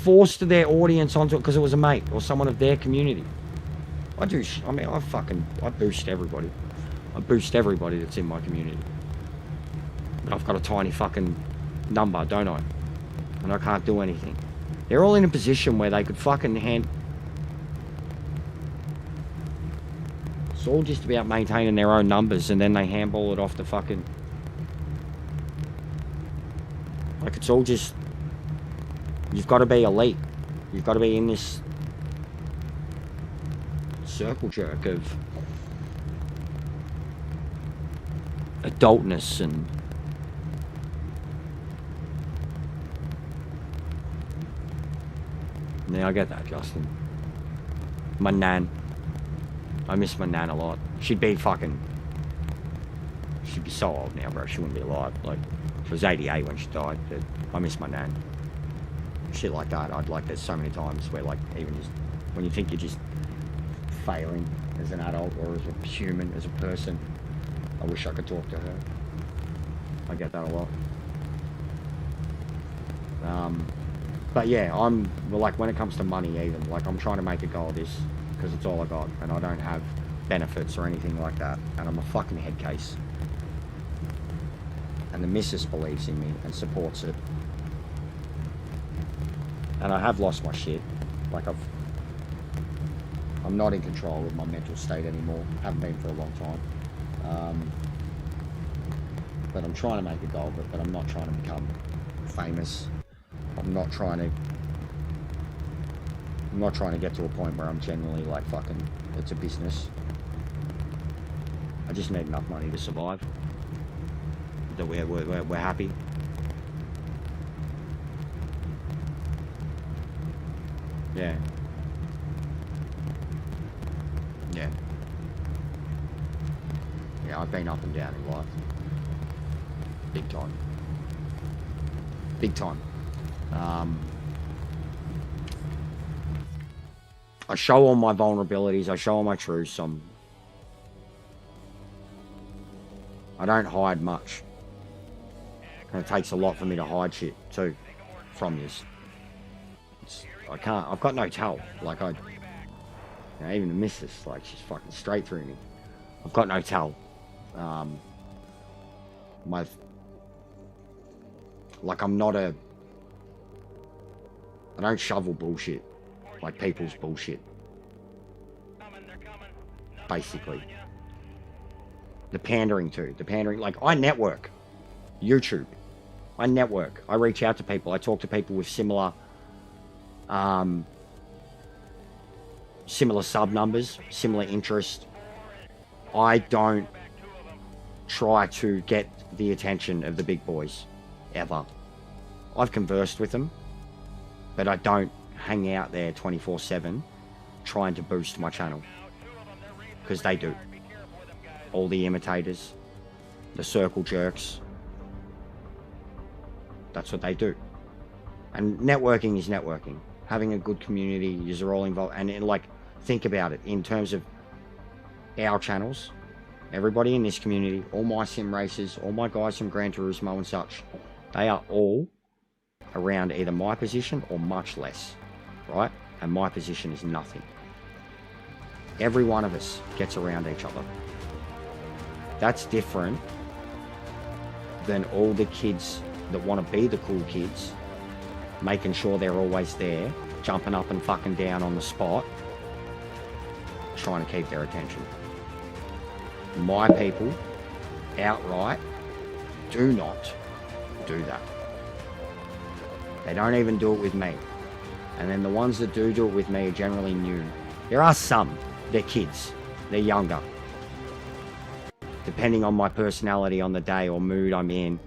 forced their audience onto it because it was a mate or someone of their community. I boost everybody. I boost everybody that's in my community. But I've got a tiny fucking number, don't I? And I can't do anything. They're all in a position where they could fucking it's all just about maintaining their own numbers, and then they handball it off the fucking... Like, it's all just... You've got to be elite. You've got to be in this circle jerk of adultness and... Yeah, I get that, Justin. My nan. I miss my nan a lot. She'd be so old now, bro. She wouldn't be alive. Like, she was 88 when she died, but I miss my nan. Shit like that. There's so many times where, like, even just when you think you're just failing as an adult or as a human, as a person, I wish I could talk to her. I get that a lot. But yeah, like, when it comes to money even, like, I'm trying to make a go of this because it's all I got, and I don't have benefits or anything like that, and I'm a fucking head case. And the missus believes in me and supports it. And I have lost my shit. Like, I'm not in control of my mental state anymore. Haven't been for a long time. But I'm trying to make a go of it, but I'm not trying to become famous. I'm not trying to get to a point where I'm genuinely like fucking, it's a business. I just need enough money to survive. That we're happy. Yeah. Yeah. Yeah, I've been up and down in life. Big time. Big time. I show all my vulnerabilities. I show all my truths. I don't hide much. And it takes a lot for me to hide shit, too, from you. I can't. I've got no tell. Like, even the missus, like, she's fucking straight through me. I've got no tell. Like, I don't shovel bullshit. Like people's bullshit. Basically. The pandering too. The pandering. Like, I network. YouTube. I network. I reach out to people. I talk to people with similar sub numbers, similar interest. I don't try to get the attention of the big boys. Ever. I've conversed with them, but I don't hang out there 24/7 trying to boost my channel, because they do. All the imitators, the circle jerks, that's what they do. And networking is networking. Having a good community, you're all involved. And like, think about it in terms of our channels. Everybody in this community, all my sim racers, all my guys from Gran Turismo and such, they are all around either my position or much less, right? And my position is nothing. Every one of us gets around each other. That's different than all the kids that want to be the cool kids, making sure they're always there, jumping up and fucking down on the spot, trying to keep their attention. My people, outright, do not do that. They don't even do it with me. And then the ones that do it with me are generally new. There are some, they're kids, they're younger. Depending on my personality on the day or mood I'm in,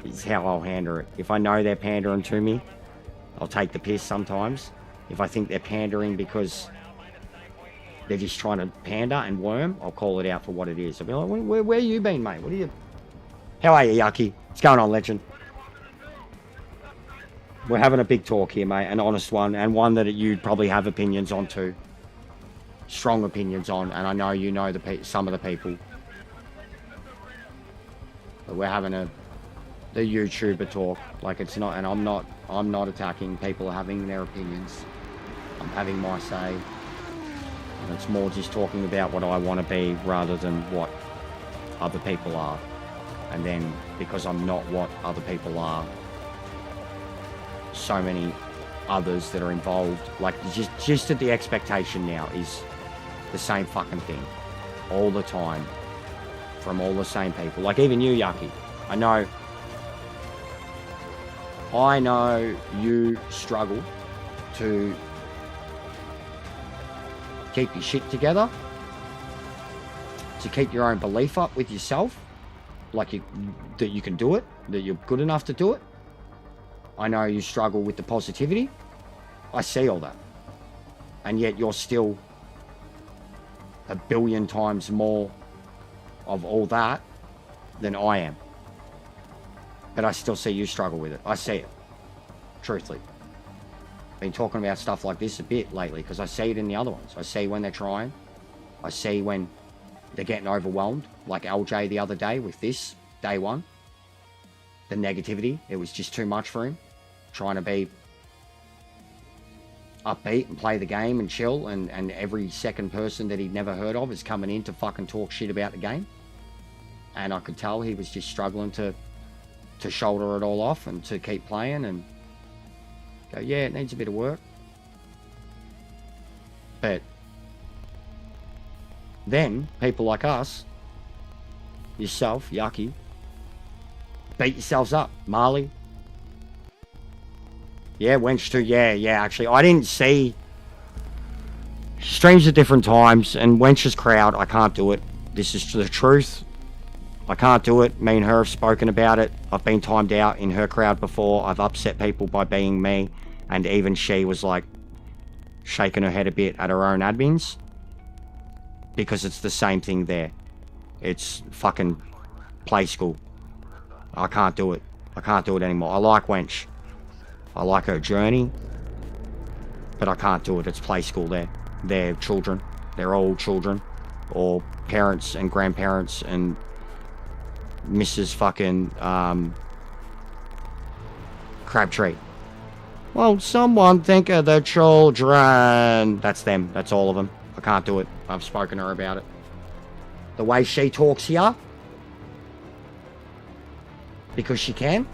is how I'll handle it. If I know they're pandering to me, I'll take the piss sometimes. If I think they're pandering because they're just trying to pander and worm, I'll call it out for what it is. I'll be like, where you been, mate? What are you... How are you, Yucky? What's going on, legend? We're having a big talk here, mate. An honest one, and one that you'd probably have opinions on too. Strong opinions on, and I know you know some of the people. But we're having the YouTuber talk. Like, it's not, and I'm not attacking. People are having their opinions. I'm having my say. And it's more just talking about what I want to be rather than what other people are. And then, because I'm not what other people are, so many others that are involved, like, just that the expectation now is the same fucking thing all the time from all the same people. Like, even you, Yucky, I know you struggle to keep your shit together, to keep your own belief up with yourself, like that you can do it, that you're good enough to do it. I know you struggle with the positivity. I see all that. And yet you're still a billion times more of all that than I am. But I still see you struggle with it. I see it. Truthfully. Been talking about stuff like this a bit lately because I see it in the other ones. I see when they're trying. I see when they're getting overwhelmed. Like LJ the other day with this, day one. The negativity. It was just too much for him. Trying to be upbeat and play the game and chill, and every second person that he'd never heard of is coming in to fucking talk shit about the game. And I could tell he was just struggling to shoulder it all off and to keep playing and go, yeah, it needs a bit of work. But then people like us, yourself, Yucky, beat yourselves up. Marley. Yeah, Wench too. Yeah, actually. I didn't see... Streams at different times, and Wench's crowd, I can't do it. This is the truth. I can't do it. Me and her have spoken about it. I've been timed out in her crowd before. I've upset people by being me, and even she was like shaking her head a bit at her own admins, because it's the same thing there. It's fucking play school. I can't do it. I can't do it anymore. I like Wench. I like her journey, but I can't do it. It's play school there. They're children. They're all children, or parents and grandparents and Mrs. fucking Crabtree. Well, someone think of the children. That's them. That's all of them. I can't do it. I've spoken to her about it. The way she talks here, because she can.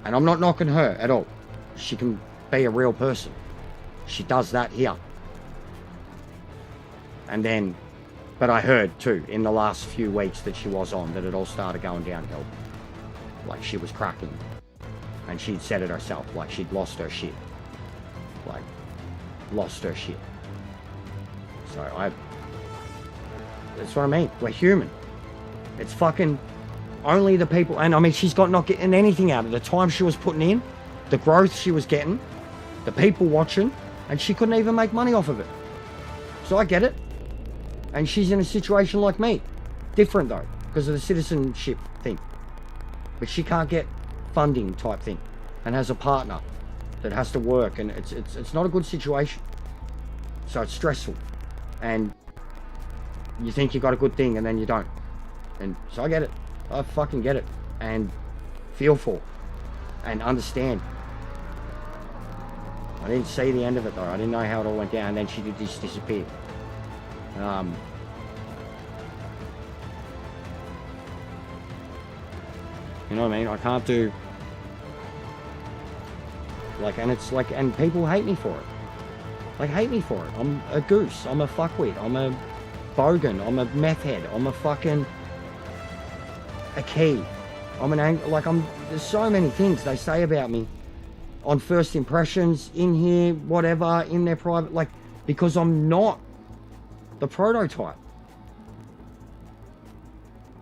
And I'm not knocking her at all. She can be a real person. She does that here. And then, but I heard too, in the last few weeks that she was on, that it all started going downhill. Like she was cracking. And she'd said it herself, like she'd lost her shit. Like, lost her shit. So that's what I mean. We're human. It's fucking only the people, and I mean, she's not getting anything out of the time she was putting in, the growth she was getting, the people watching, and she couldn't even make money off of it. So I get it. And she's in a situation like me. Different though, because of the citizenship thing. But she can't get funding type thing, and has a partner that has to work, and it's not a good situation. So it's stressful, and you think you got a good thing, and then you don't. And so I get it. I fucking get it, and feel for, and understand. I didn't see the end of it though. I didn't know how it all went down, and then she did just disappear. You know what I mean? I can't do... Like, and it's like, and people hate me for it. Like, hate me for it. I'm a goose. I'm a fuckwit. I'm a bogan. I'm a meth head. I'm a fucking... a key. I'm an there's so many things they say about me. On first impressions, in here, whatever, in their private... Like, because I'm not the prototype.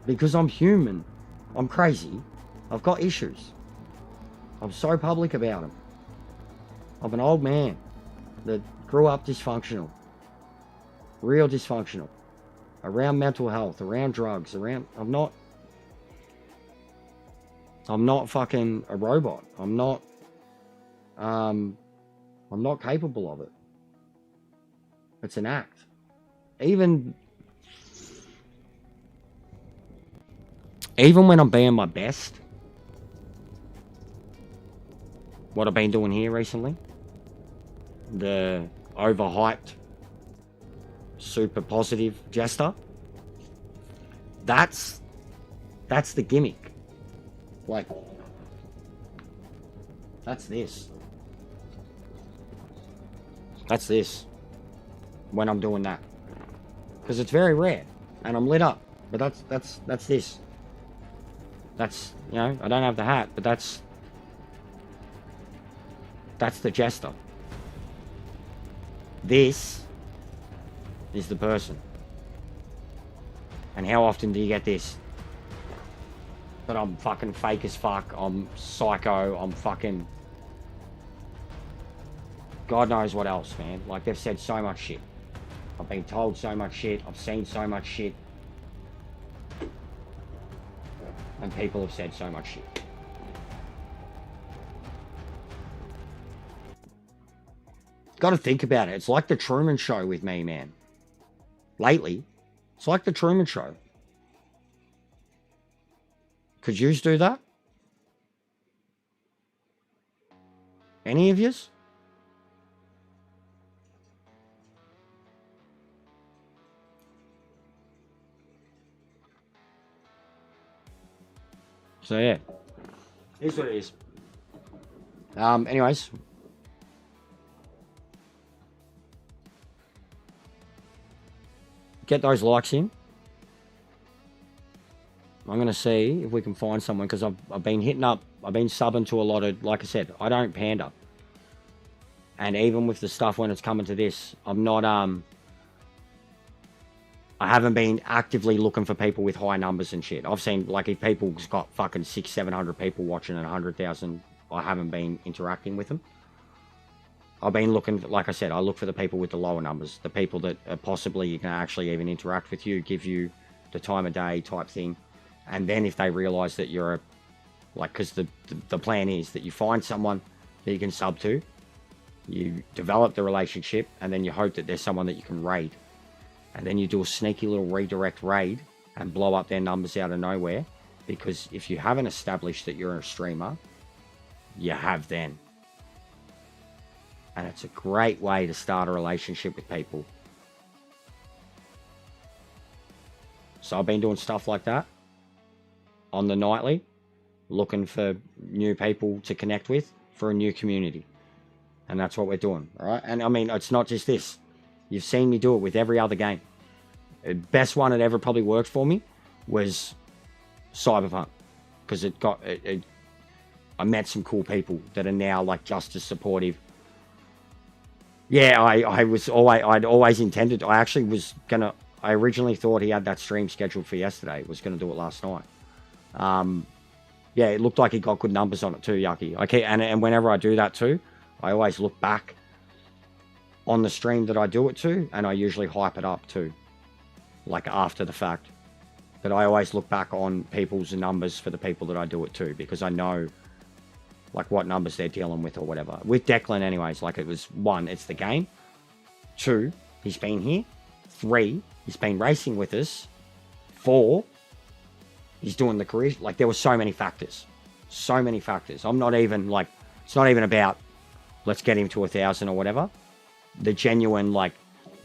Because I'm human. I'm crazy. I've got issues. I'm so public about them. I'm an old man that grew up dysfunctional. Real dysfunctional. Around mental health, around drugs, around... I'm not fucking a robot. I'm not capable of it. It's an act. Even when I'm being my best, what I've been doing here recently, the overhyped, super positive jester, that's the gimmick. Like, that's this. That's this. When I'm doing that. Because it's very rare. And I'm lit up. But that's this. That's, you know, I don't have the hat, but that's the jester. This is the person. And how often do you get this? But I'm fucking fake as fuck. I'm psycho. I'm fucking... God knows what else, man. Like, they've said so much shit. I've been told so much shit. I've seen so much shit. And people have said so much shit. Got to think about it. It's like the Truman Show with me, man. Lately, it's like the Truman Show. Could yous do that? Any of yous? So yeah, here's what it is. Anyways, get those likes in. I'm going to see if we can find someone, because I've been hitting up, I've been subbing to a lot of, like I said, I don't pander. And even with the stuff when it's coming to this, I'm not, I haven't been actively looking for people with high numbers and shit. I've seen, like, if people's got fucking 600-700 people watching and 100,000, I haven't been interacting with them. I've been looking, like I said, I look for the people with the lower numbers, the people that possibly you can actually even interact with you, give you the time of day type thing. And then if they realize that you're a, like, because the plan is that you find someone that you can sub to, you develop the relationship, and then you hope that there's someone that you can raid. And then you do a sneaky little redirect raid and blow up their numbers out of nowhere. Because if you haven't established that you're a streamer, you have then. And it's a great way to start a relationship with people. So I've been doing stuff like that on the nightly, looking for new people to connect with for a new community. And that's what we're doing, all right? And I mean, it's not just this. You've seen me do it with every other game. The best one that ever probably worked for me was Cyberpunk, because I met some cool people that are now like just as supportive. Yeah, I'd always intended. I originally thought he had that stream scheduled for yesterday. Was going to do it last night. Yeah, it looked like he got good numbers on it too, Yucky. And whenever I do that too, I always look back on the stream that I do it to, and I usually hype it up too, like after the fact. But I always look back on people's numbers for the people that I do it to, because I know like what numbers they're dealing with or whatever. With Declan anyways, like it was 1, it's the game. 2, he's been here. 3, he's been racing with us. 4, he's doing the career. Like there were so many factors. So many factors. I'm not even like, it's not even about let's get him to 1,000 or whatever. The genuine, like,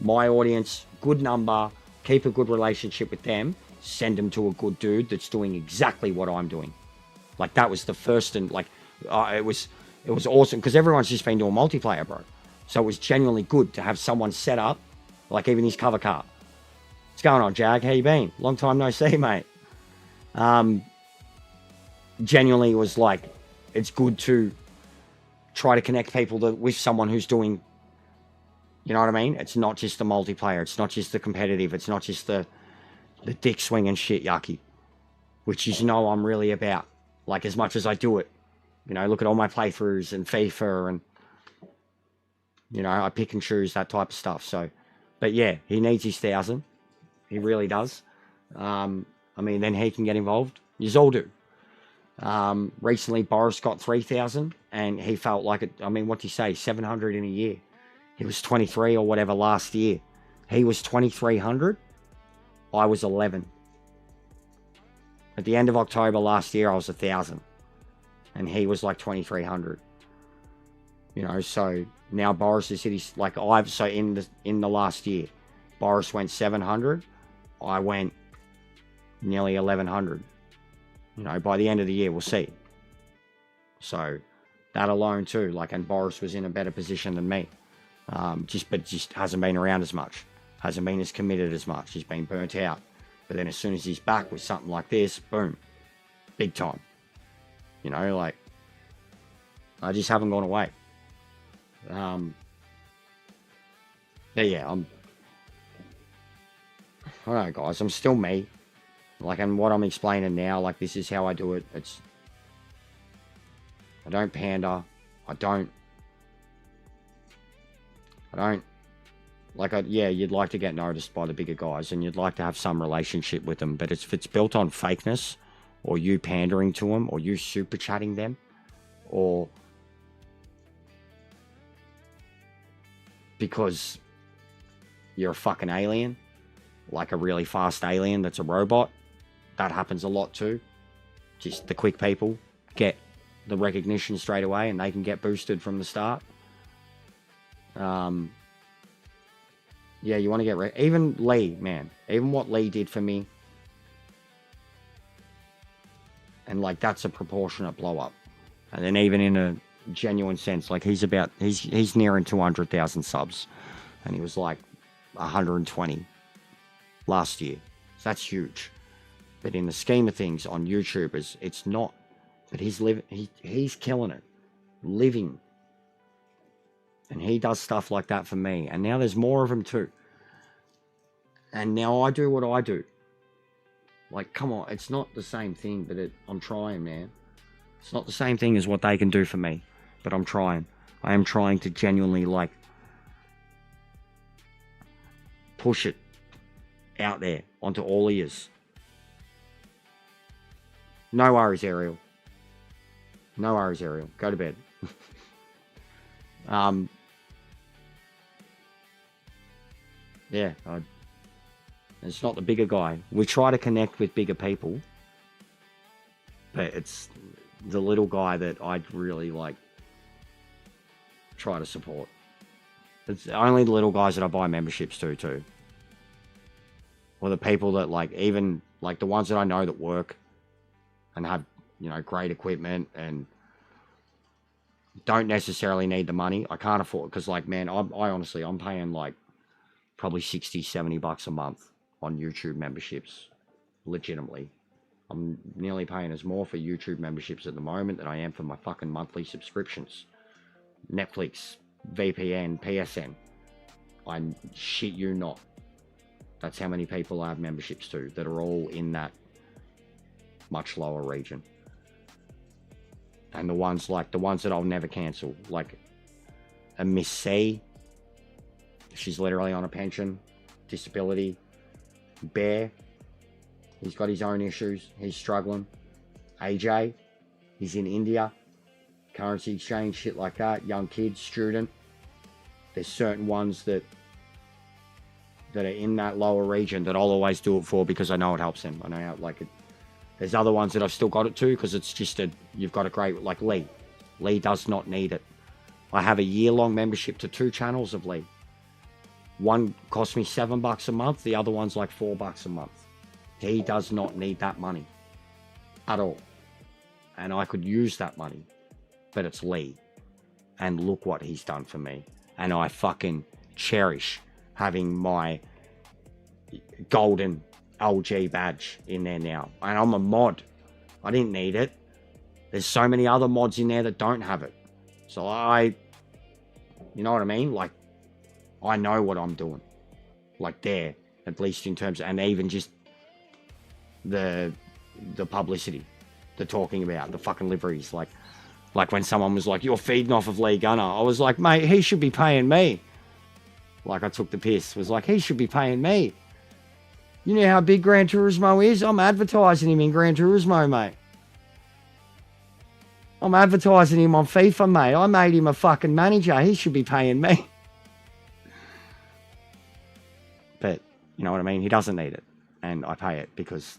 my audience, good number, keep a good relationship with them, send them to a good dude that's doing exactly what I'm doing. Like that was the first, and like, it was awesome, because everyone's just been doing multiplayer, bro. So it was genuinely good to have someone set up, like even his cover car. What's going on, Jag? How you been? Long time no see, mate. Genuinely, it was like, it's good to try to connect people with someone who's doing, you know what I mean? It's not just the multiplayer. It's not just the competitive. It's not just the dick swinging shit, Yucky, which you know I'm really about. Like, as much as I do it, you know, look at all my playthroughs and FIFA, and, you know, I pick and choose that type of stuff. So, but yeah, he needs his 1,000. He really does. I mean, then he can get involved. Yous all do. Recently, Boris got 3,000, and he felt like it. I mean, what did he say? 700 in a year. He was 23 or whatever last year. He was 2,300. I was 11. At the end of October last year, I was 1,000, and he was like 2,300. You know, so now Boris is his, like, so in the last year, Boris went 700. I went nearly 1,100. You know, by the end of the year, we'll see. So that alone too, like, and Boris was in a better position than me. Just hasn't been around as much. Hasn't been as committed as much. He's been burnt out. But then as soon as he's back with something like this, boom, big time. You know, like, I just haven't gone away. But yeah, I don't know, guys. I'm still me. Like, and what I'm explaining now, like, this is how I do it. I don't pander. I don't, like, yeah, you'd like to get noticed by the bigger guys, and you'd like to have some relationship with them, but if it's built on fakeness, or you pandering to them, or you super chatting them, or because you're a fucking alien, like a really fast alien that's a robot, that happens a lot too. Just the quick people get the recognition straight away, and they can get boosted from the start. Yeah, you want to get even Lee, man. Even what Lee did for me, and like, that's a proportionate blow up. And then even in a genuine sense, like, he's nearing 200,000 subs, and he was like 120 last year. So that's huge. But in the scheme of things on YouTube, it's not. But he's killing it. Living. And he does stuff like that for me. And now there's more of them too. And now I do what I do. Like, come on, it's not the same thing, but I'm trying, man. It's not the same thing as what they can do for me, but I'm trying. I am trying to genuinely, like, push it out there onto all ears. No worries, Ariel. No worries, Ariel. Go to bed. Yeah, it's not the bigger guy. We try to connect with bigger people, but it's the little guy that I'd really, like, try to support. It's only the little guys that I buy memberships to, too. Or the people that, like, even, like, the ones that I know that work and have, you know, great equipment and don't necessarily need the money. I can't afford, because, like, man, I honestly, I'm paying, like, probably 60, 70 bucks a month on YouTube memberships, legitimately. I'm nearly paying as more for YouTube memberships at the moment than I am for my fucking monthly subscriptions. Netflix, VPN, PSN. I shit you not. That's how many people I have memberships to that are all in that much lower region. And the ones that I'll never cancel, like a Miss C, she's literally on a pension, disability. Bear, he's got his own issues, he's struggling. AJ, he's in India, currency exchange, shit like that, young kid, student. There's certain ones that are in that lower region that I'll always do it for because I know it helps them. I know how, like, there's other ones that I've still got it to because it's just you've got a great, like Lee. Lee does not need it. I have a year-long membership to 2 channels of Lee. One cost me $7 a month. The other one's like $4 a month. He does not need that money at all. And I could use that money, but it's Lee. And look what he's done for me. And I fucking cherish having my golden LG badge in there now. And I'm a mod. I didn't need it. There's so many other mods in there that don't have it. So you know what I mean? Like, I know what I'm doing. Like, there, at least in terms of, and even just the publicity, the talking about, the fucking liveries. Like when someone was like, you're feeding off of Lee Gunner. I was like, mate, he should be paying me. Like, I took the piss. Was like, he should be paying me. You know how big Gran Turismo is? I'm advertising him in Gran Turismo, mate. I'm advertising him on FIFA, mate. I made him a fucking manager. He should be paying me. But, you know what I mean? He doesn't need it. And I pay it because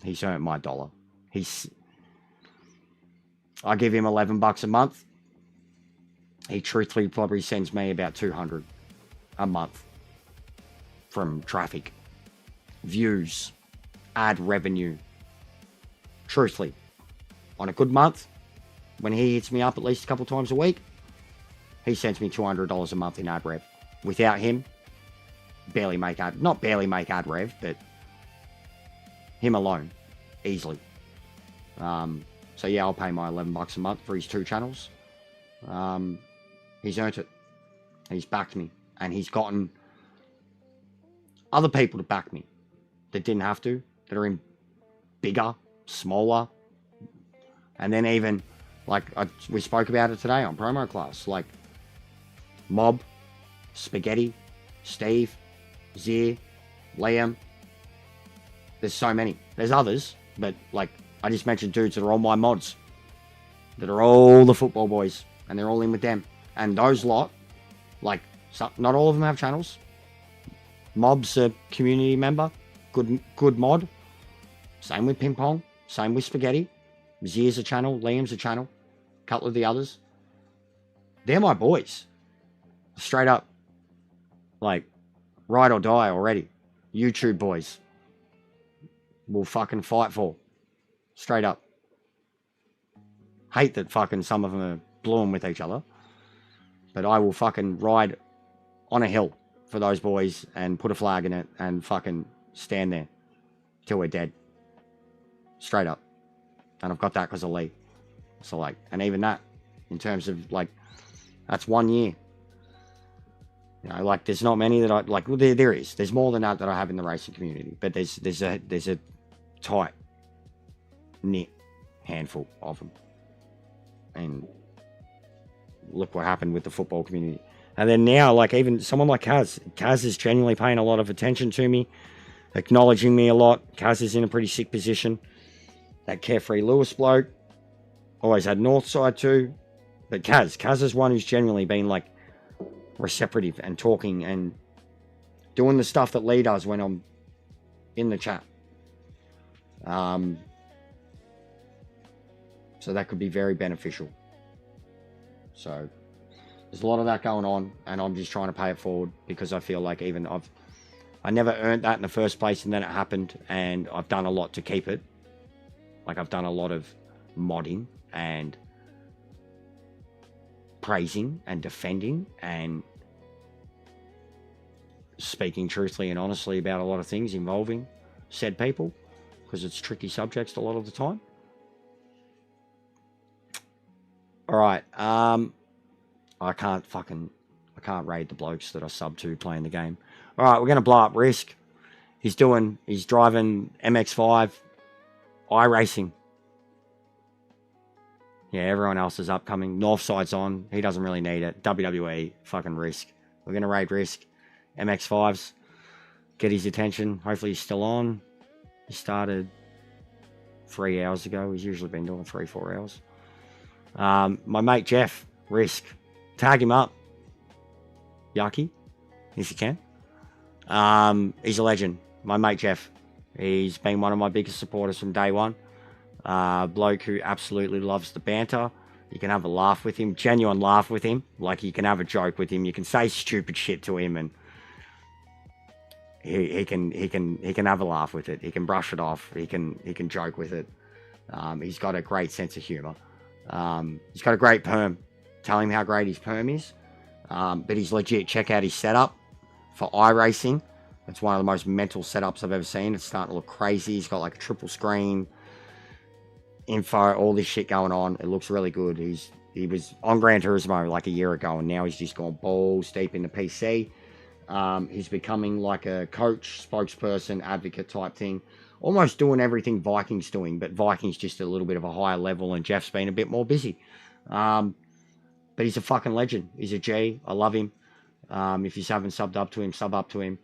he's earned my dollar. I give him $11 a month. He truthfully probably sends me about 200 a month from traffic, views, ad revenue. Truthfully, on a good month, when he hits me up at least a couple times a week, he sends me $200 a month in ad rev. Without him, not barely make ad rev, but him alone, easily. So yeah, I'll pay my $11 a month for his 2 channels. He's earned it. He's backed me, and he's gotten other people to back me that didn't have to, that are in bigger, smaller, and then even, like, we spoke about it today on promo class, like Mob, Spaghetti, Steve, Zier, Liam. There's so many. There's others, but, like, I just mentioned dudes that are all my mods, that are all the football boys, and they're all in with them. And those lot, like, not all of them have channels. Mob's a community member, good mod. Same with Ping Pong, same with Spaghetti. Zier's a channel, Liam's a channel, a couple of the others. They're my boys. Straight up. Like, ride or die already. YouTube boys. Will fucking fight for. Straight up. Hate that fucking some of them are blowing with each other. But I will fucking ride on a hill for those boys and put a flag in it and fucking stand there till we're dead. Straight up. And I've got that because of Lee. So, like, and even that, in terms of, like, that's 1 year. You know, like, there's not many that I, like, well, there is. There's more than that I have in the racing community. But there's a tight knit handful of them. And look what happened with the football community. And then now, like, even someone like Kaz is genuinely paying a lot of attention to me, acknowledging me a lot. Kaz is in a pretty sick position. That Carefree Lewis bloke always had Northside too. But Kaz is one who's genuinely been, like, receptive and talking and doing the stuff that Lee does when I'm in the chat. So that could be very beneficial. So there's a lot of that going on, and I'm just trying to pay it forward because I feel like even I never earned that in the first place, and then it happened, and I've done a lot to keep it. Like, I've done a lot of modding and praising and defending and speaking truthfully and honestly about a lot of things involving said people, because it's tricky subjects a lot of the time. All right, I can't raid the blokes that I sub to playing the game. All right, we're gonna blow up Risk. He's driving MX5 iRacing. Yeah, everyone else is upcoming. Northside's on. He doesn't really need it. WWE, fucking Risk. We're gonna raid Risk. MX5s. Get his attention. Hopefully he's still on. He started 3 hours ago. He's usually been doing 3-4 hours. My mate Jeff, Risk. Tag him up. Yucky, if you can. He's a legend. My mate Jeff. He's been one of my biggest supporters from day one. Bloke who absolutely loves the banter. You can have a laugh with him, genuine laugh with him. Like, you can have a joke with him. You can say stupid shit to him, and he can have a laugh with it. He can brush it off. He can joke with it. He's got a great sense of humor. He's got a great perm. Tell him how great his perm is. But he's legit. Check out his setup for iRacing. It's one of the most mental setups I've ever seen. It's starting to look crazy. He's got like a triple screen, info, all this shit going on. It looks really good. He was on Gran Turismo like a year ago, and now he's just gone balls deep into PC. He's becoming like a coach, spokesperson, advocate type thing. Almost doing everything Viking's doing, but Viking's just a little bit of a higher level, and Jeff's been a bit more busy. But he's a fucking legend. He's a G. I love him. If you haven't subbed up to him, sub up to him.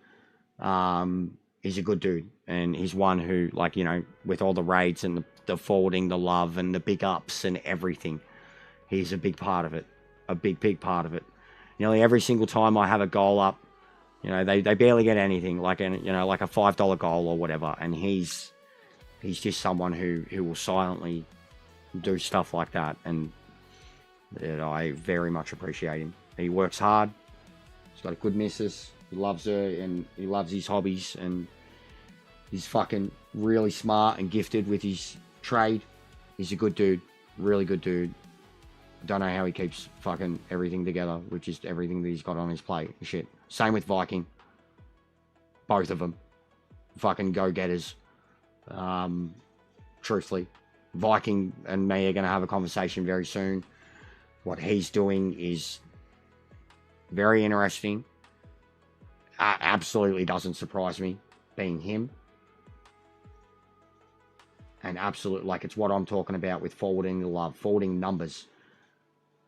He's a good dude, and he's one who, like, you know, with all the raids and the forwarding, the love and the big ups and everything, he's a big part of it. A big part of it. Nearly every single time I have a goal up, you know, they barely get anything, like like a $5 goal or whatever, and he's just someone who will silently do stuff like that, and I very much appreciate him. He works hard. He's got a good missus. He loves her, and he loves his hobbies, and he's fucking really smart and gifted with his trade. He's a good dude. Really good dude. I don't know how he keeps fucking everything together, which is everything that he's got on his plate and shit. Same with Viking. Both of them. Fucking go-getters. Truthfully. Viking and me are going to have a conversation very soon. What he's doing is very interesting. Absolutely doesn't surprise me, being him. And absolutely, like, it's what I'm talking about with forwarding the love, forwarding numbers.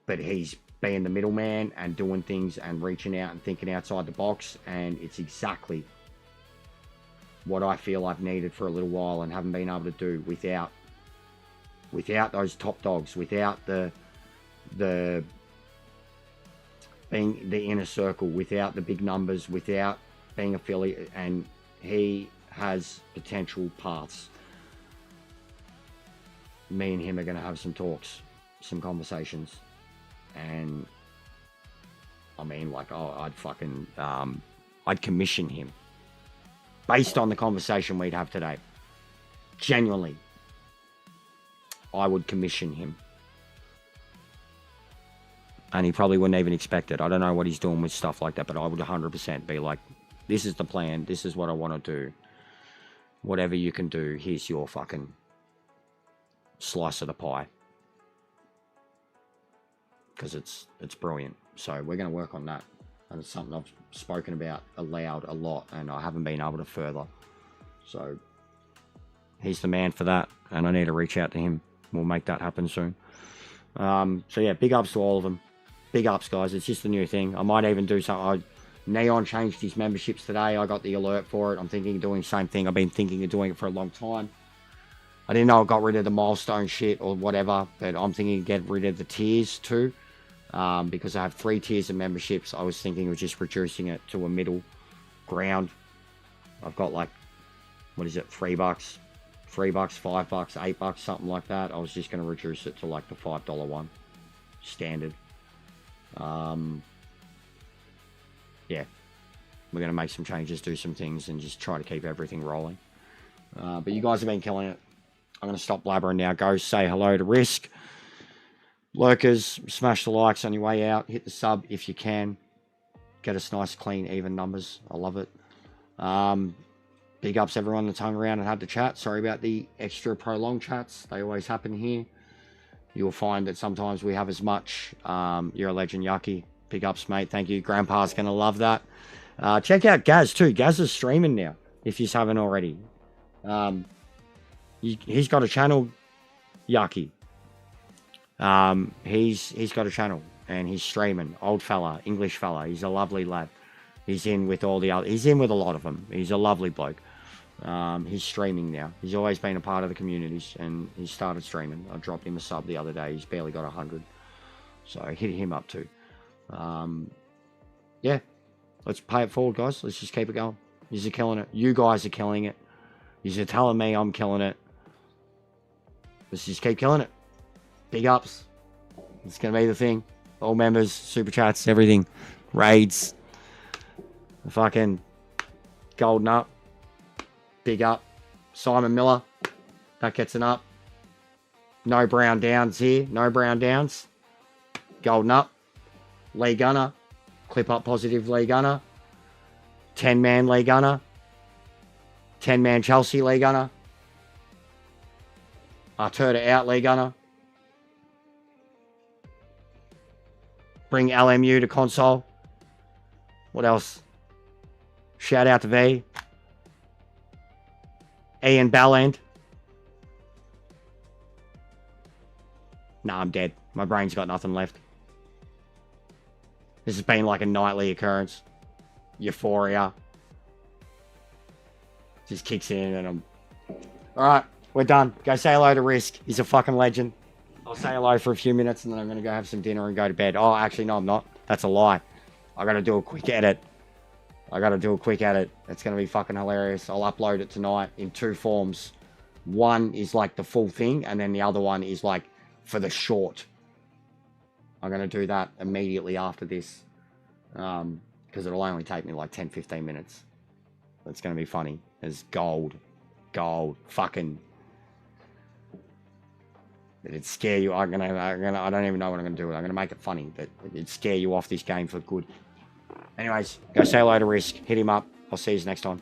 But he's being the middleman and doing things and reaching out and thinking outside the box. And it's exactly what I feel I've needed for a little while and haven't been able to do without those top dogs, without the being the inner circle, without the big numbers, without being affiliate. And he has potential paths. Me and him are going to have some talks, some conversations. And I mean, like, I'd commission him based on the conversation we'd have today. Genuinely, I would commission him And he probably wouldn't even expect it. I don't know what he's doing with stuff like that, but I would 100% be like, this is the plan. This is what I want to do. Whatever you can do, here's your fucking slice of the pie. Because it's brilliant. So we're going to work on that. And it's something I've spoken about aloud a lot, and I haven't been able to further. So he's the man for that, and I need to reach out to him. We'll make that happen soon. So yeah, big ups to all of them. Big ups, guys. It's just a new thing. I might even do something. Neon changed his memberships today. I got the alert for it. I'm thinking of doing the same thing. I've been thinking of doing it for a long time. I didn't know I got rid of the milestone shit or whatever, but I'm thinking of get rid of the tiers too. Because I have 3 tiers of memberships. I was thinking of just reducing it to a middle ground. I've got like, what is it, $3, $5, $8, something like that. I was just going to reduce it to like the $5 one, standard. Yeah, we're going to make some changes, do some things, and just try to keep everything rolling. But you guys have been killing it. I'm going to stop blabbering now. Go say hello to Risk. Lurkers, smash the likes on your way out. Hit the sub if you can. Get us nice, clean, even numbers. I love it. Big ups everyone that's hung around and had the chat. Sorry about the extra prolonged chats. They always happen here. You'll find that sometimes we have as much. You're a legend, Yucky. Big ups, mate. Thank you. Grandpa's going to love that. Check out Gaz, too. Gaz is streaming now, if you haven't already. He's got a channel, Yucky. He's got a channel, and he's streaming. Old fella, English fella. He's a lovely lad. He's in with all the other... He's in with a lot of them. He's a lovely bloke. He's streaming now. He's always been a part of the communities, and he started streaming. I dropped him a sub the other day. He's barely got 100. So I hit him up too. Yeah. Let's pay it forward, guys. Let's just keep it going. You're killing it. You guys are killing it. You're telling me I'm killing it. Let's just keep killing it. Big ups. It's going to be the thing. All members, super chats, everything. Raids. Fucking golden up. Big up. Simon Miller. That gets an up. No brown downs here. No brown downs. Golden up. Lee Gunner. Clip up positive Lee Gunner. 10-man Lee Gunner. 10-man Chelsea Lee Gunner. Arteta out Lee Gunner. Bring LMU to console. What else? Shout out to V. Ian Balland. Nah, I'm dead. My brain's got nothing left. This has been like a nightly occurrence. Euphoria. Just kicks in and I'm... Alright, we're done. Go say hello to Risk. He's a fucking legend. I'll say hello for a few minutes and then I'm going to go have some dinner and go to bed. Oh, actually, no, I'm not. That's a lie. I got to do a quick edit. It's going to be fucking hilarious. I'll upload it tonight in 2 forms. One is like the full thing, and then the other one is like for the short. I'm going to do that immediately after this. Because it'll only take me like 10-15 minutes. It's going to be funny. It's gold. Fucking... It'd scare you. I don't even know what I'm going to do. I'm going to make it funny, but it'd scare you off this game for good. Anyways, go say hello to Risk. Hit him up. I'll see you next time.